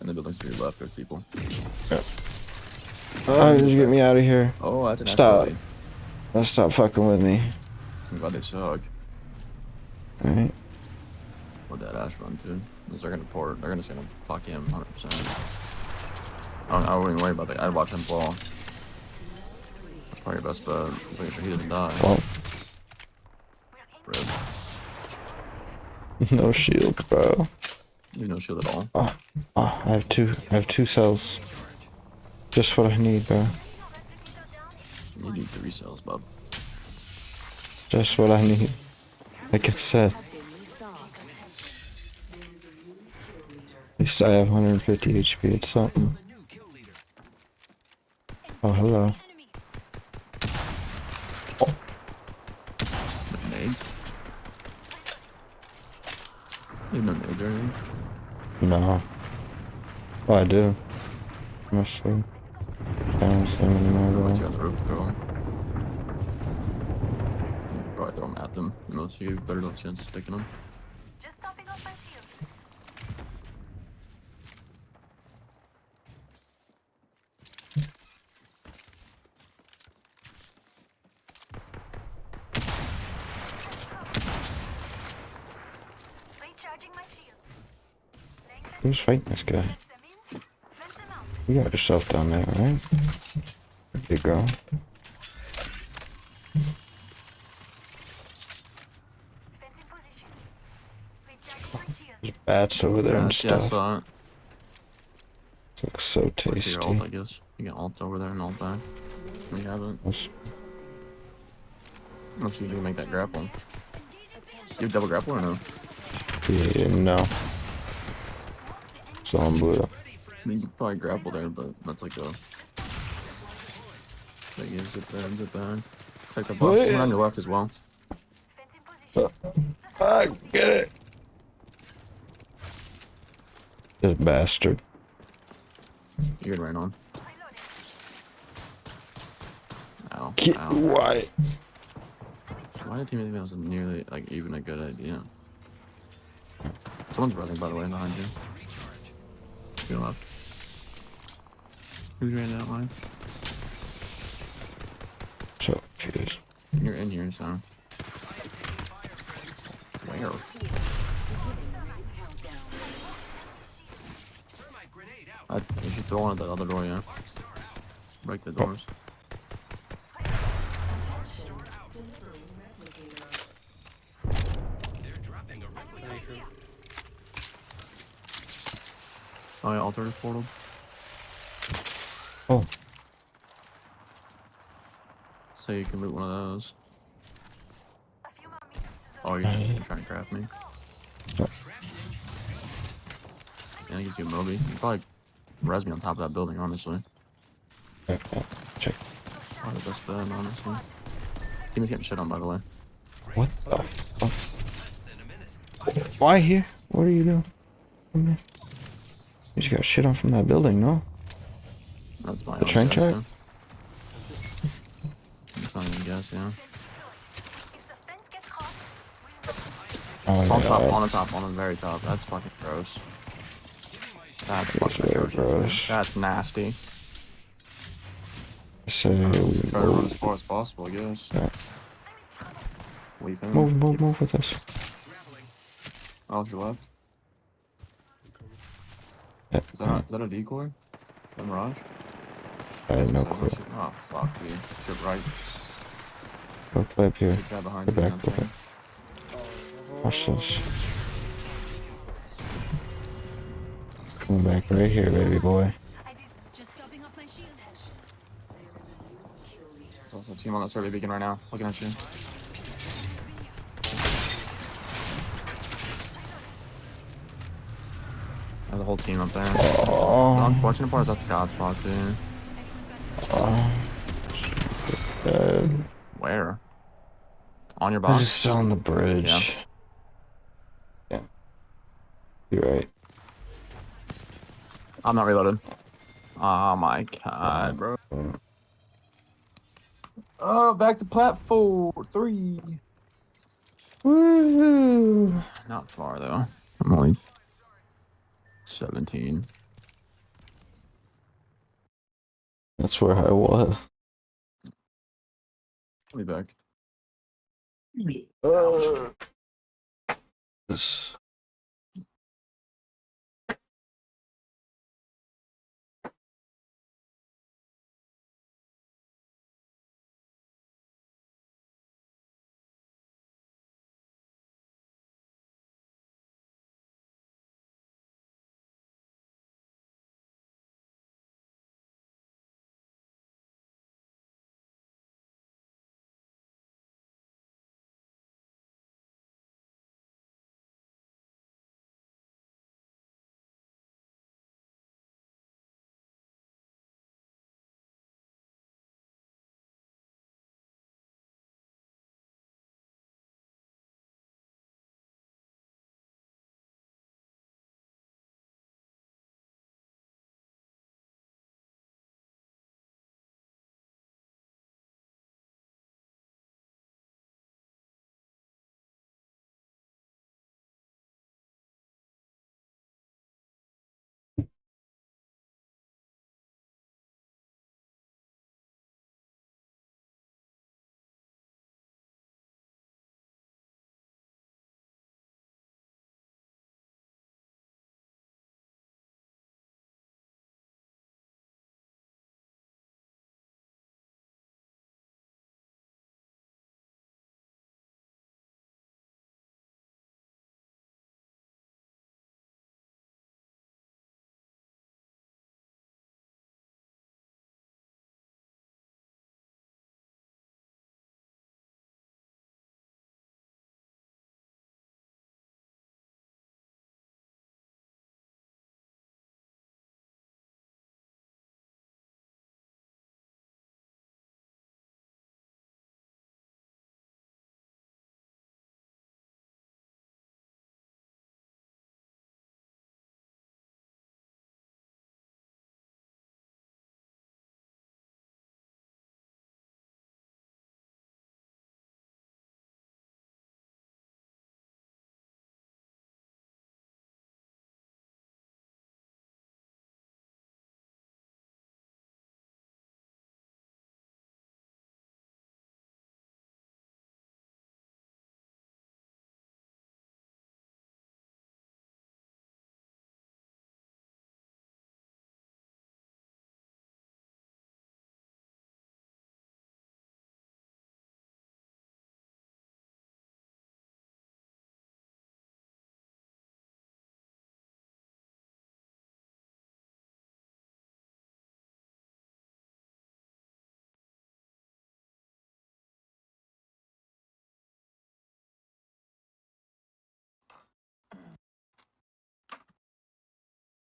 In the buildings to your left, there's people. Yeah. Oh, just get me out of here. Oh, that's an Stop. escalade. Let's stop fucking with me. I'm glad they suck. Alright. Where'd that Ash run to? They're gonna port. They're gonna fuck him 100%. I wouldn't worry about that. I'd watch him fall. That's probably your best bet. Making sure he doesn't die. Well. Rip. No shield, bro. You have no shield at all. Oh, I have two cells. Just what I need, bro. You need 3 cells, bub. Just what I need. Like I said. At least I have 150 HP. It's something. Oh, hello. Oh. Nades? You have no nades or anything? No. Oh, I do. Must see. I don't see any more Let's though. go on the roof, throw them. You could probably throw them at them. Unless you have better no chance of sticking them. Just topping off my shield. Recharging my shield. Who's fighting this guy? You got yourself down there, right? There you go. There's bats over there and Yeah, I stuff. saw it. It looks so What's your tasty. ult, I guess? You got ult over there and ult back. We haven't. Unless you can make that grapple. You have double grapple or no? Yeah, no. So I'm blue. I mean, you could probably grapple there, but that's like a... Like, you zip there and zip there. Take the box. One on your left as well. I get it. This bastard. You're right on. Ow. Get Ow. why? Why did team think that was nearly, like, even a good idea? Someone's running, by the way, behind you. To your left. Who's ran that line? So confused. You're in here, so. Where? You should throw one at that other door, yeah. Break the doors. Oh, yeah, alternative portal. Oh. So you can loot one of those. Oh, you're trying to craft me. Yeah, it gives you a Moby. You can probably res me on top of that building, honestly. Check. Probably the best bet, honestly. Team is getting shit on, by the way. What the fuck? Why here? What are you doing? You just got shit on from that building, no? That's my The train track? That's not even a guess, yeah. Oh my On top, God. on the top, on the very top. That's fucking gross. That's That's fucking very gross. gross. That's nasty. So Try to run as far as possible, I guess. Yeah. Leave him. Move with us. Off your left. Yeah. Is that a decoy? A mirage? I have no clue. Oh fuck, dude. Get right. Go play up here. Big guy behind Get you, back man. with it. Watch this. Coming back right here, baby boy. There's also a team on that survey beacon right now, looking at you. There's a whole team up there. Oh. The unfortunate part is that's God spot too. Where? On your I'm box? just on the bridge. Yeah. You're right. I'm not reloaded. Oh my God, bro. Oh, back to platform 3. Woohoo! Not far though. I'm only 17. That's where I was. I'll be back. This.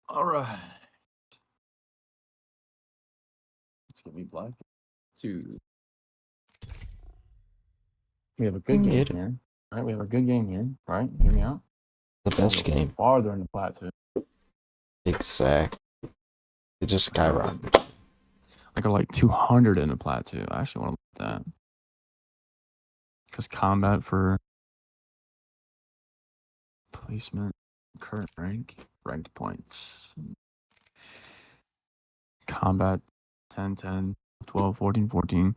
All right. Let's get me black. Two. We have a good game Get it. here. Right, we have a good game here. Right, hear me out. The best game. Farther in the plateau. Exact. It just skyrocketed. I got like 200 in the plateau. I actually want to look at that. Because combat for placement, current rank, ranked points. Combat 10, 10, 12, 14, 14.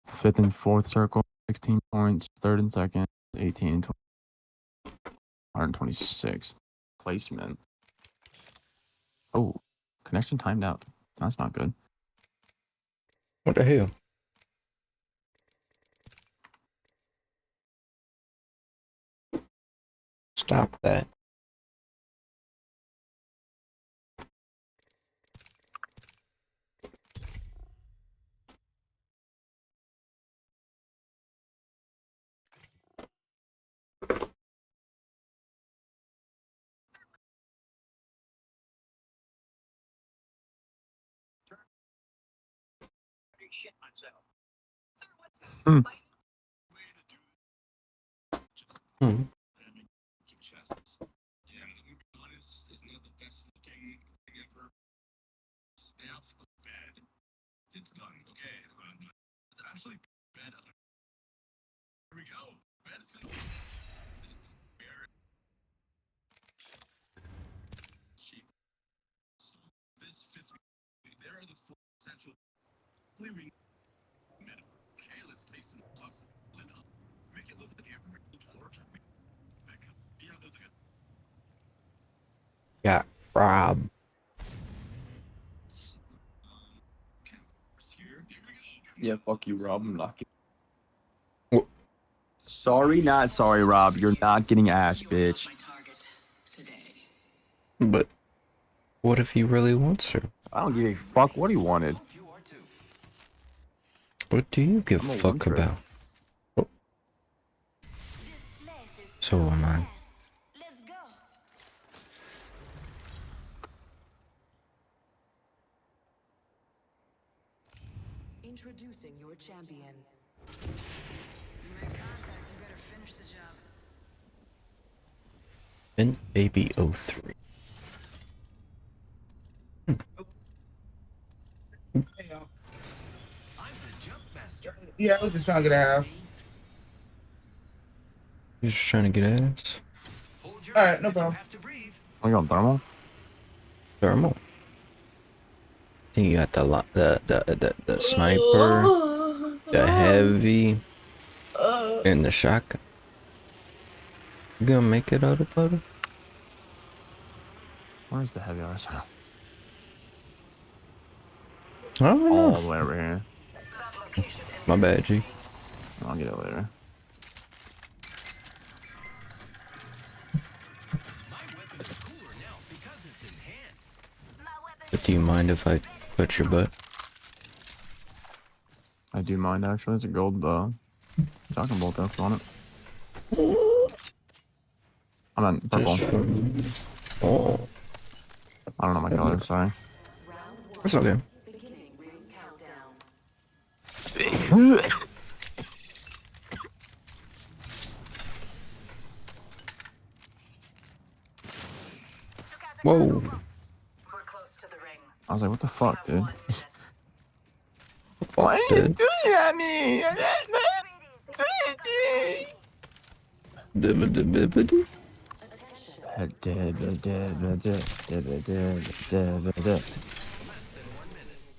Fifth and fourth circle, 16 points. Third and second, 18 and 20. 126th. Placement. Oh, connection timed out. That's not good. What the hell? Stop that. Hmm. Hmm. Chests. Yeah, I'm gonna be honest, it's not the best looking thing ever. Snap for bed. It's done. Okay. It's actually bed. Here we go. Bed is gonna be. It's a spare. Cheap. So this fits me. There are the full Okay, let's take some blocks of chiillin, huh? Make it look like you're really torturing me. Got robbed. Yeah, fuck you, Rob. I'm not getting... Sorry, not sorry, Rob. You're not getting ash, bitch. But what if he really wants her? I don't give a fuck what he wanted. What do you give I'm a a fuck wanker. about? Oh. So am I. Introducing your champion. In Baby 03. Yeah, I was just trying to get a half. You just trying to get ass? Alright, no problem. Are you on thermal? Thermal. You got the sniper, the heavy, and the shotgun. You gonna make it out of butter? Where's the heavy arsenal? I don't know. All the way over here. My bad, G. I'll get it later. But do you mind if I touch your butt? I do mind, actually. It's a gold, shotgun bolt, though, if you want it. I'm on purple. Oh. I don't know my color, sorry. That's okay. Whoa. I was like, what the fuck, dude? Why are you doing at me?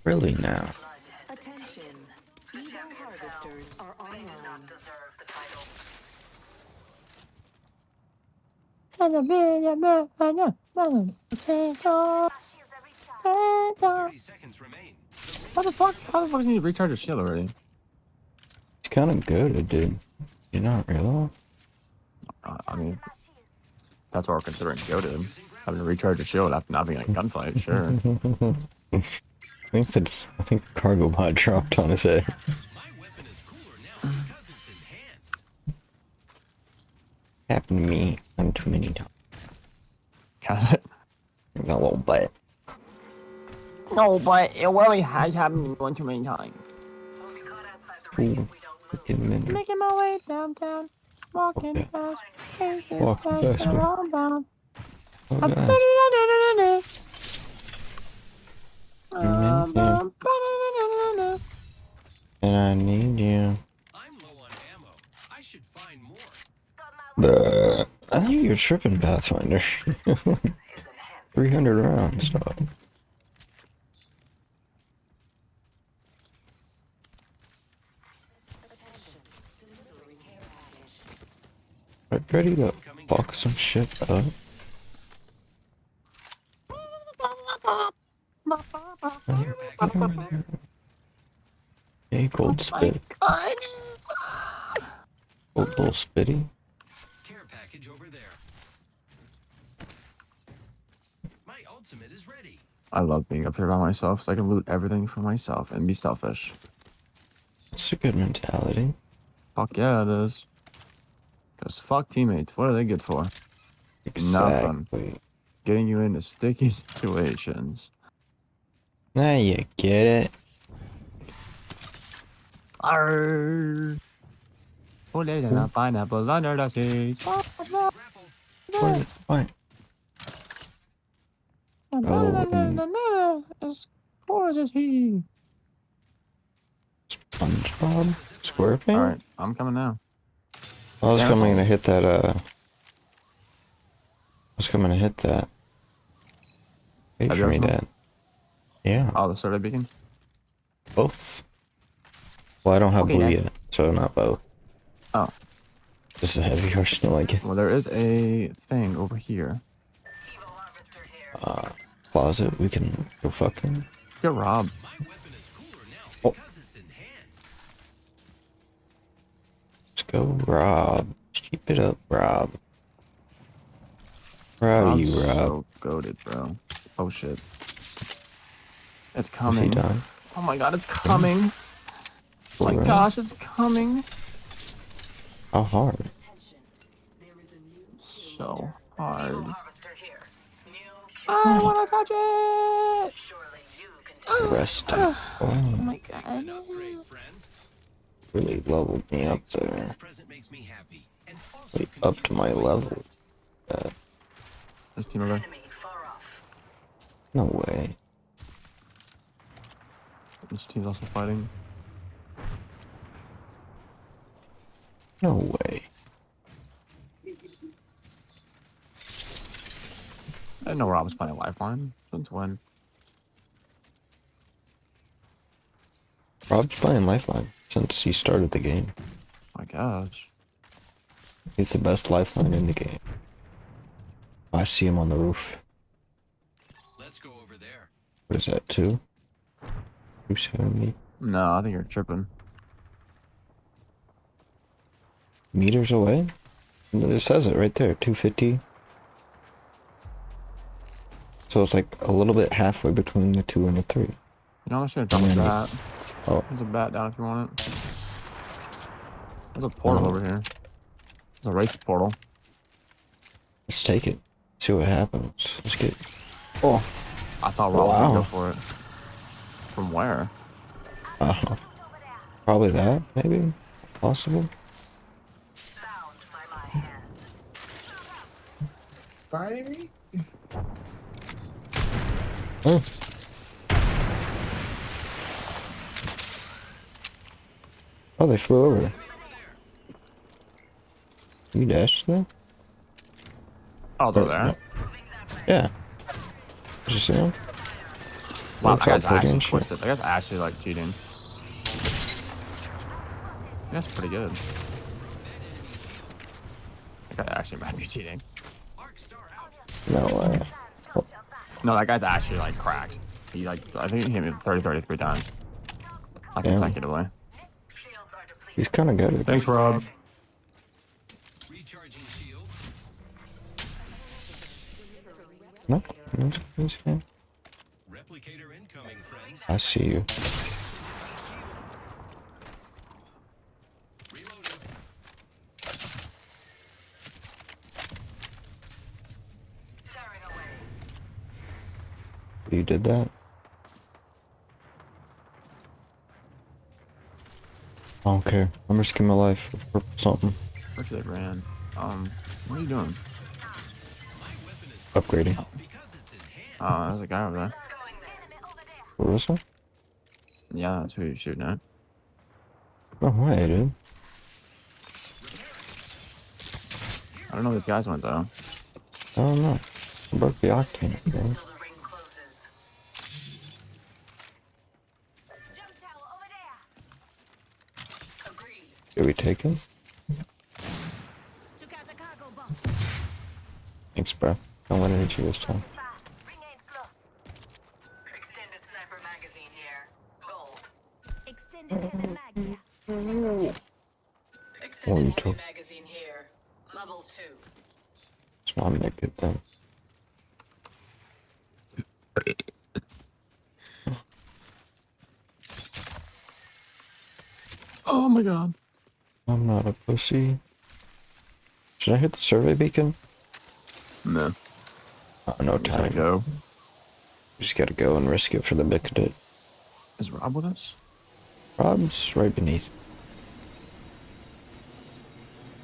Really now? Attention. Evo harvesters are online. How the fuck do you need to recharge your shield already? It's kind of good, dude. You're not real. I mean, that's what we're considering goated. Having to recharge your shield after not being in a gunfight, sure. I think the cargo bot dropped on his head. Happened to me on too many times. Has it? A little bit. No, but it really has happened one too many times. Ooh, Making my way downtown, walking fast, faces Walking fast, faster. and all down. And I need you. I think you're tripping, Pathfinder. 300 rounds, dog. Ready to fuck some shit up? Hey, cold spit. Cold little spitty. Care package over there. My ultimate is ready. I love being up here by myself, so I can loot everything for myself and be selfish. It's a good mentality. Fuck yeah, it is. Because fuck teammates, what are they good for? Exactly. Nothing. Getting you into sticky situations. Now you get it. Arrrr. Put it in a pineapple under the seats. What? As poor as he. SpongeBob? SquarePants? Alright, I'm coming now. I was Yeah, coming to hit that, Wait Have for you me, ever- Dad. Yeah. Oh, the survey beacon? Both. Well, I don't have Okay, blue then. yet, so not bow. Oh. Just a heavy arsenal, I guess. Well, there is a thing over here. Closet. We can go fucking. Get Rob. Oh. Let's go, Rob. Keep it up, Rob. Proud of you, Rob. So goated, bro. Oh shit. It's Is he coming. done? Oh my god, it's coming. Oh my Right. gosh, it's coming. How hard? So hard. I wanna touch it. Rest. Oh Oh, my god. really leveled me up there. Like, up to my level. There's team over. No way. This team's also fighting. No way. I didn't know Rob was playing Lifeline. Since when? Rob's playing Lifeline since he started the game. My gosh. He's the best Lifeline in the game. I see him on the roof. Let's go over there. What is that, 2? 270 No, I think you're tripping. meters away? It says it right there, 250. So it's like a little bit halfway between the 2 and the 3. You know, I'm just gonna drop a bat. Oh. There's a bat down if you want it. There's a portal over here. There's a race portal. Let's take it. See what happens. Let's get. Oh. I thought Rob was Wow. gonna go for it. From where? Probably that, maybe? Possible? Spidey? Oh. Oh, they flew over. You dashed there? Oh, they're there? Yeah. Did you see him? Wow, Looks that guy's like they're actually doing shit. twisted. That guy's actually like cheating. That's pretty good. That guy actually might be cheating. No way. No, that guy's actually like cracked. He like, I think he hit me 33 times. Like Damn. consecutively. He's kind of good at it. Thanks, Rob. No, he's fine. I see you. You did that? I don't care. I'm risking my life for something. Actually, they ran. What are you doing? Upgrading. Oh, there's a guy over there. What was that? Yeah, that's who you're shooting at. No way, dude. I don't know where these guys went though. I don't know. I broke the octane, bro. Did we take him? Thanks, bro. I'm gonna hit you this time. Oh, you took. Magazine here. Level 2. It's not gonna get them. Oh my god. I'm not a pussy. Should I hit the survey beacon? No. No time. Go. Just gotta go and risk it for the bigot. Is Rob with us? Rob's right beneath.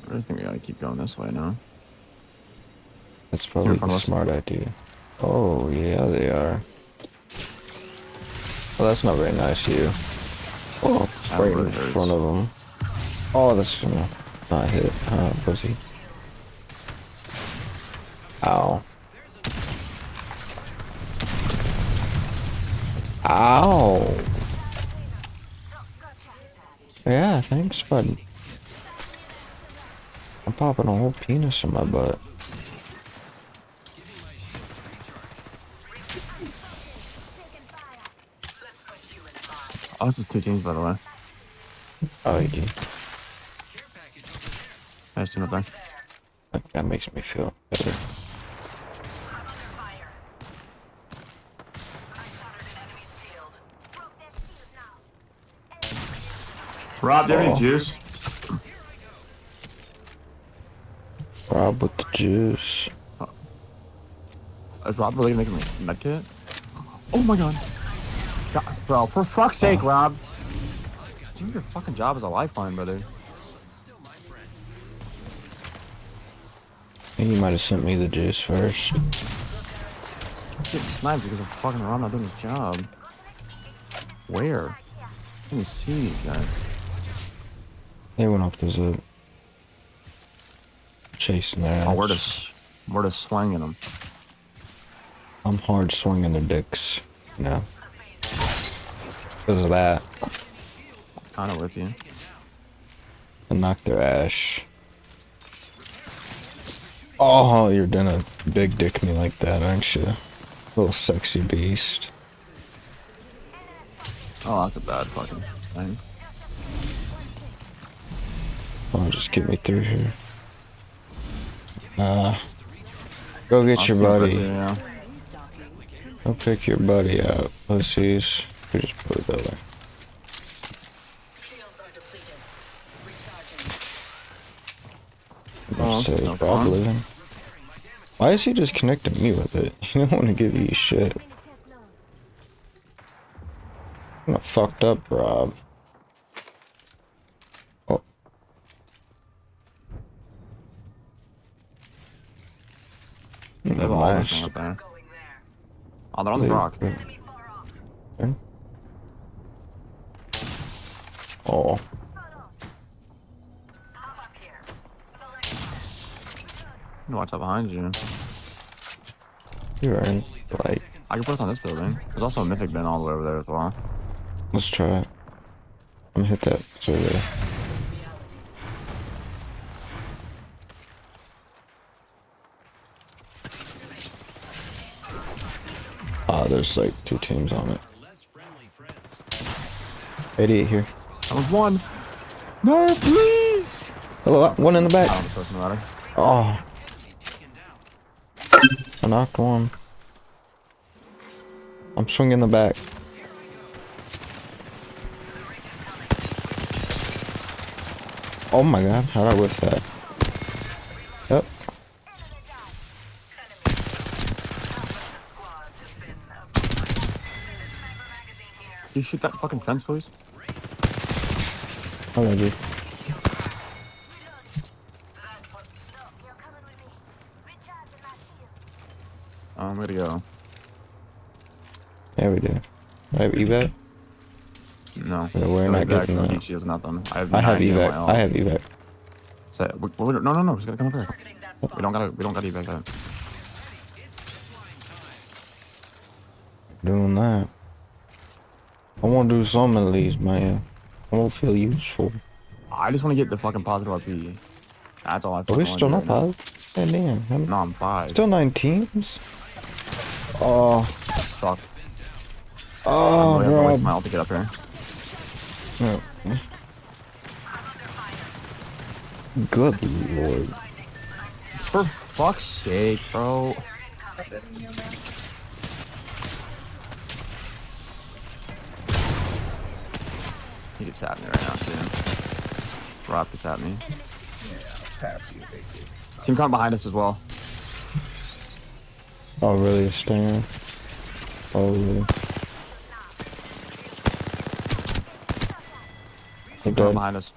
I just think we gotta keep going this way now. That's probably front the of us? smart idea. Oh, yeah, they are. Well, that's not very nice of you. Oh, That right in really hurts. front of them. Oh, that's gonna not hit. Pussy. Ow. Ow. Yeah, thanks, bud. I'm popping a whole penis in my butt. Oh, this is 2 teams, by the way. Oh, you do. There's 2 up there. That makes me feel better. Rob, do you have any juice? Rob with the juice. Is Rob really making me a med kit? Oh my god. Bro, for fuck's sake, Rob. Do your fucking job as a lifeline, brother. I think you might have sent me the juice first. I'm getting sniped because of fucking Rob not doing his job. Where? Let me see these guys. They went off the zip. Chasing their ass. Oh, we're just swinging them. I'm hard swinging their dicks. You know. Because of that. Kinda with you. And knock their ass. Oh, you're gonna big dick me like that, aren't you? Little sexy beast. Oh, that's a bad fucking thing. Oh, just get me through here. Go get your buddy. Yeah. Go pick your buddy up, pussies. We just put it there. Oh, Say no probably. Why is he just connecting me with it? He don't want to give you shit. I'm not fucked up, Rob. Oh. They have all everything up there. Oh, they're on the rock. Oh. Watch out behind you. You're right. Like, I can put us on this building. There's also a mythic bin all the way over there as well. let's try it. I'm gonna hit that survey. Ah, there's like 2 teams on it. 88 here. That was 1. No, please. Hello, one in the back. I don't know matter. Oh. I knocked one. I'm swinging the back. Oh my god, how'd I whiff that? Yep. Can you shoot that fucking fence, please? Oh, maybe. I'm ready to go. Yeah, we do. I have evac? No. Yeah, we're not getting that. She has nothing. I have evac. I have evac. So, no, just gotta come over here. We don't gotta evac that. Doing that. I want to do some of these, man. I won't feel useful. I just want to get the fucking positive RP. That's all I fucking Are we want still to not do right now. positive? Yeah, damn. No, I'm 5. Still 9 teams? Oh. Fuck. Oh, I'm really bro. wasting my ult to get up here. Yeah. Good lord. For fuck's sake, bro. He can tap me right now, too. Rob can tap me. Team coming behind us as well. Oh, really? Stan? Oh, really? Team coming behind us.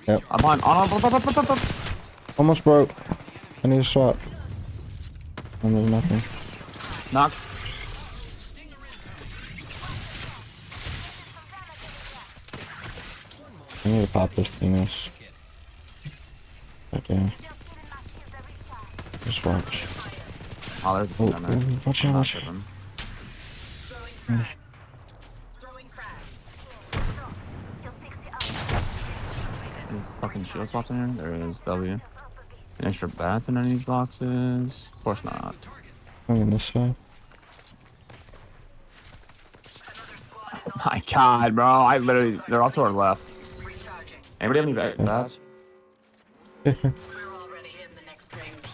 Yep. I'm behind. Oh, no. Almost broke. I need a swap. And there's nothing. Knock. I need to pop this penis. Okay. Just watch. Oh, there's a team down there. Watch out, watch out. Any fucking shield swaps in here? There is. W. An extra bats in any of these boxes? Of course not. On this side. Oh my god, bro. I literally. They're off to our left. Anybody have any bats? I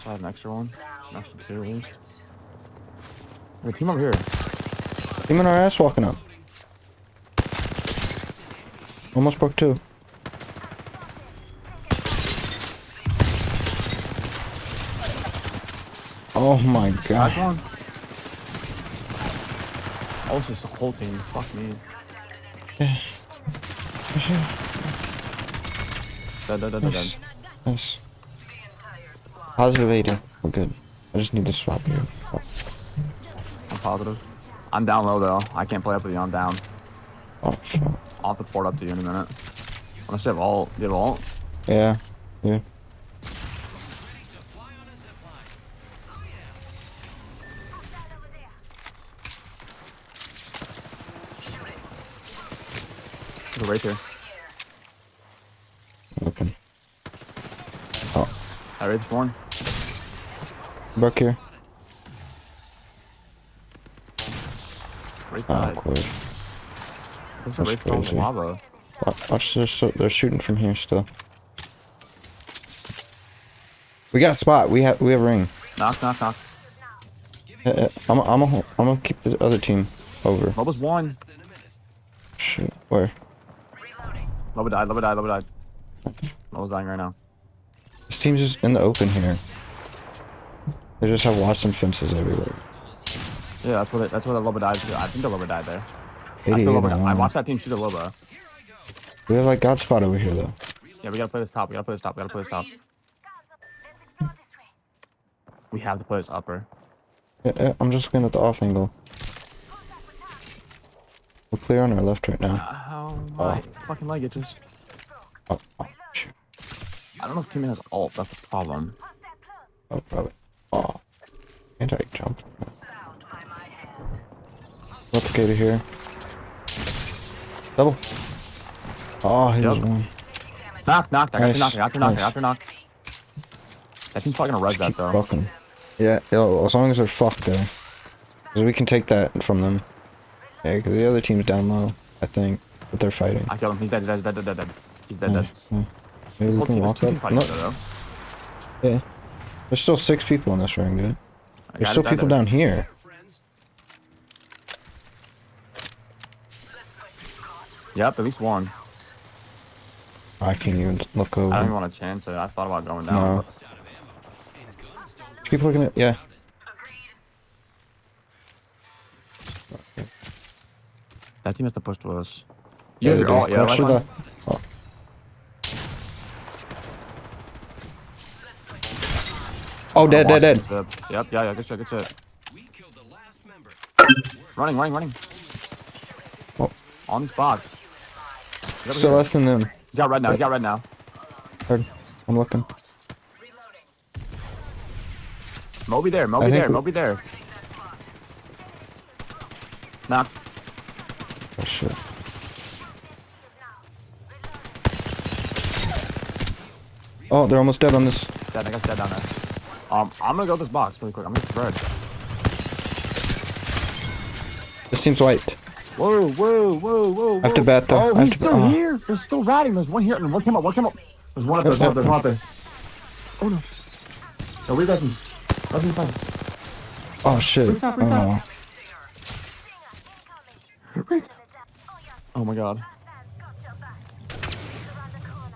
have an extra one. An extra 2 at least. There's a team over here. Team on our ass walking up. Almost broke 2. Oh my god. Oh, it's just the whole team. Fuck me. Dead. Nice. Positive 80. We're good. I just need to swap here. Oh. I'm positive. I'm down low though. I can't play up with you. I'm down. Oh shit. I'll have to port up to you in a minute. Unless you have ult. Do you have ult? Yeah. Yeah. There's a right there. Looking. Oh. I raid's one. Broke here. Right Oh, side. quick. There's a right from the lava. Watch, they're shooting from here still. We got a spot. We have ring. Knock. I'm gonna keep the other team over. Loba's one. Shit. Where? Loba died. Loba's dying right now. This team's just in the open here. They just have Watson fences everywhere. Yeah, that's where the Loba died. I think the Loba died there. 88 I watched that team shoot the Loba. We have like God spot over here though. Yeah, we gotta play this top. We have to play this upper. Yeah, I'm just looking at the off angle. We're clear on our left right now. How my fucking leg itches. Oh, shoot. I don't know if teammate has ult. That's the problem. Oh, probably. Oh. Anti-jump. Replicator here. Double. Oh, he was one. Knock. I got Nice, your knock. That team's probably gonna res that though. Fucking. Yeah, as long as they're fucked there. Because we can take that from them. Yeah, because the other team's down low, I think. But they're fighting. I killed him. He's dead. He's dead. Yeah. Maybe we can walk up. No. Yeah. There's still 6 people in this ring, dude. There's still people down here. Yep, at least one. I can't even look over. I don't even want to chance it. I thought about going down. No. Just keep looking at, yeah. That team has to push to us. Yeah, You have your ult, yeah. Oh. Oh, dead. Yep, yeah, good shit. Running. Oh. On these bots. Still less than them. He's got red now. Heard. I'm looking. Moby there. Knocked. Oh shit. Oh, they're almost dead on this. Dead, I got dead down there. I'm gonna go with this box really quick. I'm gonna spread. This team's wiped. Whoa. I have to bat though. Oh, he's still here. There's still ratting. There's one here and one came up. There's one up there. Oh no. No, we got him. That's inside. Oh shit. Oh. Oh my god.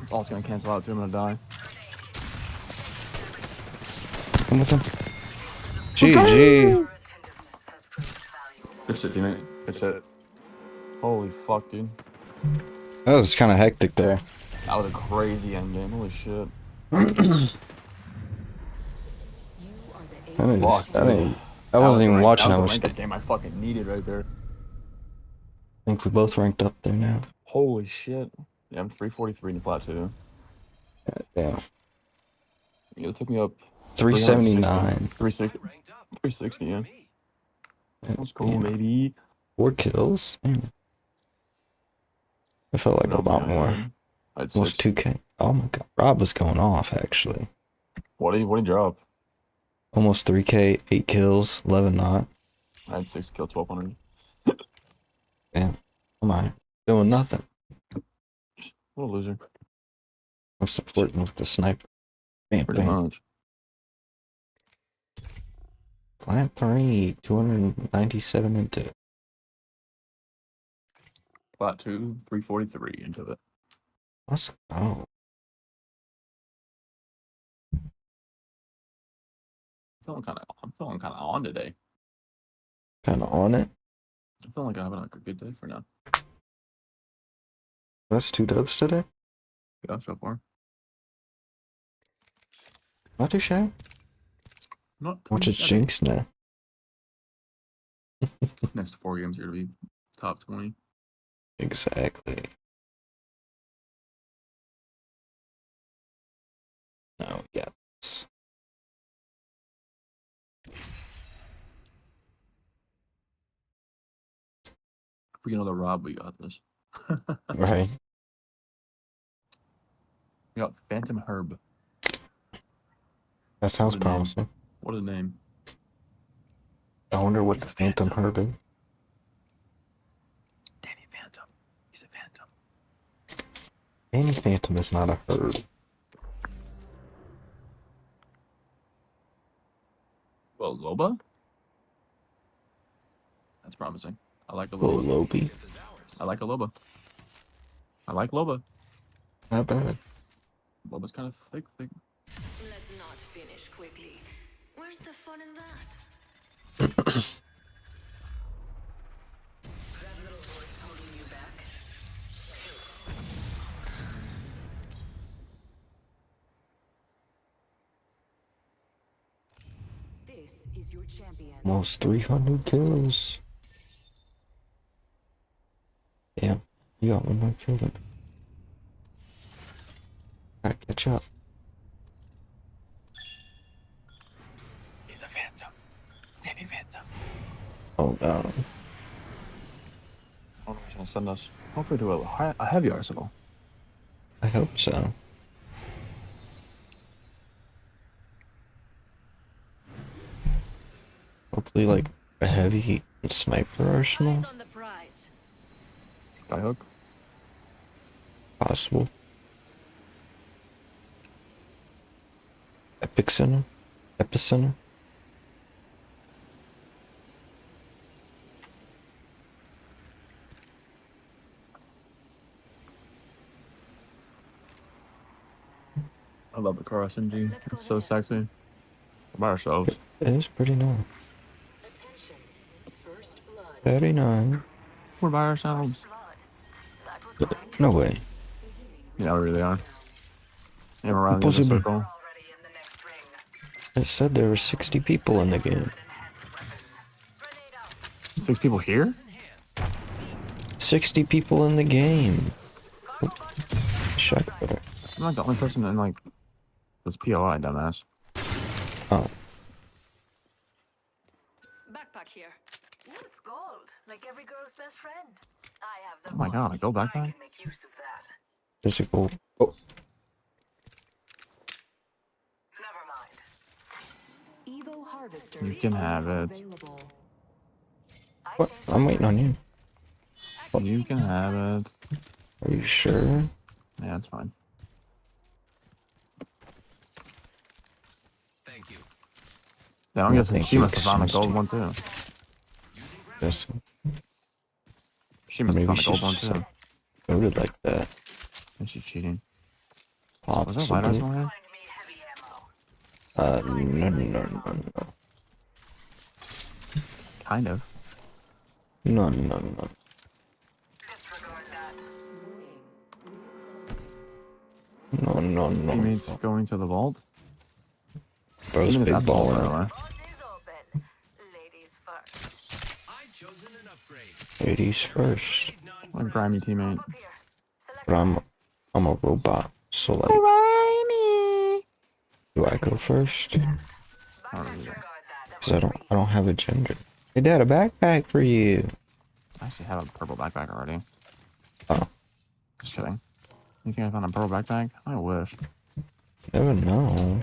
It's all gonna cancel out too. I'm gonna die. I'm with him. GG. Good shit, teammate. Good shit. Holy fuck, dude. That was kind of hectic there. That was a crazy endgame. Holy shit. I wasn't even watching. That was the game I fucking needed right there. I think we both ranked up there now. Holy shit. Yeah, I'm 343 in the plateau. Yeah. It took me up 379. 360, yeah. That was cool, baby. 4 kills? I felt like a lot more. I'd Almost 2K. Oh my god, Rob was going off actually. What did he drop? Almost 3K, 8 kills, 11 not. I had 6 kills, 1200. Damn, come on, doing nothing. What a loser. I'm supporting with the sniper. Bam, Pretty bam. much. Plant 3, 297 into. Plot 2, 343 into it. Let's go. I'm feeling kind of on today. Kind of on it. I feel like I'm having like a good day for now. That's 2 dubs today. Yeah, so far. Not too shabby. Not too Watch it shabby. jinx now. Next 4 games are gonna be top 20. Exactly. No, yes. If we get another Rob, we got this. Right. We got Phantom Herb. That sounds What a name. promising. What a name. I wonder what the Phantom Herb is. Danny Phantom. He's a phantom. Any Phantom is not a herb. Well, Loba? That's promising. I like a Little Loba. Lobby. I like a Loba. I like Loba. Not bad. Loba's kind of thick. Let's not finish quickly. Where's the fun in that? That little voice holding you back. This is your champion. Almost 300 kills. Yeah, you got one more kill then. Gotta catch up. He's a phantom. Danny Phantom. Oh no. Oh, he's gonna send us hopefully to a heavy arsenal. I hope so. Hopefully, like a heavy sniper arsenal. On the prize. Skyhook. Possible. Epic Center. Epicenter. I love the car SMG. It's so sexy. By ourselves. It is pretty nice. 39. We're by ourselves. No way. Yeah, we really are. Yeah, we're around the Impossible. circle. It said there were 60 people in the game. 6 people here? 60 people in the game. Shut up. I'm not the only person in like this PLI, dumbass. Oh. Backpack here. Ooh, it's gold, like every girl's best friend. I have the Oh my god, a gold backpack? Physical. Oh. Evo Harvester. You can have it. What? I'm waiting on you. You can have it. Are you sure? Yeah, it's fine. Thank you. Yeah, I'm Yeah, guessing thank she you, must have found a Extreme gold one too. Yes. She must have Maybe found a gold she's one just too. like voted like that. And she's cheating. Possibly. Was that light arsenal here? No. Kind of. No. No. Teammates going to the vault? Bro's Even big at the vault, by the baller. way. Ladies first. What a grimy teammate. But I'm a robot, so like, do I go first? Cause I don't have a gender. Hey Dad, a backpack for you. I actually have a purple backpack already. Oh. Just kidding. You think I found a pearl backpack? I wish. Never know.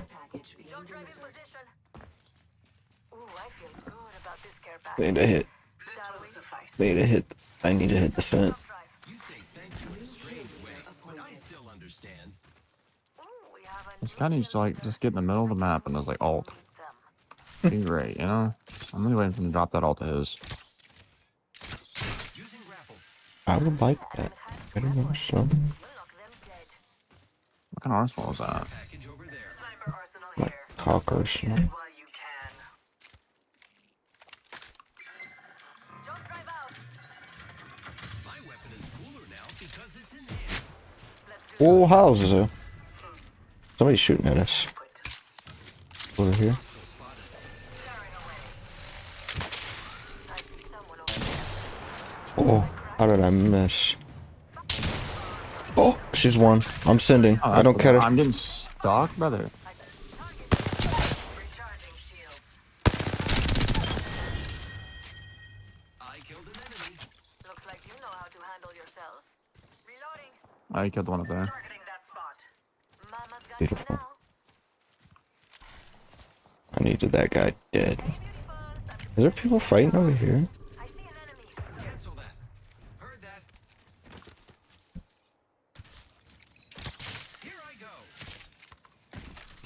Need a hit. Need a hit. I need to hit the fence. This guy needs to like just get in the middle of the map and just like ult. Be great, you know? I'm really waiting for him to drop that ult of his. I would like that. Very much so. What kind of arsenal is that? Like cock arsenal. Oh, how's it? Somebody's shooting at us. Over here. Oh, how did I miss? Oh, she's one. I'm sending. Oh, I don't care. I'm getting stuck, brother. Oh, you killed the one up there. Beautiful. I needed that guy dead. Is there people fighting over here?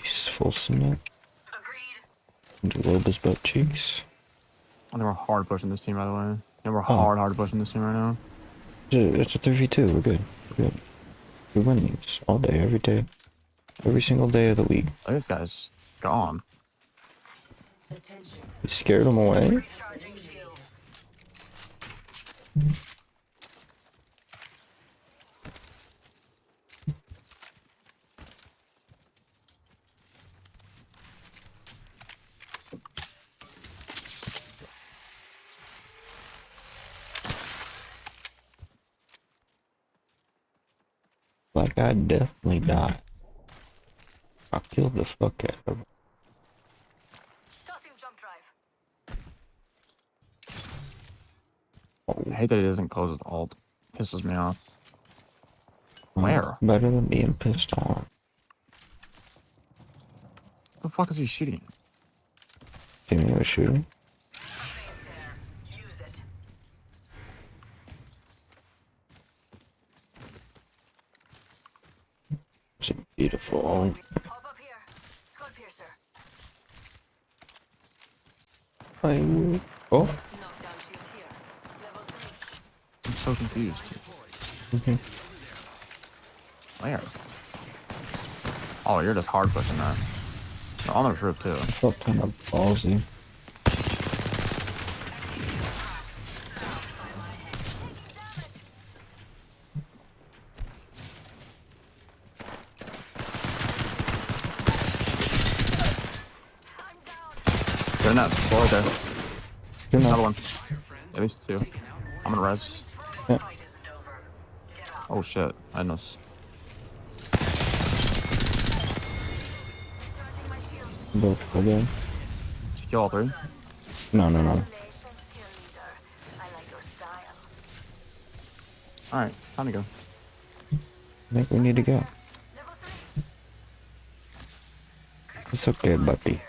He's full cement. Do a little bit butt cheeks. I think we're hard pushing this team, by the way. Yeah, we're hard pushing this team right now. It's a 3v2. We're good. We're good. We win these all day, every day. Every single day of the week. Oh, this guy's gone. You scared him away? That guy definitely died. I killed the fuck out of him. I hate that he doesn't close his ult. Pisses me off. Where? Better than being pissed off. The fuck is he shooting? Think he was shooting? It's a beautiful. Oh. I'm so confused. Where? Oh, you're just hard pushing that. They're on the roof too. What kind of ballsy? They're not floor there. You're not. Another one. At least two. I'm gonna res. Yeah. Oh shit. I know. Both again. Did you kill all three? No. Alright, time to go. I think we need to go. It's okay, buddy.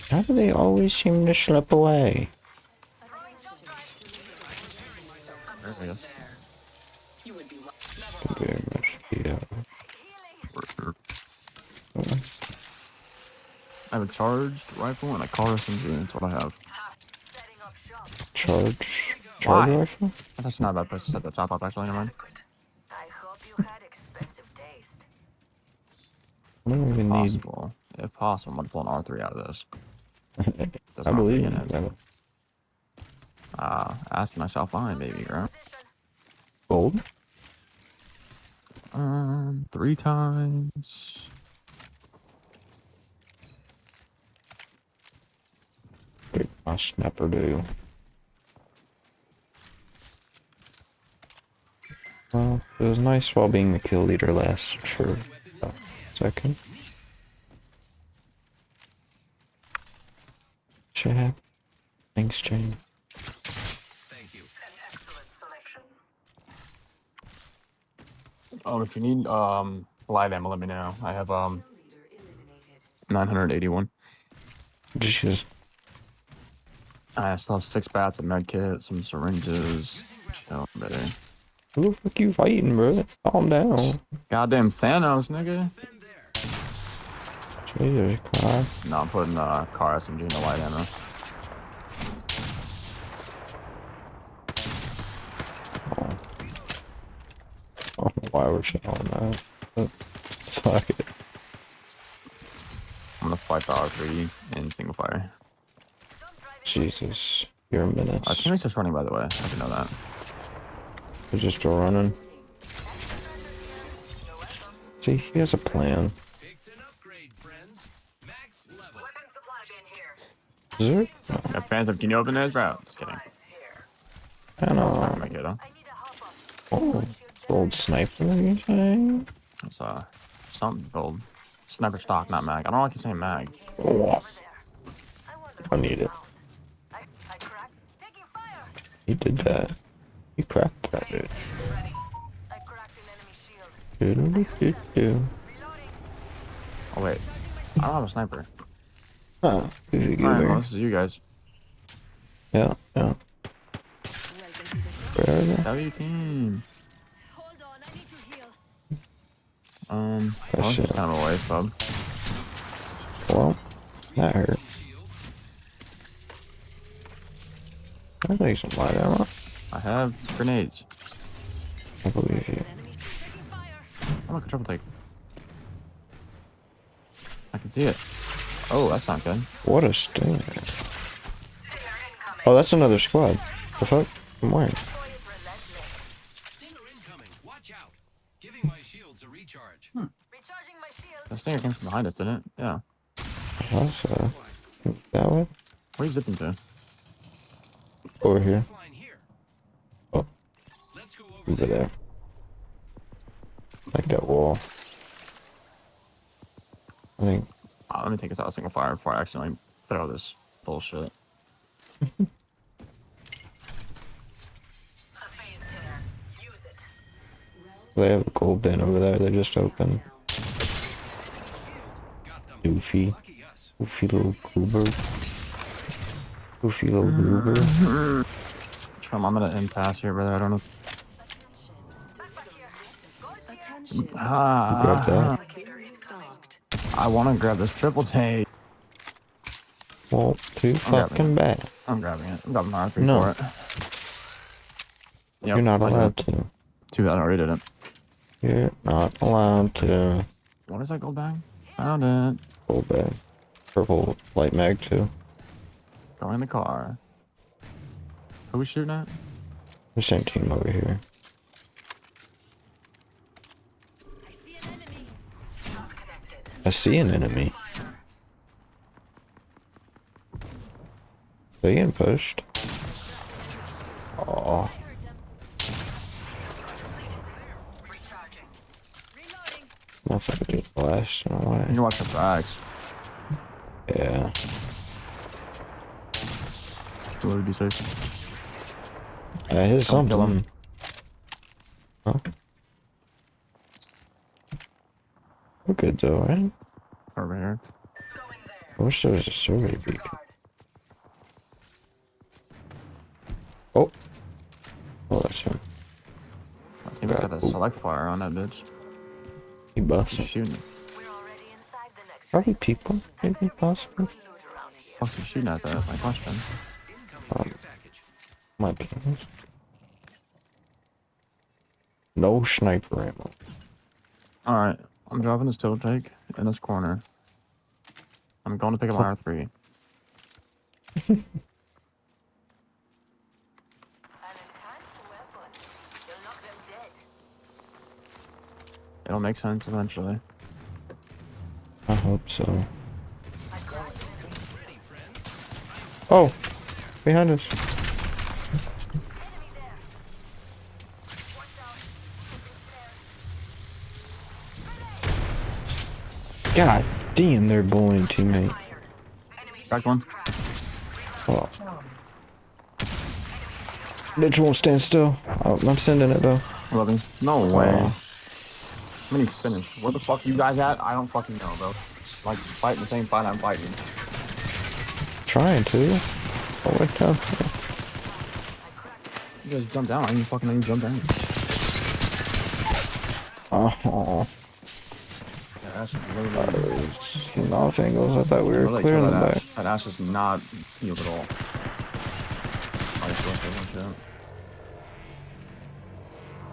How do they always seem to slip away? There he is. Very much, yeah. I have a charged rifle and a car SMG. That's what I have. Charge Why? rifle? That's not a bad place to set the chop up, actually. Never mind. I don't even need. Possible. If possible, I'm gonna pull an R3 out of this. I believe in it. Asking myself fine, baby girl. Gold? 3 times. What my snapper do? Well, It was nice while being the kill leader lasted for a second. Chat. Thanks, Jane. Oh, if you need live ammo, let me know. I have 981. Jeez. I still have 6 bats, a med kit, some syringes. Chill, better. Who the fuck you fighting, bro? Calm down. Goddamn Thanos, nigga. Jesus Christ. No, I'm putting car SMG in the light ammo. I don't know why we're showing that. But fuck it. I'm gonna fight the R3 in single fire. Jesus. Your minutes. Our teammate's just running, by the way. I didn't know that. They're just still running. See, he has a plan. Is there? No. Yeah, Phantom, can you open this, bro? Just kidding. I know. That's not gonna make it, huh? Oh, gold sniper, are you saying? It's something gold. Sniper stock, not mag. I don't know why I keep saying mag. Oh. I need it. You did that. You cracked that, dude. Oh wait, I don't have a sniper. Oh, Alright, well, this is you guys. Yeah, yeah. Where are they? W team. That's Well, it. just kind of a waste, bub. Well, that hurt. I think some light ammo. I have grenades. I believe you. I'm gonna triple take. I can see it. Oh, that's not good. What a stinger. Oh, that's another squad. The fuck? I'm wearing. The stinger came from behind us, didn't it? Yeah. That's that way? Where are you zipping to? Over here. Oh. Over there. Like that wall. I think. Let me take us out of single fire before I accidentally throw this bullshit. They have a gold bin over there. They just opened. Goofy. Goofy little goober. Goofy little goober. Trump, I'm gonna impasse here, brother. I don't know. Grab that. I want to grab this triple take. Well, too fucking bad. I'm grabbing it. I'm grabbing my R3 No. for it. Yep, You're not I did. allowed to. Too bad I already did it. You're not allowed to. What is that gold bag? Found it. Gold bag. Purple light mag too. Go in the car. Who we shooting at? The same team over here. I see an enemy. They getting pushed. Oh. Motherfucker just blasting away. You can watch the bags. Yeah. What would you say? I hit Don't kill him. something. Huh? We're good though, right? Over here. I wish there was a survey beacon. Oh. Oh, that's him. I think I got that select fire on that bitch. He busted. He's shooting. Probably people, maybe possible. Fuck's he shooting at that? My question. Might be. No sniper ammo. Alright, I'm dropping this tilt take in this corner. I'm going to pick up my R3. It'll make sense eventually. I hope so. Oh, behind us. God damn, they're bullying teammate. Back one. Oh. Bitch won't stand still. Oh, I'm sending it though. 11. No way. How many finished? Where the fuck you guys at? I don't fucking know, bro. Like, fighting the same fight I'm fighting. Trying to. Oh, wait, no. You guys jump down. I didn't fucking know you jump down. Oh. Yeah, that's literally... Off angles. I thought we were clear in the back. That ass is not healed at all.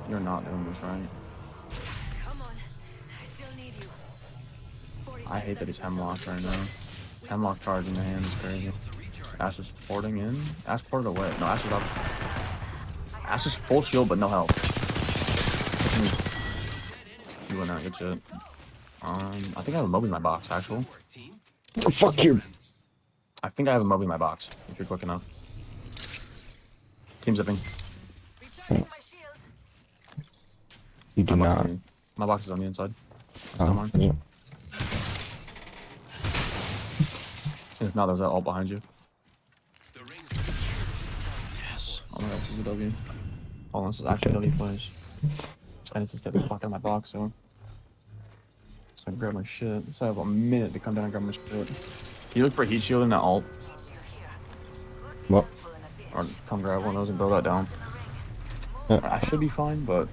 You're not doing this right. I hate that he's hemlocked right now. Hemlock charge in the hand is crazy. Ash is porting in. Ash ported away. No, Ash is up. Ash is full shield but no health. You went out, good shit. I think I have a Moby in my box, actually. Oh, fuck you. I think I have a Moby in my box, if you're quick enough. Team zipping. You do not. My box is on the inside. Oh, yeah. If not, there's that ult behind you. Yes. Oh my god, this is a W. Hold on, this is actually a W plays. I need to step the fuck out of my box, so. So I can grab my shit. So I have a minute to come down and grab my shit. Can you look for a heat shield in that ult? What? Or come grab one of those and throw that down. Yeah. I should be fine, but...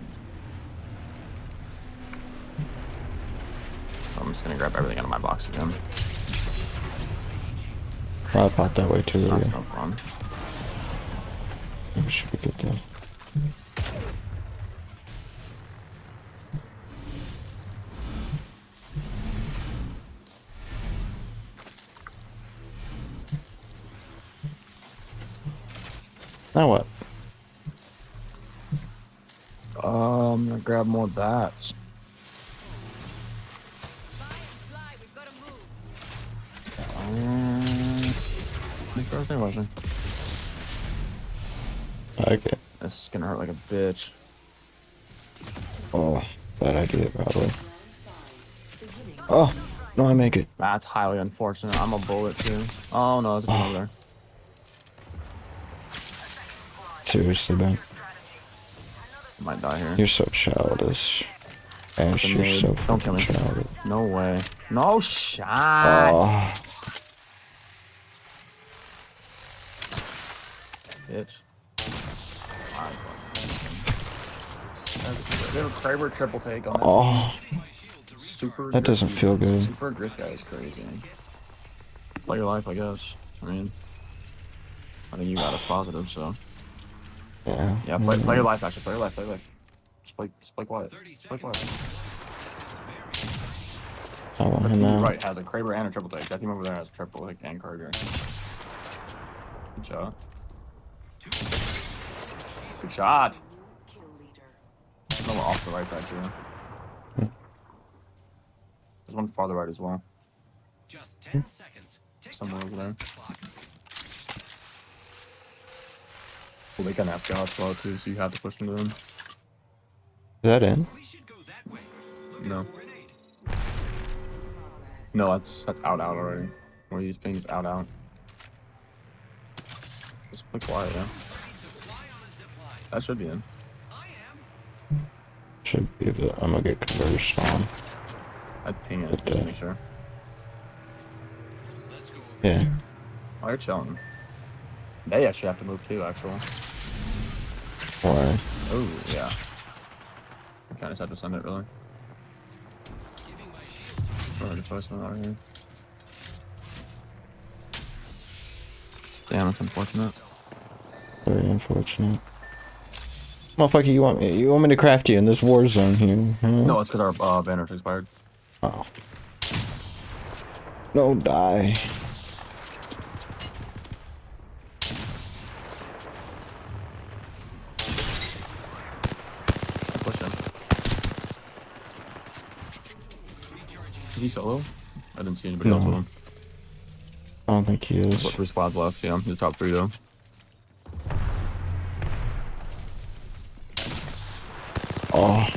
I'm just gonna grab everything out of my box again. I popped that way too. That's no fun. We should be good though. Now what? I'm gonna grab more bats. Okay. This is gonna hurt like a bitch. Oh, bad idea probably. Oh, no, I make it. That's highly unfortunate. I'm a bullet too. Oh no, there's another there. Seriously, man. I might die here. You're so childish. Ash, you're so Don't kill me. fucking childish. No way. No shot. Oh. Bitch. Little Kraber triple take on that. Oh. Super. That doesn't feel good. Super Griff guy is crazy. Play your life, I guess. I mean, I think you got us positive, so. Yeah. Yeah, play your life, actually. Play your life, play your life. Just play quiet. Just play quiet. I want Our him team out. right has a Kraber and a triple take. That team over there has a triple take and Kraber. Good shot. Good shot. No, we're off the right side too. There's one farther right as well. Just 10 seconds. Somewhere over there. Well, they can have shots as well too, so you have to push into them. Is that in? No. No, that's out already. Where he's ping is out. Just play quiet, yeah. That should be in. Should be, but I'm gonna get converged on. I'd ping it just to make sure. Yeah. Oh, you're chilling. They actually have to move too, actually. Why? Oh, yeah. I kinda just have to send it, really. Oh, good choice out here. Damn, it's unfortunate. Very unfortunate. Motherfucker, you want me to craft you in this war zone here? Huh? No, it's because our banner's expired. Oh. No, die. I pushed him. Is he solo? I didn't see anybody else with him. I don't think he is. What, 3 squads left? Yeah, the top 3 though. Oh.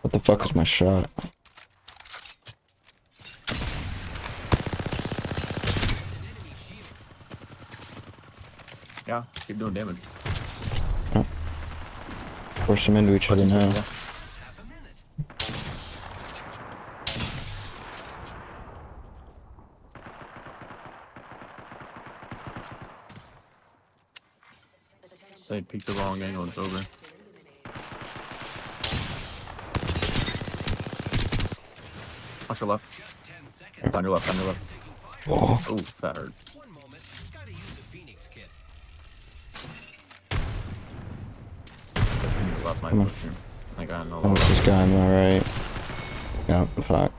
What the fuck is my shot? Yeah, keep doing damage. Force them into each other now. They peeked the wrong angle and it's over. Watch your left. On your left, on your left. Oh, oh, that hurt. Left, come on. I got no. Oh, it's this guy on my right. Yeah, fuck.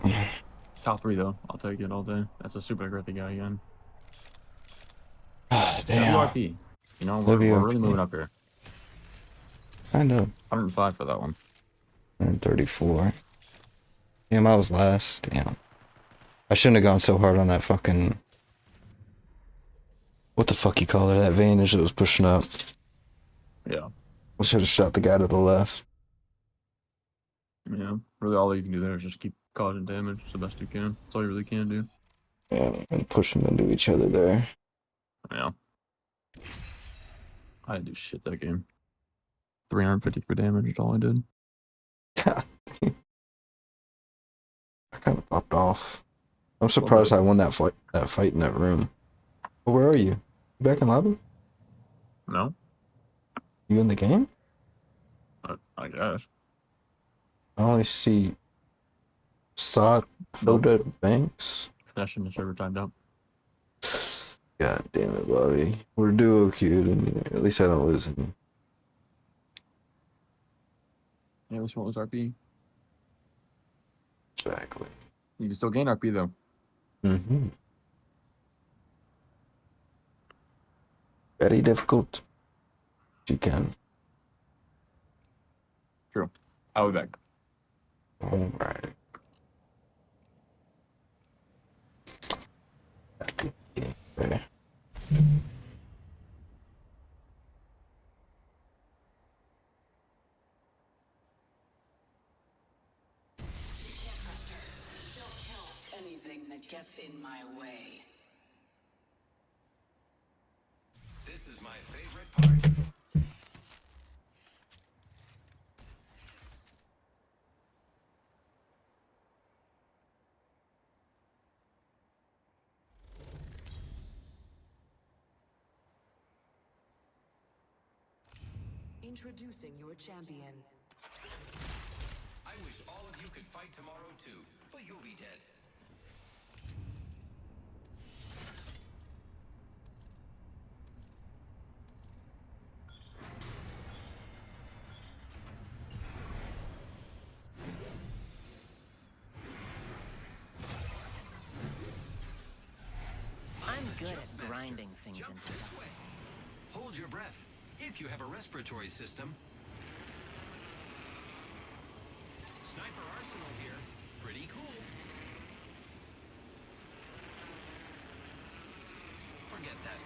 Top 3 though. I'll take it all day. That's a super aggressive guy again. Damn. WRP. You know, we're really moving up here. I know. 105 for that one. 134. Damn, I was last. Damn. I shouldn't have gone so hard on that fucking... What the fuck you call it? That vantage that was pushing up. Yeah. I should have shot the guy to the left. Yeah. Really all you can do there is just keep causing damage. It's the best you can. That's all you really can do. Yeah, and push them into each other there. Yeah. I didn't do shit that game. 353 damage is all I did. I kind of popped off. I'm surprised I won that fight in that room. Well, where are you? You back in lobby? No. You in the game? I guess. I only see Sod, Hoda, Banks. Session is server timed out. God damn it, Bobby. We're duo queued, and at least I don't lose any. Yeah, which one was RP? Exactly. You can still gain RP though. Mm-hmm. Very difficult. You can. True. I'll be back. All right. Okay. Anything that gets in my way. This is my favorite part. Introducing your champion. I wish all of you could fight tomorrow too, but you'll be dead. I'm good at grinding things Jump into this way. Hold your breath, if you have a respiratory system. Sniper arsenal here. Pretty cool. Forget that.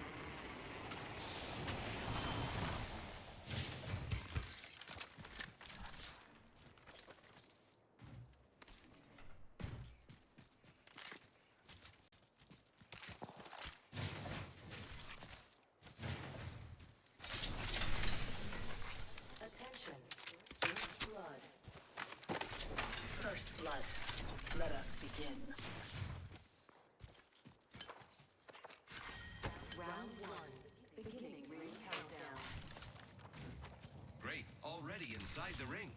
Attention. First blood. First blood. Let us begin. Round 1. Beginning ring countdown. Great, already inside the ring.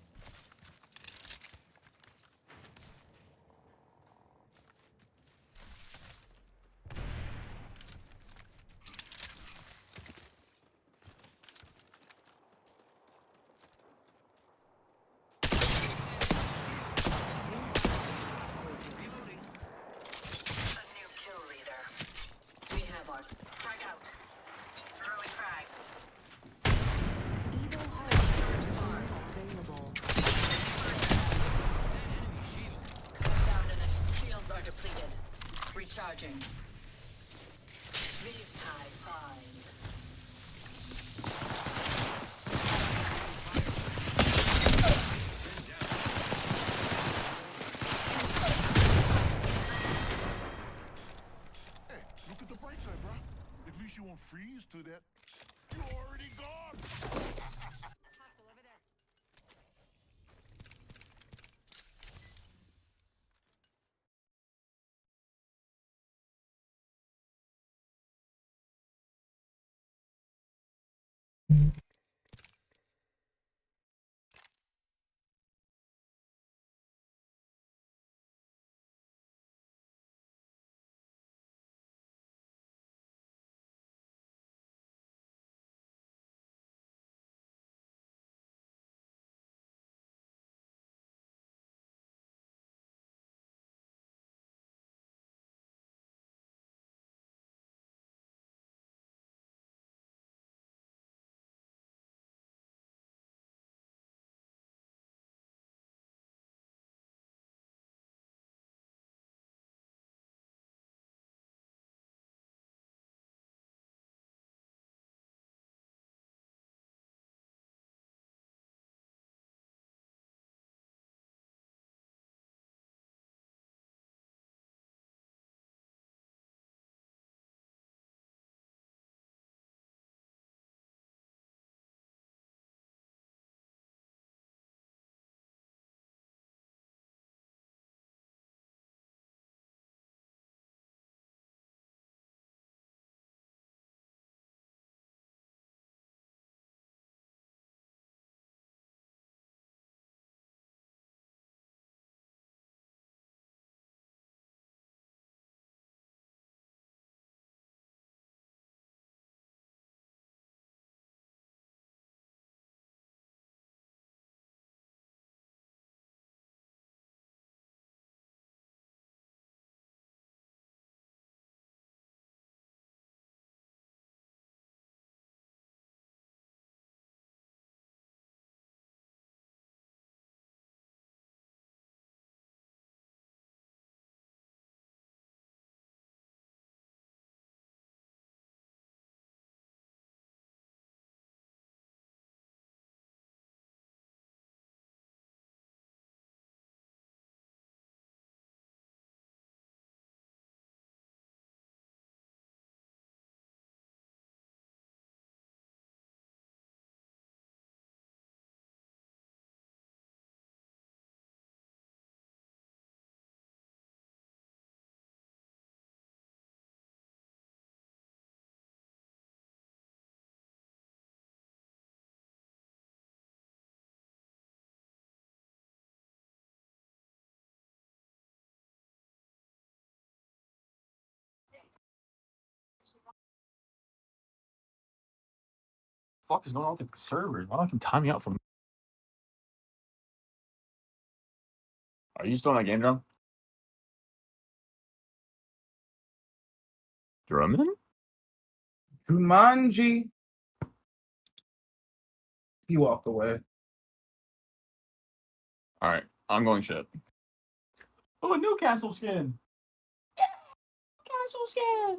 We have our frag out. Early frag. Evil Heart Star available. Down in it. Shields are depleted. Recharging. These ties bind. Look at the bright side, bro. At least you won't freeze to that. You Fuck is going on with the servers? Why don't you time me out from? Are you still in that game, John? Drummond? Jumanji. He walked away. All right, I'm going shit. Oh, a Newcastle skin. Newcastle skin.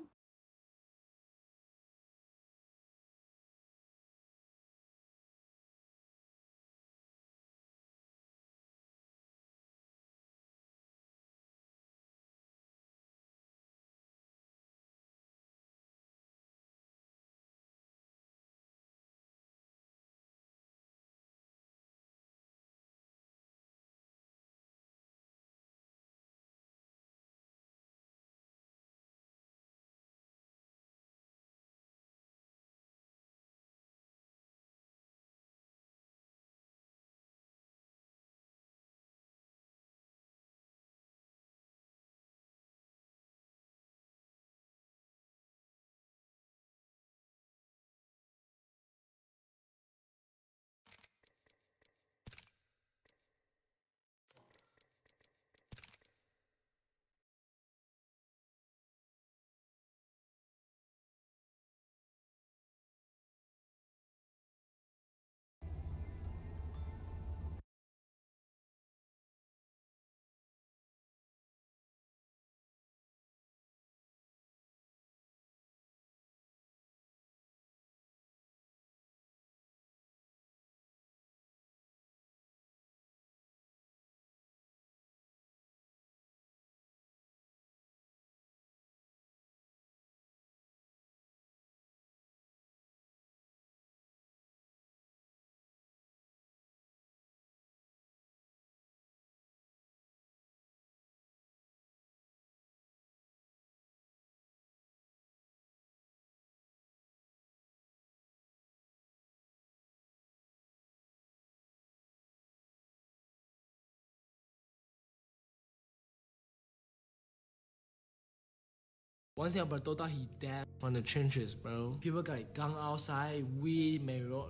One thing about Dota, he dead from the trenches, bro. People got gun outside, we may roll,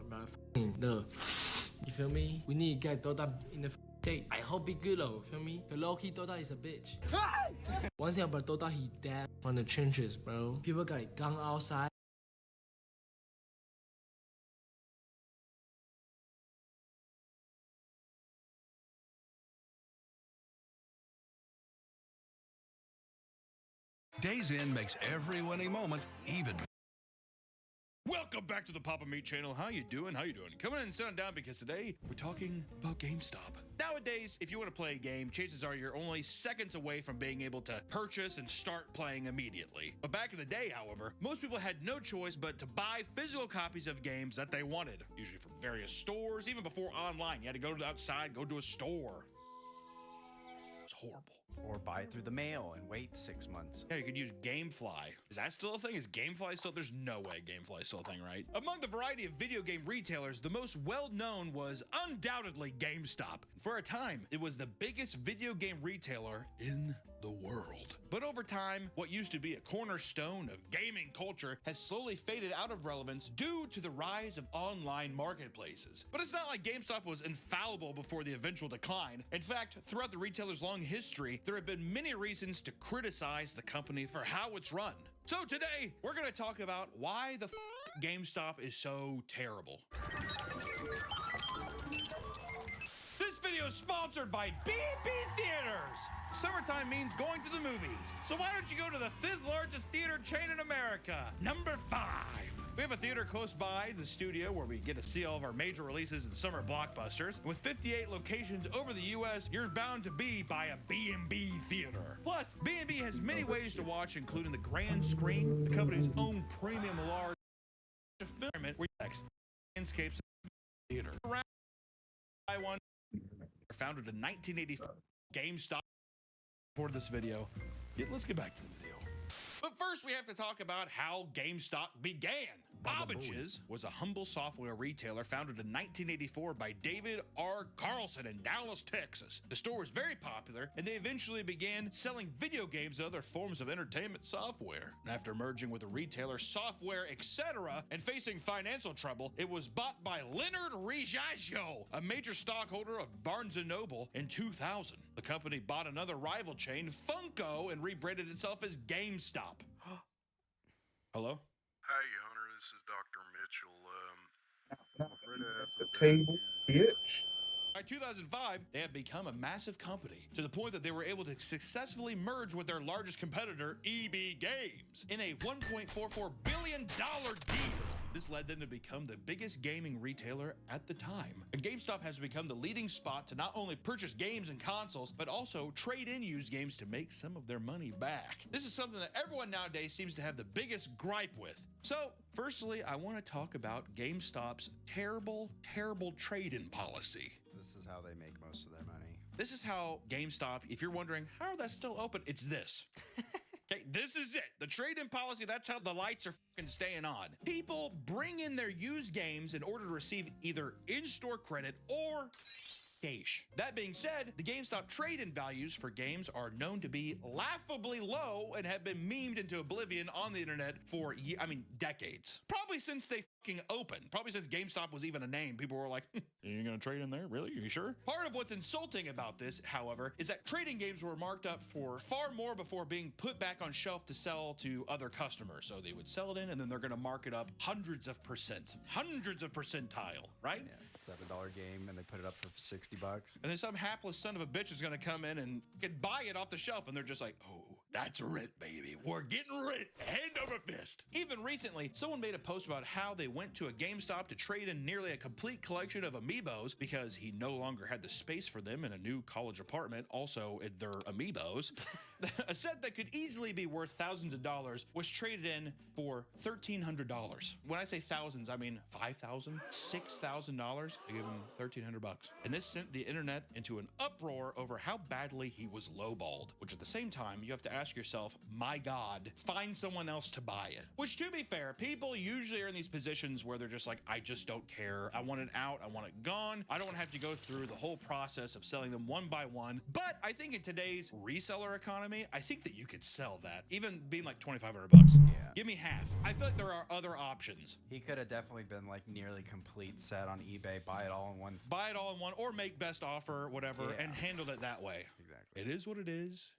the. You feel me? We need to get Dota in the state. I hope he good though, feel me? The low-key Dota is a bitch. One thing about Dota, he dead from the trenches, bro. People got gun outside. Days In makes every winning moment even. Welcome back to the Papa Meat channel. How you doing? How you doing? Come in and sit down because today we're talking about GameStop. Nowadays, if you want to play a game, chances are you're only seconds away from being able to purchase and start playing immediately. But back in the day, however, most people had no choice but to buy physical copies of games that they wanted, usually from various stores, even before online. You had to go outside, go to a store. It's horrible. Or buy it through the mail and wait 6 months. Yeah, you could use Gamefly. Is that still a thing? Is Gamefly still? There's no way Gamefly is still a thing, right? Among the variety of video game retailers, the most well-known was undoubtedly GameStop. For a time, it was the biggest video game retailer in the world. But over time, what used to be a cornerstone of gaming culture has slowly faded out of relevance due to the rise of online marketplaces. But it's not like GameStop was infallible before the eventual decline. In fact, throughout the retailer's long history, there have been many reasons to criticize the company for how it's run. So today, we're gonna talk about why the GameStop is so terrible. This video is sponsored by B&B Theaters. Summertime means going to the movies. So why don't you go to the 5th largest theater chain in America? Number 5. We have a theater close by the studio where we get to see all of our major releases and summer blockbusters. With 58 locations over the U.S., you're bound to be by a B&B theater. Plus, B&B has many ways to watch, including the grand screen, the company's own premium large environment where you landscapes theater. Around one, founded in 1985, GameStop for this video. Let's get back to the video. But first, we have to talk about how GameStop began. Babbage's was a humble software retailer founded in 1984 by David R. Carlson in Dallas, Texas. The store was very popular, and they eventually began selling video games and other forms of entertainment software. And after merging with a retailer, Software Etc., and facing financial trouble, it was bought by Leonard Riaggio, a major stockholder of Barnes & Noble, in 2000. The company bought another rival chain, Funko, and rebranded itself as GameStop. Hello? Hey, Hunter, this is Dr. Mitchell. The table, bitch. By 2005, they had become a massive company to the point that they were able to successfully merge with their largest competitor, EB Games, in a $1.44 billion deal. This led them to become the biggest gaming retailer at the time. And GameStop has become the leading spot to not only purchase games and consoles, but also trade in used games to make some of their money back. This is something that everyone nowadays seems to have the biggest gripe with. So, firstly, I want to talk about GameStop's terrible, terrible trade-in policy. This is how they make most of their money. This is how GameStop, if you're wondering, how are they still open? It's this. Okay, this is it. The trade-in policy, that's how the lights are fucking staying on. People bring in their used games in order to receive either in-store credit or cash. That being said, the GameStop trade-in values for games are known to be laughably low and have been memed into oblivion on the internet for, decades. Probably since they fucking opened. Probably since GameStop was even a name. People were like, you're gonna trade in there? Really? Are you sure? Part of what's insulting about this, however, is that trading games were marked up for far more before being put back on shelf to sell to other customers. So they would sell it in and then they're gonna mark it up hundreds of percentile, right? Yeah, $7 game and they put it up for $60. And then some hapless son of a bitch is gonna come in and buy it off the shelf and they're just like, oh, that's rent, baby. We're getting rent, hand over fist. Even recently, someone made a post about how they went to a GameStop to trade in nearly a complete collection of amiibos because he no longer had the space for them in a new college apartment, also their amiibos. A set that could easily be worth thousands of dollars was traded in for $1,300. When I say thousands, I mean $5,000, $6,000. They give him $1,300. And this sent the internet into an uproar over how badly he was lowballed, which at the same time, you have to ask ask yourself, my God, find someone else to buy it. Which, to be fair, people usually are in these positions where they're just like, I just don't care. I want it out. I want it gone. I don't have to go through the whole process of selling them one by one. But I think in today's reseller economy, I think that you could sell that, even being like $2,500 bucks. Yeah. Give me half. I feel like there are other options. He could have definitely been like nearly complete set on eBay, buy it all in one. Buy it all in one, or make best offer, whatever, and handle it that way. Exactly. It is what it is.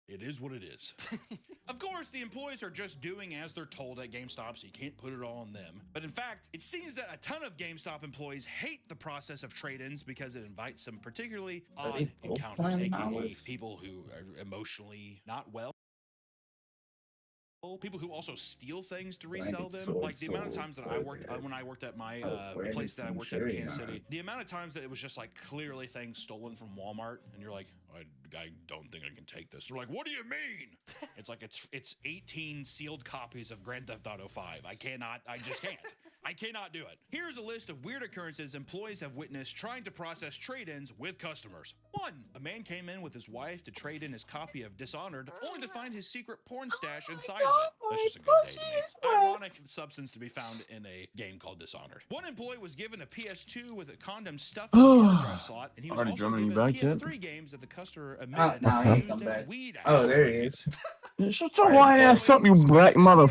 It is what it is. Of course, the employees are just doing as they're told at GameStop, so you can't put it all on them. But in fact, it seems that a ton of GameStop employees hate the process of trade-ins because it invites some particularly odd encounters, aka people who are emotionally not well. People who also steal things to resell them. Like the amount of times that I worked when I worked at my place that I worked at in Kansas City, the amount of times that it was just like clearly things stolen from Walmart, and you're like, I don't think I can take this. They're like, what do you mean? It's like it's 18 sealed copies of Grand Theft Auto 5. I just can't. I cannot do it. Here's a list of weird occurrences employees have witnessed trying to process trade-ins with customers. 1. A man came in with his wife to trade in his copy of Dishonored, only to find his secret porn stash inside of it. That's just a good day to me. Ironic substance to be found in a game called Dishonored. One employee was given a PS2 with a condom stuffed in the hard drive slot, and he was also given PS3 games that the customer admitted used as weed ashtrays. Oh, there he is. Shut your white ass up, you black mother. I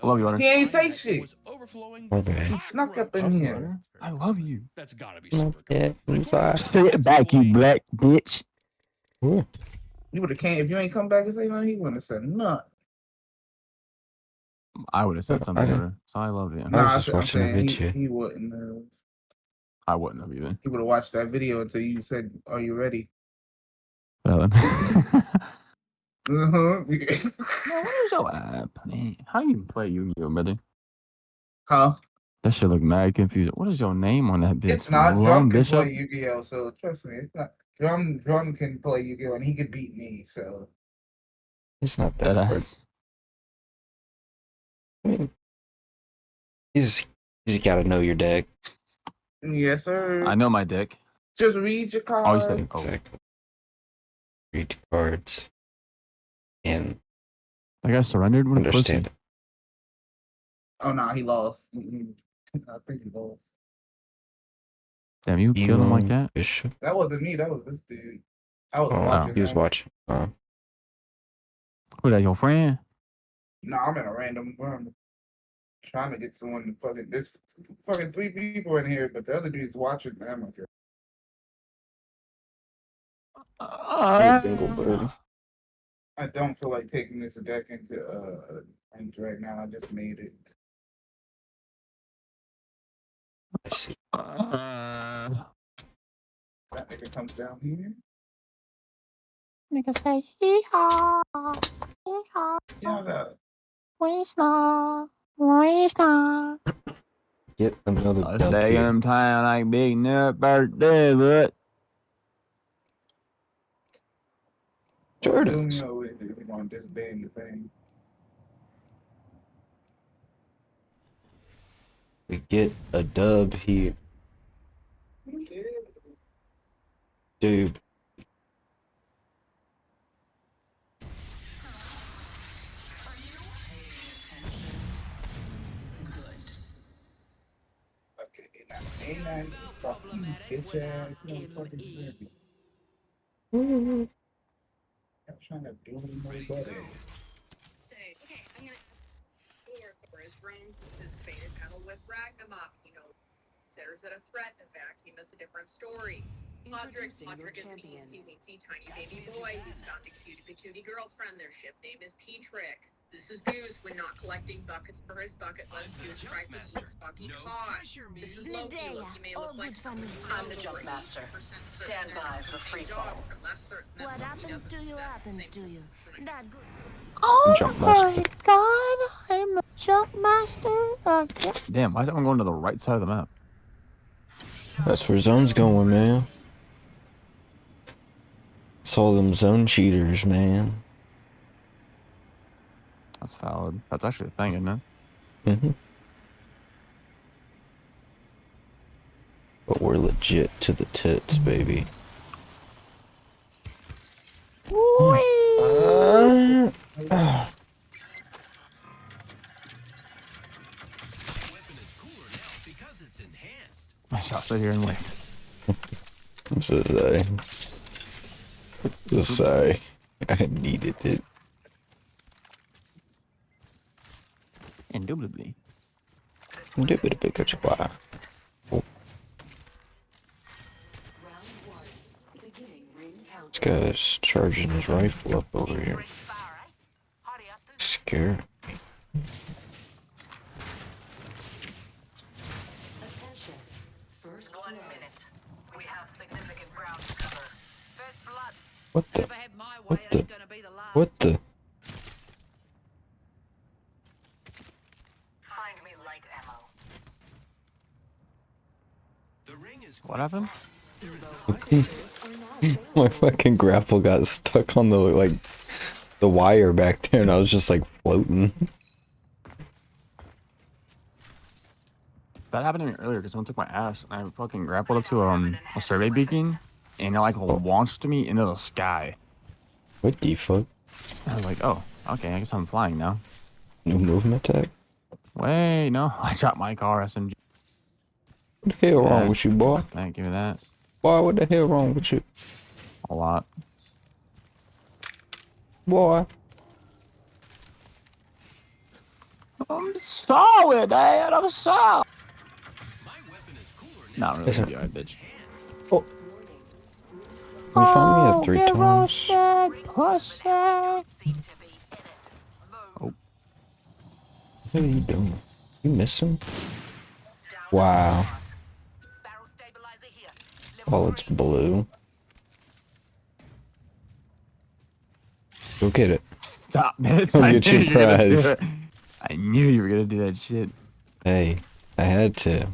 love you, Hunter. He ain't say shit. He snuck up in here. I love you. That's gotta be super cool. Sit back, you black bitch. You would have came if you ain't come back and say nothing. He wouldn't have said nothing. I would have said something. So I love you. No, I was just watching a video. He wouldn't have. I wouldn't have either. He would have watched that video until you said, "Are you ready?" Well, what is your app? Man, how do you play Yu-Gi-Oh, brother? Huh? That shit look mad confused. What is your name on that bitch? It's not Drum can play Yu-Gi-Oh, so trust me, it's not Drum can play Yu-Gi-Oh and he could beat me, so it's not that hard. I mean, you just gotta know your deck. Yes, sir. I know my deck. Just read your cards. Oh, you said exactly. Read your cards. And that guy surrendered when understand it. Oh no, he lost. I think he lost. Damn, you killed him like that? Bishop. That wasn't me. That was this dude. I was watching. Wow, he was watching. Who that? Your friend? No, I'm in a random room trying to get someone to fucking. There's fucking 3 people in here, but the other dude's watching them. I don't feel like taking this deck into ranked right now. I just made it. That nigga comes down here. Nigga say hee-haw, hee-haw. Yeah, Waste-not. Get another stay in time like big nut birthday, but Jordan's. No way they're gonna disband the thing. We get a dub here. Dude. Okay, ain't that fucking bitch ass motherfucking baby. I'm trying to do my buddy. Okay, I'm gonna ask for his brains with his faded pedal with Ragnarok, considers it a threat. In fact, he missed a different story. Podrick is an teensy tiny baby boy. He's found a cutie patootie girlfriend. Their ship name is Petrick. This is Goose when not collecting buckets for his bucket list. Goose tries to keep stocking costs. This is Loki. Loki may look like someone I'm the jump master. Stand by for free fall. What happens to you happens to you. That good. Jump Oh master. my god, I'm a jump master again. damn, why is everyone going to the right side of the map? That's where zone's going, man. It's all them zone cheaters, man. That's valid. That's actually a thing, isn't it? Mm-hmm. But we're legit to the tits, baby. I shall sit here and wait. Just say. I needed it. Indubitably. Indubitably, good squad. This guy's charging his rifle up over here. Scared me. Attention. First 1 minute. We have significant ground to cover. First blood. What the? What the? Find me light ammo. What happened? My fucking grapple got stuck on the the wire back there, and I was just like floating. That happened to me earlier because someone took my ass. I fucking grappled up to a survey beacon, and it like launched me into the sky. What the fuck? I was like, oh, okay, I guess I'm flying now. New movement tech? Wait, no, I dropped my car SMG. What the hell wrong with you, boy? Thank you for that. Boy, what the hell wrong with you? A lot. Boy. I'm solid, Dad. I'm solid. Not really, you alright, bitch. Oh. You found me at 3 times. Oh. What are you doing? You missing? Wow. Oh, it's blue. Go get it. Stop, man. Go get your prize. I knew you were gonna do that shit. Hey, I had to.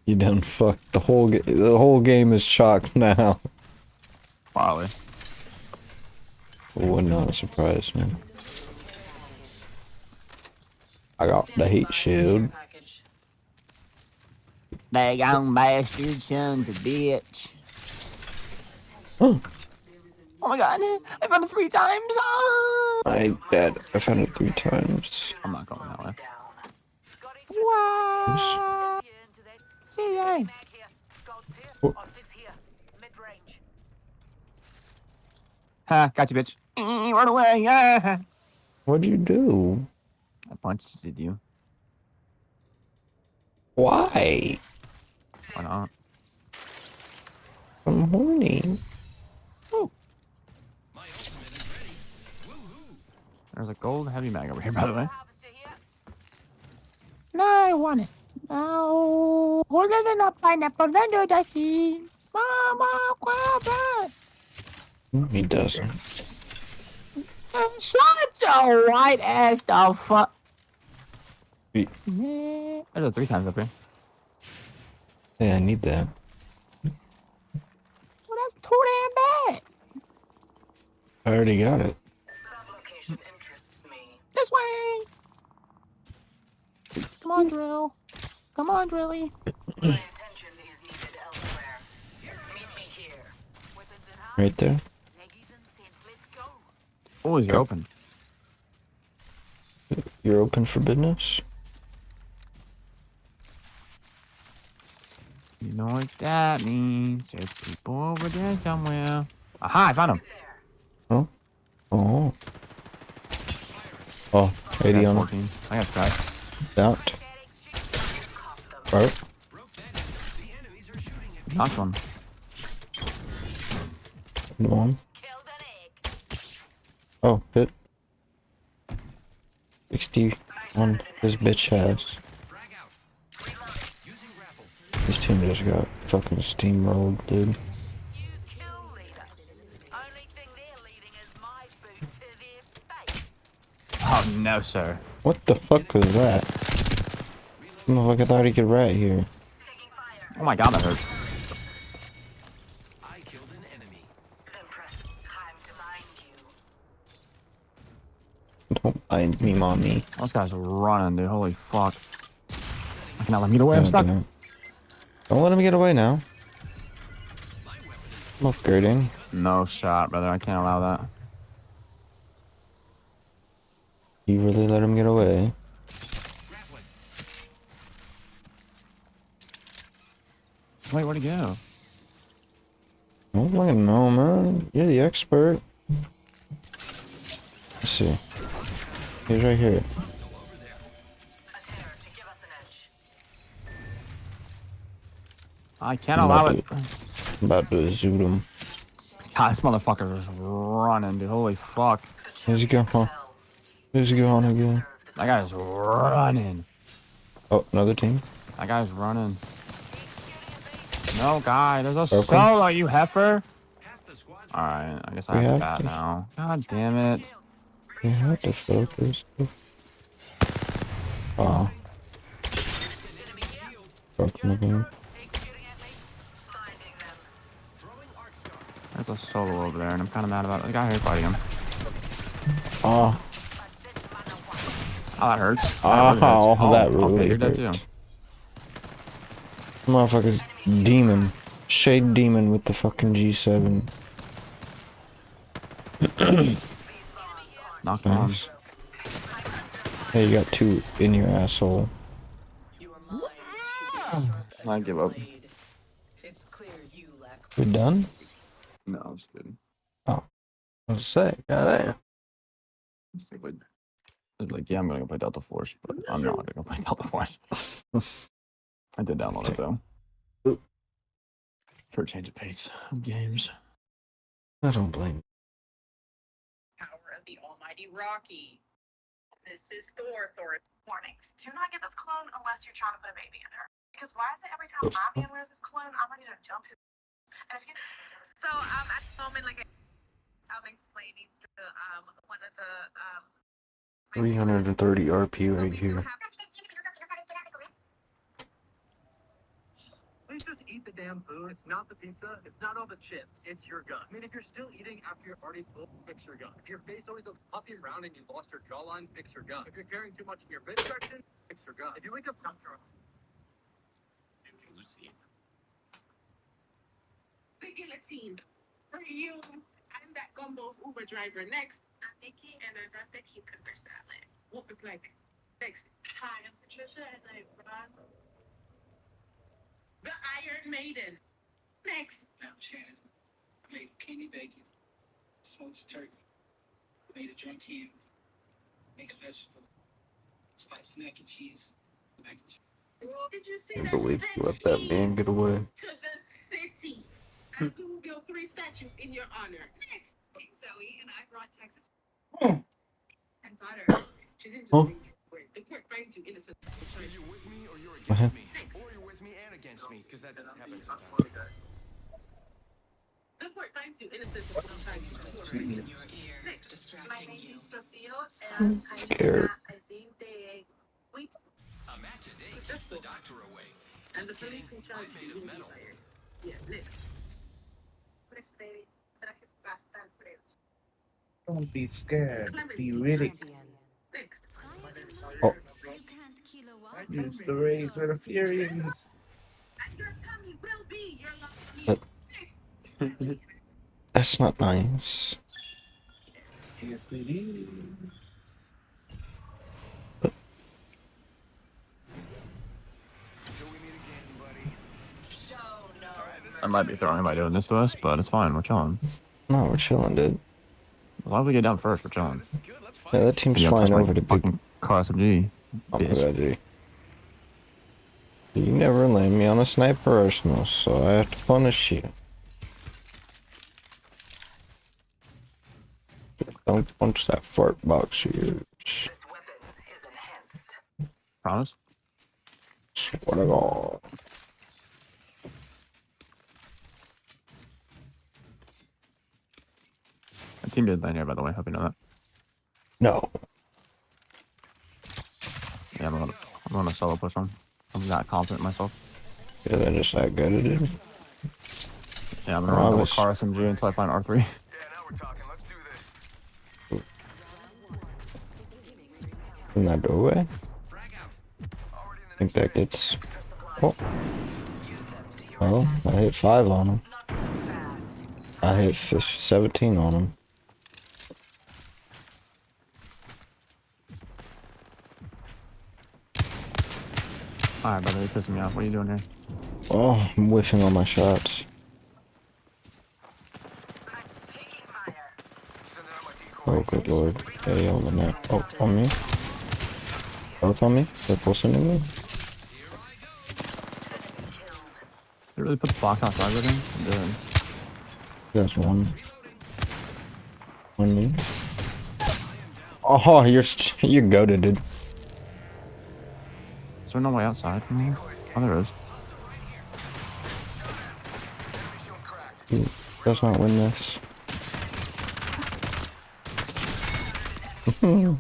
You done fucked the whole game is chalked now. Probably. Would not surprise me. I got the heat shield. Daggone bastard, son's a bitch. Oh my god, I found it 3 times! Oh! I bet I found it 3 times. I'm not going that way. What? See ya. Ha, got you, bitch. Run away, yeah! What'd you do? I punched you. Why? Why not? I'm horny. Ooh. There's a gold heavy mag over here, by the way. No, I want it. No, older than a pineapple vendor, Dusty. Mama, grab it. He doesn't. Such a white ass the fuck. Yeah. I did it 3 times up here. Yeah, I need that. Well, that's too damn bad. I already got it. This way. Come on, drill. Come on, drilly. Right there. Oh, you're open. You're open for business? You know what that means. There's people over there somewhere. Aha, I found him. Oh. Oh. Oh, 80 on 14. I got 5. Out. Right. Knocked one. No one. Oh, hit. 61 this bitch has. This team just got fucking steamrolled, dude. Oh no, sir. What the fuck was that? Motherfucker thought he could rat here. Oh my god, that hurts. Don't mind me, mommy. Those guys are running, dude. Holy fuck. I cannot let me get away. I'm stuck. Don't let him get away now. I'm upgrading. No shot, brother. I can't allow that. You really let him get away. Wait, where'd he go? I don't fucking know, man. You're the expert. Let's see. He's right here. I can't allow it. I'm about to zoot him. God, this motherfucker is running, dude. Holy fuck. Where's he going? Where's he going again? That guy's running. Oh, another team. That guy's running. No, guy. There's a Broken. solo, you heifer. Alright, I guess I We have have that to. now. God damn it. You have to focus. Oh. Broken again. There's a solo over there, and I'm kind of mad about it. The guy here fighting him. Oh. Oh, that hurts. Oh, that okay, really you're dead hurt. too. Motherfucker's demon. Shade demon with the fucking G7. Knocked him on. Nice. Hey, you got two in your asshole. I give up. We done? No, I'm just kidding. Oh. I was say, goddamn. Like, yeah, I'm gonna go play Delta Force, but I'm not gonna go play Delta Force. I did download it though. For a change of pace of games. I don't blame. Power of the almighty Rocky. This is Thor. Warning. Do not get this clone unless you're trying to put a baby in her. Because why is it every time my man wears this clone, I'm ready to jump his. And if you. So, at the moment, like, I'm explaining to one of the 330 RP right here. Please just eat the damn food. It's not the pizza. It's not all the chips. It's your gut. I mean, if you're still eating after you're already full, fix your gut. If your face always looks puffy and round and you lost your jawline, fix your gut. If you're carrying too much in your midsection, fix your gut. If you wake up Team. For you and that Gumbo's Uber driver next. I'm Nikki and I got the cucumber salad. What look like? Next. Hi, I'm Patricia and I brought the Iron Maiden. Next. I'm Shannon. I made candy bacon, smoked turkey, made a drunk ham, mixed vegetables, spiced mac and cheese, Did you see I that? can't believe you let that man get away. To the city. And we will build 3 statues in your honor. Next. Zoe and I brought Texas and butter. She didn't just the court finds you innocent. So you're with me or you're Uh-huh. against me? Or you're with me and against me, because that happens sometimes. The court finds you innocent of sometimes. In your ear, distracting you. I'm scared. I think they A match a day keeps the doctor away. and the police in charge made of metal. Yeah, next. Traje bastante fresco. Don't be scared. Be ready. Next. Oh. Use the rage of the Furies. And your tummy will be your lucky. That's not nice. Yes, it is. I might be throwing by doing this to us, but it's fine. We're chilling. No, we're chilling, dude. As long as we get down first, we're chilling. Yeah, that team's You flying touch my over to big. fucking car SMG. Oh my Bitch. god, dude. You never land me on a sniper arsenal, so I have to punish you. Don't punch that fart box of yours. Promise? Swear to God. My team did land here, by the way. Hope you know that. No. Yeah, I'm gonna solo push on. I'm not confident in myself. Yeah, they're just that good at it. Yeah, I'm gonna run double car SMG until I find R3. In that doorway? I think that gets. Oh. Well, I hit 5 on him. I hit 17 on him. Alright, brother, you're pissing me off. What are you doing here? Oh, I'm whiffing all my shots. Oh, good lord. Hey, on the net. Oh, on me? Both on me? They're listening me? They really put the box outside with him? Good. There's one. One me. Oh, you're goated, dude. Is there no way outside from here? Oh, there is. He does not win this. I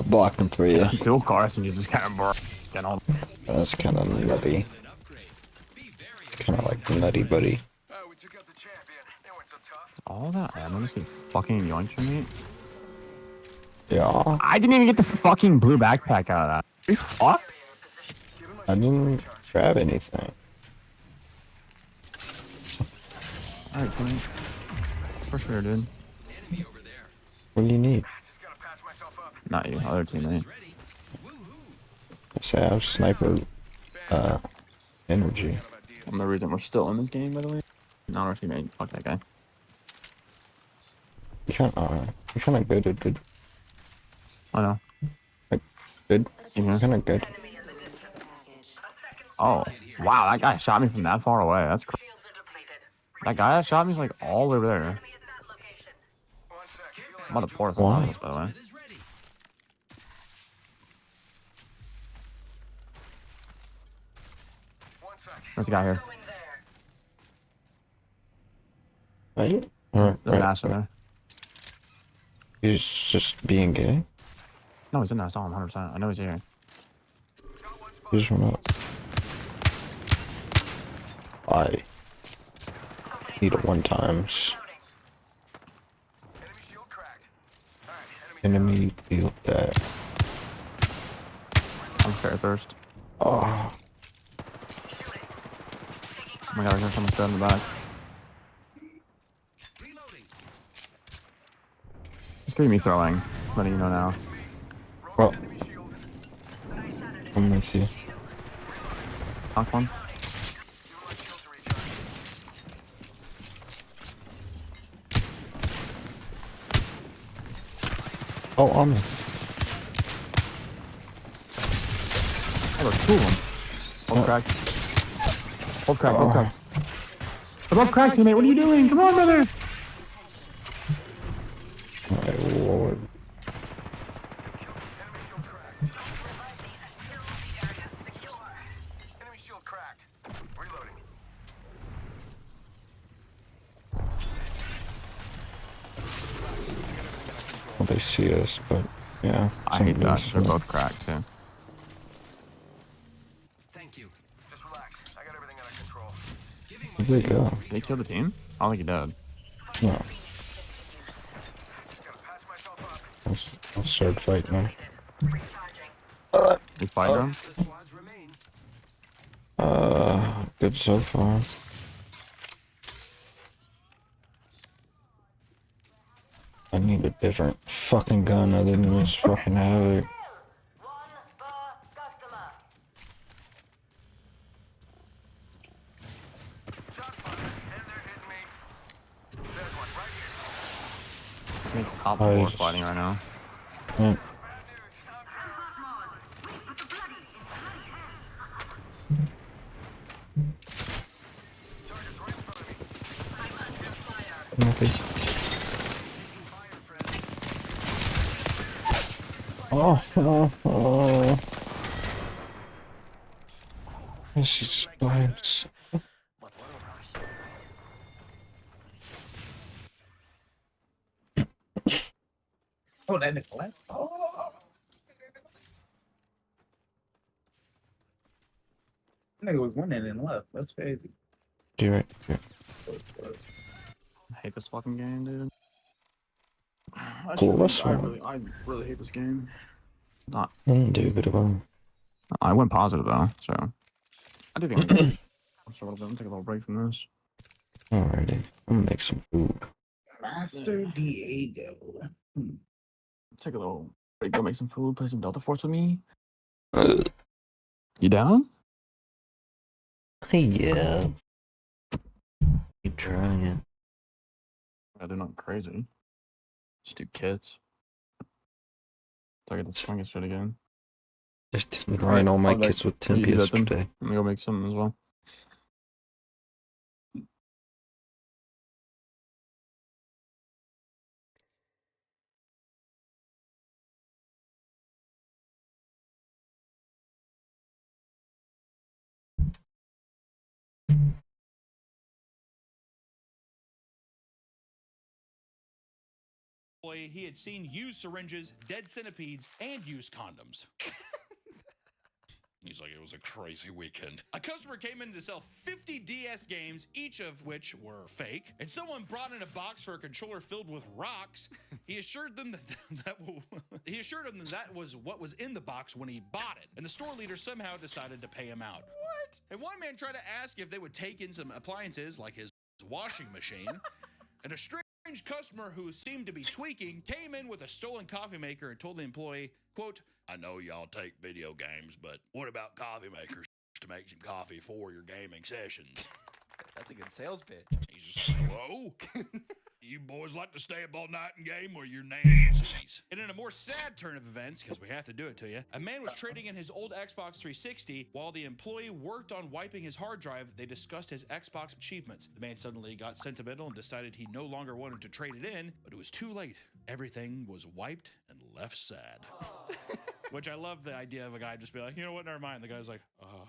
blocked him for you. Dual cars and just kind of broke. That's kind of nutty. Kind of like nutty, buddy. All that ammo just get fucking yoinked from me. Yeah. I didn't even get the fucking blue backpack out of that. Are you fucked? I didn't grab anything. Alright, come in. For sure, dude. What do you need? Not you, other teammate. I say I have sniper energy. I'm the reason we're still in this game, by the way. Not our teammate. Fuck that guy. You kind of good, dude. I know. Like, good. You're kind of good. Oh, wow, that guy shot me from that far away. That's crazy. That guy that shot me is like all the way over there. I'm about to pour some on this, by the way. There's a guy here. Right? There's an ass in there. He's just being gay? No, he's in there. I saw him 100%. I know he's here. He just went up. I need it 1 times. Enemy field dead. I'm fair thirst. Oh. Oh my god, there's someone dead in the back. It's gonna be me throwing. Letting you know now. Well. Let me see. Knock one. Oh, on me. Oh, there's 2 of them. Hold crack. Hold crack, hold crack. Above crack, teammate. What are you doing? Come on, brother. My lord. Well, they see us, but yeah. I hate that. They're both cracked, too. Thank you. Just relax. I got everything under control. Where'd they go? Did they kill the team? I don't think he did. No. I'll start fighting them. You fight them? Good so far. I need a different fucking gun other than this fucking Havoc. I think top 4 fighting right now. Yeah. Nothing. Oh. This is nice. Oh, that nigga left. Oh. That nigga was winning and left. That's crazy. Do it. Yeah. I hate this fucking game, dude. I really hate this game. Not. Indubitably. I went positive though, so I do think I'm gonna take a little break from this. Alrighty, I'm gonna make some food. Master Diego. Take a little break, go make some food, play some Delta Force with me. You down? Yeah. Keep trying it. They're not crazy. Just do kits. So I get the swing shit again. Just didn't grind all my kits with temp yesterday. Let me go make something as well. He had seen used syringes, dead centipedes, and used condoms. He's like, it was a crazy weekend. A customer came in to sell 50 DS games, each of which were fake, and someone brought in a box for a controller filled with rocks. He assured them that was what was in the box when he bought it, and the store leader somehow decided to pay him out. What? And one man tried to ask if they would take in some appliances like his washing machine, and a strange customer who seemed to be tweaking came in with a stolen coffee maker and told the employee, quote, I know y'all take video games, but what about coffee makers to make some coffee for your gaming sessions? That's a good sales pitch. He's just, hello? You boys like to stay up all night and game or your Nancy's? And in a more sad turn of events, because we have to do it to you, a man was trading in his old Xbox 360 while the employee worked on wiping his hard drive. They discussed his Xbox achievements. The man suddenly got sentimental and decided he no longer wanted to trade it in, but it was too late. Everything was wiped and left sad. Which I love the idea of a guy just be like, you know what, never mind. The guy's like, oh,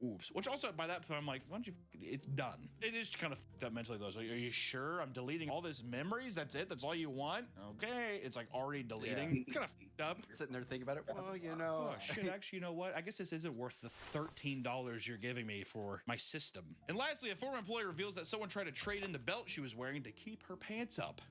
oops. Which also, by that point, I'm like, why don't you, it's done. It is kind of fucked up mentally, though. So, are you sure I'm deleting all these memories? That's it? That's all you want? Okay. It's like already deleting. Yeah. It's kind of fucked up. Sitting there thinking about it. Well, you know. Oh, shit, actually, you know what? I guess this isn't worth the $13 you're giving me for my system. And lastly, a former employee reveals that someone tried to trade in the belt she was wearing to keep her pants up.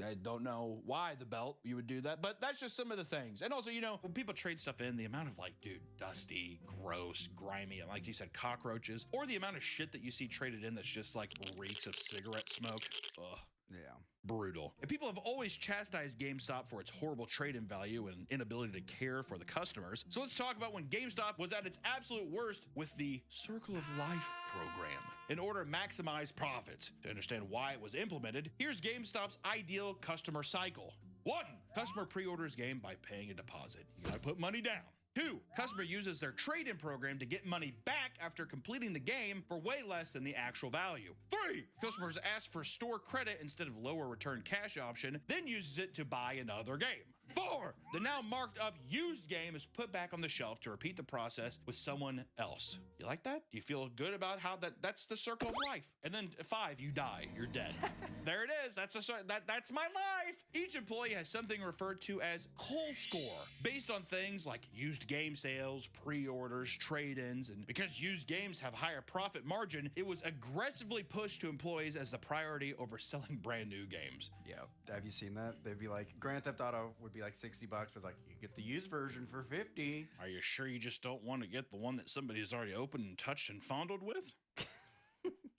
I don't know why the belt you would do that, but that's just some of the things. And also, you know, when people trade stuff in, the amount of like, dude, dusty, gross, grimy, and like you said, cockroaches, or the amount of shit that you see traded in that's just like reeks of cigarette smoke. Ugh. Yeah. Brutal. And people have always chastised GameStop for its horrible trade-in value and inability to care for the customers. So let's talk about when GameStop was at its absolute worst with the Circle of Life program. In order to maximize profits, to understand why it was implemented, here's GameStop's ideal customer cycle. 1. Customer pre-orders game by paying a deposit. You gotta put money down. 2. Customer uses their trade-in program to get money back after completing the game for way less than the actual value. 3. Customers ask for store credit instead of lower return cash option, then uses it to buy another game. 4. The now marked up used game is put back on the shelf to repeat the process with someone else. You like that? Do you feel good about how that's the circle of life? And then 5, you die. You're dead. There it is. That's my life. Each employee has something referred to as cold score, based on things like used game sales, pre-orders, trade-ins, and because used games have higher profit margin, it was aggressively pushed to employees as the priority over selling brand new games. Yeah. Have you seen that? They'd be like, Grand Theft Auto would be like $60, but like, you get the used version for $50. Are you sure you just don't want to get the one that somebody's already opened and touched and fondled with?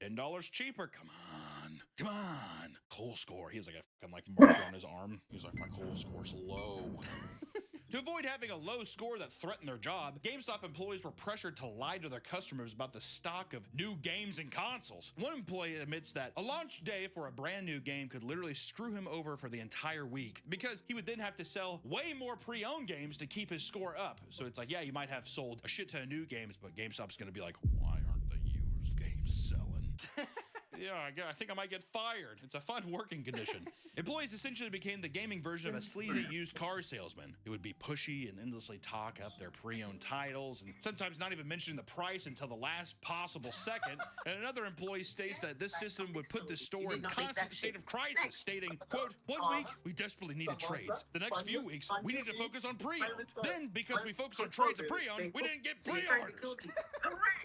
$10 cheaper. Come on. Come on. Coal score. He's like a fucking like marker on his arm. He's like, my coal score's low. To avoid having a low score that threatened their job, GameStop employees were pressured to lie to their customers about the stock of new games and consoles. One employee admits that a launch day for a brand new game could literally screw him over for the entire week because he would then have to sell way more pre-owned games to keep his score up. So it's like, yeah, you might have sold a shit ton of new games, but GameStop's going to be like, why aren't the used games selling? Yeah, I think I might get fired. It's a fun working condition. Employees essentially became the gaming version of a sleazy used car salesman. It would be pushy and endlessly talk up their pre-owned titles and sometimes not even mention the price until the last possible second. And another employee states that this system would put the store in constant state of crisis, stating, quote, 1 week, we desperately needed trades. The next few weeks, we need to focus on pre-owned. Then, because we focused on trades and pre-owned, we didn't get pre-orders.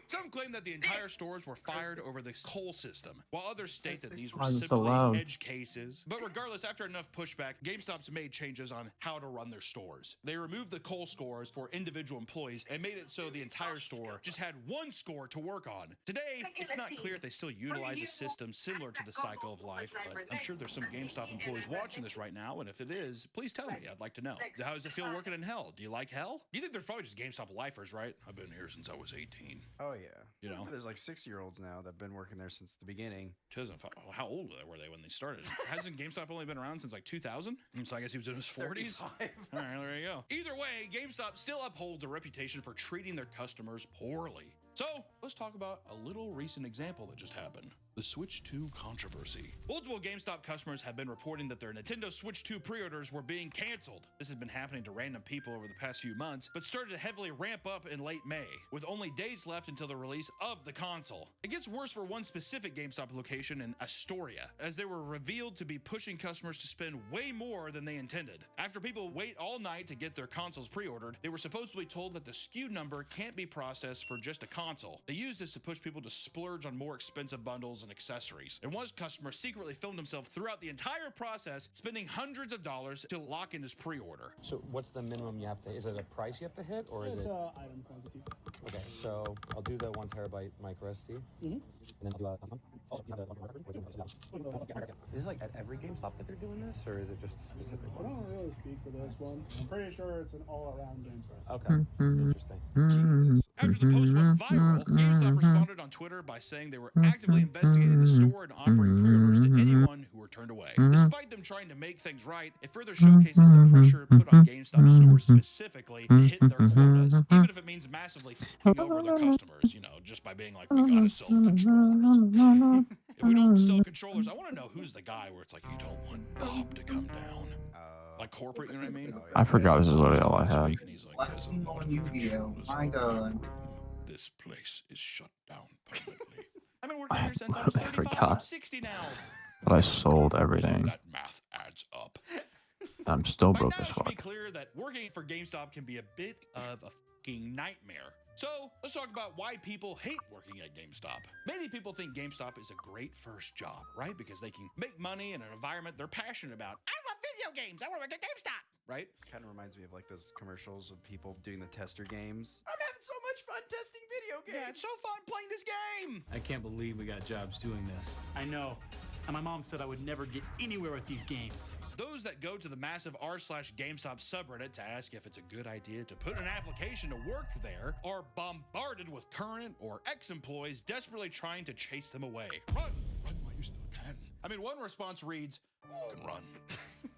Some claim that the entire stores were fired over this whole system. while others state that these were Why is it so simply loud? edge cases. But regardless, after enough pushback, GameStop's made changes on how to run their stores. They removed the coal scores for individual employees and made it so the entire store just had one score to work on. Today, it's not clear if they still utilize a system similar to the cycle of life, but I'm sure there's some GameStop employees watching this right now, and if it is, please tell me. I'd like to know. How does it feel working in hell? Do you like hell? You think there's probably just GameStop lifers, right? I've been here since I was 18. Oh yeah. You know, there's like 6-year-olds now that've been working there since the beginning. 2005. How old were they when they started? Hasn't GameStop only been around since like 2000? So I guess he was in his 40s. 35. All right, there you go. Either way, GameStop still upholds a reputation for treating their customers poorly. So let's talk about a little recent example that just happened. The Switch 2 controversy. Multiple GameStop customers have been reporting that their Nintendo Switch 2 pre-orders were being canceled. This has been happening to random people over the past few months, but started to heavily ramp up in late May, with only days left until the release of the console. It gets worse for one specific GameStop location in Astoria, as they were revealed to be pushing customers to spend way more than they intended. After people wait all night to get their consoles pre-ordered, they were supposedly told that the SKU number can't be processed for just a console. They used this to push people to splurge on more expensive bundles and accessories. And one customer secretly filmed himself throughout the entire process, spending hundreds of dollars to lock in his pre-order. So what's the minimum you have to, is it a price you have to hit, or is It's it? item quantity. Okay, so I'll do the 1 terabyte micro SD. Mm-hmm. And then I'll do Is this like at every GameStop that they're doing this, or is it just a specific I one? don't really speak for this one. I'm pretty sure it's an all-around game set. Okay, interesting. After the post went viral, GameStop responded on Twitter by saying they were actively investigating the store and offering pre-orders to anyone who were turned away. Despite them trying to make things right, it further showcases the pressure put on GameStop stores specifically to hit their quotas, even if it means massively f***ing over their customers, you know, just by being like, we gotta sell controllers. If we don't sell controllers, I want to know who's the guy where it's like, you don't want Bob to come down. Like corporate, you know what I mean? I forgot this is literally all I had. He's like, there's a lot of controllers. My God. This place is shut down permanently. I've been working here since I was literally 35. I'm forgot 60 now. But I sold everything. That math adds up. I'm still By broke now, as it should be fuck. clear that working for GameStop can be a bit of a fucking nightmare. So let's talk about why people hate working at GameStop. Many people think GameStop is a great first job, right? Because they can make money in an environment they're passionate about. I love video games. I want to work at GameStop, right? Kind of reminds me of like those commercials of people doing the tester games. I'm having so much fun testing video games. Yeah, it's so fun playing this game. I can't believe we got jobs doing this. I know. And my mom said I would never get anywhere with these games. Those that go to the massive r/GameStop subreddit to ask if it's a good idea to put an application to work there are bombarded with current or ex-employees desperately trying to chase them away. Run while you still can. I mean, one response reads, you can run.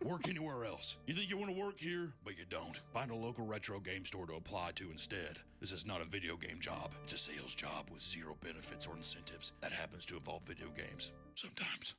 Work anywhere else. You think you want to work here, but you don't. Find a local retro game store to apply to instead. This is not a video game job. It's a sales job with zero benefits or incentives. That happens to involve video games. Sometimes.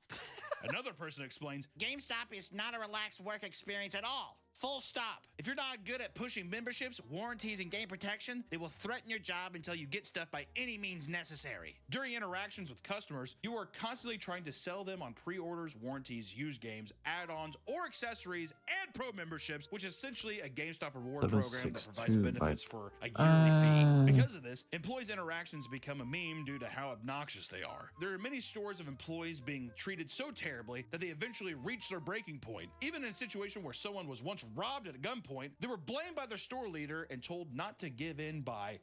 Another person explains, GameStop is not a relaxed work experience at all. Full stop. If you're not good at pushing memberships, warranties, and game protection, they will threaten your job until you get stuff by any means necessary. During interactions with customers, you are constantly trying to sell them on pre-orders, warranties, used games, add-ons, or accessories, and pro memberships, which is essentially a GameStop reward program that provides benefits for a yearly fee. Because of this, employees' interactions become a meme due to how obnoxious they are. There are many stories of employees being treated so terribly that they eventually reach their breaking point. Even in a situation where someone was once robbed at gunpoint, they were blamed by their store leader and told not to give in by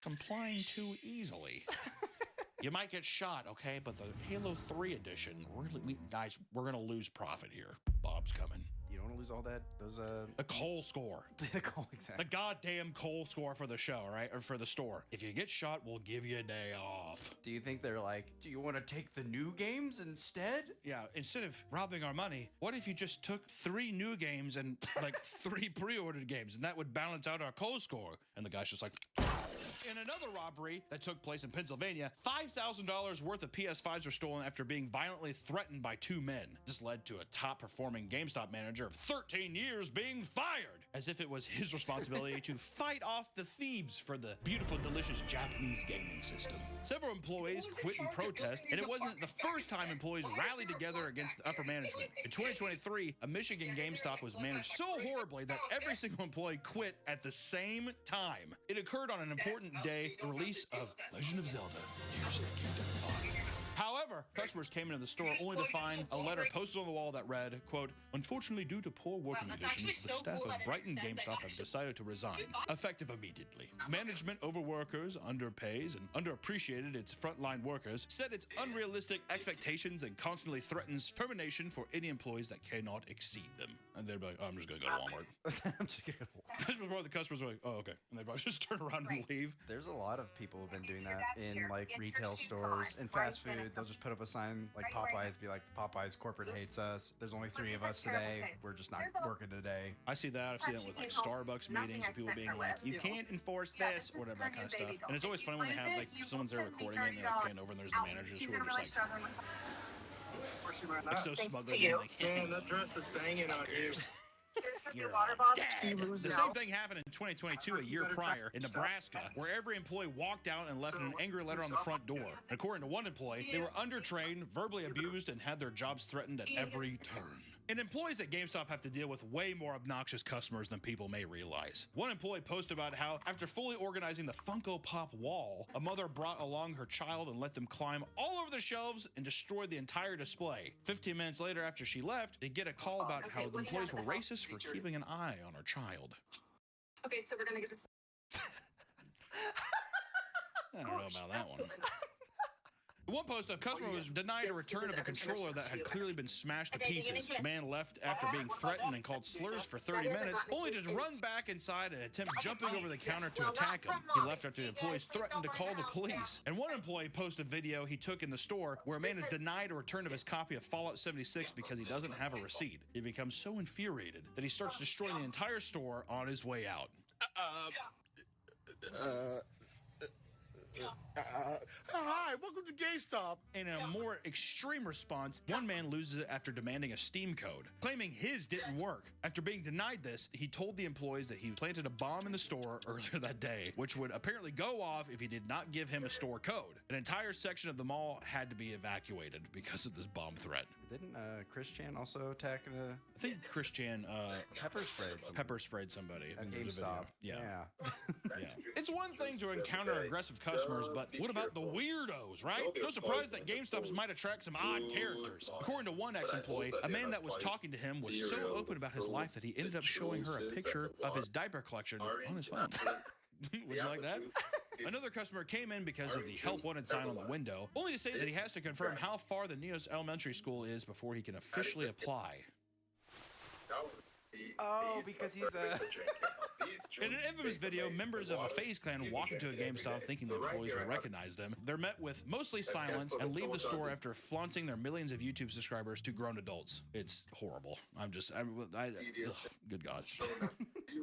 complying too easily. You might get shot, okay? But the Halo 3 edition, guys, we're gonna lose profit here. Bob's coming. You don't want to lose all that, The coal score. The coal, exactly. The goddamn coal score for the show, right? Or for the store. If you get shot, we'll give you a day off. Do you think they're like, do you want to take the new games instead? Yeah, instead of robbing our money, what if you just took 3 new games and like 3 pre-ordered games, and that would balance out our coal score? And the guy's just like... In another robbery that took place in Pennsylvania, $5,000 worth of PS5s were stolen after being violently threatened by 2 men. This led to a top-performing GameStop manager of 13 years being fired, as if it was his responsibility to fight off the thieves for the beautiful, delicious Japanese gaming system. Several employees quit in protest, and it wasn't the first time employees rallied together against the upper management. In 2023, a Michigan GameStop was managed so horribly that every single employee quit at the same time. It occurred on an important day, the release of Legend of Zelda: Tears of the Kingdom. However, However, customers came into the store only to find a letter posted on the wall that read, quote, "Unfortunately, due to poor working conditions, the staff of Brighton GameStop have decided to resign, effective immediately. Management overworkers, underpays, and underappreciated its frontline workers, set its unrealistic expectations and constantly threatens termination for any employees that cannot exceed them." And they'd be like, "Oh, I'm just gonna go to Walmart." I'm just gonna This was where the customers were like, "Oh, okay," and they'd probably just turn around and leave. There's a lot of people who've been doing that in like retail stores and fast food. They'll just put up a sign like Popeyes, be like, "Popeyes corporate hates us. There's only 3 of us today. We're just not working today." I see that. I've seen that with like Starbucks meetings and people being like, "You can't enforce this," or whatever, that kind of stuff. And it's always funny when they have like someone's there recording it and they like pan over and there's the managers who are just like so smugly like, "Man, that dress is banging on you." You're dead. The same thing happened in 2022, a year prior, in Nebraska, where every employee walked out and left an angry letter on the front door. And according to one employee, they were undertrained, verbally abused, and had their jobs threatened at every turn. And employees at GameStop have to deal with way more obnoxious customers than people may realize. One employee posted about how, after fully organizing the Funko Pop wall, a mother brought along her child and let them climb all over the shelves and destroyed the entire display. 15 minutes later, after she left, they get a call about how the employees were racist for keeping an eye on her child. Okay, so we're gonna get this. I don't know about that one. One post, a customer was denied a return of a controller that had clearly been smashed to pieces. The man left after being threatened and called slurs for 30 minutes, only to run back inside and attempt jumping over the counter to attack him. He left after the employees threatened to call the police. And one employee posted a video he took in the store where a man is denied a return of his copy of Fallout 76 because he doesn't have a receipt. He becomes so infuriated that he starts destroying the entire store on his way out. Hi, welcome to GameStop. In a more extreme response, one man loses it after demanding a Steam code, claiming his didn't work. After being denied this, he told the employees that he planted a bomb in the store earlier that day, which would apparently go off if he did not give him a store code. An entire section of the mall had to be evacuated because of this bomb threat. Didn't Chris Chan also attack I think Chris Chan pepper sprayed somebody. I think there's a video. Yeah. Yeah. It's one thing to encounter aggressive customers, but what about the weirdos, right? No surprise that GameStops might attract some odd characters. According to one ex-employee, a man that was talking to him was so open about his life that he ended up showing her a picture of his diaper collection on his phone. Would you like that? Another customer came in because of the help wanted sign on the window, only to say that he has to confirm how far the Neos Elementary School is before he can officially apply. Oh, because he's a... In an infamous video, members of a FaZe clan walk into a GameStop thinking the employees will recognize them. They're met with mostly silence and leave the store after flaunting their millions of YouTube subscribers to grown adults. It's horrible. Good God.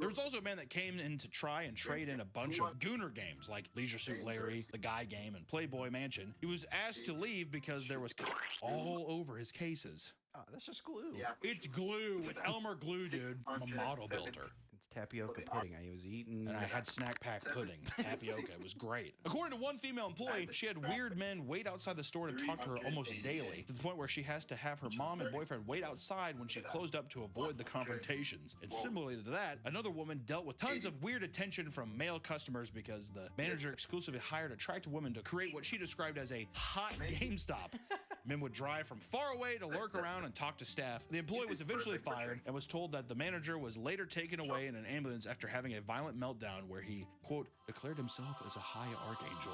There was also a man that came in to try and trade in a bunch of Gooner games like Leisure Suit Larry, The Guy Game, and Playboy Mansion. He was asked to leave because there was all over his cases. Oh, that's just glue. It's glue. It's Elmer glue, dude. I'm a model builder. It's tapioca pudding. I was eating. And I had snack pack pudding. Tapioca. It was great. According to one female employee, she had weird men wait outside the store to talk to her almost daily, to the point where she has to have her mom and boyfriend wait outside when she closed up to avoid the confrontations. And similarly to that, another woman dealt with tons of weird attention from male customers because the manager exclusively hired attractive women to create what she described as a hot GameStop. Men would drive from far away to lurk around and talk to staff. The employee was eventually fired and was told that the manager was later taken away in an ambulance after having a violent meltdown where he, quote, declared himself as a high archangel.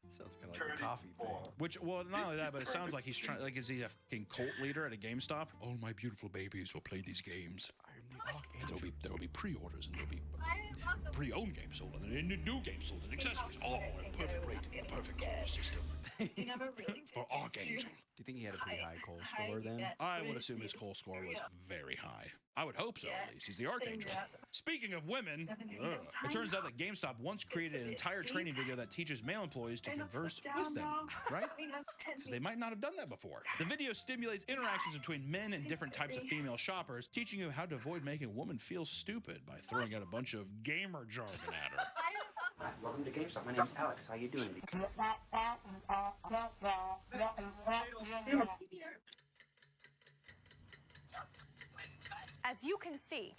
Sounds kind of like a coffee thing. Which, well, not only that, but it sounds like he's trying, like, is he a fucking cult leader at a GameStop? All my beautiful babies will play these games. There will be pre-orders and there'll be pre-owned games sold and then new games sold and accessories, all at a perfect rate, a perfect system. For Archangel. Do you think he had a pretty high Cole score then? I would assume his Cole score was very high. I would hope so, at least. He's the Archangel. Speaking of women, it turns out that GameStop once created an entire training video that teaches male employees to converse with them, right? Because they might not have done that before. The video stimulates interactions between men and different types of female shoppers, teaching you how to avoid making a woman feel stupid by throwing out a bunch of gamer jargon at her. Hi, welcome to GameStop. My name's Alex. How you doing? As you can see,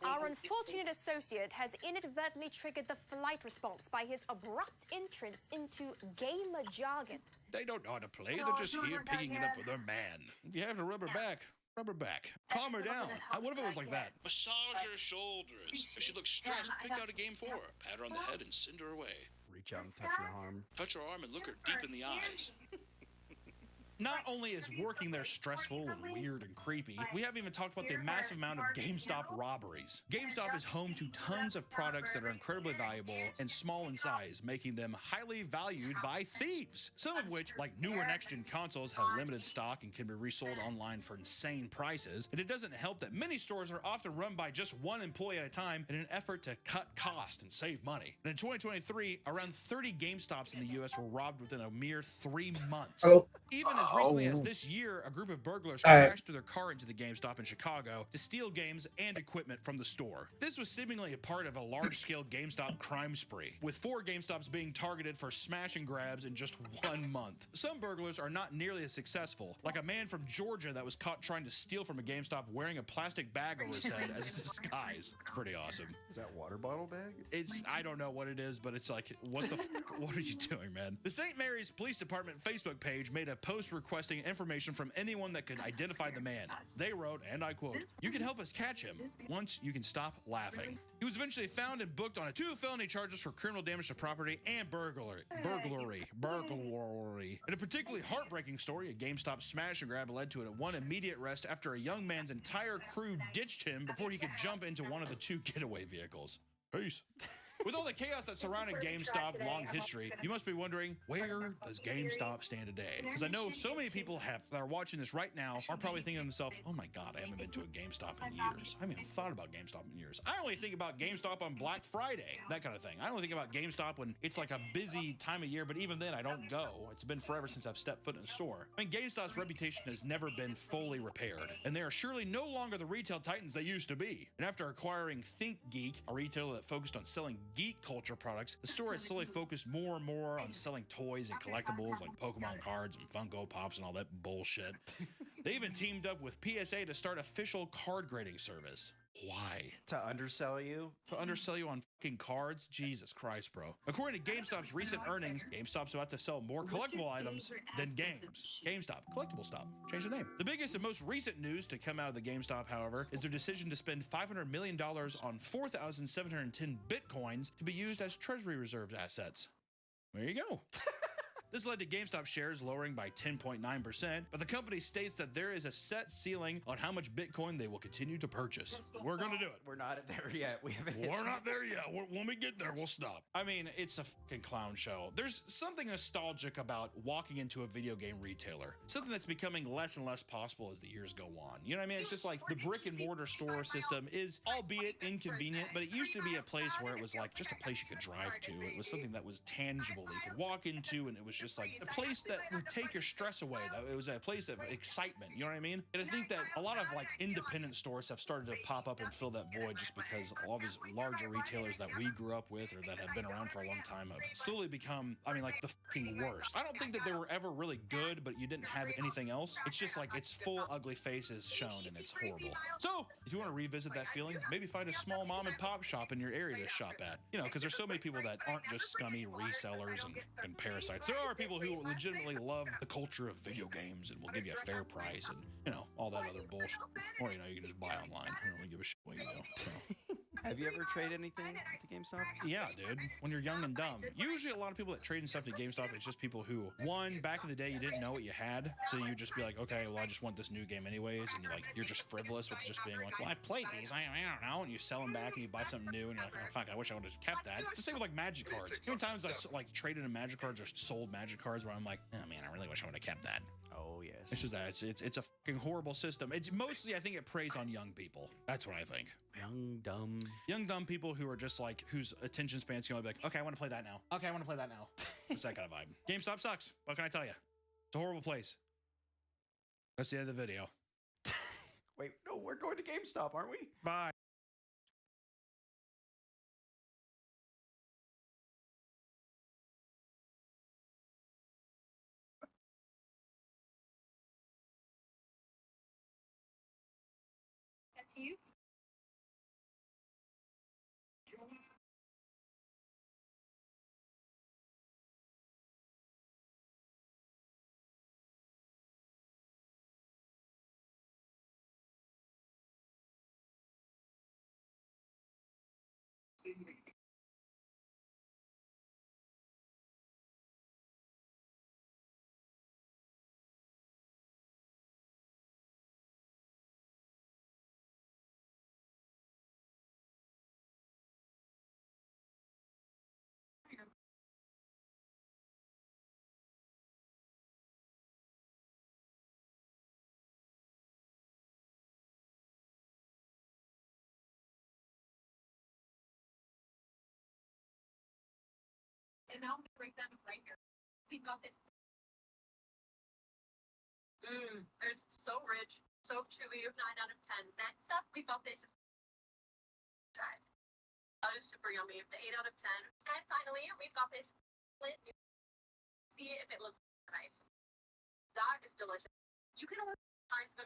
our unfortunate associate has inadvertently triggered the flight response by his abrupt entrance into gamer jargon. They don't know how to play. They're just here picking it up for their man. If you have to rub her back, rub her back. Calm her down. What if it was like that? Massage her shoulders. If she looks stressed, pick out a game for her. Pat her on the head and send her away. Reach out and touch your arm. Touch her arm and look her deep in the eyes. Not only is working there stressful and weird and creepy, we haven't even talked about the massive amount of GameStop robberies. GameStop is home to tons of products that are incredibly valuable and small in size, making them highly valued by thieves. Some of which, like newer next-gen consoles, have limited stock and can be resold online for insane prices. And it doesn't help that many stores are often run by just one employee at a time in an effort to cut cost and save money. And in 2023, around 30 GameStops in the US were robbed within a mere 3 months. Even as recently as this year, a group of burglars crashed their car into the GameStop in Chicago to steal games and equipment from the store. This was seemingly a part of a large-scale GameStop crime spree, with 4 GameStops being targeted for smash and grabs in just 1 month. Some burglars are not nearly as successful, like a man from Georgia that was caught trying to steal from a GameStop wearing a plastic bag over his head as a disguise. It's pretty awesome. Is that water bottle bag? I don't know what it is, but it's like, what the what are you doing, man? The St. Mary's Police Department Facebook page made a post requesting information from anyone that could identify the man. They wrote, and I quote, "You can help us catch him. Once you can stop laughing." He was eventually found and booked on 2 felony charges for criminal damage to property and burglary. In a particularly heartbreaking story, a GameStop smash and grab led to one immediate arrest after a young man's entire crew ditched him before he could jump into one of the 2 getaway vehicles. Peace. With all the chaos that surrounded GameStop's long history, you must be wondering, where does GameStop stand today? Because I know so many people that are watching this right now are probably thinking to themselves, oh my God, I haven't been to a GameStop in years. I haven't even thought about GameStop in years. I only think about GameStop on Black Friday, that kind of thing. I only think about GameStop when it's like a busy time of year, but even then I don't go. It's been forever since I've stepped foot in a store. I mean, GameStop's reputation has never been fully repaired, and they are surely no longer the retail titans they used to be. And after acquiring ThinkGeek, a retailer that focused on selling geek culture products, the store has slowly focused more and more on selling toys and collectibles like Pokemon cards and Funko Pops and all that bullshit. They even teamed up with PSA to start official card grading service. Why? To undersell you? To undersell you on fucking cards? Jesus Christ, bro. According to GameStop's recent earnings, GameStop's about to sell more collectible items than games. GameStop. Collectible stop. Change the name. The biggest and most recent news to come out of the GameStop, however, is their decision to spend $500 million on 4,710 Bitcoins to be used as Treasury Reserve assets. There you go. This led to GameStop shares lowering by 10.9%, but the company states that there is a set ceiling on how much Bitcoin they will continue to purchase. We're going to do it. We're not there yet. We're not there yet. When we get there, we'll stop. I mean, it's a fucking clown show. There's something nostalgic about walking into a video game retailer. Something that's becoming less and less possible as the years go on. You know what I mean? It's just like the brick and mortar store system is, albeit inconvenient, but it used to be a place where it was like just a place you could drive to. It was something that was tangible that you could walk into, and it was just like a place that would take your stress away. Though it was a place of excitement, you know what I mean? And I think that a lot of like independent stores have started to pop up and fill that void just because all these larger retailers that we grew up with or that have been around for a long time have slowly become, I mean, like the fucking worst. I don't think that they were ever really good, but you didn't have anything else. It's just like it's full ugly faces shown, and it's horrible. So if you want to revisit that feeling, maybe find a small mom and pop shop in your area to shop at. You know, because there's so many people that aren't just scummy resellers and parasites. There are people who legitimately love the culture of video games and will give you a fair price and, you know, all that other bullshit. Or, you know, you can just buy online. I don't really give a shit what you do. So. Have you ever traded anything at GameStop? Yeah, dude. When you're young and dumb. Usually a lot of people that trade and stuff at GameStop, it's just people who, one, back in the day, you didn't know what you had. So you just be like, okay, well, I just want this new game anyways. And you're just frivolous with just being like, well, I've played these. I don't know. And you sell them back and you buy something new. And you're like, oh, fuck, I wish I would have kept that. It's the same with like magic cards. How many times I like traded in magic cards or sold magic cards where I'm like, oh man, I really wish I would have kept that. Oh, yes. It's just that it's a fucking horrible system. It's mostly, I think it preys on young people. That's what I think. Young dumb people who are just like, whose attention spans can only be like, okay, I want to play that now. Okay, I want to play that now. It's that kind of vibe. GameStop sucks. What can I tell you? It's a horrible place. That's the end of the video. Wait, no, we're going to GameStop, aren't we? Bye. That's you? And now I'm gonna break them right here. We've got this. It's so rich, so chewy. 9 out of 10. That stuff, we got this. That is super yummy. 8 out of 10. And finally, we've got this. See if it looks right. That is delicious. You can order kinds of.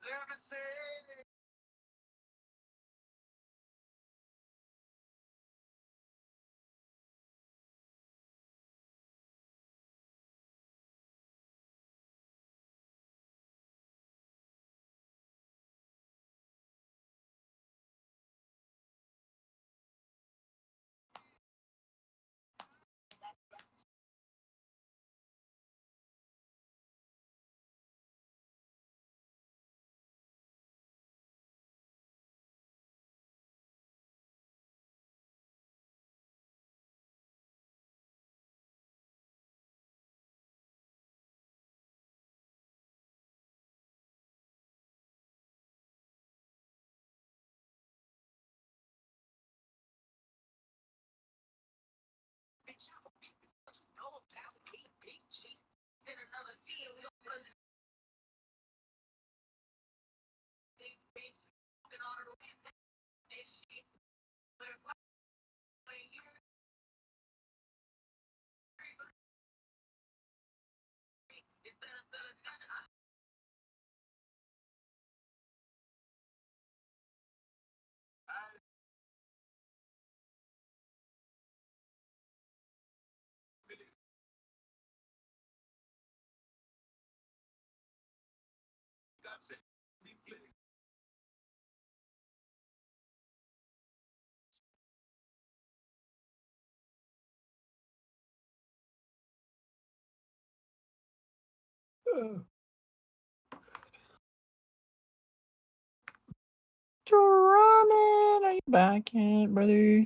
Never say. you back yet, brother?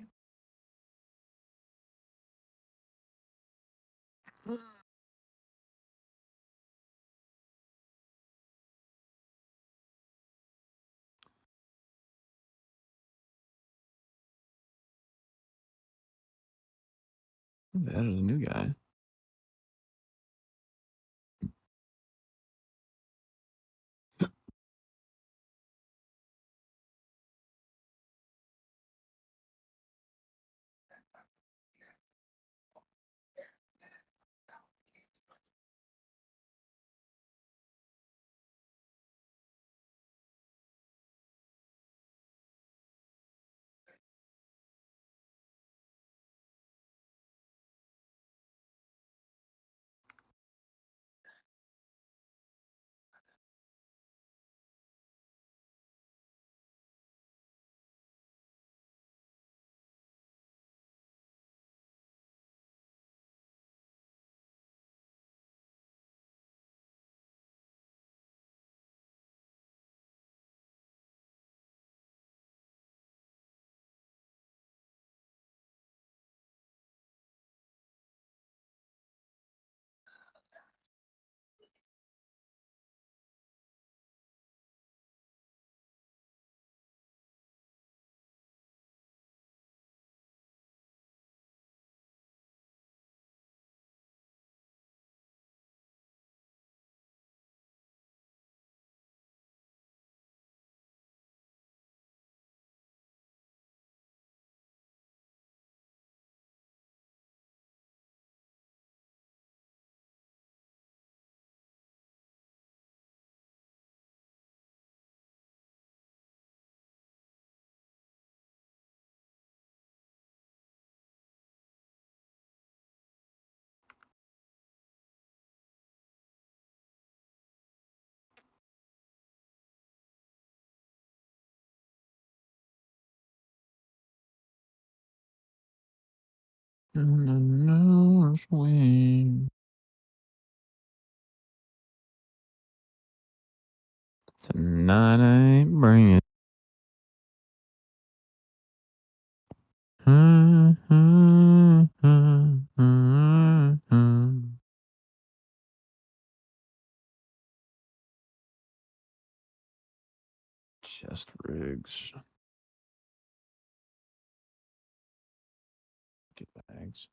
That is a new guy. On the north wind. Tonight I ain't bringing. Chest rigs. Get bags.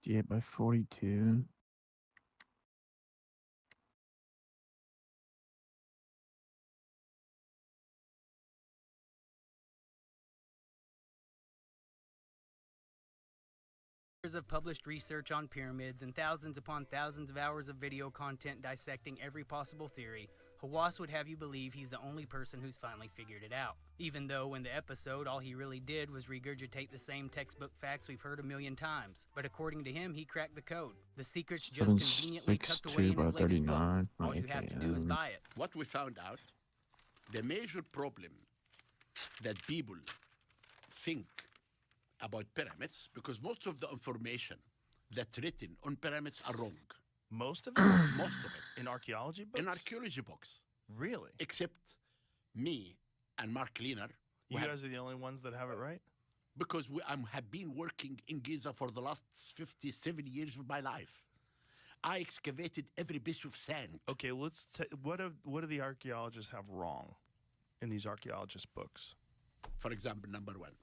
$58 by $42. Of published research on pyramids and thousands upon thousands of hours of video content dissecting every possible theory, Hawass would have you believe he's the only person who's finally figured it out. Even though in the episode all he really did was regurgitate the same textbook facts we've heard a million times. But according to him, he cracked the code. The secret's just conveniently tucked away in his latest book. All you have to do is buy it. What we found out, the major problem that people think about pyramids, because most of the information that's written on pyramids are wrong. Most of it? Most of it. In archaeology books? In archaeology books. Really? Except me and Mark Leaner. You guys are the only ones that have it right? Because I have been working in Giza for the last 57 years of my life. I excavated every bit of sand. Okay, what do the archaeologists have wrong in these archaeologist books? For example, number one,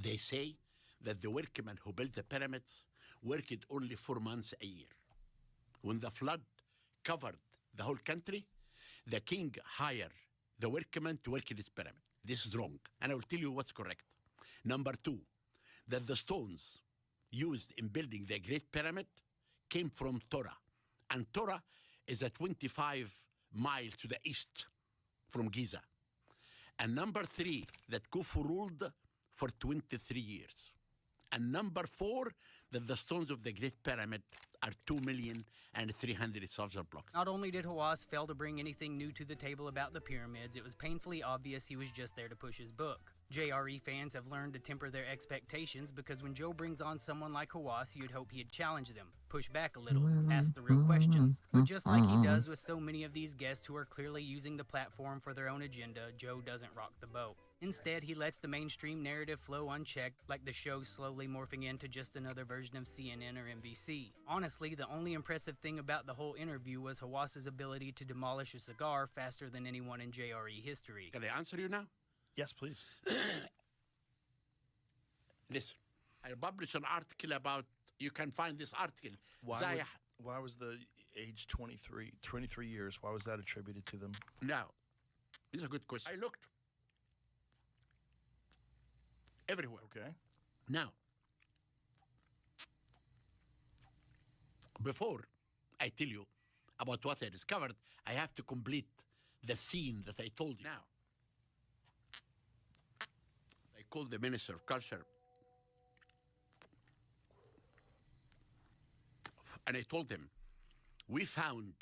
they say that the workmen who built the pyramids worked only 4 months a year. When the flood covered the whole country, the king hired the workmen to work in his pyramid. This is wrong, and I will tell you what's correct. Number two, that the stones used in building the Great Pyramid came from Torah, and Torah is a 25 miles to the east from Giza. And number three, that Khufu ruled for 23 years. And number four, that the stones of the Great Pyramid are 2,300,000 blocks. Not only did Hawass fail to bring anything new to the table about the pyramids, it was painfully obvious he was just there to push his book. JRE fans have learned to temper their expectations because when Joe brings on someone like Hawass, you'd hope he'd challenge them, push back a little, ask the real questions. But just like he does with so many of these guests who are clearly using the platform for their own agenda, Joe doesn't rock the boat. Instead, he lets the mainstream narrative flow unchecked, like the show's slowly morphing into just another version of CNN or NBC. Honestly, the only impressive thing about the whole interview was Hawass's ability to demolish a cigar faster than anyone in JRE history. Can I answer you now? Yes, please. Listen, I published an article about, you can find this article. Why was the age 23 years, why was that attributed to them? Now, this is a good question. I looked everywhere. Okay. Now, before I tell you about what I discovered, I have to complete the scene that I told you. Now, I called the Minister of Culture and I told him, we found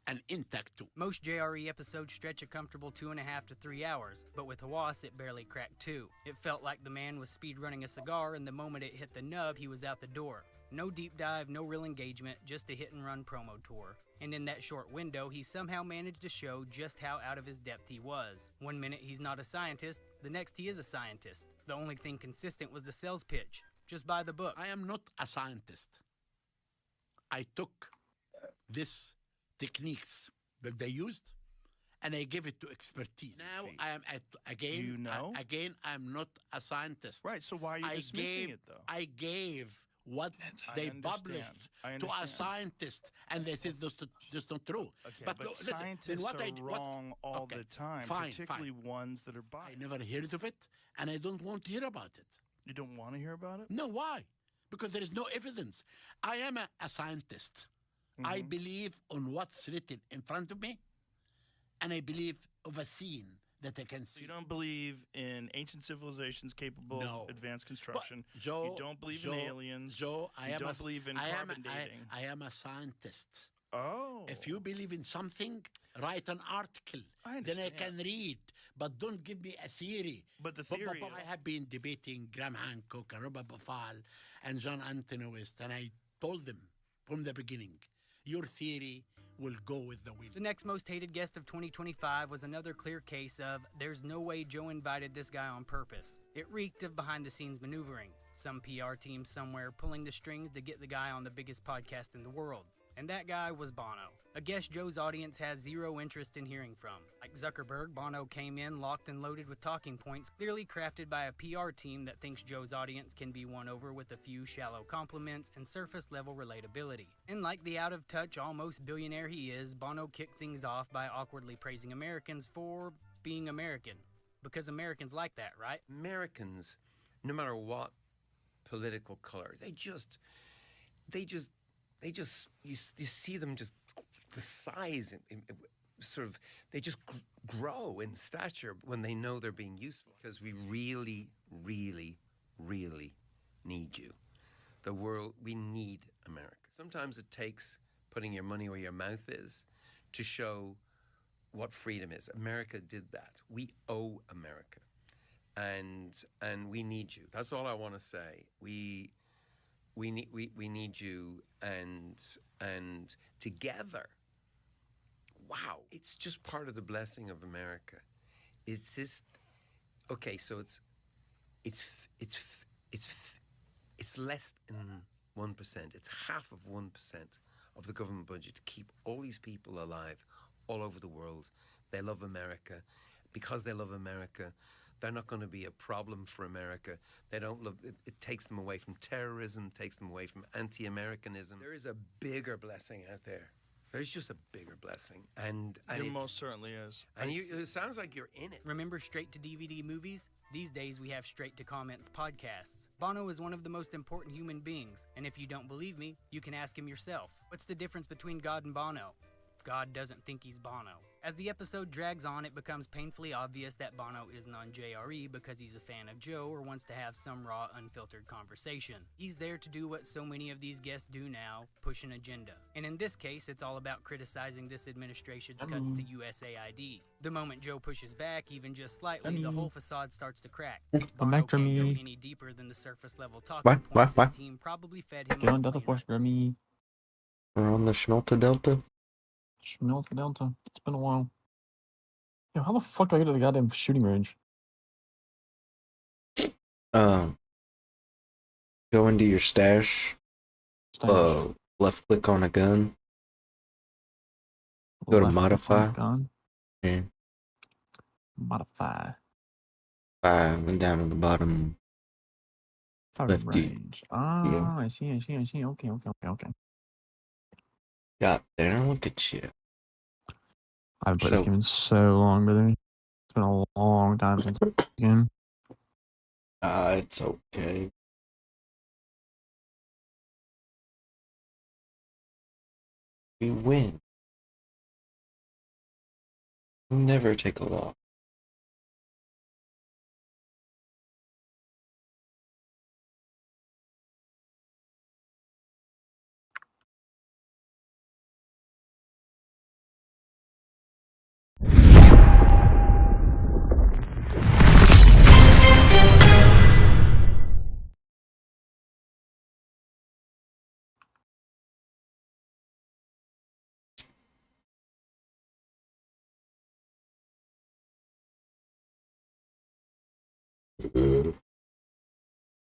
an intact tooth. Most JRE episodes stretch a comfortable 2.5 to 3 hours, but with Hawass it barely cracked 2. It felt like the man was speedrunning a cigar, and the moment it hit the nub, he was out the door. No deep dive, no real engagement, just a hit-and-run promo tour. And in that short window, he somehow managed to show just how out of his depth he was. One minute he's not a scientist, the next he is a scientist. The only thing consistent was the sales pitch. Just buy the book. I am not a scientist. I took this techniques that they used and I gave it to expertise. Now I am again, I'm not a scientist. Right, so why are you dismissing it though? I gave what they published to a scientist, and they said that's not true. Okay, but listen, scientists are wrong all the time, particularly ones that are biased. I never heard of it, and I don't want to hear about it. You don't want to hear about it? No, why? Because there is no evidence. I am a scientist. I believe on what's written in front of me, and I believe of a scene that I can see. So you don't believe in ancient civilizations capable of advanced construction. But Joe, you don't believe in aliens. Joe, you don't believe in carbon dating. I am a scientist. Oh. If you believe in something, write an article. Then I can read. But don't give me a theory. But the theory... I have been debating Graham Hancock, Robert Bafal, and John Anthony West, and I told them from the beginning, your theory will go with the wind. The next most hated guest of 2025 was another clear case of there's no way Joe invited this guy on purpose. It reeked of behind-the-scenes maneuvering. Some PR team somewhere pulling the strings to get the guy on the biggest podcast in the world. And that guy was Bono. A guest Joe's audience has zero interest in hearing from. Like Zuckerberg, Bono came in locked and loaded with talking points, clearly crafted by a PR team that thinks Joe's audience can be won over with a few shallow compliments and surface-level relatability. And like the out-of-touch, almost billionaire he is, Bono kicked things off by awkwardly praising Americans for being American. Because Americans like that, right? Americans, no matter what political color, you see them just, the size, they just grow in stature when they know they're being useful. Because we really, really, really need you. The world, we need America. Sometimes it takes putting your money where your mouth is to show what freedom is. America did that. We owe America. And we need you. That's all I want to say. We we need you, and together. Wow, it's just part of the blessing of America. Is this okay? So it's less than 1%. It's half of 1% of the government budget to keep all these people alive all over the world. They love America. Because they love America, they're not going to be a problem for America. They don't love it. It takes them away from terrorism, takes them away from anti-Americanism. There is a bigger blessing out there. There's just a bigger blessing, and There it's, most certainly is. and it sounds like you're in it. Remember straight to DVD movies? These days we have straight to comments podcasts. Bono is one of the most important human beings, and if you don't believe me, you can ask him yourself. What's the difference between God and Bono? God doesn't think he's Bono. As the episode drags on, it becomes painfully obvious that Bono isn't on JRE because he's a fan of Joe or wants to have some raw, unfiltered conversation. He's there to do what so many of these guests do now, push an agenda. And in this case, it's all about criticizing this administration's cuts to USAID. The moment Joe pushes back, even just slightly, the whole facade starts to crack. Bono can't go any deeper than the surface level talking points his team probably fed him. Get on Delta Force, Grimmy. We're on the Schmelta Delta. Schmelta Delta. It's been a while. Yo, how the fuck do I get to the goddamn shooting range? Go into your stash. Left click on a gun. Go to modify. Gun. Yeah. Modify. And down at the bottom. Target Lefty. range. Ah, Yeah. I see. Okay. God damn, look at you. I haven't played this game in so long, brother. It's been a long time since I played the game. It's okay. We win. We never take a loss.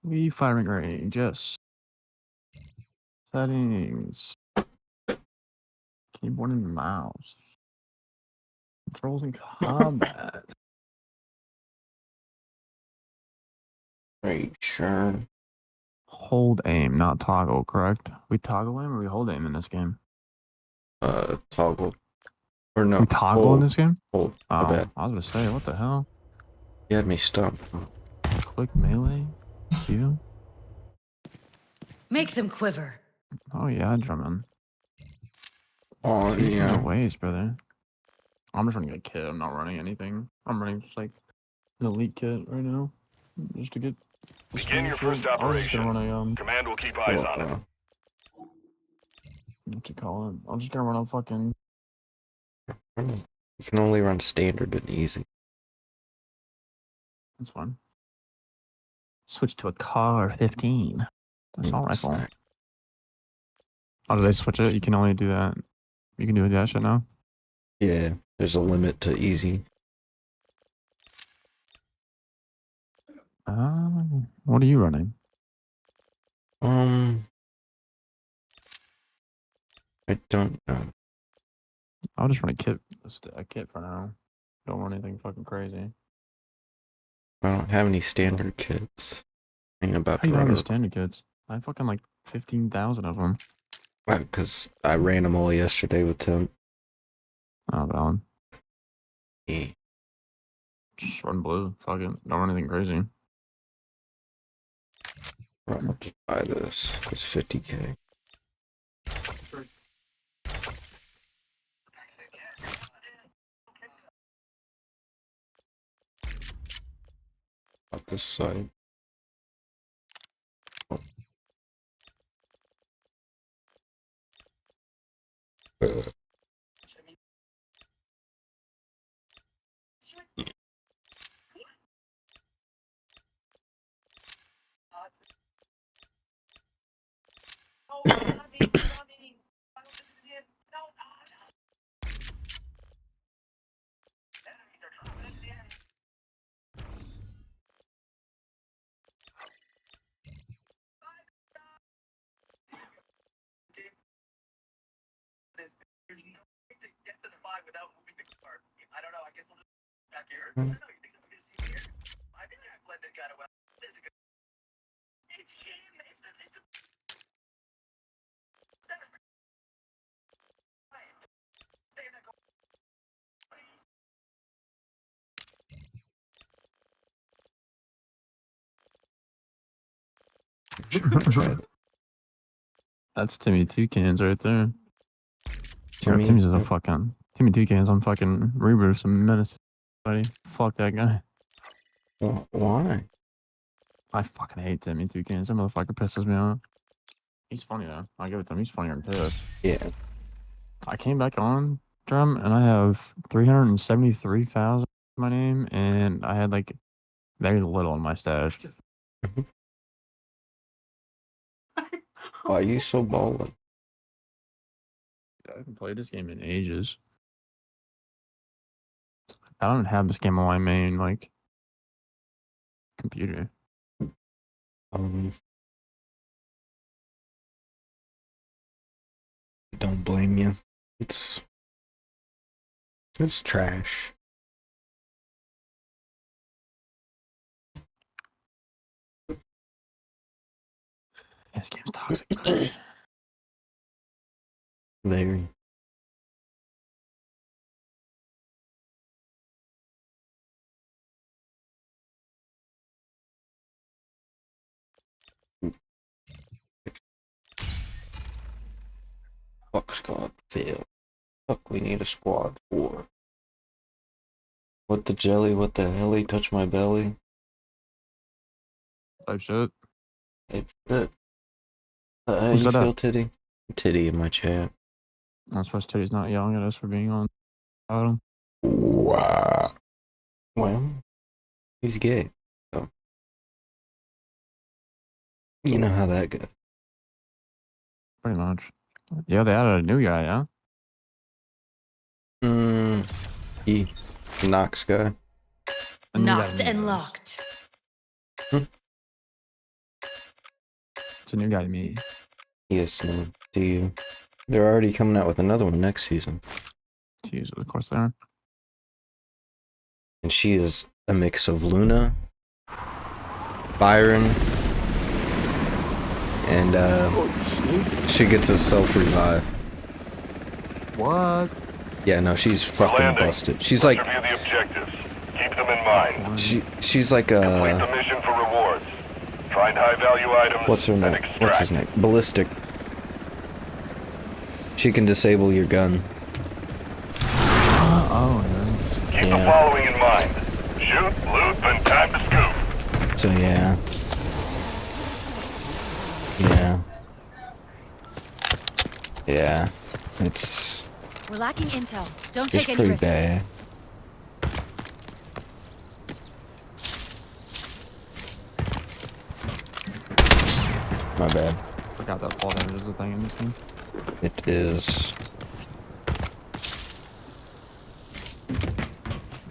We firing range, yes. Settings. Keyboard and mouse. Controls and combat. Right, sure. Hold aim, not toggle, correct? We toggle aim or we hold aim in this game? Toggle. Or no. We toggle hold. in this game? Hold. Oh, My bad. I was gonna say, what the hell? You had me stumped. Click melee? Q? Make them quiver. Oh yeah, drumming. Oh, yeah. No ways, brother. I'm just running a kit. I'm not running anything. I'm running just like an elite kit right now, just to get. Begin your first I was just operation. gonna run a Command will keep eyes on it. What you call it? I'm just gonna run a fucking. You can only run standard and easy. That's fine. Switch to a car 15. Assault rifle. How do they switch it? You can only do that. You can do that shit now. Yeah, there's a limit to easy. What are you running? I don't know. I'll just run a kit for now. Don't run anything fucking crazy. I don't have any standard kits. I'm about How to you don't have run any standard kits? I have fucking like 15,000 of them. because I ran them all yesterday with Tim. Oh, valid. Yeah. Just run blue. Fuck it. Don't run anything crazy. Right, I'll just buy this. It's 50k. About this side. Oh. That's Timmy Toucans right there. Timmy? Timmy's just a fucking Timmy Toucans on fucking reboot some menace. Buddy, fuck that guy. Why? I fucking hate Timmy Toucans. That motherfucker pisses me off. He's funny though. I'll give it to him. He's funnier than Piss. Yeah. I came back on drum and I have 373,000 my name, and I had like very little in my stash. Why are you so ballin'? I haven't played this game in ages. I don't have this game on my main like computer. Don't blame you. It's trash. This game's toxic. Brother. Very. Fuck squad fail. Fuck, we need a squad 4. What the jelly? What the helly? Touch my belly. Type shit. Type shit. How Who's you that feel, at? Titty? Titty in my chat. I'm supposed Titty's not yelling at us for being on bottom. Wow. Well, he's gay. So you know how that goes. Pretty much. Yeah, they added a new guy, yeah? He Knox guy. Knocked and locked. It's a new guy to me. Yes, no. To you. They're already coming out with another one next season. Jeez, of course they are. And she is a mix of Luna, Byron, and she gets a self-revive. What? Yeah, no, she's fucking Landing. busted. She's like, Review the objectives. Keep them in mind. she's like Complete the mission for rewards. Find high-value items. what's her name? What's his name? Ballistic. She can disable your gun. Keep the following in mind. Shoot, loot, then time to scoop. So yeah. Yeah. Yeah. It's We're lacking intel. Don't it's take any pretty risks. bad. My bad. Forgot that fall damage is a thing in this game. It is.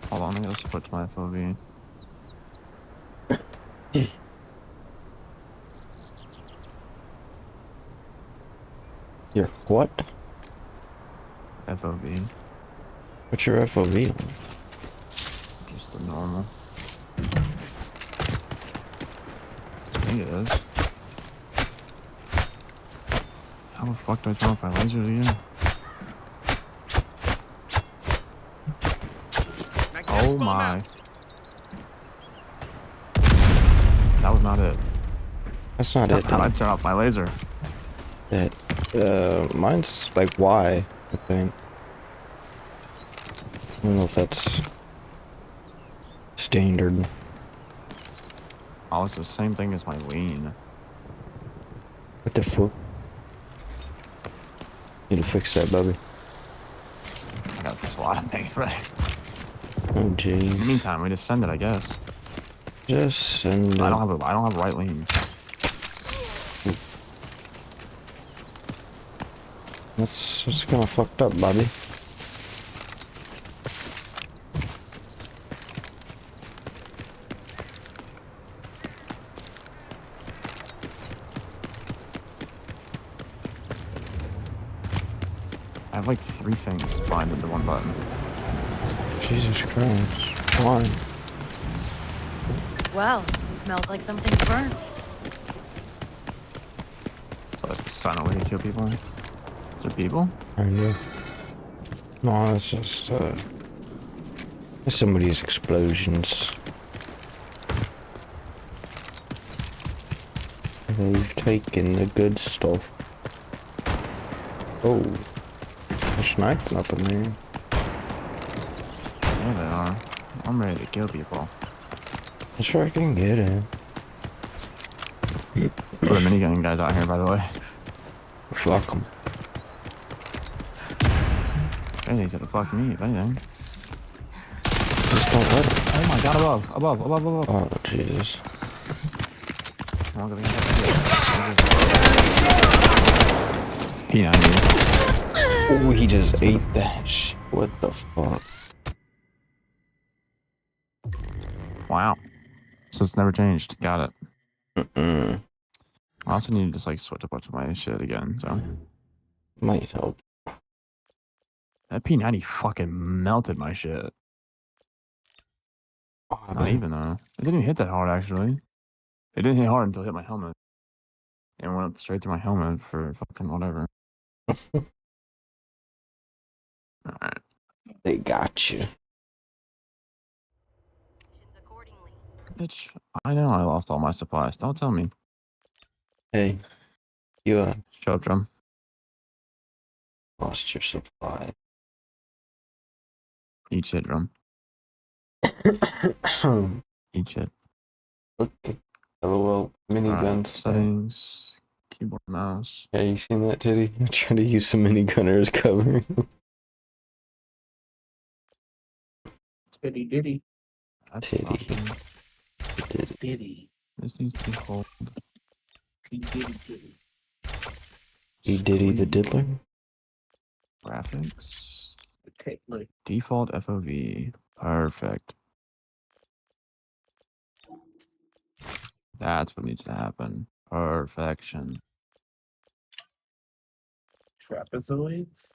Hold on, I gotta switch my FOV. Your what? FOV. What's your FOV on? Just the normal. I think it is. How the fuck do I turn off my lasers again? Oh my. That was not it. That's not it. How do I turn off my laser? That mine's like Y, I think. I don't know if that's standard. Oh, it's the same thing as my lean. What the fuck? Need to fix that, Bubby. I gotta fix a lot of things, right? Oh jeez. In the meantime, we just send it, I guess. Just send it. I don't have a right lean. That's kind of fucked up, Bobby. I have like 3 things bind into one button. Jesus Christ. Why? Well, smells like something's burnt. So like silent way to kill people? Is there people? I know. No, it's just some of these explosions. They've taken the good stuff. Oh, they're sniping up in there. Yeah, they are. I'm ready to kill people. I'm sure I can get it. For the minigun guys out here, by the way. Fuck them. Anything's gonna fuck me, if anything. Just don't let it. Oh my god, above. Oh, Jesus. P90. Oh, he just ate that shit. What the fuck? Wow. So it's never changed. Got it. Mm-mm. I also need to just like switch a bunch of my shit again, so. Might help. That P90 fucking melted my shit. Oh, Not even though. It didn't even hit that hard actually. It didn't hit hard until it hit my helmet. And went up straight through my helmet for fucking whatever. Alright. They got you. Bitch, I know I lost all my supplies. Don't tell me. Hey, you Shut up, Drum. lost your supply. Eat shit, Drum. Eat shit. Look at LOL miniguns. Settings. Keyboard, mouse. Yeah, you seen that, Titty? I'm trying to use some minigunner as cover. Titty ditty. Titty. Ditty. This needs to be hold. Ditty. E Diddy the Diddler? Graphics. Okay, look. Default FOV. Perfect. That's what needs to happen. Perfection. Trapezoids.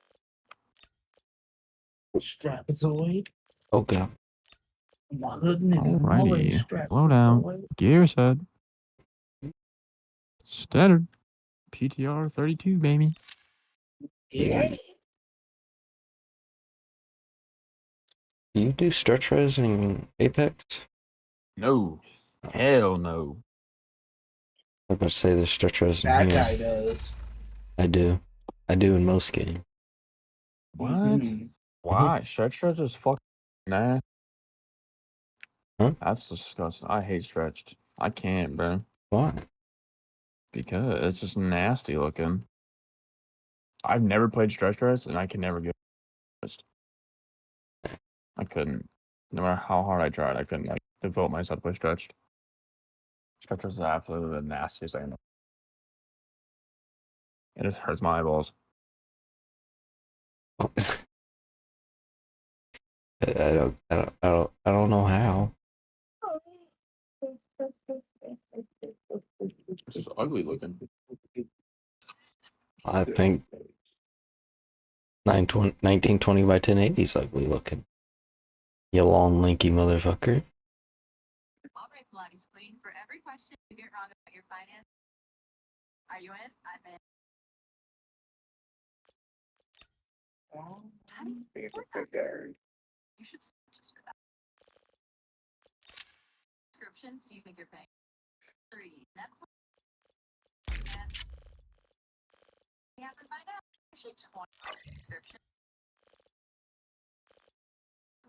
Strapazoid. Okay. My hood nigga always Alrighty. Loadout. Gear set. Standard. PTR 32, baby. Yeah. Do you do stretch res in Apex? No. Hell no. I was about to say there's stretch res in That here. guy does. I do. I do in most games. What? Why? Stretch is fucking nah. Huh? That's disgusting. I hate stretched. I can't, bro. Why? Because it's just nasty looking. I've never played stretch dress and I can never get stretched. I couldn't. No matter how hard I tried, I couldn't like devote myself to play stretched. Stretch is absolutely the nastiest thing. It just hurts my eyeballs. I don't know how. It's just ugly looking. I think 1920 by 1080 is ugly looking. You long, lanky motherfucker. All right, Pilates Queen. For every question you get wrong about your finance, are you in? I'm in. How do you afford that? You should just for that. Subscriptions, do you think you're paying? 3 Netflix. And we have to find out. Actually, 20 subscription.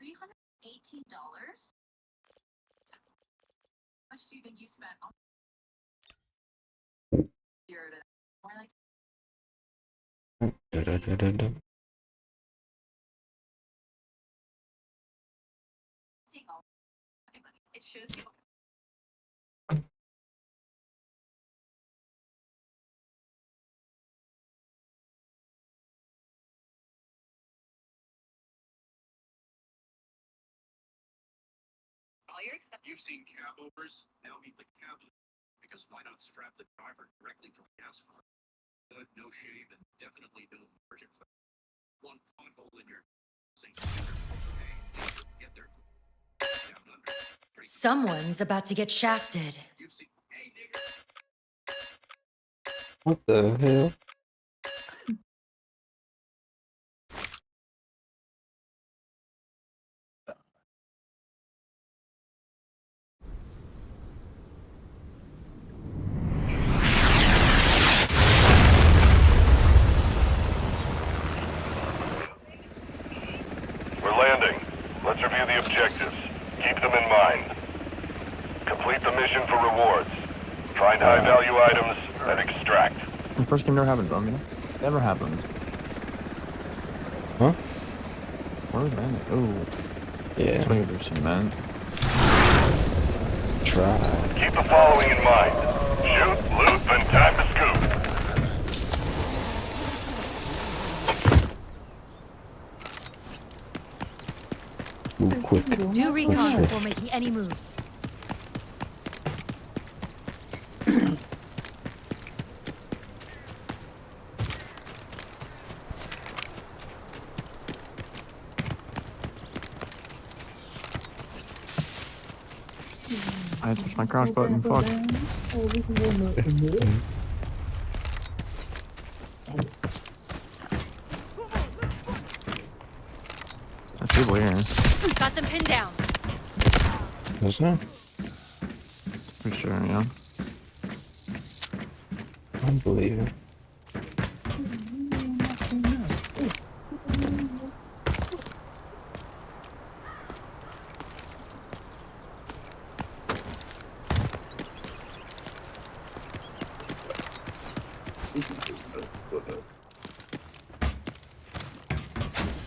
$318. How much do you think you spent on 0 to more like seeing all okay, money. It shows you. All your expenses. You've seen cab overs, now meet the cabinet. Because why not strap the driver directly to the gas fund? Good, no shame, and definitely no margin for one pothole in your sink. Hey, get there. Someone's about to get shafted. What the hell? We're landing. Let's review the objectives. Keep them in mind. Complete the mission for rewards. Find high-value items and extract. The first game never happened, bro. You know? Never happened. Huh? Where was that? Oh. Yeah. There's cement. Try. Keep the following in mind. Shoot, loot, then time to scoop. Ooh, quick. Do recon Quick before shift. making any moves. I had to push my crouch button. Fuck. There's people here. Got them pinned down. Isn't it? Pretty sure, yeah. I believe it.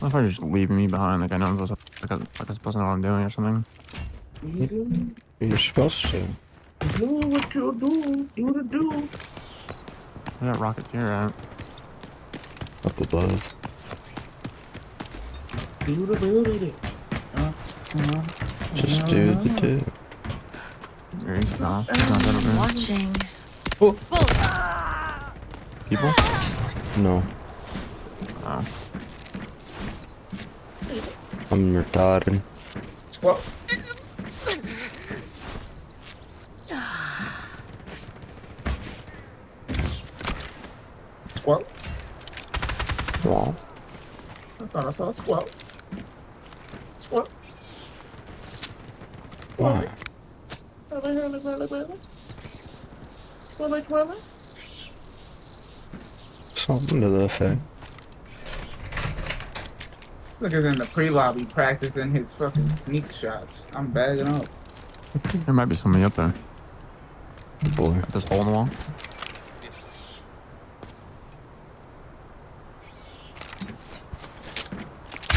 What if I just leaving me behind? Like I know I'm supposed to, like I'm supposed to know what I'm doing or something. You're supposed to. Do what you do. Do the do. Where that rocketeer at? Up above. Do the do. Just do the do. There he's not. He's not that over there. Watching. Oh. People? No. I'm retarded. Squat. Squat. Wall. I thought I saw a squat. Squat. Why? Something to the effect. This nigga's in the pre-lobby practicing his fucking sneak shots. I'm bagging up. There might be somebody up there. Boy. At this hole in the wall.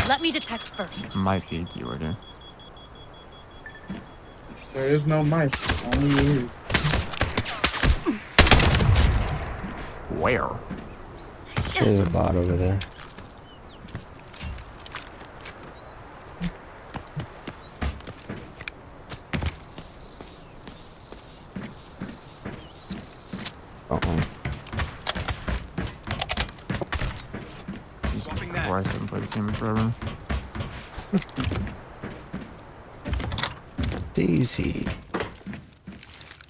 Let me detect first. Might be a keyword here. There is no mic. Only ears. Where? There's a bot over there. I haven't played this game in forever. It's easy.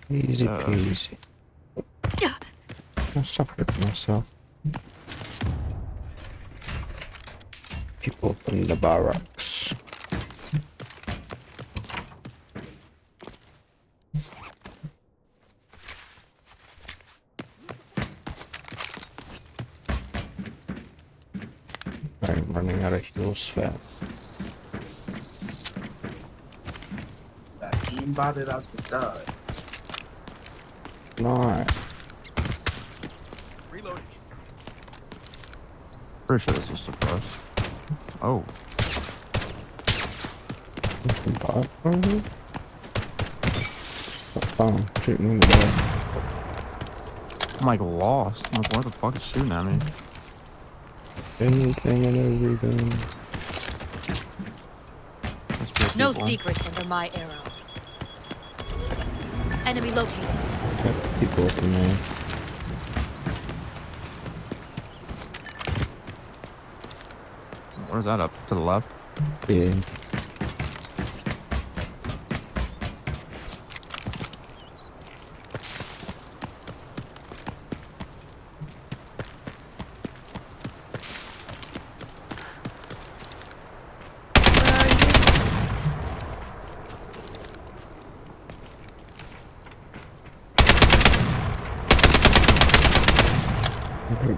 Easy peasy. I'll stop hurting myself. People in the barracks. I'm running out of heals fast. That team botted out the start. Not. Reloading. Pretty sure this is suppressed. Oh. Bot over here? Oh, shooting in the back. I'm like lost. I'm like, what the fuck is shooting at me? Anything and everything. No secrets under my arrow. Enemy located. Got people up in there. Where's that up? To the left? Yeah. Ooh.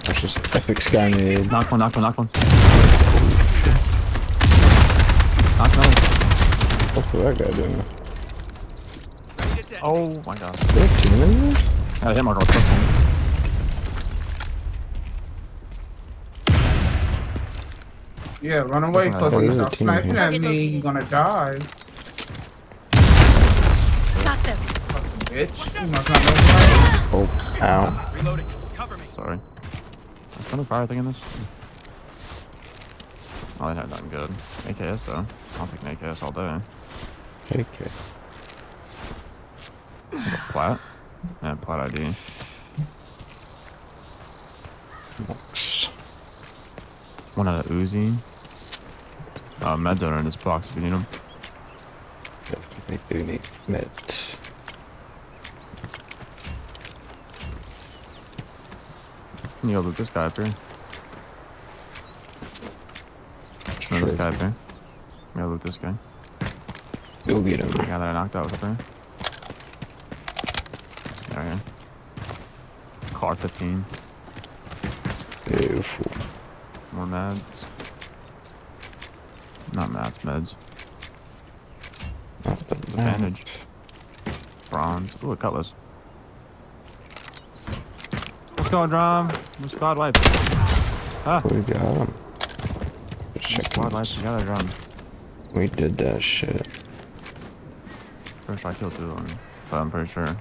That's just epic sky mid. Knock one. Knock another. What's that guy doing? Oh my god. Is there a team in there? I hit marker with quick one. Yeah, run away, pussy. Stop sniping at me. You're gonna die. Got them. Fucking bitch. You must not know why. Oh, ow. Reloading. Cover me. Sorry. I'm trying to fire thing in this. Oh, they had nothing good. AKS though. I'll take an AKS all day. Okay. Plat? Yeah, plat ID. One out of Uzi. Meds are in this box if you need them. Definitely do need meds. Can you loot this guy up here? No, this guy up here. I'm gonna loot this guy. Go get him. The guy that I knocked out was up there. There we go. Car 15. Beautiful. More meds. Not mats, meds. Not the Advantage. Bronze. Ooh, a cutlass. Let's go, Drum. Let's squad wipe. Ah. We got him. Squad wipe together, Drum. We did that shit. Pretty sure I killed 2 of them, but I'm pretty sure.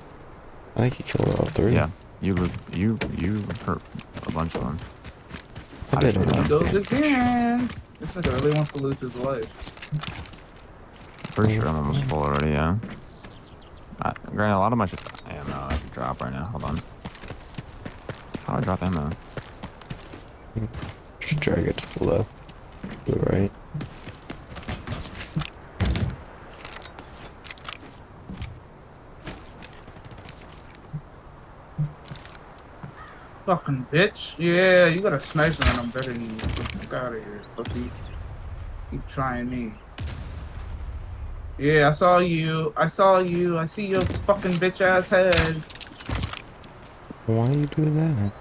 I think he killed all 3. Yeah, you hurt a bunch of them. I did it. He goes again. This nigga really wants to lose his life. Pretty sure I'm almost full already, yeah. Granted, a lot of my shit's ammo I can drop right now. Hold on. How do I drop ammo? Just drag it to the left. To the right. Fucking bitch. Yeah, you got a sniper and I'm better than you. Get the fuck out of here, pussy. Keep trying me. Yeah, I saw you. I saw you. I see your fucking bitch ass head. Why you do that?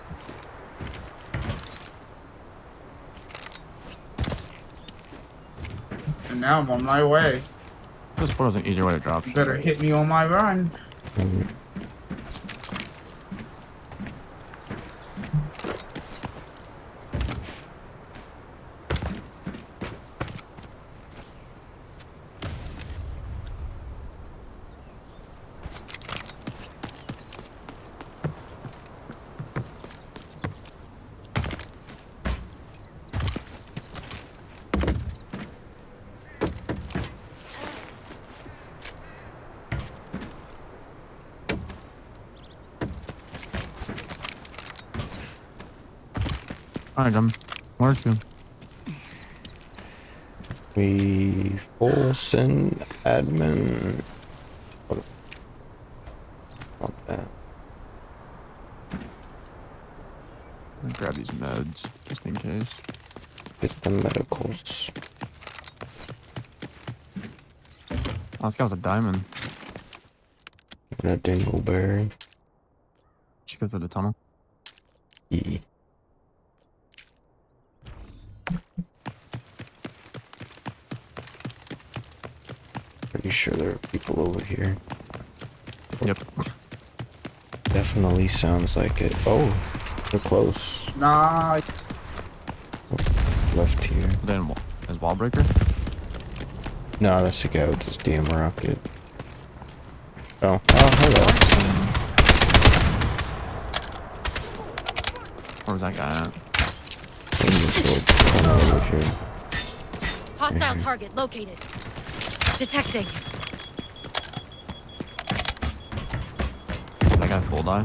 And now I'm on my way. This was an easier way to drop shit. Better hit me on my run. Alright, where to? We force an admin. What that? Grab these meds just in case. Get the medicals. Oh, this guy was a diamond. And a dingleberry. Did you go through the tunnel? Yeah. Pretty sure there are people over here. Yep. Definitely sounds like it. Oh, they're close. Nah. Left here. Then is wall breaker? No, that's the guy with his damn rocket. Oh, hello. Where was that guy at? Over here. Hostile target located. Detecting. That guy full die?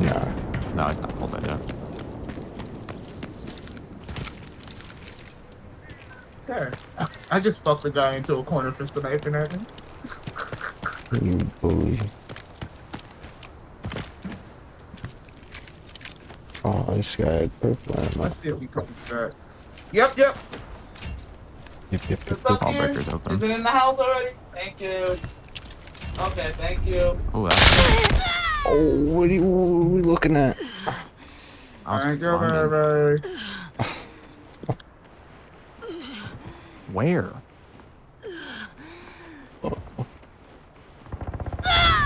Nah. No, he's not full die yet. Okay. I just fucked the guy into a corner for sniping at him. You bully. Oh, this guy had purple ammo. Let's see if he comes back. Yep. Yep. Wall breaker's open. Is it in the house already? Thank you. Okay, thank you. Oh, that's Oh, what are we looking at? Thank you, baby. Where?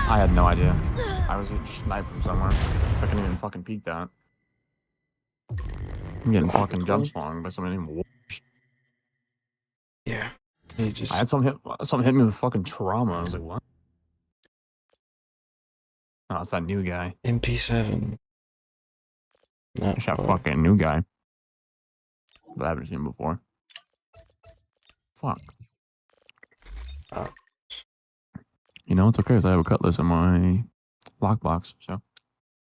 I had no idea. I was getting sniped from somewhere. I couldn't even fucking peek that. I'm getting fucking jump swung by somebody named Wolf. Yeah. I had something hit me with fucking trauma. I was like, what? Oh, it's that new guy. MP7. Not That fucking new guy. But I haven't seen him before. Fuck. You know, it's okay because I have a cutlass in my lockbox, so.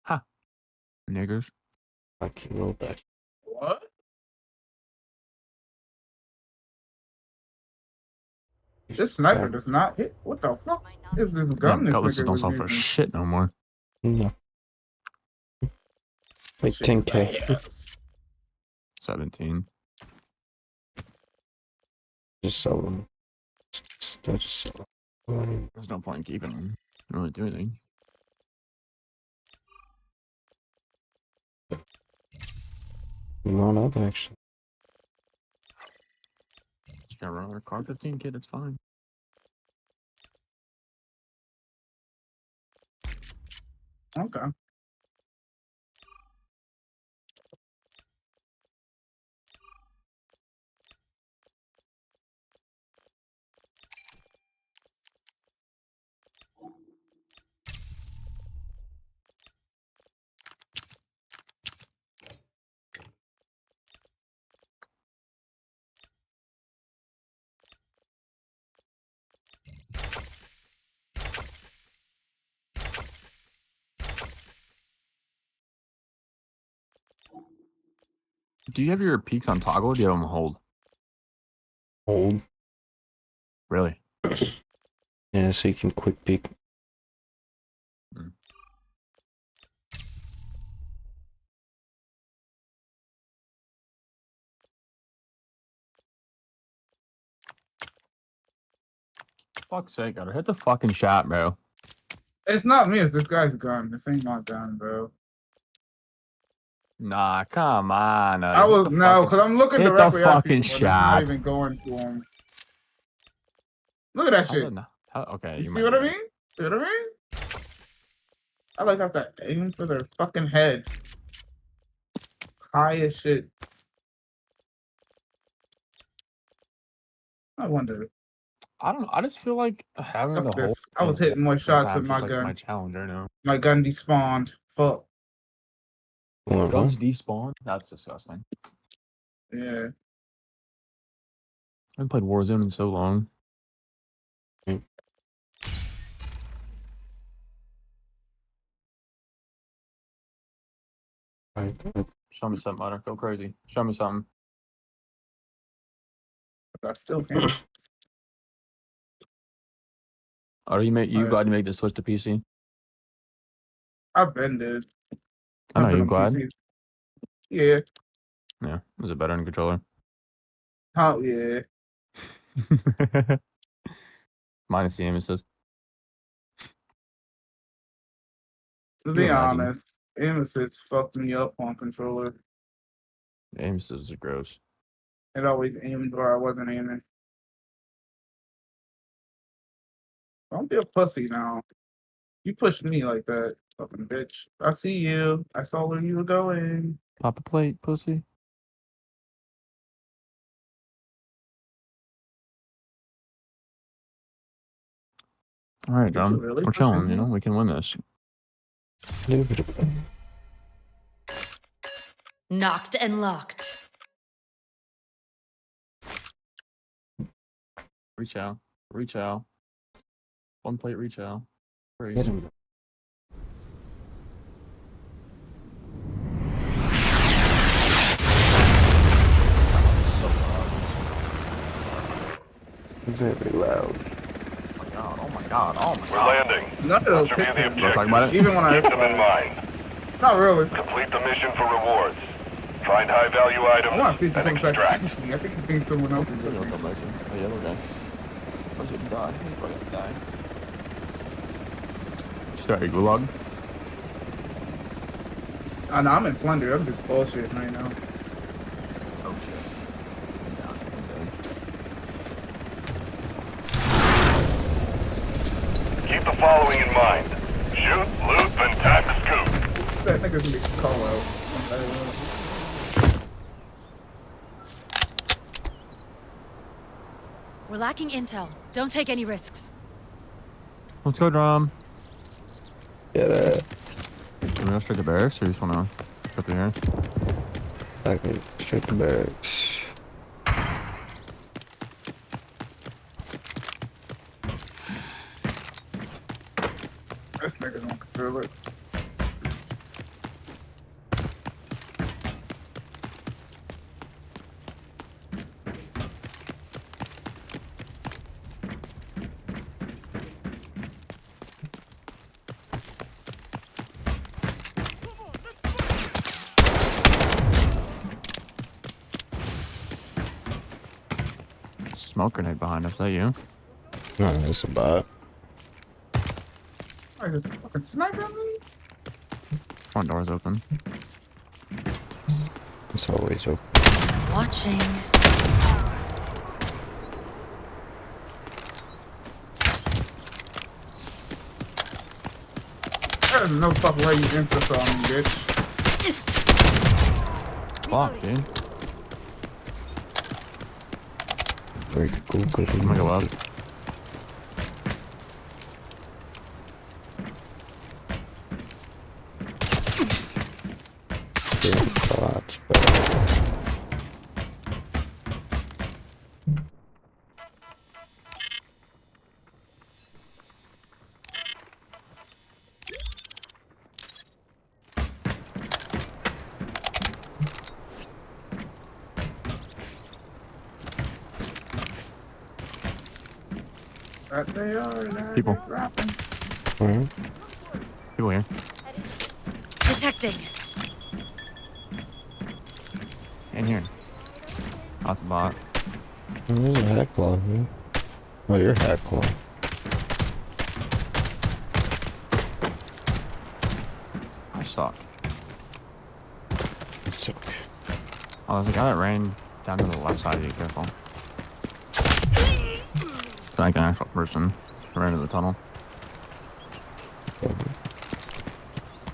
Ha. Niggers. I can roll back. What? This sniper does not hit. What the fuck is this gun? Damn, This cutlasses nigga don't was sell for using? shit no more. No. Like Shit, 10K. 17. Just sell them. I just sell them. There's no point in keeping them. Don't really do anything. You run up, actually. Just gonna run another car 15 kid, it's fine. Okay. Do you have your peaks on toggle or do you have them hold? Hold. Really? Yeah, so you can quick peek. Fuck's sake, gotta hit the fucking shot, bro. It's not me. It's this guy's gun. This ain't my gun, bro. Nah, come on. I was no, because I'm looking hit directly the at fucking people, and it's not shot. even going to him. Look at that How's shit. that okay, You see might what I be mean? See what I mean? I like have to aim for their fucking head. High as shit. I wonder. I don't know. I just feel like having Fuck the whole. this. I was hitting more shots with my like gun. my challenger now. My gun despawned. Fuck. Guns despawn? That's disgusting. Yeah. I haven't played Warzone in so long. Show me something, Otter. Go crazy. Show me something. I still can't. Are you glad you made the switch to PC? I've been dude. I know I've been you on glad. PC. Yeah. Yeah. Is it better on controller? Oh yeah. Minus the aim assist. To be honest, aim assist fucked me up on controller. The aim assist is gross. It always aimed where I wasn't aiming. Don't be a pussy now. You pushed me like that, fucking bitch. I see you. I saw where you were going. Pop a plate, pussy. All right, Did you John. really We're push chilling, me? you know? We can win this. Knocked and locked. Reach out. Reach out. One plate reach out. Great. Hit him. Very loud. Oh my god. Oh my god. We're landing. None of those Let's review hit the me. objectives. Talk about it? Even when I Keep them in mind. Not really. Complete the mission for rewards. Find high-value I want to see items if he and comes back to extract. chase me. I think he thinks someone else is with me. The yellow guy. Where's he die? He's probably gonna die. Start a gulag. Oh, no, I'm in plunder. I'm just bullshitting right now. Oh shit. Keep the following in mind. Shoot, loot, then tack scoop. That nigga's gonna be call out. We're lacking intel. Don't take any risks. Let's go, Drum. Get it. Can we go straight to barracks or you just wanna go through here? Back straight to barracks. This nigga don't control it. Smoke grenade behind us. Is that you? No, it's a bot. I just fucking snipe at me. Front door's open. It's always open. Watching. There's no fucking way you insist on me, bitch. Fuck, dude. Very cool. I'm gonna go up. That they are. People. Mm-hmm. People here. Detecting. In here. Oh, it's a bot. There's a hack claw here. Oh, you're hack claw. I suck. It's okay. Oh, there's a guy that ran down to the left side of you. Careful. It's like an actual person. Ran into the tunnel.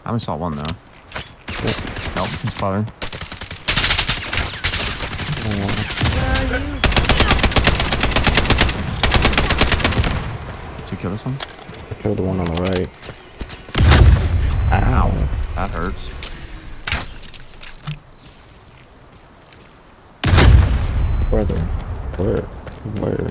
I only saw one though. Nope, his father. Did you kill this one? I killed the one on the right. Ow. That hurts. Brother. Where?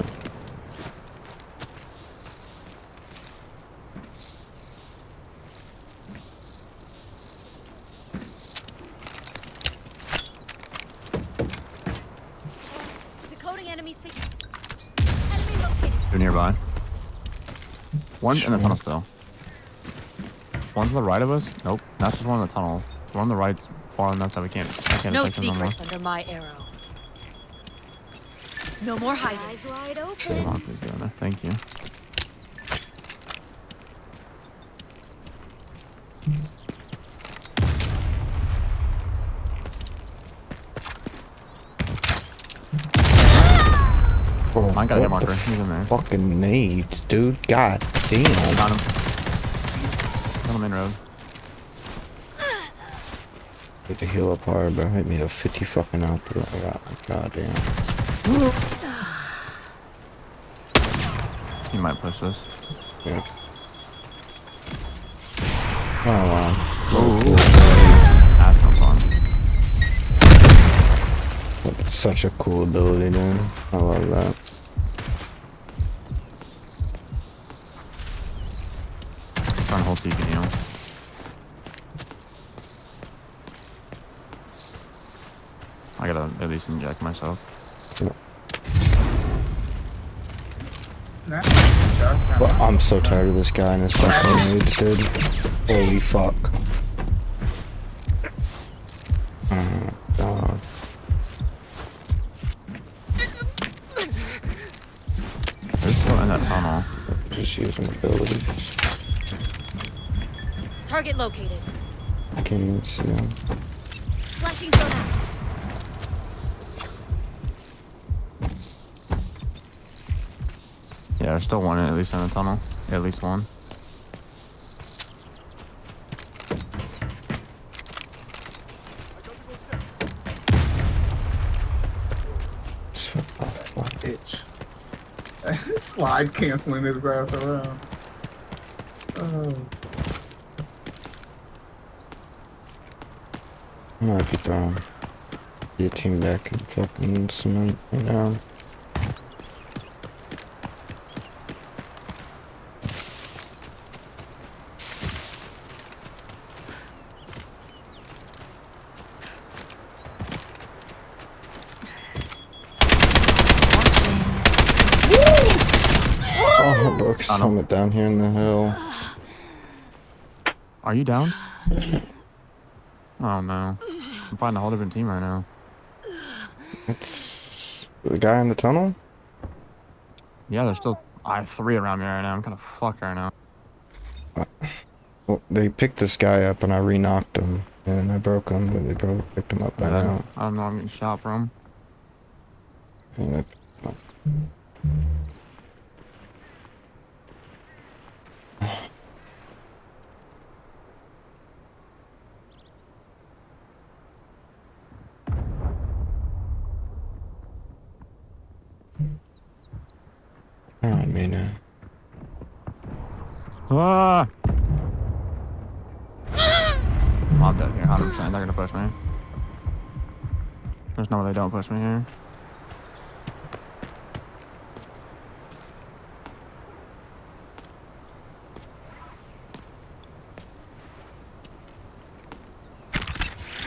Decoding enemy signals. Enemy located. They're nearby. One's in the tunnel still. One's to the right of us. Nope. That's just one in the tunnel. The one on the right's far on that side. I can't No detect him no more. secrets under my arrow. No more hiding. Eyes wide Sure, open. Mark is doing that. Thank you. Oh, I got a hit what the marker. He's in there. Fucking nades, dude. God damn. Got him. Got him in road. Hit the heal up hard, bro. Hit me to 50 fucking out there. God damn. He might push this. Yeah. Oh wow. Ooh. That's no fun. That's such a cool ability, dude. I love that. Trying to hold so you can heal. I gotta at least inject myself. Well, I'm so tired of this guy and his fucking nades, dude. Holy fuck. Oh, God. They're still in that tunnel. Just using abilities. Target located. I can't even see them. Flashing drone out. Yeah, there's still one at least in the tunnel. At least one. Bitch. Slide canceling his ass around. Oh. I might be throwing your team back in fucking cement right now. Oh, broke his helmet down here in the hill. Are you down? Oh no. I'm fighting a whole different team right now. It's the guy in the tunnel? Yeah, there's still I have 3 around me right now. I'm kind of fucked right now. Well, they picked this guy up and I re-knocked him. And I broke him, but they probably picked him up by now. I don't know where I'm getting shot from. And I picked him up. Alright, Mina. Ah! I'm dead here, 100%. They're gonna push me. There's no way they don't push me here.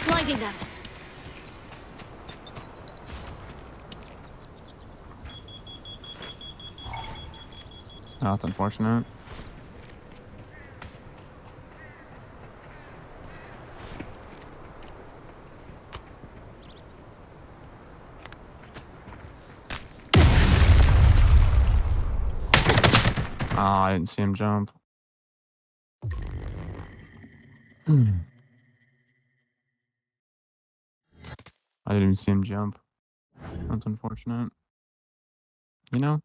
Blinding them. Oh, that's unfortunate. Oh, I didn't see him jump. I didn't even see him jump. That's unfortunate. You know?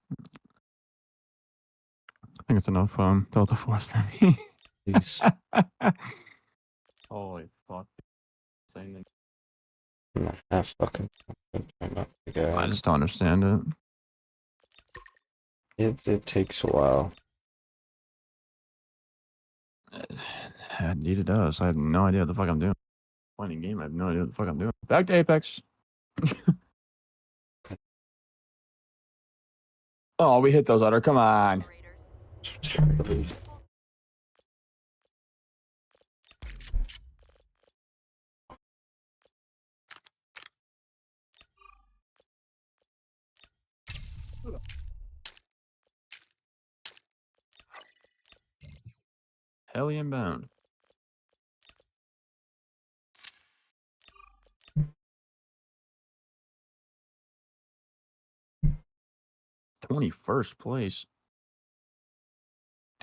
I think it's enough Delta Force for me. Jeez. Holy fuck. Insane. I'm not half fucking. I just don't understand it. It takes a while. Indeed it does. I have no idea what the fuck I'm doing. Playing a game, I have no idea what the fuck I'm doing. Back to Apex. Oh, we hit those other. Come on. Hellion bound. $21st place.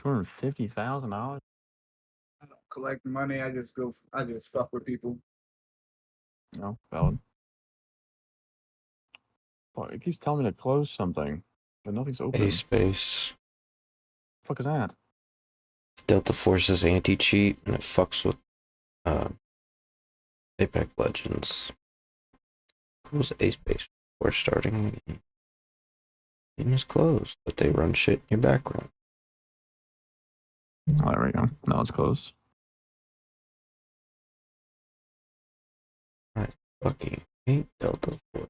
$250,000. I don't collect money. I just fuck with people. No, valid. Fuck, it keeps telling me to close something, but nothing's open. A space. The fuck is that? It's Delta Force's anti-cheat, and it fucks with Apex Legends. Close A space before starting the game. Game is closed, but they run shit in your background. Oh, there we go. Now it's closed. I fucking hate Delta Force.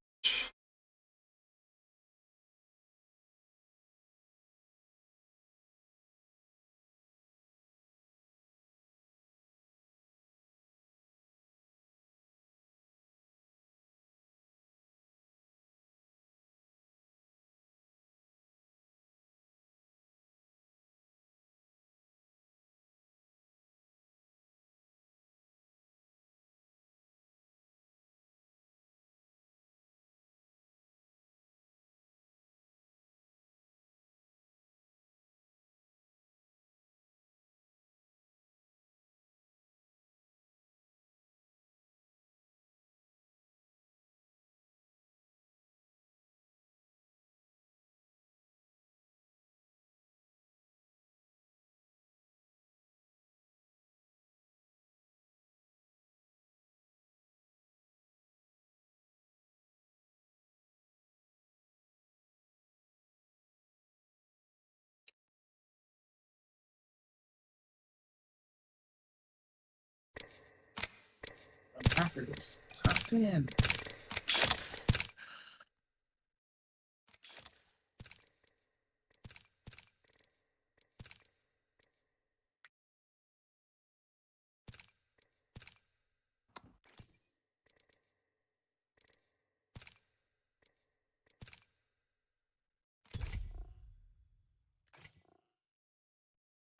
Packers. Top 10.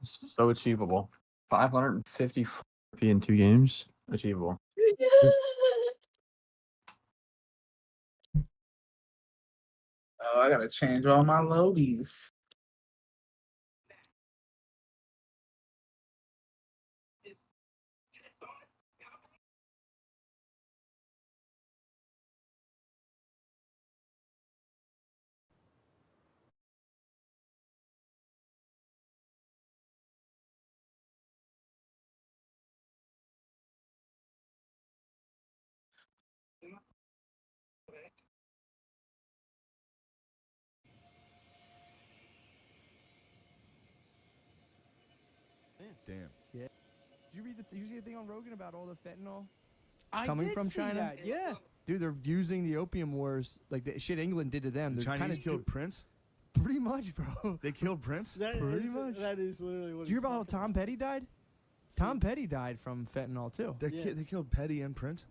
So achievable. 550 P in 2 games. Achievable. Oh, I gotta change all my loadies. Damn. Yeah. Did you read the? You see the thing on Rogan about all the fentanyl I coming did from see China? that, yeah. Dude, they're using the opium wars like the shit England did to them. The They're Chinese kinda killed Prince? Pretty much, bro. They killed Prince? Pretty much. That is literally what Did you hear about how Tom Petty died? Tom Petty died from fentanyl too. They killed Petty and Prince?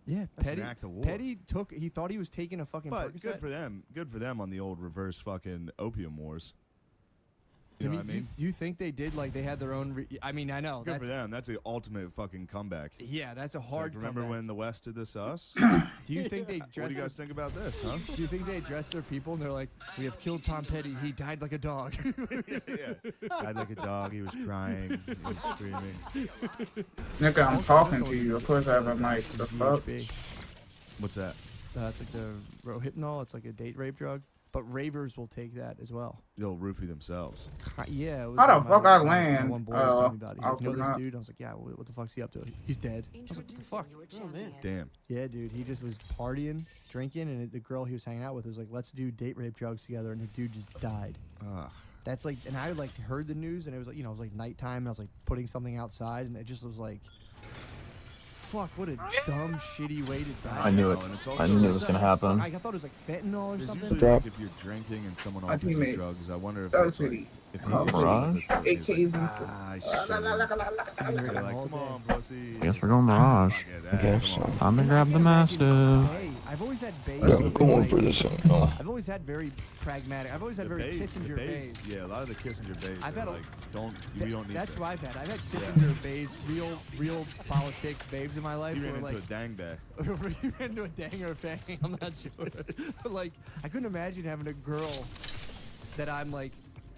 Yeah, That's Petty. an act of war. Petty he thought he was taking a fucking But Percocet. good for them. Good for them on the old reverse fucking opium wars. You know what I mean? You think they did like they had their own? I mean, I know. Good That's, for them. That's the ultimate fucking comeback. Yeah, that's a hard. Remember comeback. when the West did this to us? Do you think they? What do you guys think about this, huh? Do you think they addressed their people and they're like, "We have killed Tom Petty. He died like a dog." Died like a dog. He was crying. He was screaming. Nigga, I'm talking to you. Of course I have a mic. The fuck? What's that? It's like the Rohypnol. It's like a date rape drug. But ravers will take that as well. They'll roofie themselves. Yeah. It was How the like fuck my I land? one boy was telling me about it. He's I'll like, you know come this out. dude? I was like, yeah. What the fuck's he up to? He's dead. I was like, what the fuck? Oh, man. Damn. Yeah, dude. He just was partying, drinking, and the girl he was hanging out with was like, let's do date rape drugs together, and the dude just died. Ugh. That's like, and I like heard the news, and it was like, it was like nighttime, and I was like putting something outside, and it just was like, fuck, what a dumb, shitty way to die. I knew it. I knew it was gonna happen. I thought it was like fentanyl or There's something. usually, Drop. like, if you're drinking and someone My offers you teammates. drugs, I wonder if That it's was like, really- if Oh, he Mirage? he's like, AKs. They're like, come on, pussy. I guess we're going Mirage. Okay, so Time to grab the massive. Hey, I've always had bays. I'm going for this one. No. I've always had very pragmatic. I've always had very Kissinger bays. Yeah, a lot of the Kissinger bays. I've are had a- like, we don't need That's this. what I've had. I've had Kissinger bays, real politics babes in my life. You ran who into were like, a dang bag. you ran into a dang or a fang. I'm not sure. But like, I couldn't imagine having a girl that I'm like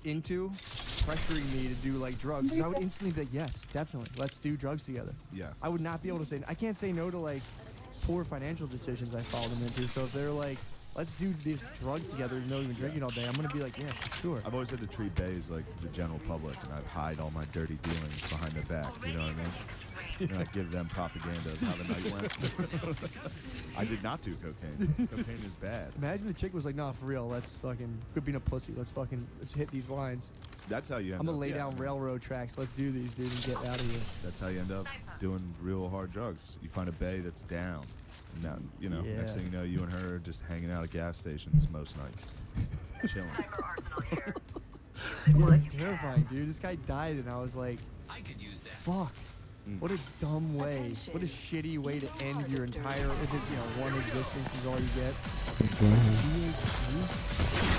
into pressuring me to do like drugs. 'Cause I would instantly be like, yes, definitely, let's do drugs together. Yeah. I would not be able to say. I can't say no to like poor financial decisions I follow them into. So if they're like, let's do this drug together, no even drinking all day, I'm gonna be like, yeah, sure. I've always had to treat bays like the general public, and I'd hide all my dirty dealings behind their back. You know what I mean? And I'd give them propaganda of how the night went. I did not do cocaine. Cocaine is bad. Imagine the chick was like, nah, for real, let's fucking quit being a pussy. Let's hit these lines. That's how you end I'm up. gonna lay yeah. down railroad tracks. Let's do these, dude, and get out of here. That's how you end up doing real hard drugs. You find a bay that's down. And now, you know, next Yeah. thing you know, you and her are just hanging out at gas stations most nights. Chilling. Yeah, that's terrifying, dude. This guy died, and I was like, I could use that. fuck. What a dumb way. What a shitty way to end your entire, if it, one existence is all you get.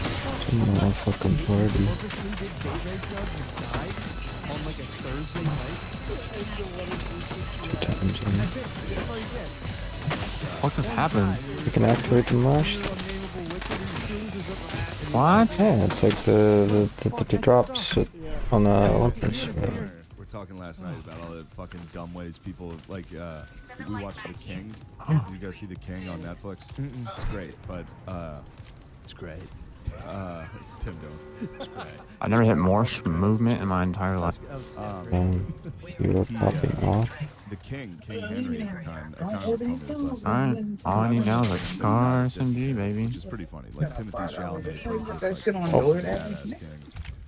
Motherfucking party. Purposely did date rape drugs and died on like a Thursday night. That's it. That's all you get. What just happened? You can activate the marsh. What? Yeah, it's like the drops on Olympus. We're talking last night about all the fucking dumb ways people like. We watched The King. Oh. Did you guys see The King on Netflix? It's great, but it's great. It's Tim Dillon. It's great. I never hit Morse movement in my entire life. You were popping off. The King Henry at the time. Connor was telling me this last night. Alright, all I need now is a car SMG, baby. Which is pretty funny. Like Timothy Chalamet plays this That like shit on awesome door, badass king.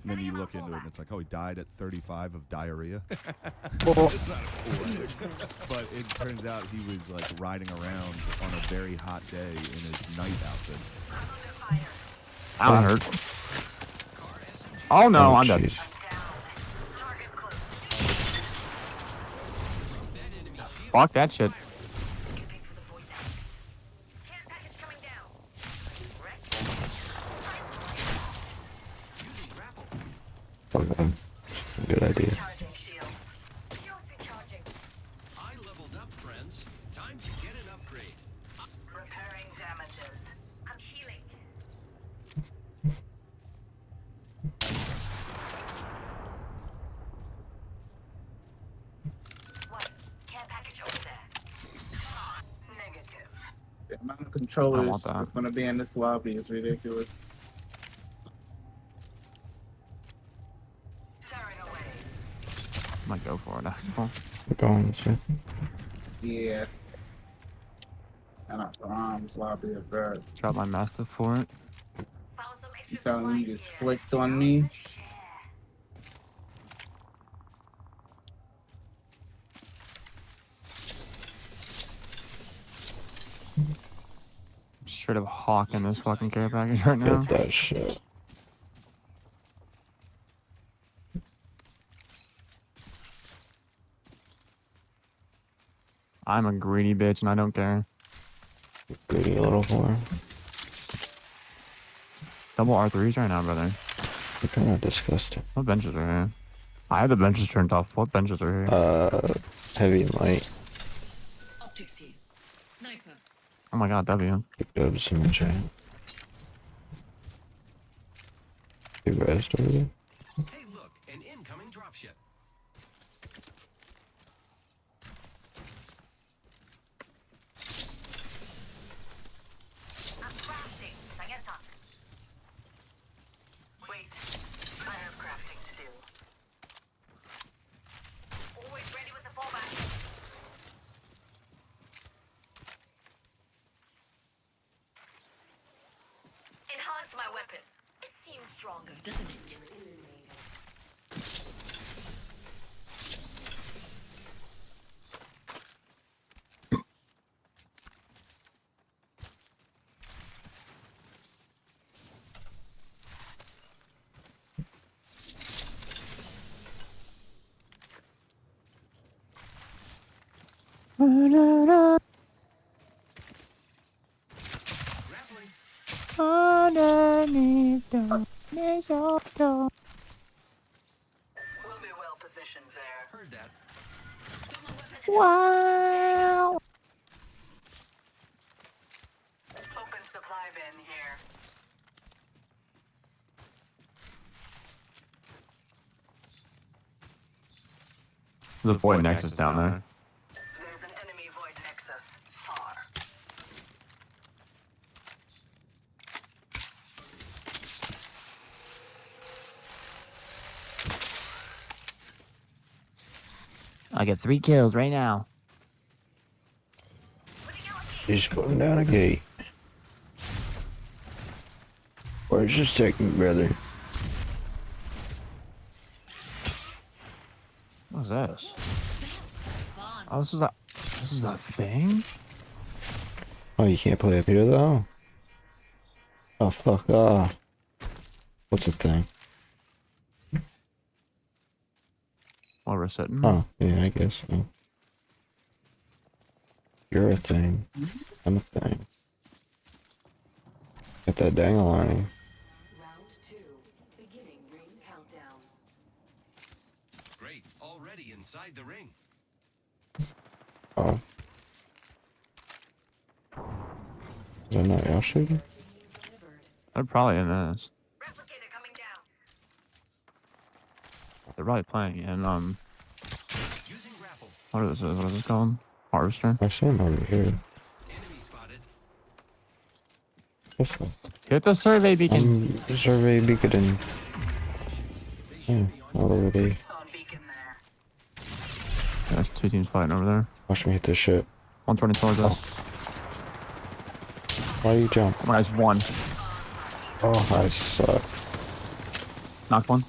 And then you look into it and it's like, oh, he died at 35 of diarrhea. Well, It's not but it turns out he was like riding around on a very hot day in his night outfit. that hurt. Oh no, Oh, I'm dead. jeez. Fuck that shit. Okay. Good idea. I leveled up, friends. Time to get an upgrade. Repairing damages. I'm healing. What? Care package over there. Negative. The amount of I controllers want that. that's gonna be in this lobby is ridiculous. Might go for it, actually. We're going this way. Yeah. And our arms lobby is bad. Drop my mastiff for it. I'm telling you, just flicked on me. Straight up hawking this fucking care package right now. Get that shit. I'm a greedy bitch and I don't care. Greedy little whore. Double R3s right now, brother. You're kind of disgusting. What benches are here? I have the benches turned off. What benches are here? Heavy and light. Optics here. Sniper. Oh my god, W. Go to cemetery. You rest over there? Hey, look, an incoming dropship. Wait, I have crafting to do. Always ready with the fallback. Enhance my weapon. It seems stronger, doesn't it? Underneath the mistletoe. We'll be well positioned there. Heard that. Wow. Open supply bin here. There's a void nexus down there. There's an enemy void nexus far. I get 3 kills right now. He's going down a gate. Where's just taking, brother? What's this? Oh, this is a thing? Oh, you can't play up here though? Oh, fuck off. What's the thing? While we're sitting. Oh, yeah, I guess so. You're a thing. I'm a thing. Got that dang-a-line. Round 2. Beginning ring countdown. Great, already inside the ring. Oh. Is that not y'all shooting? They're probably in this. They're probably playing in, what is this called? Harvester? I see him over here. Hit the survey beacon. Survey beacon. Yeah, already. There's 2 teams fighting over there. Watch me hit this shit. 120 towards us. Why you jump? Oh my gosh, 1. Oh, I suck. Knocked 1.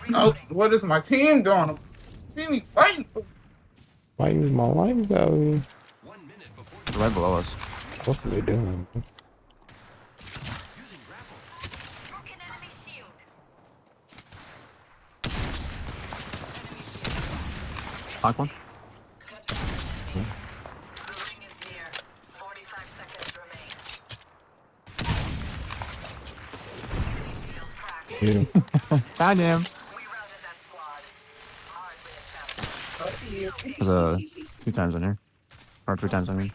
No, what is my team doing? See me fighting. Why use my life though? Right below us. What are they doing? Knock one. Yeah. Goddamn. There's 2 times on here. Or 3 times on here.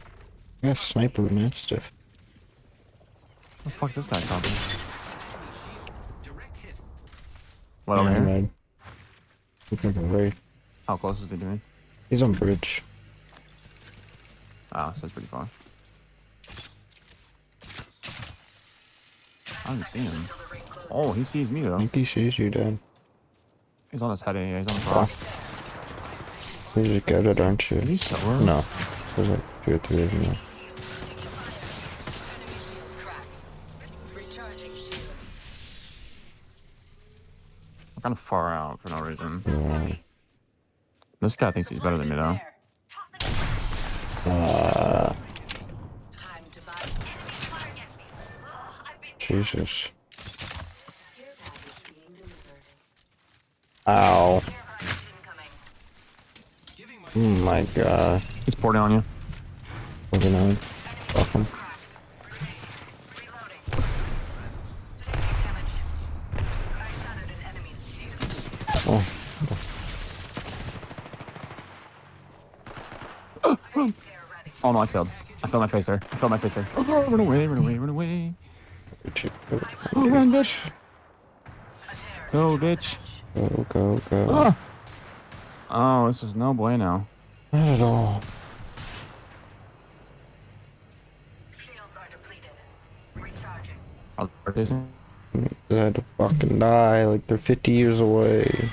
Yeah, sniper mastiff. What the fuck this guy talking? What Yeah, over here? man. He's fucking right. How close is he to me? He's on bridge. Oh, so that's pretty far. I don't see him. Oh, he sees me though. I think he sees you, Dad. He's on his head. Yeah, he's on the cross. You just get it, aren't you? Did he soar? No. There's like 2 or 3 of them now. I'm kind of far out for no reason. Yeah. This guy thinks he's better than me though. Jesus. Ow. Oh my god. He's porting on you. 49. Fuck him. Oh. Oh no, I failed. I failed my face there. I failed my face there. Oh, run away, run away, run away. Oh, run, bitch. Go, bitch. Go, go, go. Ah. Oh, this is no bueno. Not at all. I had to fucking die, like they're 50 years away.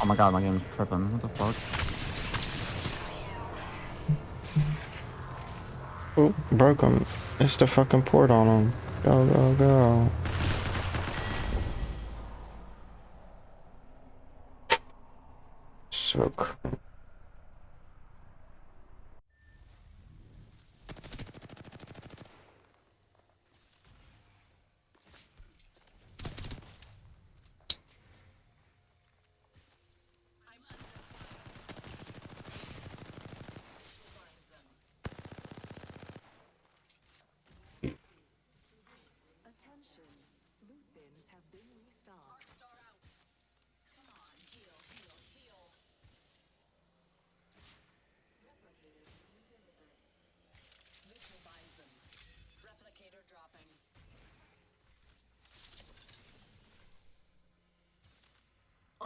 Oh my god, my game's tripping. What the fuck? Oh, broke him. It's the fucking port on him. Go, go, go. So crazy.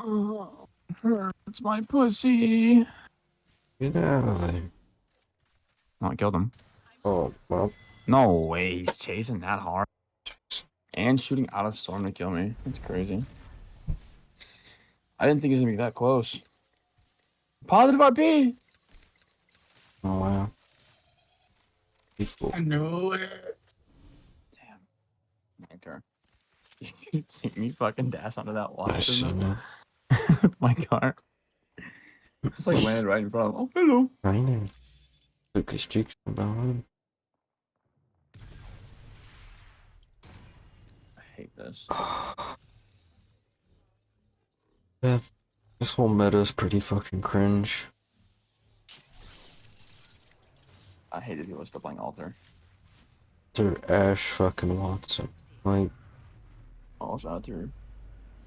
Oh, hurts my pussy. Get out of there. Oh, I killed him. Oh, well. No way, he's chasing that hard. And shooting out of storm to kill me. That's crazy. I didn't think he was gonna be that close. Positive RP! Oh, wow. I knew it. Okay. You see me fucking dash onto that wall. I seen that. My car. It's like landed right in front of him. Oh, hello. Right there. Look, his cheeks about him. I hate this. Yeah. This whole meta is pretty fucking cringe. I hated people still playing Alter. They're Ash fucking Watson. Like, Oh, it's Alter.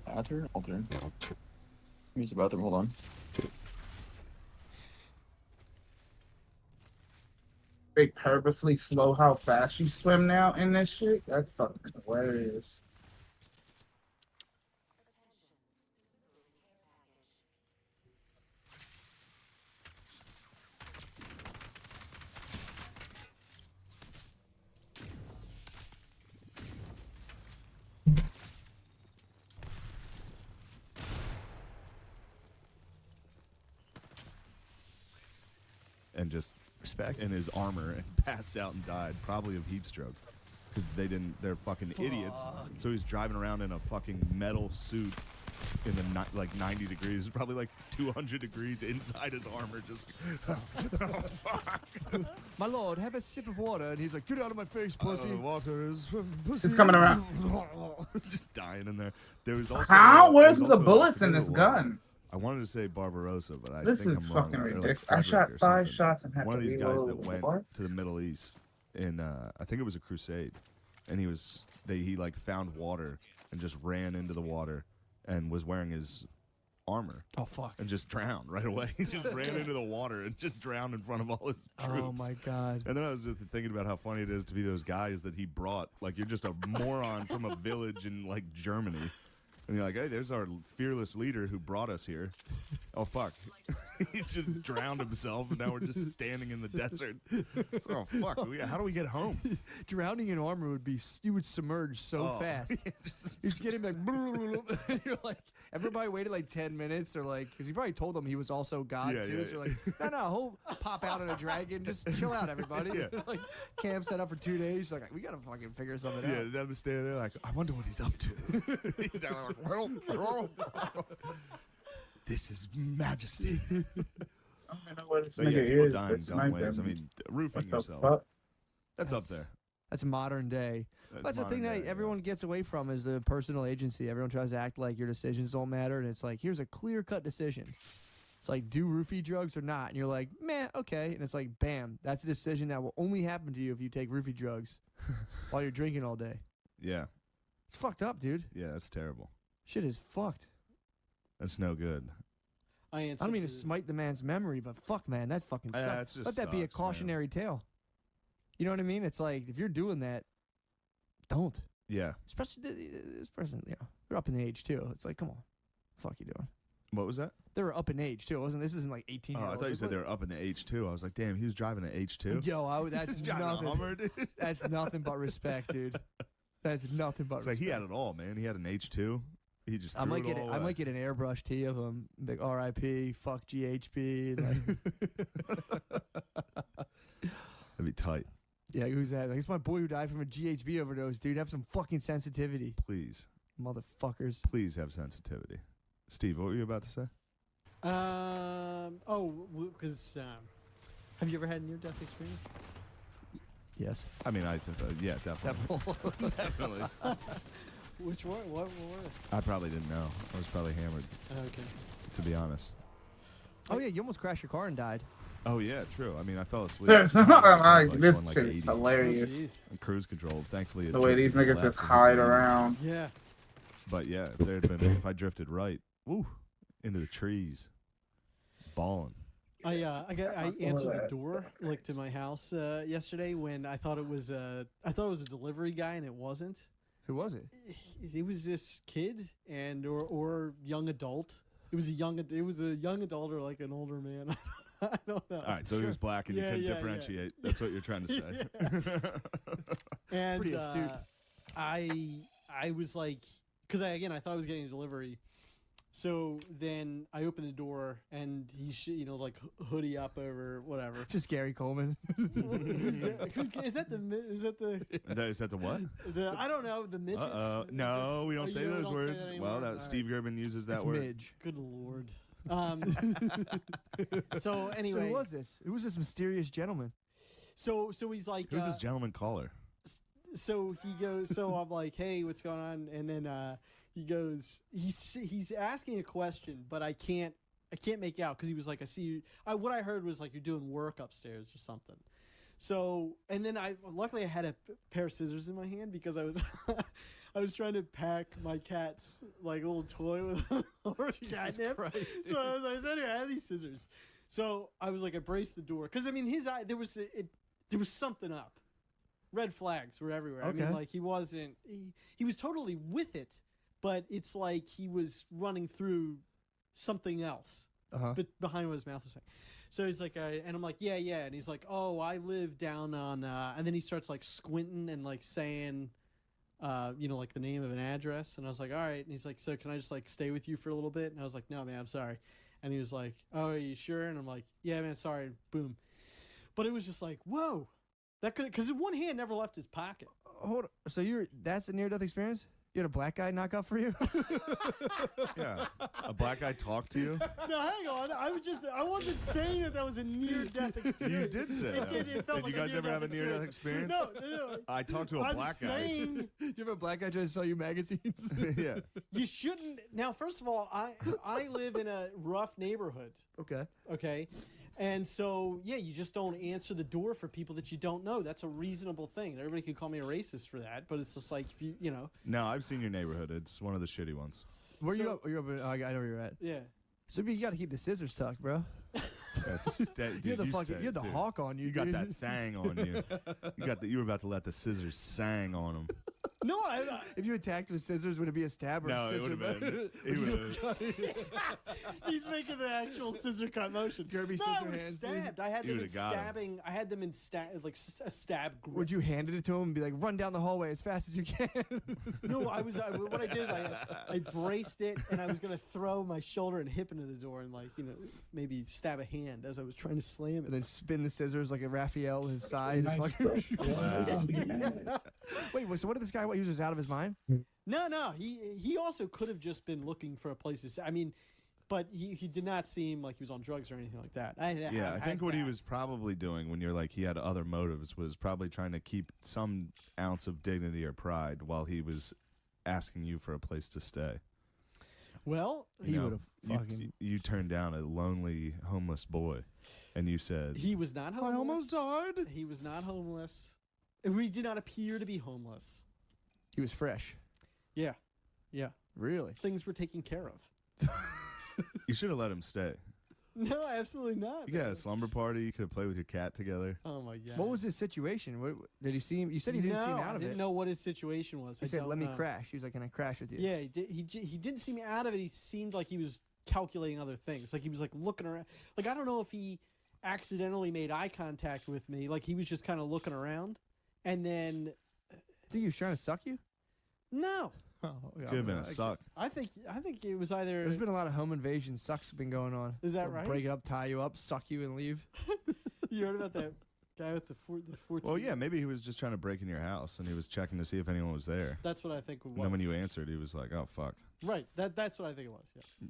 Alter? Alter. Use the bathroom, hold on. They purposely slow how fast you swim now in this shit? That's fucking hilarious. And just respect in his armor and passed out and died, probably of heat stroke. Because they're fucking idiots. So he's driving around in a fucking metal suit in the like 90 degrees. It's probably like 200 degrees inside his armor. Just oh, fuck. My lord, have a sip of water, and he's like, "Get out of my face, pussy." Water is pussy. He's coming around. Just dying in there. There was also How? Where's there was the also, bullets in I this forget who it was. gun? I wanted to say Barbarossa, but I This think is I'm wrong. fucking Or, like, ridiculous. I Frederick shot or 5 something. shots and had One of to these guys that reload. went What? to the Middle East in I think it was a crusade, and he like found water and just ran into the water and was wearing his armor. Oh fuck! And just drowned right away. He just ran into the water and just drowned in front of all his troops. Oh my god! And then I was just thinking about how funny it is to be those guys that he brought. Like, you're just a moron from a village in like Germany. And you're like, hey, there's our fearless leader who brought us here. Oh, fuck. He's just drowned himself, and now we're just standing in the desert. So, oh, fuck. How do we get home? Drowning in armor would be, you would submerge so fast. He's getting like, you're like, everybody waited like 10 minutes, or like, because he probably told them he was also God, too. So you're like, no, he'll pop out on a dragon. Just chill out, everybody. Yeah. Like, camp set up for 2 days. Like, we got to fucking figure something out. Yeah, them standing there like, I wonder what he's up to. He's down there like, well, this is majesty. I don't know what this But nigga yeah, people is. die in Let's dumb snipe ways. I him. mean, roofing What the yourself. fuck? That's up there. That's modern day. That's the thing modern that day, everyone gets away from is the personal agency. Everyone tries to act like your decisions don't matter, and it's like, here's a clear-cut decision. It's like, do roofie drugs or not? And you're like, meh, okay. And it's like, bam, that's a decision that will only happen to you if you take roofie drugs while you're drinking all day. Yeah. It's fucked up, dude. Yeah, that's terrible. Shit is fucked. That's no good. I don't mean to smite the man's memory, but fuck, man, that fucking Yeah, sucks. it just Let that be a sucks, man. cautionary tale. You know what I mean? It's like, if you're doing that, don't. Yeah. Especially this person, you know, they're up in age too. It's like, come on, fuck you doing? What was that? They were up in age too. This isn't like 18 Oh, year I olds. thought you said they were up in the H2. I was like, damn, he was driving an H2. Yo, that's He's driving a nothing. Hummer, dude. That's nothing but respect, dude. That's nothing but It's like respect. he had it all, man. He had an H2. He just I threw might it get all I away. might get an airbrush tee of him. Big R.I.P. Fuck GHB. That'd be tight. Yeah, who's that? Like, it's my boy who died from a GHB overdose, dude. Have some fucking sensitivity. Please. Motherfuckers. Please have sensitivity. Steve, what were you about to say? Because have you ever had a near-death experience? Yes. I mean, yeah, definitely. Several. Definitely. Which one? What were I probably didn't know. I was probably hammered, Okay. to be honest. Oh, yeah, you almost crashed your car and died. Oh, yeah, true. I mean, I fell asleep. There's I was, like, this going, shit's 80. hilarious. And cruise control. Thankfully, it The way these drifted niggas left just and hide hit me. around. Yeah. But yeah, if there had been, if I drifted right, woo, into the trees, balling. I answered the that. door like to my house yesterday when I thought it was a delivery guy and it wasn't. Who was it? It was this kid and or young adult. It was a young adult or like an older man. I don't know. All right, so he was black and you couldn't differentiate. That's what you're trying to say. And Pretty astute. I was like, because I thought I was getting a delivery. So then I opened the door and he's like hoodie up over whatever. Just Gary Coleman. Is that the what? I don't know, the midgets. No, we don't say you those don't say words. that anymore? Well, All Steve Gerben uses that It's word. midge. Good lord. So anyway, So who was this? Who was this mysterious gentleman? So he's like, Who's this gentleman caller? so he goes. So I'm like, hey, what's going on? And then he goes, he's asking a question, but I can't make out because he was like, I see you. What I heard was like you're doing work upstairs or something. So and then luckily I had a pair of scissors in my hand because I was I was trying to pack my cat's like little toy with catnip. So I said, I had these scissors. So I was like, I braced the door because I mean his eye there was something up. Red flags were everywhere. Okay. I mean, like he was totally with it, but it's like he was running through something else but behind what his mouth is saying. So he's like, and I'm like, yeah. And he's like, oh, I live down on, and then he starts like squinting and like saying, like the name of an address. And I was like, all right. And he's like, so can I just like stay with you for a little bit? And I was like, no, man, I'm sorry. And he was like, oh, are you sure? And I'm like, yeah, man, sorry. And boom. But it was just like, whoa. That could, because one hand never left his pocket. Hold on. So that's a near-death experience? You had a black guy knock up for you? Yeah. A black guy talked to you? No, hang on. I wasn't saying that was a near-death experience. You did say that. It felt Did you like guys ever have a near-death experience? No. I talked to a black guy. Saying, You have a black guy trying to sell you magazines? Yeah. you shouldn't. Now, first of all, I live in a rough neighborhood. Okay. And so, yeah, you just don't answer the door for people that you don't know. That's a reasonable thing. Everybody could call me a racist for that, but it's just like, if you know. No, I've seen your neighborhood. It's one of the shitty ones. Where you up? You up in, I know where you're at. Yeah. So you got to keep the scissors tucked, bro. You're the hawk on you. You got that thang on you. You were about to let the scissors sang on him. No, if you attacked with scissors, would it be a stab or No, a scissor? it would have been. He would have. He's making the actual scissor cut motion. Kirby no, scissor I was hands. stabbed. I had them in stabbing. I had them in like a stab grip. Would you hand it to him and be like, "Run down the hallway as fast as you can"? No, what I did is I braced it and I was gonna throw my shoulder and hip into the door and maybe stab a hand as I was trying to slam it. And then spin the scissors like a Raphael his side. Nice Wait, so what did this guy? He was just out of his mind? No. He also could have just been looking for a place to. I mean, but he did not seem like he was on drugs or anything like that. I think what he was probably doing when you're like he had other motives was probably trying to keep some ounce of dignity or pride while he was asking you for a place to stay. Well, he would have fucking. You turned down a lonely homeless boy, and you said he was not homeless. I almost died. He was not homeless. We did not appear to be homeless. He was fresh. Yeah. Really? Things were taken care of. You should have let him stay. No, absolutely not. You could have a slumber party. You could have played with your cat together. Oh my god. What was his situation? Did he seem? You said he didn't seem out of it. I didn't know what his situation was. He said, "Let me crash." He was like, "Can I crash with you?" Yeah, he did. He didn't seem out of it. He seemed like he was calculating other things. Like he was like looking around. Like I don't know if he accidentally made eye contact with me. Like he was just kind of looking around, and then. I think he was trying to suck you. No. Oh, yeah, could have been a suck. I think it was either. There's been a lot of home invasion sucks been going on. Is that They'll right? Break it up, tie you up, suck you, and leave. You heard about that guy with the 14? Well, yeah, maybe he was just trying to break in your house and he was checking to see if anyone was there. That's what I think it was. And then when you answered, he was like, "Oh fuck." Right. That's what I think it was. Yeah.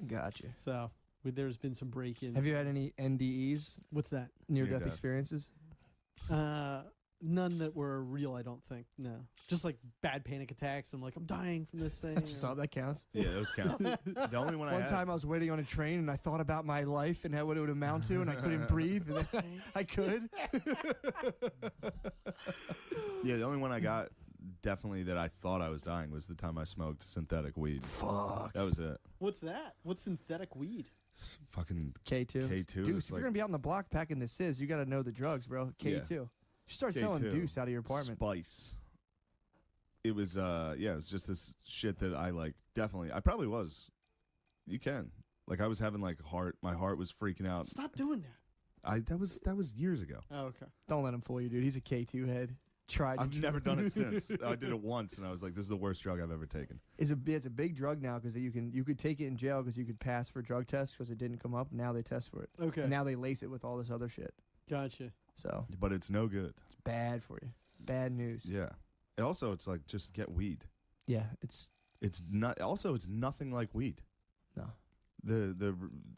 Gotcha. So there's been some break-ins. Have you had any NDEs? What's that? Near-death experiences? None that were real, I don't think. No. Just like bad panic attacks. I'm like, I'm dying from this thing. So that counts. Yeah, those count. The only one I had. One time I was waiting on a train and I thought about my life and how what it would amount to, and I couldn't breathe. And then I could. Yeah, the only one I got definitely that I thought I was dying was the time I smoked synthetic weed. Fuck. That was it. What's that? What's synthetic weed? Fucking K2. K2. Deuce, if you're going to be out on the block packing the Sizz, you got to know the drugs, bro. K2. Yeah. You start selling Deuce out of your apartment. Spice. It was, it was just this shit that I like, definitely, I probably was. You can. Like, I was having, like, my heart was freaking out. Stop doing that. That was years ago. Oh, okay. Don't let him fool you, dude. He's a K2 head. I've never done it since. I did it once, and I was like, "This is the worst drug I've ever taken." It's a big drug now because you could take it in jail because you could pass for drug tests because it didn't come up. Now they test for it. Okay. And now they lace it with all this other shit. Gotcha. So. But it's no good. It's bad for you. Bad news. Yeah. And also, it's like just get weed. Yeah. It's not. Also, it's nothing like weed. No. The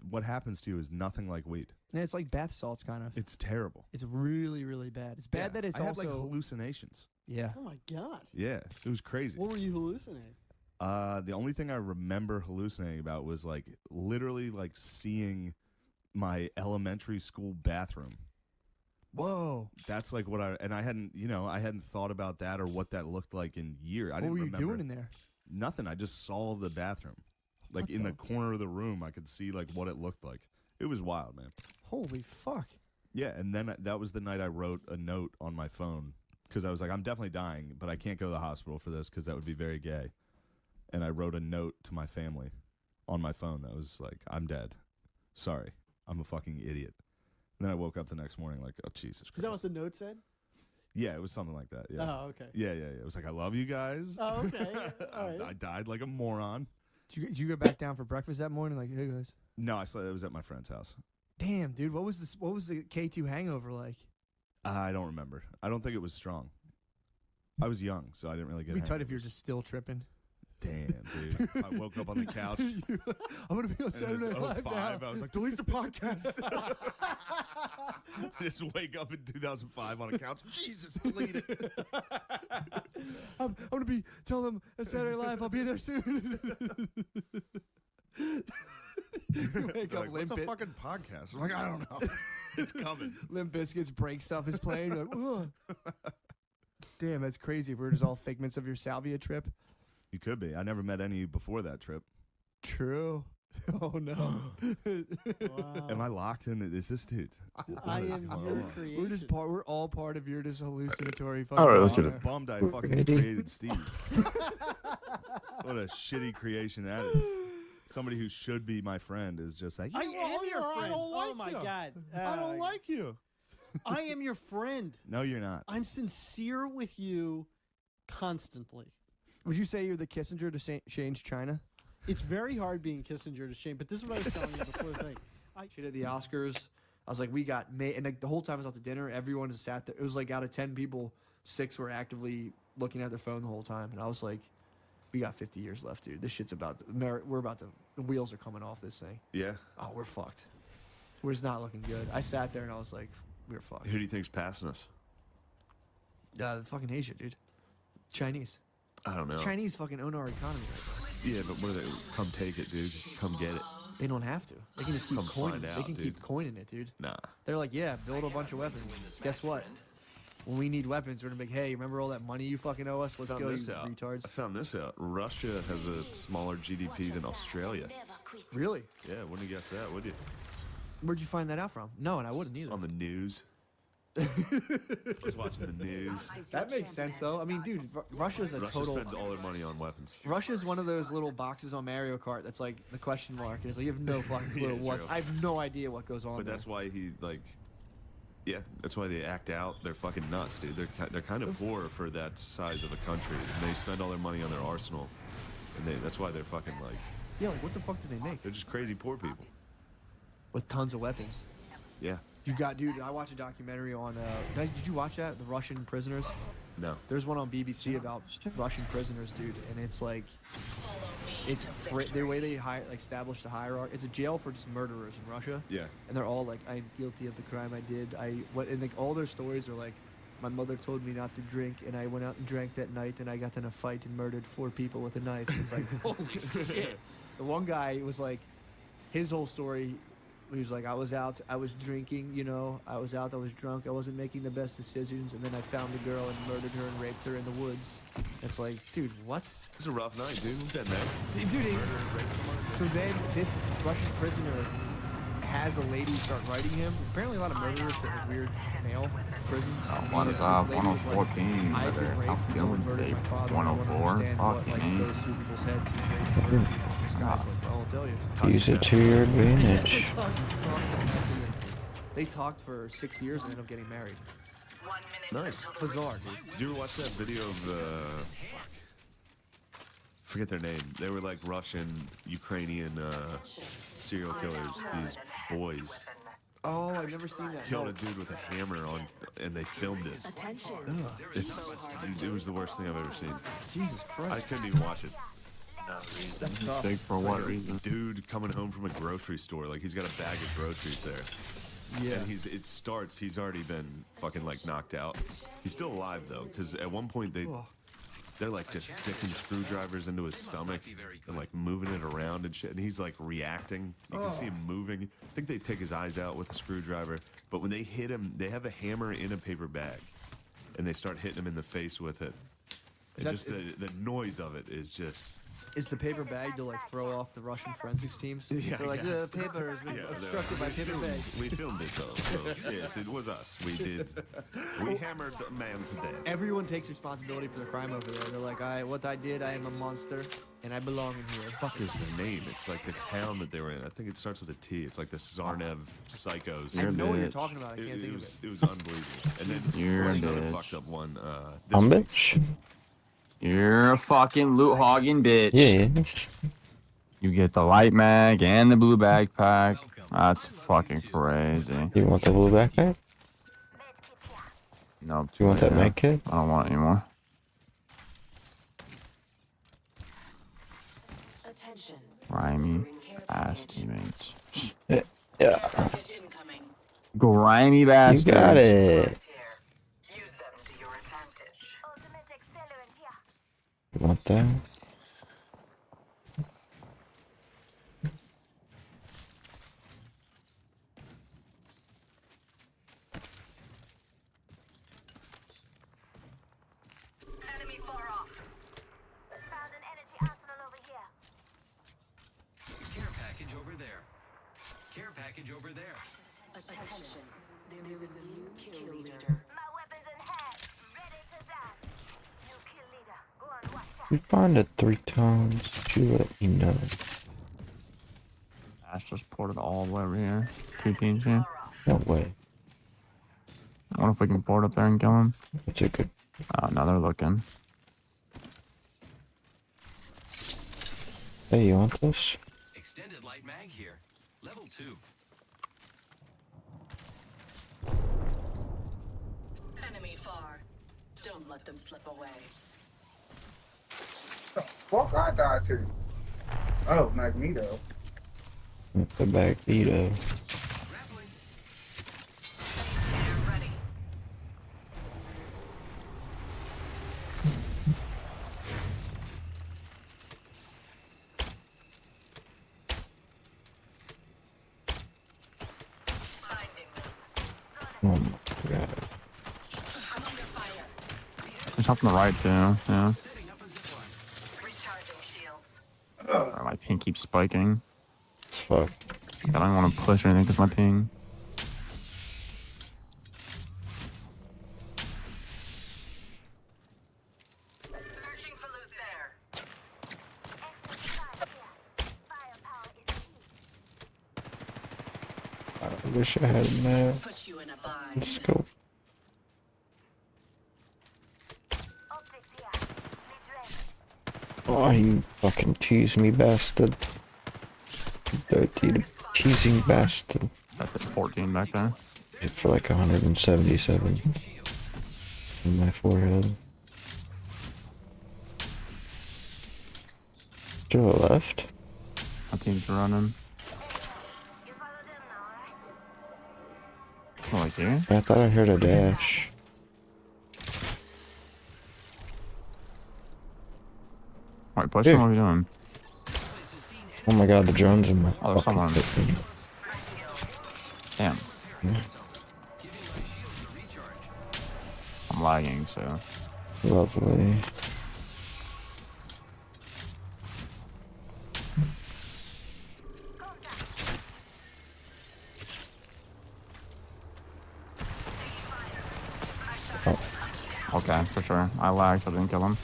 what happens to you is nothing like weed. And it's like bath salts, kind of. It's terrible. It's really, really bad. It's bad that it's I also had like hallucinations. Yeah. Oh my god. Yeah, it was crazy. What were you hallucinating? The only thing I remember hallucinating about was like literally like seeing my elementary school bathroom. Whoa. That's like what I hadn't thought about that or what that looked like in years. What were you doing in there? Nothing. I just saw the bathroom. Like in the corner of the room, I could see like what it looked like. It was wild, man. Holy fuck. Yeah, and then that was the night I wrote a note on my phone because I was like, I'm definitely dying, but I can't go to the hospital for this because that would be very gay. And I wrote a note to my family on my phone that was like, I'm dead. Sorry. I'm a fucking idiot. And then I woke up the next morning like, oh, Jesus Christ. Is that what the note said? Yeah, it was something like that. Yeah. Oh, okay. Yeah. It was like, I love you guys. Oh, okay. All right. I died like a moron. Did you go back down for breakfast that morning? Like, hey guys. No, it was at my friend's house. Damn, dude, what was the K2 hangover like? I don't remember. I don't think it was strong. I was young, so I didn't really get. It'd be tight if you're just still tripping. Damn, dude. I woke up on the couch. I'm gonna be on Saturday Night Live 05. now. I was like, delete the podcast. Just wake up in 2005 on a couch. Jesus, delete it. I'm gonna be telling them at Saturday Night Live. I'll be there soon. You wake up, Like, what's a fucking podcast? I'm like, I don't know. It's coming. Limp Bizkit's Break Stuff is playing. You're like, ugh. Damn, that's crazy. If we're just all figments of your salvia trip. You could be. I never met any of you before that trip. True. Oh no. Am I locked in? Is this dude? I am your creation. We're just we're all part of your just hallucinatory fucking. All right, let's honor. get it. Bummed I fucking created Steve. What a shitty creation that is. Somebody who should be my friend is just like, I am your friend. I don't like Oh my you. god. I don't like you. I am your friend. No, you're not. I'm sincere with you constantly. Would you say you're the Kissinger to Shane's China? It's very hard being Kissinger to Shane, but this is what I was telling you before the thing. Shit at the Oscars. I was like, we got made, and like the whole time I was out to dinner, everyone just sat there. It was like out of 10 people, 6 were actively looking at their phone the whole time, and I was like, we got 50 years left, dude. This shit's about to, we're about to, the wheels are coming off this thing. Yeah. Oh, we're fucked. We're just not looking good. I sat there and I was like, we're fucked. Who do you think's passing us? Fucking Asia, dude. Chinese. I don't know. Chinese fucking own our economy right Yeah, but what are they? Come take it, dude. Just come get it. now. They don't have to. They can just keep Come coining. find They out, can dude. keep coining it, dude. Nah. They're like, yeah, build a bunch of weapons. Guess what? When we need weapons, we're gonna be like, hey, remember all that money you fucking owe us? Let's Found go, you this out. retards. I found this out. Russia has a smaller GDP than Australia. Really? Yeah, wouldn't have guessed that, would you? Where'd you find that out from? No, and I wouldn't either. On the news. I was watching the news. That makes sense, though. I mean, dude, Russia's a Russia total. spends all their money on weapons. Russia's one of those little boxes on Mario Kart that's like the question mark. It's like you have no fucking clue Yeah, what. true. I have no idea what goes on. But that's why he yeah, that's why they act out. They're fucking nuts, dude. They're kind of poor for that size of a country. And they spend all their money on their arsenal, and that's why they're fucking like. Yeah, like what the fuck do they make? They're just crazy poor people. With tons of weapons. Yeah. You got, dude. I watched a documentary on. Did you watch that? The Russian prisoners. No. There's one on BBC about Russian prisoners, dude, and it's like, the way they established the hierarchy. It's a jail for just murderers in Russia. Yeah. And they're all like, I'm guilty of the crime I did. And like all their stories are like, my mother told me not to drink, and I went out and drank that night, and I got in a fight and murdered 4 people with a knife. It's like, holy shit. The one guy was like, his whole story. He was like, I was out, I was drinking, you know, I was out, I was drunk, I wasn't making the best decisions, and then I found the girl and murdered her and raped her in the woods. It's like, dude, what? It's a rough night, dude. Who's that, man? Dude, so then this Russian prisoner has a lady start writing him. Apparently a lot of murderers sit with weird male prisons. What is up? This lady was 114, like, I've been brother. raped, How you someone doing murdered today? my father, I don't 104? understand what, Fucking like, A. goes through people's heads. And raped and murdered people. This guy's like, well, I'll tell you. Use it to your advantage. They talked for 6 years and ended up getting married. Nice. Bizarre, dude. Did you ever watch that video of the? Forget their name. They were like Russian, Ukrainian serial killers. These boys Oh, I've never seen that. killed No. a dude with a hammer on, and they filmed it. It was the worst thing I've ever seen. Jesus Christ. I couldn't even watch it. That's tough. Big for It's what like reason? a dude coming home from a grocery store, like he's got a bag of groceries there. Yeah. And he's already been fucking like knocked out. He's still alive though, because at one point they're like just sticking screwdrivers into his stomach and like moving it around and shit. And he's like reacting. You can see him moving. I think they take his eyes out with a screwdriver. But when they hit him, they have a hammer in a paper bag, and they start hitting him in the face with it. And just the noise of it is just. Is the paper bag to like throw off the Russian forensics teams? Yeah, They're like, I guess. the paper has been obstructed by paper bag. We filmed it though. So yes, it was us. We hammered a man to death. Everyone takes responsibility for the crime over there. They're like, what I did, I am a monster, and I belong in here. Fuck is the name? It's like the town that they were in. I think it starts with a T. It's like the Zarnev psychos. I know what you're talking about. I can't think of it. It was unbelievable. And then You're a another bitch. fucked up one. Bitch. You're a fucking loot hogging bitch. Yeah. You get the light mag and the blue backpack. That's fucking crazy. You want the blue backpack? No. Do you want that yeah. med kit? I don't want it anymore. Grimy ass teammates. Yeah. Grimy You bastards. got it. You want that? Enemy far off. Found an energy arsenal over here. Care package over there. Care package over there. Attention. There is a new kill leader. My weapons in hand. Ready to die. New kill leader. Go on, watch out. You find it 3 times. You let me know. Ash just ported all the way over here. 2 teams here. No way. I wonder if we can port up there and kill him. It's a good. Oh, now they're looking. Hey, you want this? Extended light mag here. Level 2. Enemy far. Don't let them slip away. The fuck I died to? Oh, Magneto. With the Magneto. Oh my god. There's up on the right too, yeah. Oh, my ping keeps spiking. It's fucked. I don't want to push or anything because my ping. I wish I had a map. Let's go. Oh, you fucking tease me, bastard. Dirty teasing bastard. That's at 14 back there. Hit for like 177 in my forehead. To the left. My team's running. Oh, like here? I thought I heard a dash. Alright, push him. What are we doing? Oh my god, the drone's in my Oh, there's someone. fucking Damn. I'm lagging, so. Lovely. Okay, for sure. I lagged, so I didn't kill him.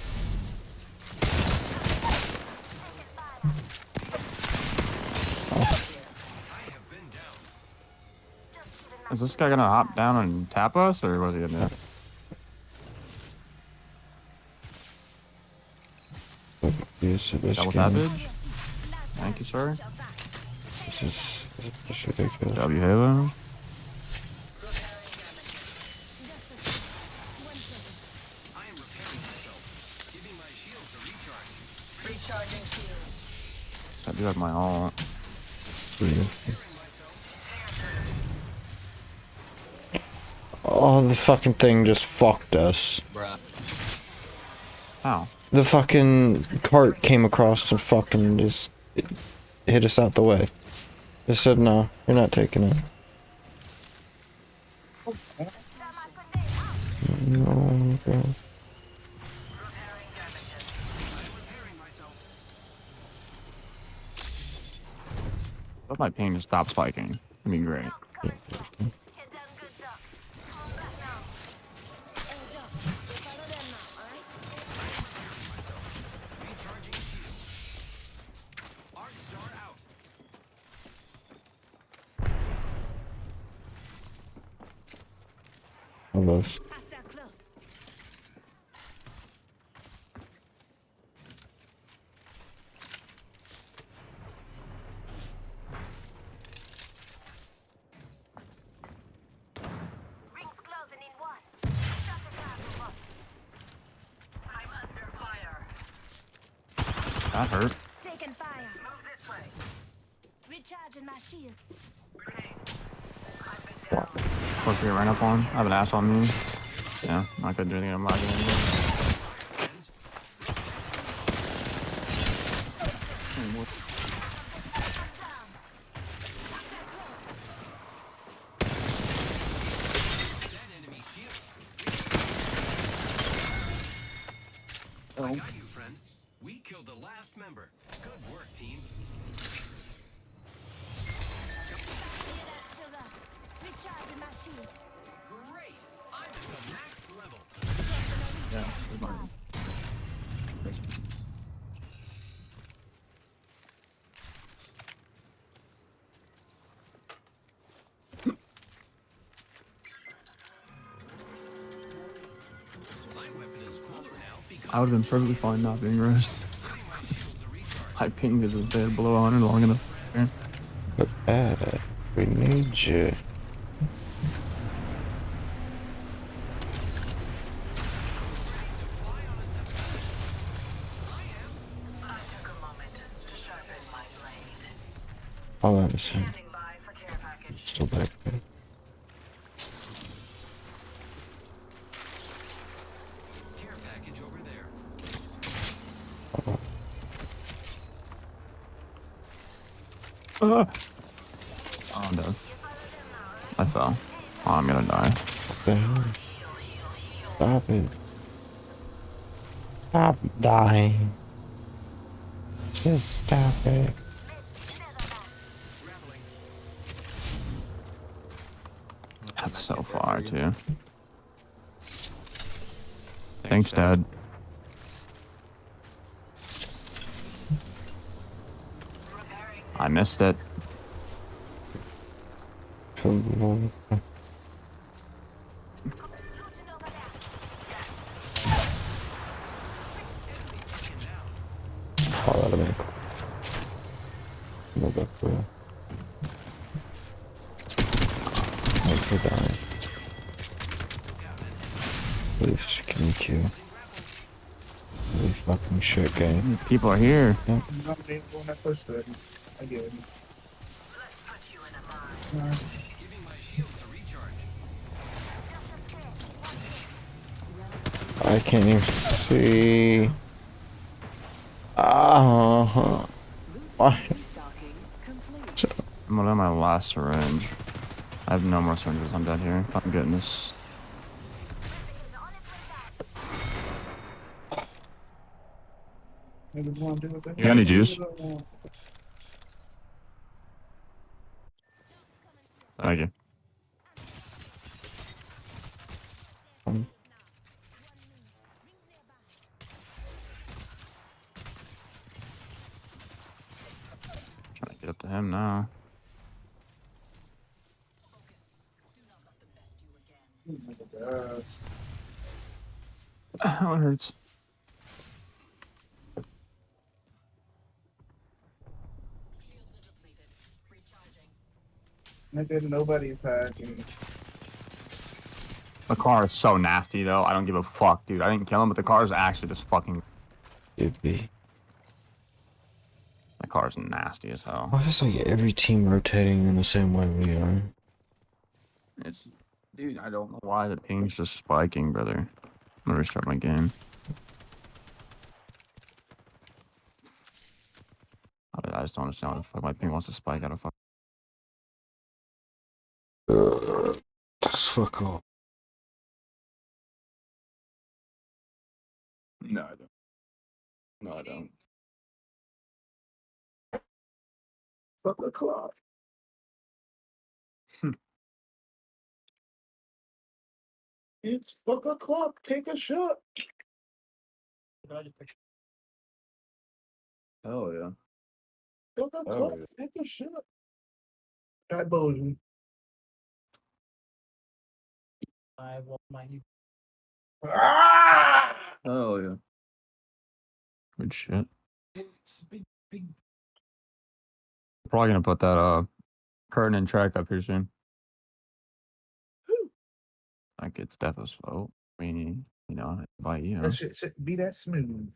Is this guy gonna hop down and tap us, or what is he gonna do? Use this Double skin. tappage? Thank you, sir. This is ridiculous. W Halo. Recharging shields. I do have my ult. Oh, the fucking thing just fucked us. How? The fucking cart came across and fucking just hit us out the way. It said, no, you're not taking it. No, bro. Let my ping just stop spiking. It'd be great. Almost. That hurt. Taking fire. Recharging my shields. Supposed to get ran up on. I have an ass on me. Yeah, I couldn't do anything. I'm not getting anything. I got you, friend. We killed the last member. Good work, team. Recharging my shields. Great. I'm at the max level. Yeah, there's mine. My weapon is cooler now because I would have been perfectly fine not being roasted. I pinged because it stayed below 100 long enough. Yeah. But bad. We need you. Oh, that was him. Still back there. care package over there. Oh, I'm dead. I fell. Oh, I'm gonna die. What the hell? Stop it. Stop dying. Just stop it. That's so far, too. Thanks, Dad. I missed it. Come on. Oh, that'll be cool. Go back there. Hope we're dying. Holy fucking kill. Holy fucking shit game. People are here. Yeah. I get it. I can't even see. Ah, why? I'm on my last syringe. I have no more syringes. I'm dead here. I'm getting this. You got any juice? Thank you. Trying to get up to him now. Oh, it hurts. Nigga, nobody's hacking. The car is so nasty, though. I don't give a fuck, dude. I didn't kill him, but the car is actually just fucking. The car is nasty as hell. Why is like every team rotating in the same way we are? It's, dude, I don't know why the ping's just spiking, brother. I'm gonna restart my game. I just don't understand why the fuck my ping wants to spike out of fuck. Just fuck off. No, I don't. No, I don't. Fuck the clock. It's fuck o'clock. Take a shot. Oh yeah. Fuck o'clock. Take a shot. That bougie. I want my. Oh yeah. Good shit. Big. Probably gonna put that curtain and track up here soon. Like it's Depo's fault. I mean, you know, I invite you. That shit should be that smooth.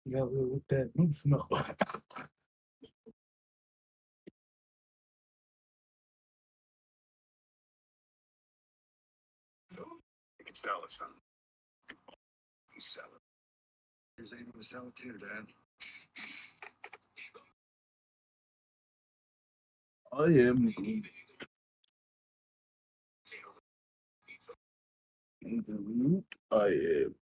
Yeah, with that new smell. You can sell it, son. You sell it. There's anything to sell it too, Dad. I am good. I am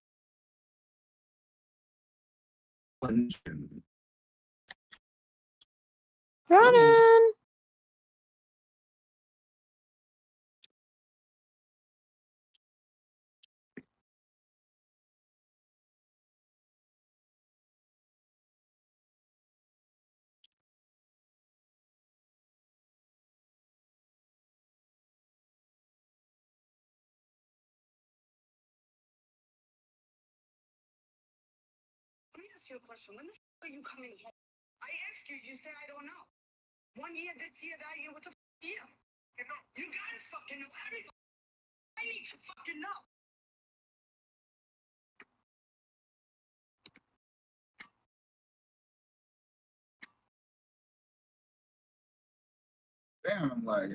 punching. Running. Let me ask you a question. When the are you coming home? I ask you, you say I don't know. 1 year, this year, that year, what the year? You gotta fucking know. Everybody, I need to fucking know. Damn, like,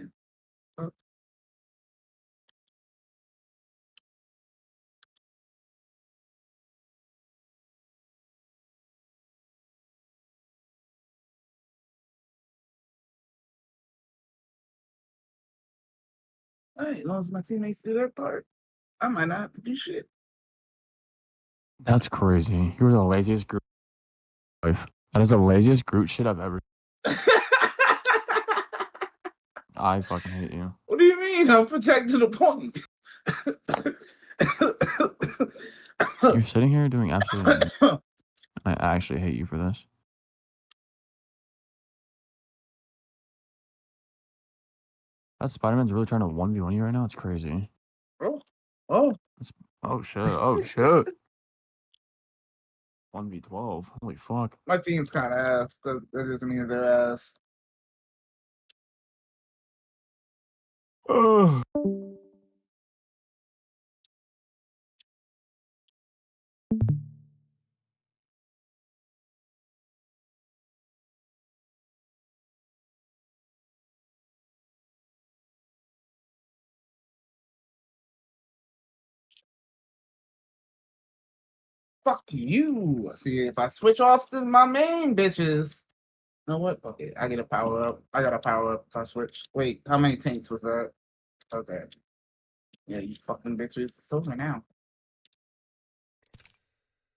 hey, as long as my teammates do their part, I might not have to do shit. That's crazy. You were the laziest Groot life. That is the laziest Groot shit I've ever. I fucking hate you. What do you mean? I'm protecting the point. You're sitting here doing absolutely nothing. I actually hate you for this. That Spider-Man's really trying to 1v1 you right now? It's crazy. Oh. Oh shit. Oh shit. 1v12. Holy fuck. My team's kind of ass. That doesn't mean they're ass. Oh. Fuck you. See, if I switch off to my main bitches, you know what? Okay, I get a power up. I got a power up if I switch. Wait, how many tanks was that? Okay. Yeah, you fucking bitches. It's over now.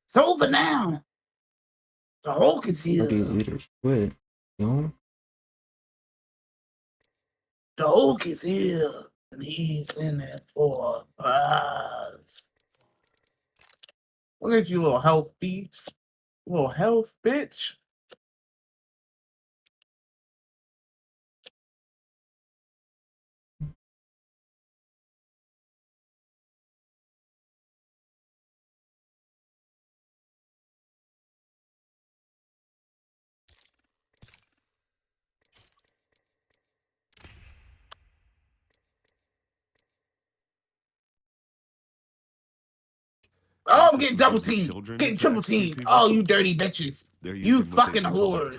It's over now. The Hulk is here. Party leaders quit. No? The Hulk is here. And he's in it for us. Look at you, little health beeps. Little health bitch. Oh, I'm getting double teamed. Getting triple teamed. Oh, you dirty bitches. You fucking whores.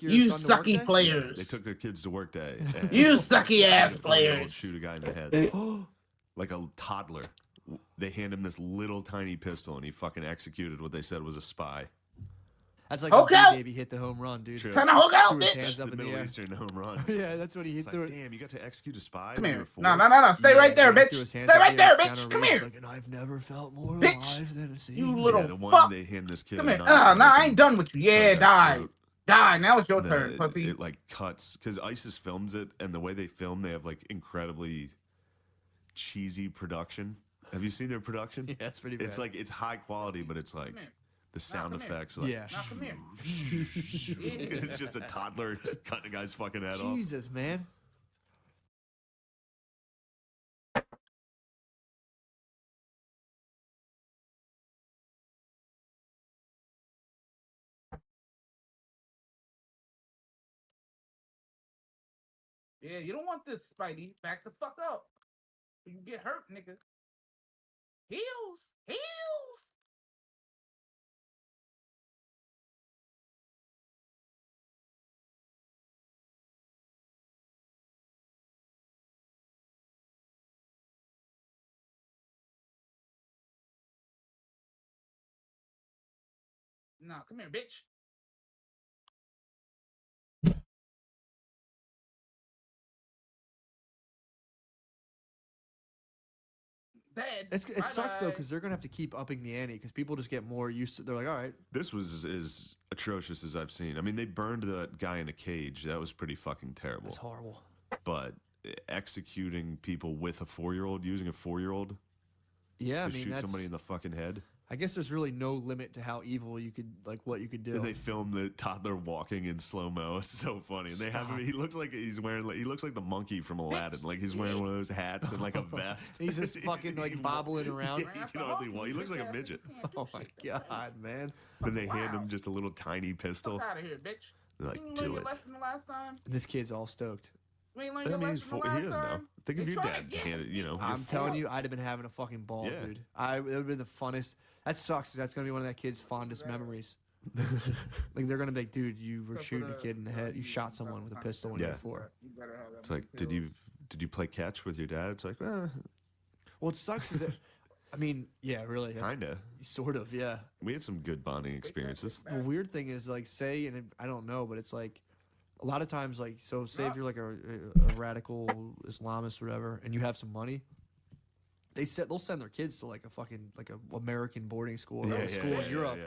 You sucky players. They took their kids to work day. You sucky ass a 4-year-old players. Shoot a guy in the head. Like a toddler. They hand him this little tiny pistol and he fucking executed what they said was a spy. That's like Hulk when out. baby hit the home run, dude. True. Kinda Hulk out, Threw his bitch. hands up The in the Middle air. Eastern home run. Yeah, that's what he hit. It's like, damn, you got to execute a spy? Come when here. you were No, 4? no. Stay right there, bitch. Threw his Stay hands up right in the air. there, Keanu bitch. Come Reeves here. Like, and I've never felt more Bitch. alive than a scene. You little Yeah, the one fuck. they hand this kid Come a here. knife Nah, and I ain't done with you. Yeah, cut die. throat. Die. Now it's your turn, pussy. It like cuts because ISIS films it, and the way they film, they have like incredibly cheesy production. Have you seen their production? Yeah, it's pretty bad. It's like it's high quality, but it's like the sound effects. Like, Yeah. Now come here. it's just a toddler cutting a guy's fucking head off. Jesus, man. Yeah, you don't want this, Spidey. Back the fuck up. You get hurt, nigga. Heals. Heals. Nah, come here, bitch. Dead. It sucks though because they're gonna have to keep upping the ante because people just get more used to. They're like, all right, This was as atrocious as I've seen. I mean, they burned that guy in a cage. That was pretty fucking terrible. it's horrible. But executing people with a 4-year-old, using a 4-year-old Yeah, to I mean shoot that's. somebody in the fucking head. I guess there's really no limit to how evil you could what you could do. And they filmed the toddler walking in slow mo. It's so funny. And they have him. He looks like he's wearing. He looks like the monkey from Aladdin. Like he's wearing one of those hats and like a vest. He's just fucking like bobbling around. Yeah, he can hardly walk. He looks like a midget. Oh my god, man! Then they hand him just a little tiny pistol. Fuck out of here, bitch. They're like, You learn do your it. lesson the last time. This kid's all stoked. You ain't learned I your mean, he's lesson the he last doesn't know. time. Think of They your try dad again. handed. You know, I'm telling you, I'd have been having a fucking ball, Yeah. dude. It would have been the funnest. That sucks. 'Cause that's gonna be one of that kid's fondest memories. Like they're gonna be like, dude, you were shooting a kid in the head. You shot someone with a pistol when you were 4. It's like, did you play catch with your dad? It's like, Well, it sucks because I mean, yeah, really, that's- kinda. sort of, yeah. We had some good bonding experiences. The weird thing is, like, say, and I don't know, but it's like a lot of times, like, so say if you're like a radical Islamist or whatever, and you have some money, they'll send their kids to like a fucking like a American boarding school or a school in Europe.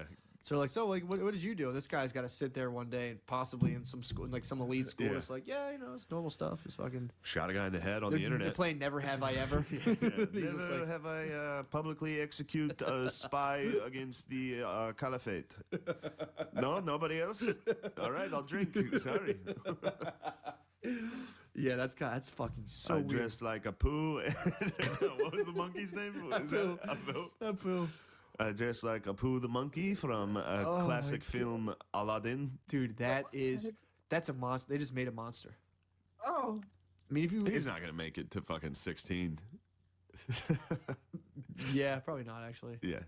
So they're like, so like, what did you do? And this guy's got to sit there one day, and possibly in some school, like some elite school. Yeah. It's like, yeah, you know, it's normal stuff. Just fucking Shot a guy in the head on they're, the internet. They're playing Never Have I Ever. He's just Never like- have I publicly execute a spy against the caliphate. No, nobody else. All right, I'll drink. Sorry. Yeah, that's fucking so I weird. dressed like a poo. What was the monkey's name? Is that Apu? Apu. I dressed like Apu the monkey from a Oh, classic my film Aladdin. Dude, that's a monster. They just made a monster. Oh. I mean, if you He's not gonna make it to fucking 16. yeah, probably not actually. Yeah.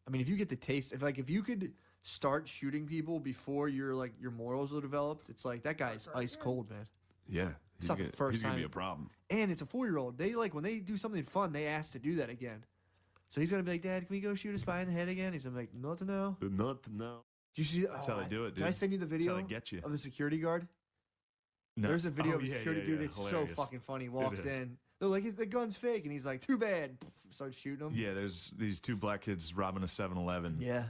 I mean, if you get the taste, if you could start shooting people before your morals are developed, it's like that guy's ice cold, man. Yeah. It's not the first he's gonna time. be a problem. And it's a 4-year-old. They like when they do something fun, they ask to do that again. So he's gonna be like, Dad, can we go shoot a spy in the head again? He's gonna be like, not to know. Not to know. Do you see? That's how they do it, dude. Did I send you the That's video how they get you. of the security guard? No. There's a video Oh, of a yeah, security yeah, dude. yeah. It's Hilarious. so fucking funny. He It walks is. in. They're like, the gun's fake, and he's like, too bad. Starts shooting him. Yeah, there's these 2 black kids robbing a 7-Eleven. Yeah.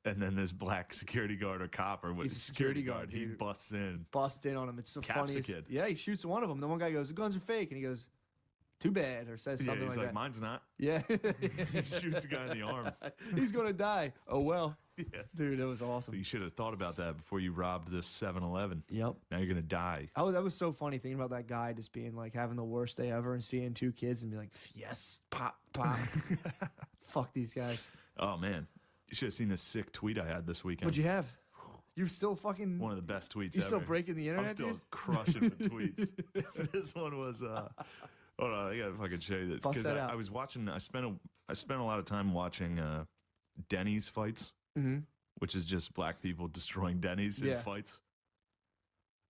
And then this black security guard or cop or what? He's a security guard, He dude. busts in. Bust in on him. It's so Caps funny. the It's- kid. Yeah, he shoots one of them. The one guy goes, the guns are fake, and he goes, too bad, or says Yeah, something he's like like, that. mine's not. Yeah. He shoots a guy in the arm. He's gonna die. Oh well. Yeah. Dude, that was awesome. You should have thought about that before you robbed this 7-Eleven. Yep. Now you're gonna die. That was so funny thinking about that guy just being like having the worst day ever and seeing 2 kids and be like, yes, pop, pop. Fuck these guys. Oh man, you should have seen this sick tweet I had this weekend. What'd you have? You still fucking One of the best tweets You ever. still breaking the internet, I'm still dude? crushing the tweets. This one was hold on, I gotta fucking show you this. Bust that out. I was watching I spent a lot of time watching Denny's fights. Mm-hmm. Which is just black people destroying Denny's in Yeah. fights.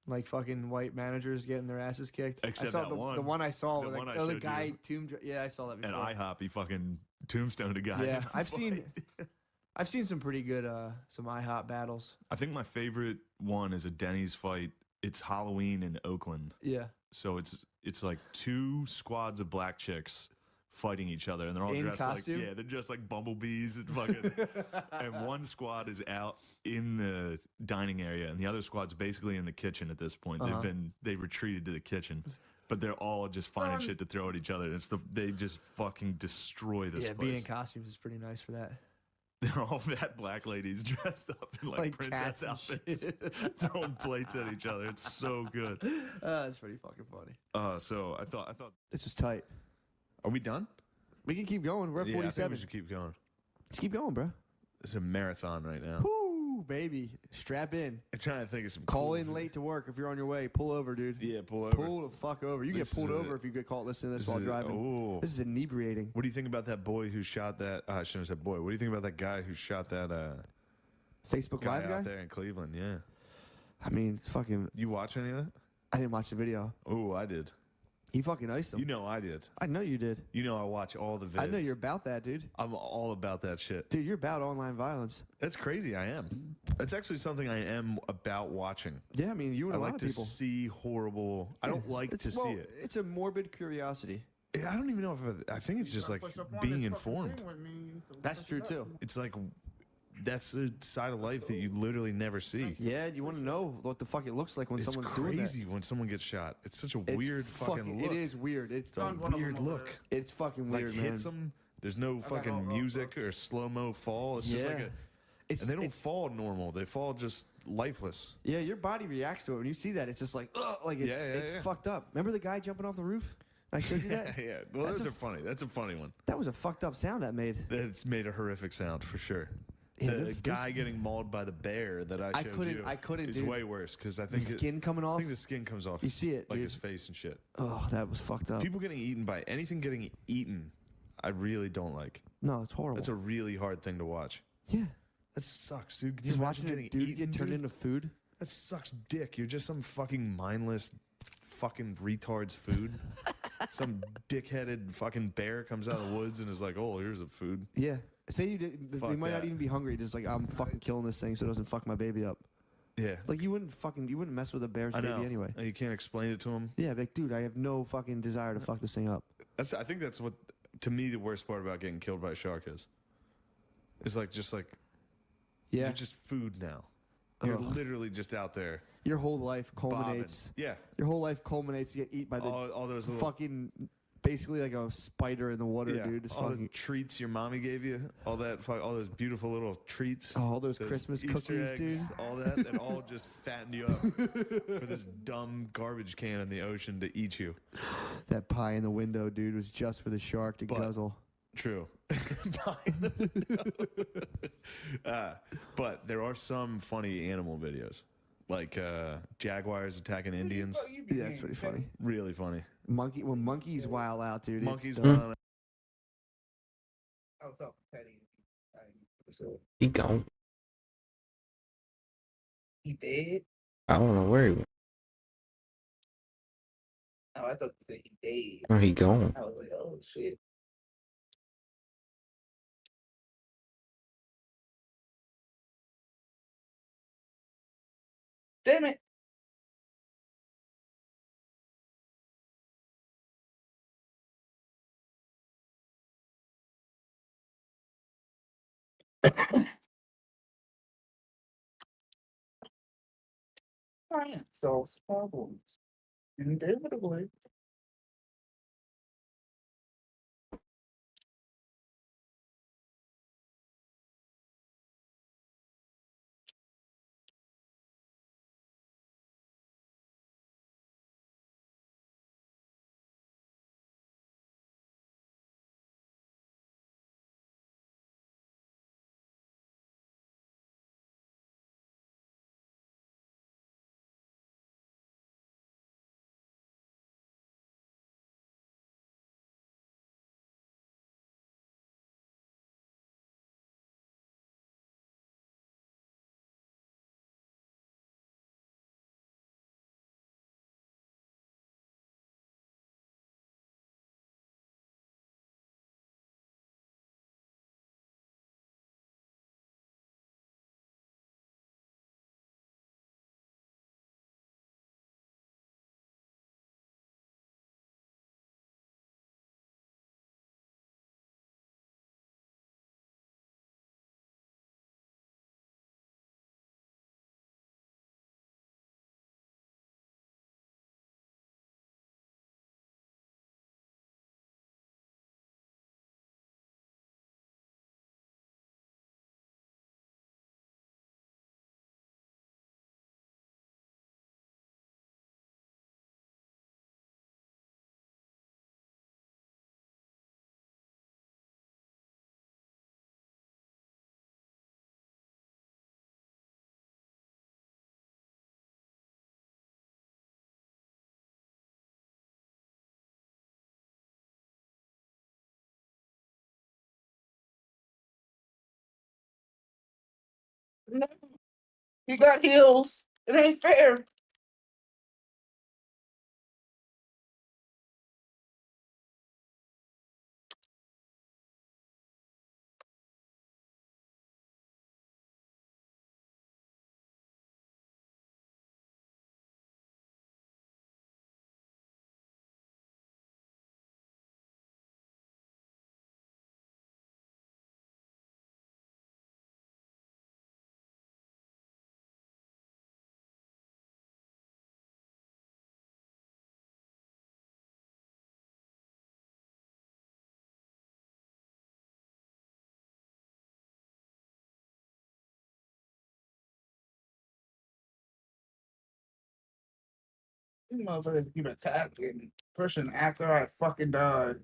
like fucking white managers getting their asses kicked. Except I saw that the one. one I saw The was one like, I oh, the showed guy you. yeah, I saw that before. And IHOP, he fucking tombstoned a guy. in Yeah, a I've fight. I've seen some pretty good some IHOP battles. I think my favorite one is a Denny's fight. It's Halloween in Oakland. Yeah. So it's like 2 squads of black chicks fighting each other, and they're all In dressed costume? like they're dressed like bumblebees and fucking. And one squad is out in the dining area, and the other squad's basically in the kitchen at this point. Uh-huh. They retreated to the kitchen, but they're all just finding shit to throw at each other. They just fucking destroy this Yeah, place. being in costumes is pretty nice for that. They're all that black ladies dressed up in like cats princess and outfits, shit. throwing plates at each other. It's so good. That's pretty fucking funny. So I thought This was tight. Are we done? We can keep going. We're at Yeah, I think 47. we should keep going. Let's keep going, bro. It's a marathon right now. Woo! baby. Strap in. I'm trying to think of some. Call cool in late to work if you're on your way. Pull over, dude. Yeah, pull over. Pull the fuck over. You This get pulled is over if you get caught listening to this while is driving. Oh, This is inebriating. What do you think about that boy who shot that? I shouldn't have said boy. What do you think about that guy who shot that? Facebook guy Live guy out there in Cleveland. Yeah. I mean, it's fucking. You watch any of that? I didn't watch the video. Oh, I did. He fucking iced him. You know I did. I know you did. You know I watch all the vids. I know you're about that, dude. I'm all about that shit. Dude, you're about online violence. That's crazy. I am. That's actually something I am about watching. Yeah, I mean, you and I a lot like of to people. see horrible. I don't like to see it. It's a morbid curiosity. I don't even know if I think it's just like being informed. That's true too. It's like that's a side of life that you literally never see. Yeah, you want to know what the fuck it looks like when It's someone's doing that. crazy when someone gets shot. It's such a It's weird fucking look. It is weird. It's a weird look. It's fucking weird, like man. hits them. There's no fucking music or slow mo fall. It's just like Yeah. and they don't fall normal. They fall just lifeless. Yeah, your body reacts to it when you see that. It's just like, ugh, like it's Yeah. fucked up. Remember the guy jumping off the roof? I showed you that. Yeah. Well, That's those a are funny. That's a funny one. That was a fucked up sound that made. It's made a horrific sound for sure. Yeah, the there's- guy getting mauled by the bear that I showed you. I couldn't, is dude. way worse because I The think skin coming off. I think the skin comes off. You see it, like dude. his face and shit. Oh, that was fucked up. People getting eaten by anything getting eaten, I really don't like. No, it's horrible. That's a really hard thing to watch. Yeah. That sucks, dude. Can Just you imagine watching a getting dude eaten, get turned dude? into food. That sucks dick. You're just some fucking mindless fucking retard's food. Some dick-headed fucking bear comes out of the woods and is like, "Oh, here's a food." Yeah. Say you did. Fuck You might not that. even be hungry. Just like I'm fucking killing this thing so it doesn't fuck my baby up. Yeah. Like you wouldn't mess with a bear's I baby know. anyway. You can't explain it to him. Yeah, like dude, I have no fucking desire to fuck this thing up. I think that's what, to me, the worst part about getting killed by a shark is. It's like just like, Yeah. you're just food now. You're Ugh. literally just out there. Your whole life culminates. Bobbing. Yeah. Your whole life culminates to get eaten by the All those little, fucking basically like a spider in the water, yeah, dude. It's all the fucking treats your mommy gave you, all those beautiful little treats. all those Christmas Easter cookies, eggs, dude. all that all just fatten you up for this dumb garbage can in the ocean to eat you. That pie in the window, dude, was just for the shark to guzzle. True. But there are some funny animal videos, like jaguars attacking Indians. Yeah, that's pretty funny. Really funny. When monkeys wild out, dude. Monkeys it's wild out. I was up petty. He gone. He dead? I don't know where he went. Oh, I thought you said he dead. Where he gone? I was like, oh shit. Damn it. Science solves problems. Indubitably. No, he got heels. It ain't fair. You motherfuckers keep attacking, pushing after I fucking died.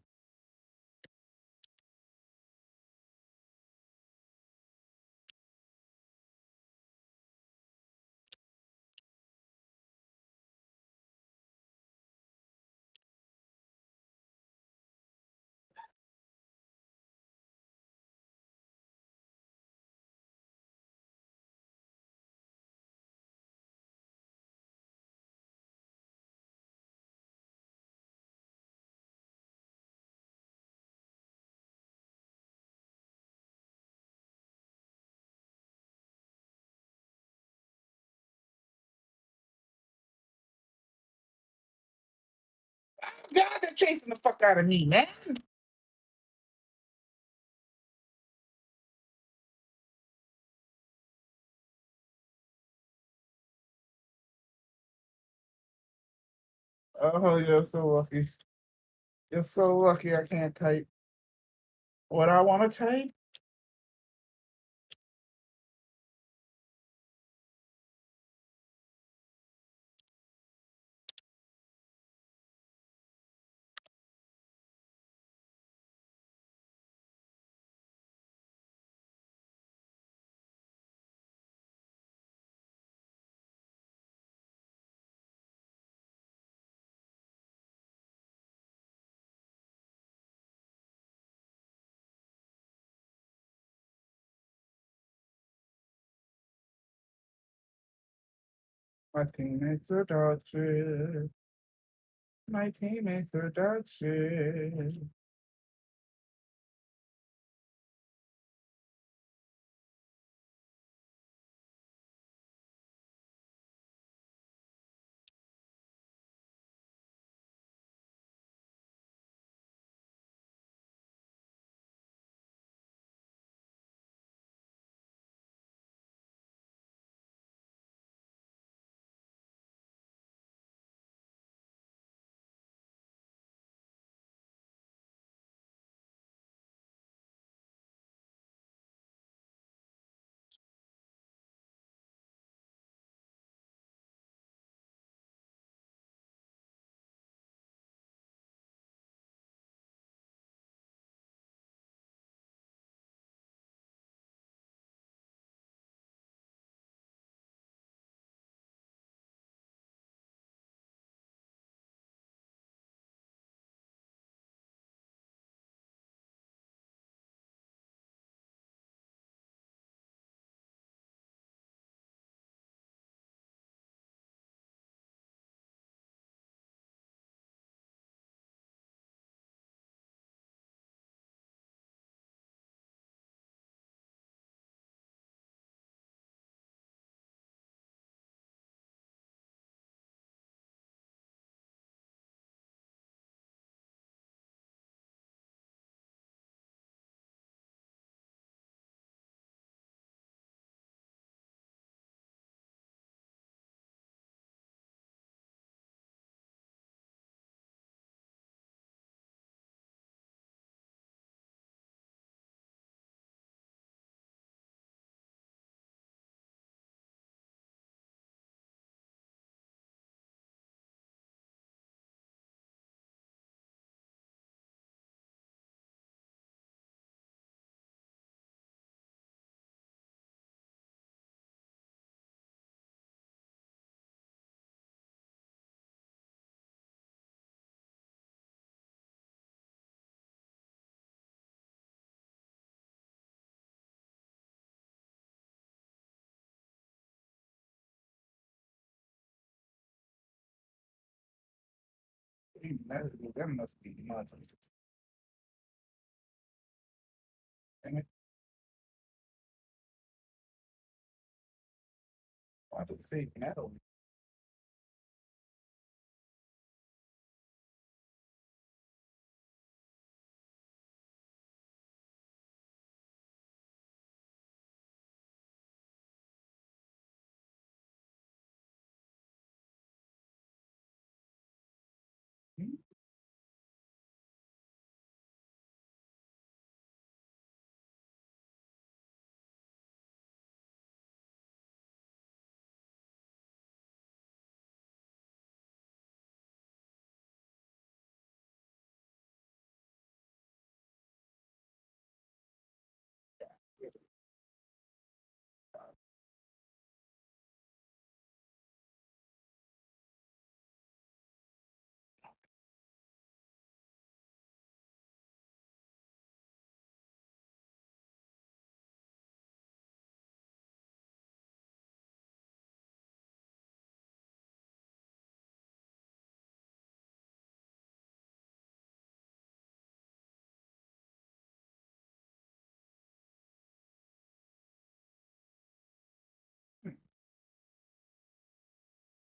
God, they're chasing the fuck out of me, man. Oh, you're so lucky. You're so lucky I can't type what I want to type. My teammates are dog shit. My teammates are dog shit. That must be mother. Damn it. Why does it say metal?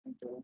Okay.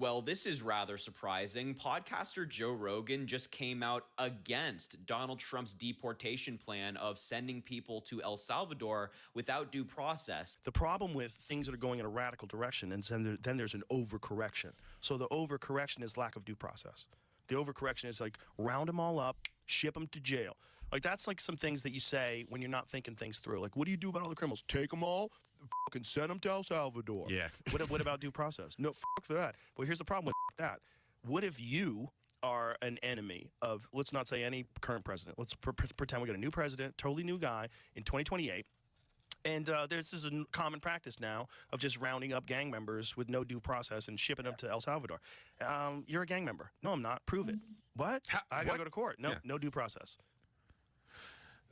Well, this is rather surprising. Podcaster Joe Rogan just came out against Donald Trump's deportation plan of sending people to El Salvador without due process. The problem with things that are going in a radical direction, and then there's an overcorrection. So the overcorrection is lack of due process. The overcorrection is like round them all up, ship them to jail. Like that's like some things that you say when you're not thinking things through. Like, what do you do about all the criminals? Take them all, fucking send them to El Salvador. Yeah. What about due process? No, fuck that. Well, here's the problem with that. What if you are an enemy of, let's not say any current president. Let's pretend we got a new president, totally new guy in 2028. And this is a common practice now of just rounding up gang members with no due process and shipping them to El Salvador. You're a gang member. No, I'm not. Prove it. What? I got to go to court. No, no due process.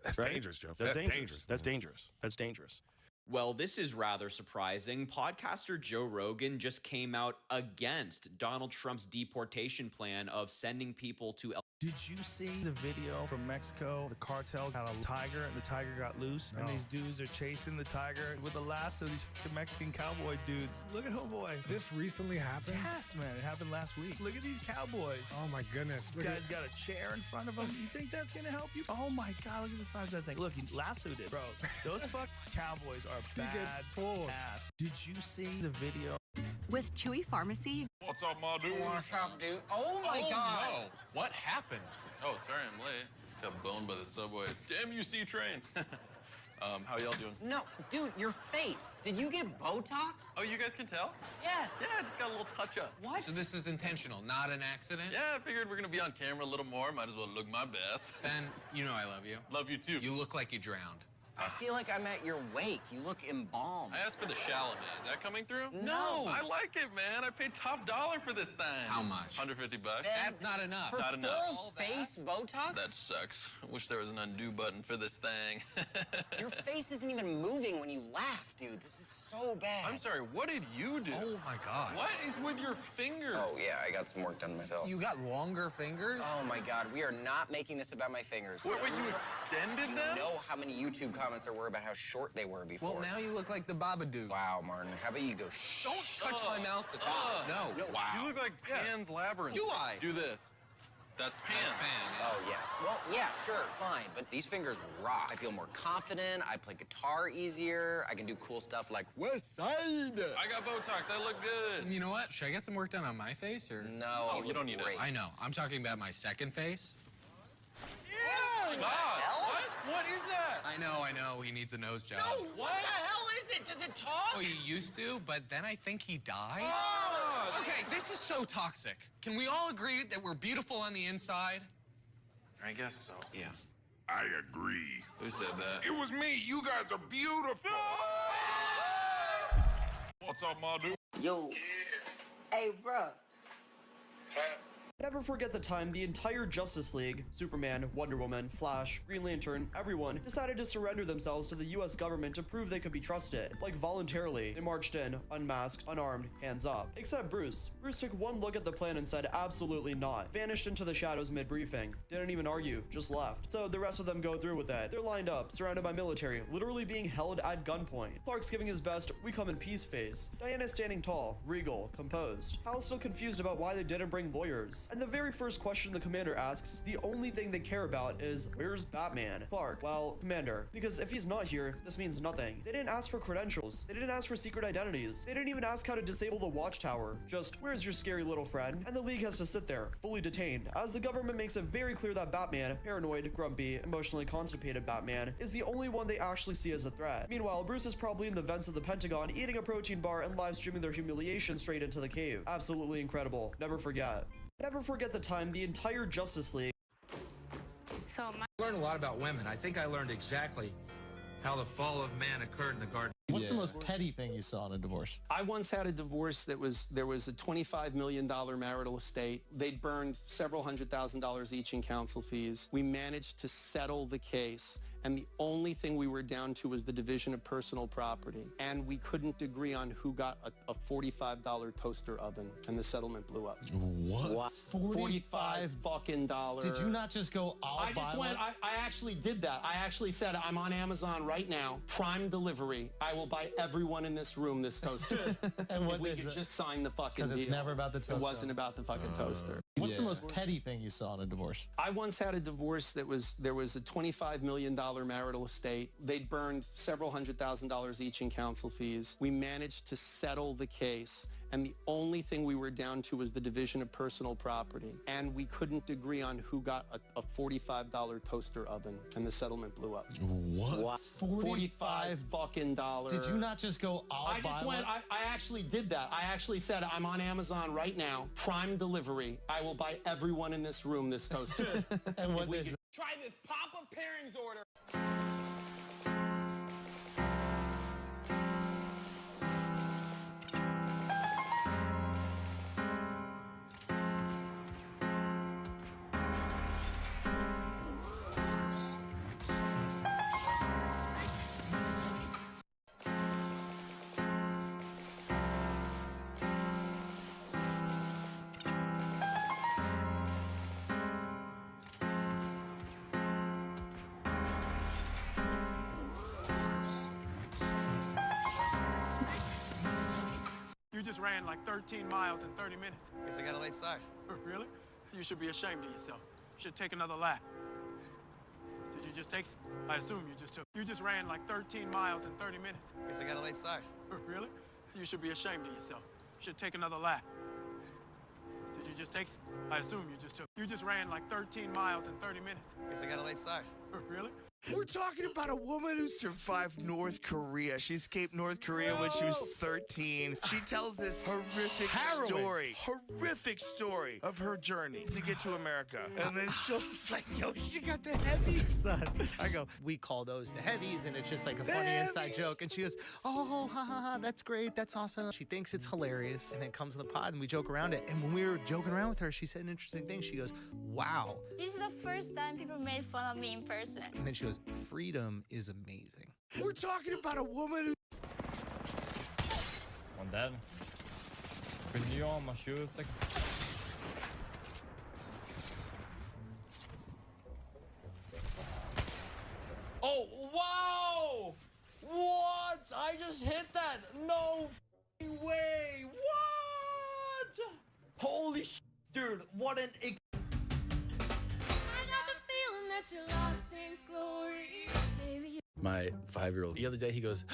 That's dangerous, Joe. That's dangerous. That's dangerous. That's dangerous. Well, this is rather surprising. Podcaster Joe Rogan just came out against Donald Trump's deportation plan of sending people to El Did you see the video from Mexico? The cartel had a tiger, and the tiger got loose, and these dudes are chasing the tiger with the lasso. These fucking Mexican cowboy dudes. Look at homeboy. This recently happened? Yes, man. It happened last week. Look at these cowboys. Oh my goodness. This guy's got a chair in front of him. You think that's gonna help you? Oh my God! Look at the size of that thing. Look, he lassoed it, bro. Those fucking cowboys are bad ass. Did you see the video? With Chewy Pharmacy. What's up, my dude? What's up, dude? Oh my God. No. What happened? Oh, sorry, I'm late. Got boned by the subway. Damn you, C-Train. How y'all doing? No, dude, your face. Did you get Botox? Oh, you guys can tell? Yes. Yeah, I just got a little touch-up. What? So this is intentional, not an accident? Yeah, I figured we're gonna be on camera a little more. Might as well look my best. Ben, you know I love you. Love you, too. You look like you drowned. I feel like I'm at your wake. You look embalmed. I asked for the Chalamet. Is that coming through? No. I like it, man. I paid top dollar for this thing. How much? $150. That's not enough. For Not enough. full face Botox? That sucks. I wish there was an undo button for this thing. Your face isn't even moving when you laugh, dude. This is so bad. I'm sorry, what did you do? Oh, my God. What is with your fingers? Oh, yeah, I got some work done myself. You got longer fingers? Oh, my God. We are not making this about my fingers. Wait, you extended them? You know how many YouTube comments there were about how short they were before. Well, now you look like the Babadook. Wow, Martin. How about you go shh? Don't touch my mouth with that. No. Wow. You look like Pan's Labyrinth. Do I? Do this. That's Pan. Oh, yeah. Well, yeah, sure, fine. But these fingers rock. I feel more confident. I play guitar easier. I can do cool stuff like West Side. I got Botox. I look good. You know what? Should I get some work done on my face or? No. Oh, you don't need it. I know. I'm talking about my second face. Oh, my God. What is that? I know. He needs a nose job. No, what the hell is it? Does it talk? Oh, he used to, but then I think he died. Oh! Okay, this is so toxic. Can we all agree that we're beautiful on the inside? I guess so. Yeah. I agree. Who said that? It was me. You guys are beautiful. What's up, my dude? Yo. Hey, bruh. Never forget the time the entire Justice League, Superman, Wonder Woman, Flash, Green Lantern, everyone decided to surrender themselves to the US government to prove they could be trusted. Like voluntarily, they marched in, unmasked, unarmed, hands up. Except Bruce. Bruce took one look at the plan and said absolutely not. Vanished into the shadows mid-briefing. Didn't even argue, just left. So the rest of them go through with it. They're lined up, surrounded by military, literally being held at gunpoint. Clark's giving his best "we come in peace" face. Diana's standing tall, regal, composed. Hal's still confused about why they didn't bring lawyers. And the very first question the commander asks, the only thing they care about is, where's Batman? Clark, well, commander, because if he's not here, this means nothing. They didn't ask for credentials. They didn't ask for secret identities. They didn't even ask how to disable the watchtower. Just, where's your scary little friend? And the League has to sit there, fully detained, as the government makes it very clear that Batman, paranoid, grumpy, emotionally constipated Batman, is the only one they actually see as a threat. Meanwhile, Bruce is probably in the vents of the Pentagon eating a protein bar and live streaming their humiliation straight into the cave. Absolutely incredible. Never forget. Never forget the time the entire Justice League. So I learned a lot about women. I think I learned exactly how the fall of man occurred in the garden. What's the most petty thing you saw in a divorce? I once had a divorce there was a $25 million marital estate. They'd burned several $100,000 each in counsel fees. We managed to settle the case, and the only thing we were down to was the division of personal property. And we couldn't agree on who got a $45 toaster oven, and the settlement blew up. What? 45 fucking dollars. Did you not just go, I actually did that. I actually said, I'm on Amazon right now, Prime delivery. I will buy everyone in this room this toaster. And what if we is could it? just sign the fucking deal. Because it's never about the toaster. It wasn't about the fucking toaster. What's the most petty thing you saw in a divorce? I once had a divorce there was a $25 million marital estate. They'd burned several $100,000 each in counsel fees. We managed to settle the case, and the only thing we were down to was the division of personal property. And we couldn't agree on who got a $45 toaster oven, and the settlement blew up. What? 45 fucking dollars. Did you not just go, I actually did that. I actually said, I'm on Amazon right now, Prime delivery. I will buy everyone in this room this toaster. And what is it? Try this pop-up pairings order. You just ran like 13 miles in 30 minutes. Guess I got a late start. Really? You should be ashamed of yourself. You should take another lap. Did you just take? I assume you just took. You just ran like 13 miles in 30 minutes. Guess I got a late start. Really? You should be ashamed of yourself. You should take another lap. Did you just take? I assume you just took. You just ran like 13 miles in 30 minutes. Guess I got a late start. Really? We're talking about a woman who survived North Korea. She escaped North Korea when she was 13. She tells this horrific story of her journey to get to America. And then she'll just like, yo, she got the heavies. I go, we call those the heavies, and it's just like a funny inside joke. And she goes, oh, ha, ha, ha, that's great, that's awesome. She thinks it's hilarious, and then comes in the pod, and we joke around it. And when we were joking around with her, she said an interesting thing. She goes, wow. This is the first time people made fun of me in person. And then she goes, freedom is amazing. We're talking about a woman who... One dead. Couldn't you almost shoot? Oh, wow! What? I just hit that. No f***ing way. What? Holy sh**, dude. What an... I got the feeling that you're lost in glory. Baby, you My 5-year-old, the other day, he goes,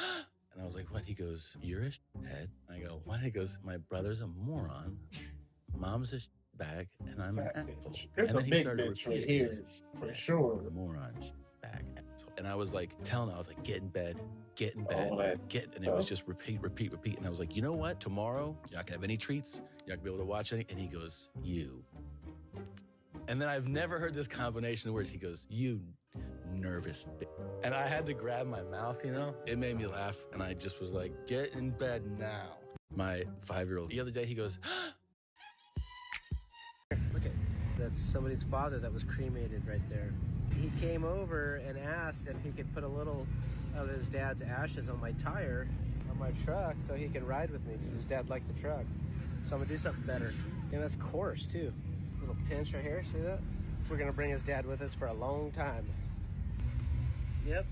and I was like, what? He goes, you're a head. I go, what? He goes, my brother's a moron, mom's a bag, and I'm an asshole. It's And a then he big started bitch right repeating, here, for sure. Moron, bag, asshole. And I was like, telling him, I was like, get in bed, get in bed, All that get, and it was just repeat. And I was like, you know what? Tomorrow, you're not gonna have any treats. You're not gonna be able to watch any. And he goes, you. And then I've never heard this combination of words. He goes, you nervous bitch. And I had to grab my mouth, you know? It made me laugh, and I just was like, get in bed now. My 5-year-old, the other day, he goes, look at, that's somebody's father that was cremated right there. He came over and asked if he could put a little of his dad's ashes on my tire on my truck so he can ride with me because his dad liked the truck. So I'm gonna do something better. And that's coarse too. Little pinch right here, see that? We're gonna bring his dad with us for a long time. Yep.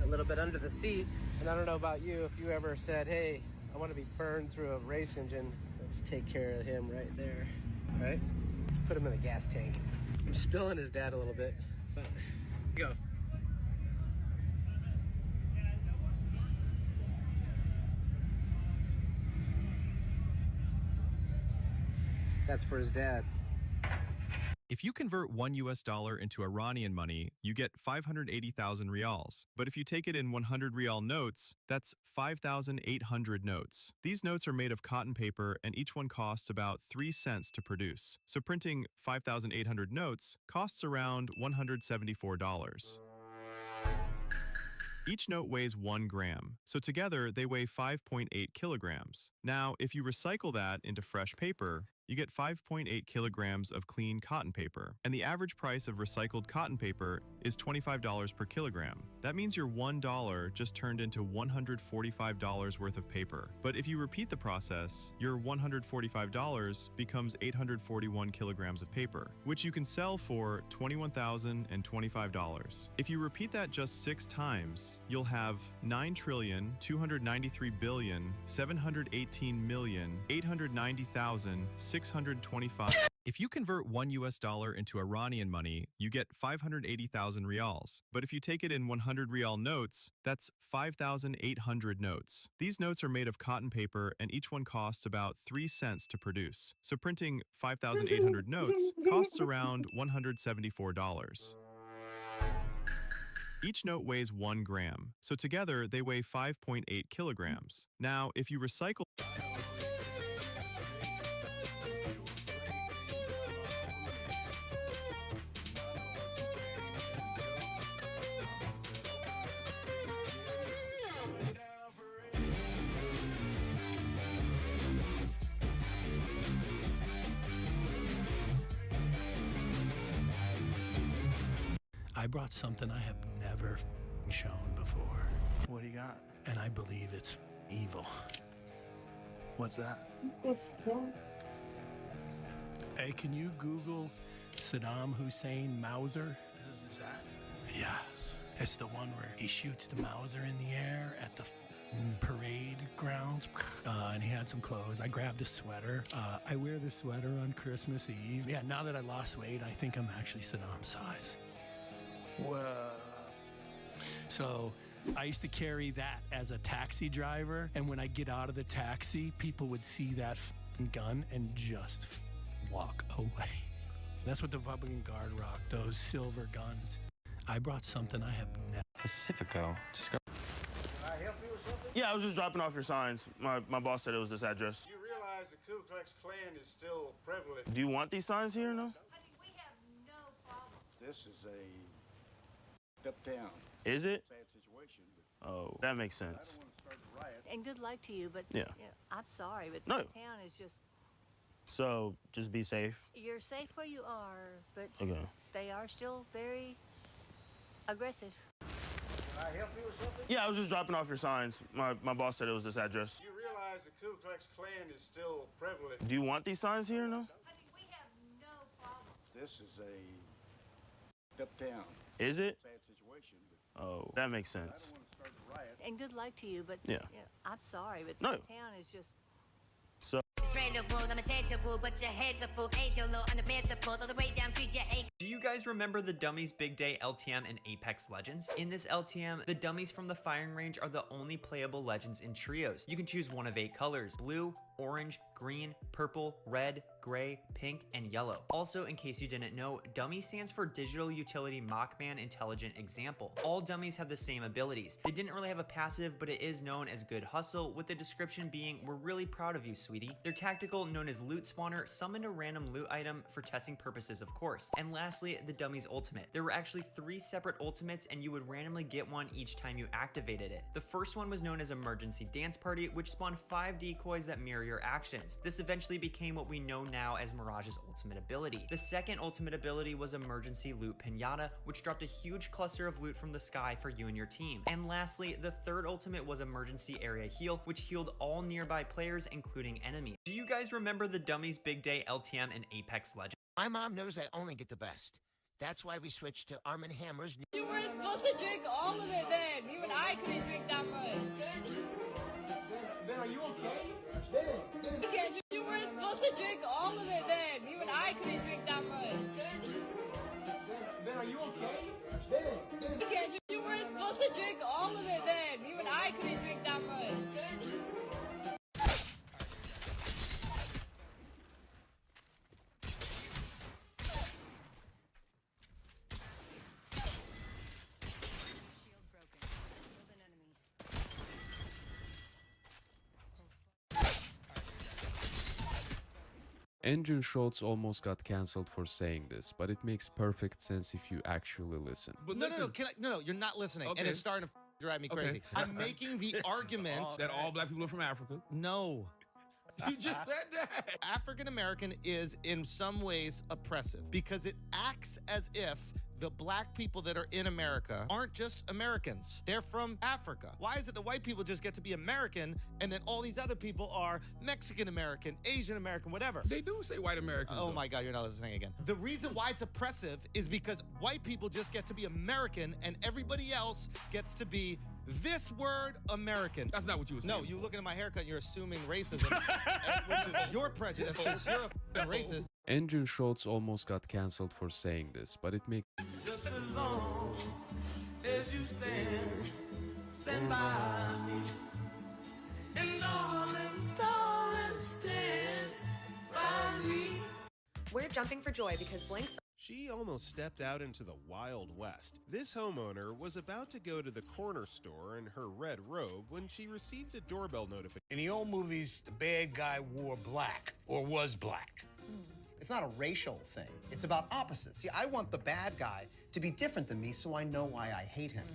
A little bit under the seat. And I don't know about you, if you ever said, hey, I want to be burned through a race engine, let's take care of him right there, right? Let's put him in a gas tank. I'm spilling his dad a little bit, but go. That's for his dad. If you convert $1 US into Iranian money, you get 580,000 rials. But if you take it in 100 rial notes, that's 5,800 notes. These notes are made of cotton paper, and each one costs about 3 cents to produce. So printing 5,800 notes costs around $174. Each note weighs 1 gram, so together they weigh 5.8 kilograms. Now, if you recycle that into fresh paper, you get 5.8 kilograms of clean cotton paper. And the average price of recycled cotton paper is $25 per kilogram. That means your $1 just turned into $145 worth of paper. But if you repeat the process, your $145 becomes 841 kilograms of paper, which you can sell for $21,025. If you repeat that just 6 times, you'll have 9,293,718,890,625. If you convert $1 into Iranian money, you get 580,000 rials. But if you take it in 100 rial notes, that's 5,800 notes. These notes are made of cotton paper and each one costs about 3 cents to produce. So printing 5,800 notes costs around $174. Each note weighs 1 gram, so together they weigh 5.8 kilograms. Now, if you recycle... I brought something I have never shown before. What do you got? And I believe it's evil. What's that? Hey, can you Google Saddam Hussein Mauser? Is that? Yes. It's the one where he shoots the Mauser in the air at the parade grounds. And he had some clothes. I grabbed a sweater. I wear this sweater on Christmas Eve. Yeah, now that I lost weight, I think I'm actually Saddam's size. So I used to carry that as a taxi driver, and when I get out of the taxi, people would see that gun and just walk away. That's what the Republican Guard rocked, those silver guns. I brought something I have never. Pacifico. Just go. Can I help you with something? Yeah, I was just dropping off your signs. My boss said it was this address. You realize the Ku Klux Klan is still prevalent. Do you want these signs here or no? This is a uptown. Is it? Sad situation, but Oh, that makes I sense. don't want to start a riot. And good luck to you, but Yeah. I'm sorry, but No. this town is just, So just be safe. you're safe where you are, but Okay. they are still very aggressive. Can I help you with something? Yeah, I was just dropping off your signs. My boss said it was this address. You realize the Ku Klux Klan is still prevalent. Do you want these signs here or no? This is a uptown. Is it? Sad situation, but Oh, that makes I sense. don't want to start a riot. And good luck to you, but Yeah. I'm sorry, but No. this town is just. So Do you guys remember the Dummies Big Day LTM in Apex Legends? In this LTM, the dummies from the firing range are the only playable legends in trios. You can choose one of 8 colors: blue, orange, green, purple, red, gray, pink, and yellow. Also, in case you didn't know, dummy stands for Digital Utility Mockman Intelligent Example. All dummies have the same abilities. They didn't really have a passive, but it is known as Good Hustle, with the description being, "We're really proud of you, sweetie." Their tactical, known as Loot Spawner, summoned a random loot item for testing purposes, of course. And lastly, the Dummies Ultimate. There were actually 3 separate ultimates, and you would randomly get one each time you activated it. The first one was known as Emergency Dance Party, which spawned 5 decoys that mirror your actions. This eventually became what we know now as Mirage's ultimate ability. The second ultimate ability was Emergency Loot Pinata, which dropped a huge cluster of loot from the sky for you and your team. And lastly, the third ultimate was Emergency Area Heal, which healed all nearby players, including enemies. Do you guys remember the Dummies Big Day LTM in Apex Legends? My mom knows I only get the best. That's why we switched to Arm & Hammer's. You weren't supposed to drink all of it then. Even I couldn't drink that much. Ben, are you okay? You can't drink. You weren't supposed to drink all of it then. Even I couldn't drink that much. Ben, are you okay? You can't drink. You weren't supposed to drink all of it then. Even I couldn't drink that much. Andrew Schultz almost got cancelled for saying this, but it makes perfect sense if you actually listen. But no, you're not listening, and it's starting to drive me crazy. I'm making the argument that all black people are from Africa. No. You just said that. African American is in some ways oppressive because it acts as if the black people that are in America aren't just Americans. They're from Africa. Why is it the white people just get to be American and then all these other people are Mexican American, Asian American, whatever? They do say white Americans. Oh though. my God, you're not listening again. The reason why it's oppressive is because white people just get to be American and everybody else gets to be this word American. That's not what you were saying. No, you looking at my haircut and you're assuming racism, which is your prejudice because you're a f***ing racist. Andrew Schultz almost got cancelled for saying this, but it makes Just as long as you stand by me. And darling, stand by me. We're jumping for joy because Blink's. She almost stepped out into the Wild West. This homeowner was about to go to the corner store in her red robe when she received a doorbell notification. In the old movies, the bad guy wore black, or was black. It's not a racial thing. It's about opposites. See, I want the bad guy to be different than me so I know why I hate him.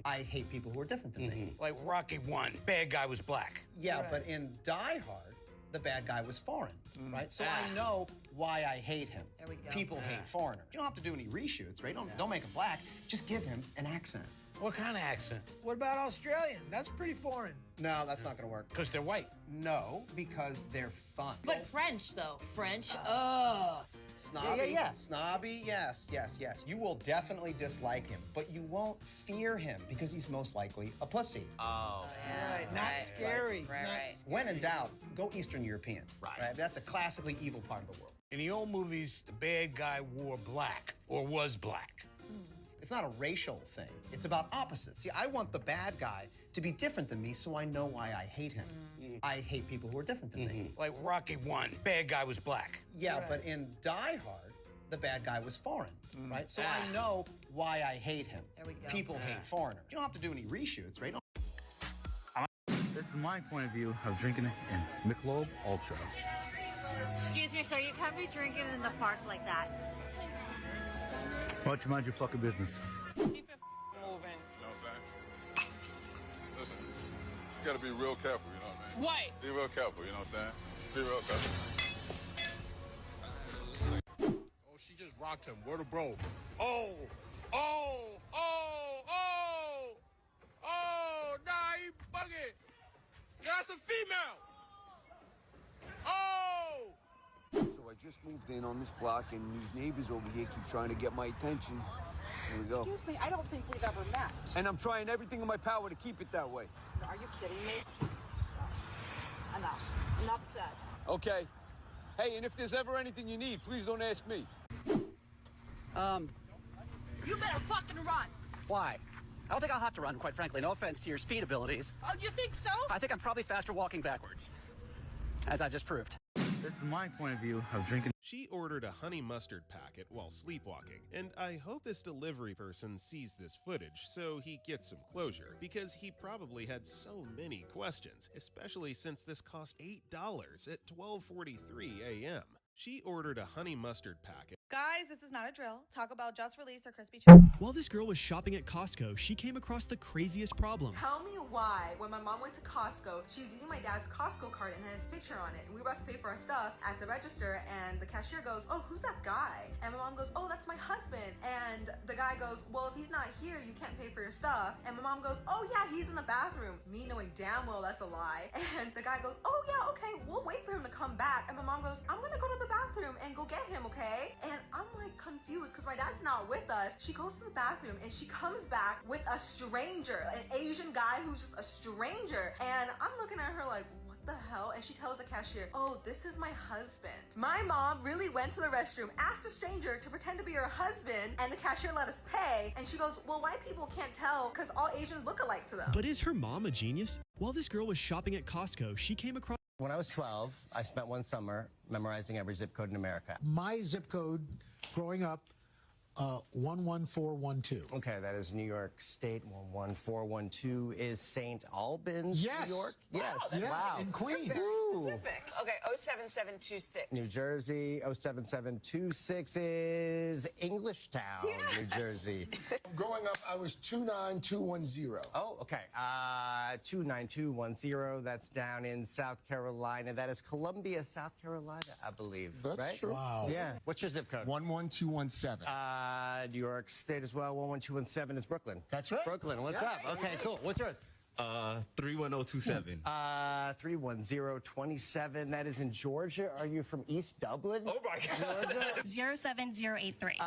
I hate people who are different than me. Like Rocky 1, bad guy was black. Yeah, but in Die Hard, the bad guy was foreign, right? So I know why I hate him. There we go. People hate foreigners. You don't have to do any reshoots, right? Don't make him black. Just give him an accent. What kind of accent? What about Australian? That's pretty foreign. No, that's not gonna work. Because they're white. No, because they're fun. But French, though. French, Snobby, Yeah. snobby, yes. You will definitely dislike him, but you won't fear him because he's most likely a pussy. Oh. Right, not scary. Right. When in doubt, go Eastern European. Right. That's a classically evil part of the world. In the old movies, the bad guy wore black, or was black. It's not a racial thing. It's about opposites. See, I want the bad guy to be different than me so I know why I hate him. I hate people who are different than me. Like Rocky 1, bad guy was black. Yeah, but in Die Hard, the bad guy was foreign, right? So I know why I hate him. There we go. People hate foreigners. You don't have to do any reshoots, right? This is my point of view of drinking in Michelob Ultra. Excuse me, sir. You can't be drinking in the park like that. Why don't you mind your fucking business? Keep it moving. You know what I'm saying? Listen, you gotta be real careful, you know what I mean? Why? Be real careful, you know what I'm saying? Be real careful. Oh, she just rocked him. Word of bro. Nah, he bugging. That's a female. So I just moved in on this block, and these neighbors over here keep trying to get my attention. Here we go. Excuse me, I don't think we've ever met. And I'm trying everything in my power to keep it that way. Are you kidding me? Enough said. Okay. Hey, and if there's ever anything you need, please don't ask me. You better fucking run. Why? I don't think I'll have to run, quite frankly. No offense to your speed abilities. Oh, you think so? I think I'm probably faster walking backwards, as I just proved. This is my point of view of drinking. She ordered a honey mustard packet while sleepwalking, and I hope this delivery person sees this footage so he gets some closure, because he probably had so many questions, especially since this cost $8 at 12:43 a.m. She ordered a honey mustard packet. Guys, this is not a drill. Taco Bell just released their crispy chicken. While this girl was shopping at Costco, she came across the craziest problem. Tell me why, when my mom went to Costco, she was using my dad's Costco card and had his picture on it. And we were about to pay for our stuff at the register, and the cashier goes, "Oh, who's that guy?" And my mom goes, "Oh, that's my husband." And the guy goes, "Well, if he's not here, you can't pay for your stuff." And my mom goes, "Oh, yeah, he's in the bathroom." Me knowing damn well that's a lie. And the guy goes, "Oh, yeah, okay, we'll wait for him to come back." And my mom goes, "I'm gonna go to the bathroom and go get him, okay?" And I'm like confused because my dad's not with us. She goes to the bathroom and she comes back with a stranger, an Asian guy who's just a stranger. And I'm looking at her like, what the hell? And she tells the cashier, "Oh, this is my husband." My mom really went to the restroom, asked a stranger to pretend to be her husband, and the cashier let us pay. And she goes, "Well, white people can't tell because all Asians look alike to them." But is her mom a genius? While this girl was shopping at Costco, she came across. When I was 12, I spent one summer memorizing every zip code in America. My zip code growing up 11412. Okay, that is New York State. 11412 is St. Albans, Yes. New York? Yes. Yes. Wow. In Queens. Very Ooh. specific. Okay, 07726. New Jersey. 07726 is Englishtown, New Jersey. Growing up, I was 29210. Oh, okay. 29210. That's down in South Carolina. That is Columbia, South Carolina, I believe. That's right? true. Wow. Yeah. What's your zip code? 11217. New York State as well. 11217 is Brooklyn. That's right. Brooklyn. What's up? Okay, cool. What's yours? 31027. 31027. That is in Georgia. Are you from East Dublin? Oh my God. Georgia? 07083.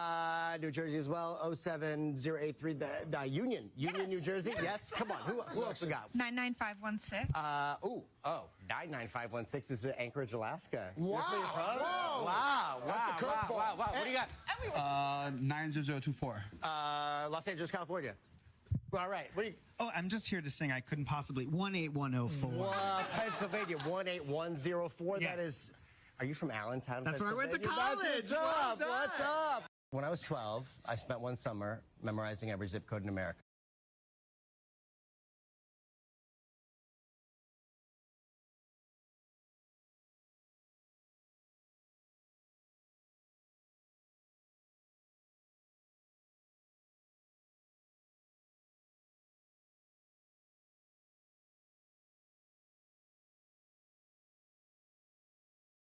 New Jersey as well. 07083. The Union. Union, New Jersey. Yes. Come on. Who else we got? 99516. 99516 is Anchorage, Alaska. Wow. That's where you're from? Whoa. Wow. That's a curveball. Wow. What do you got? 90024. Los Angeles, California. All right. What do you? Oh, I'm just here to sing. I couldn't possibly. 18104. Pennsylvania, 18104. Yes. That is. Are you from Allentown? That's where I went to Pennsylvania? college. What's up? Well What's up? When I was 12, I spent one summer memorizing every zip code in America.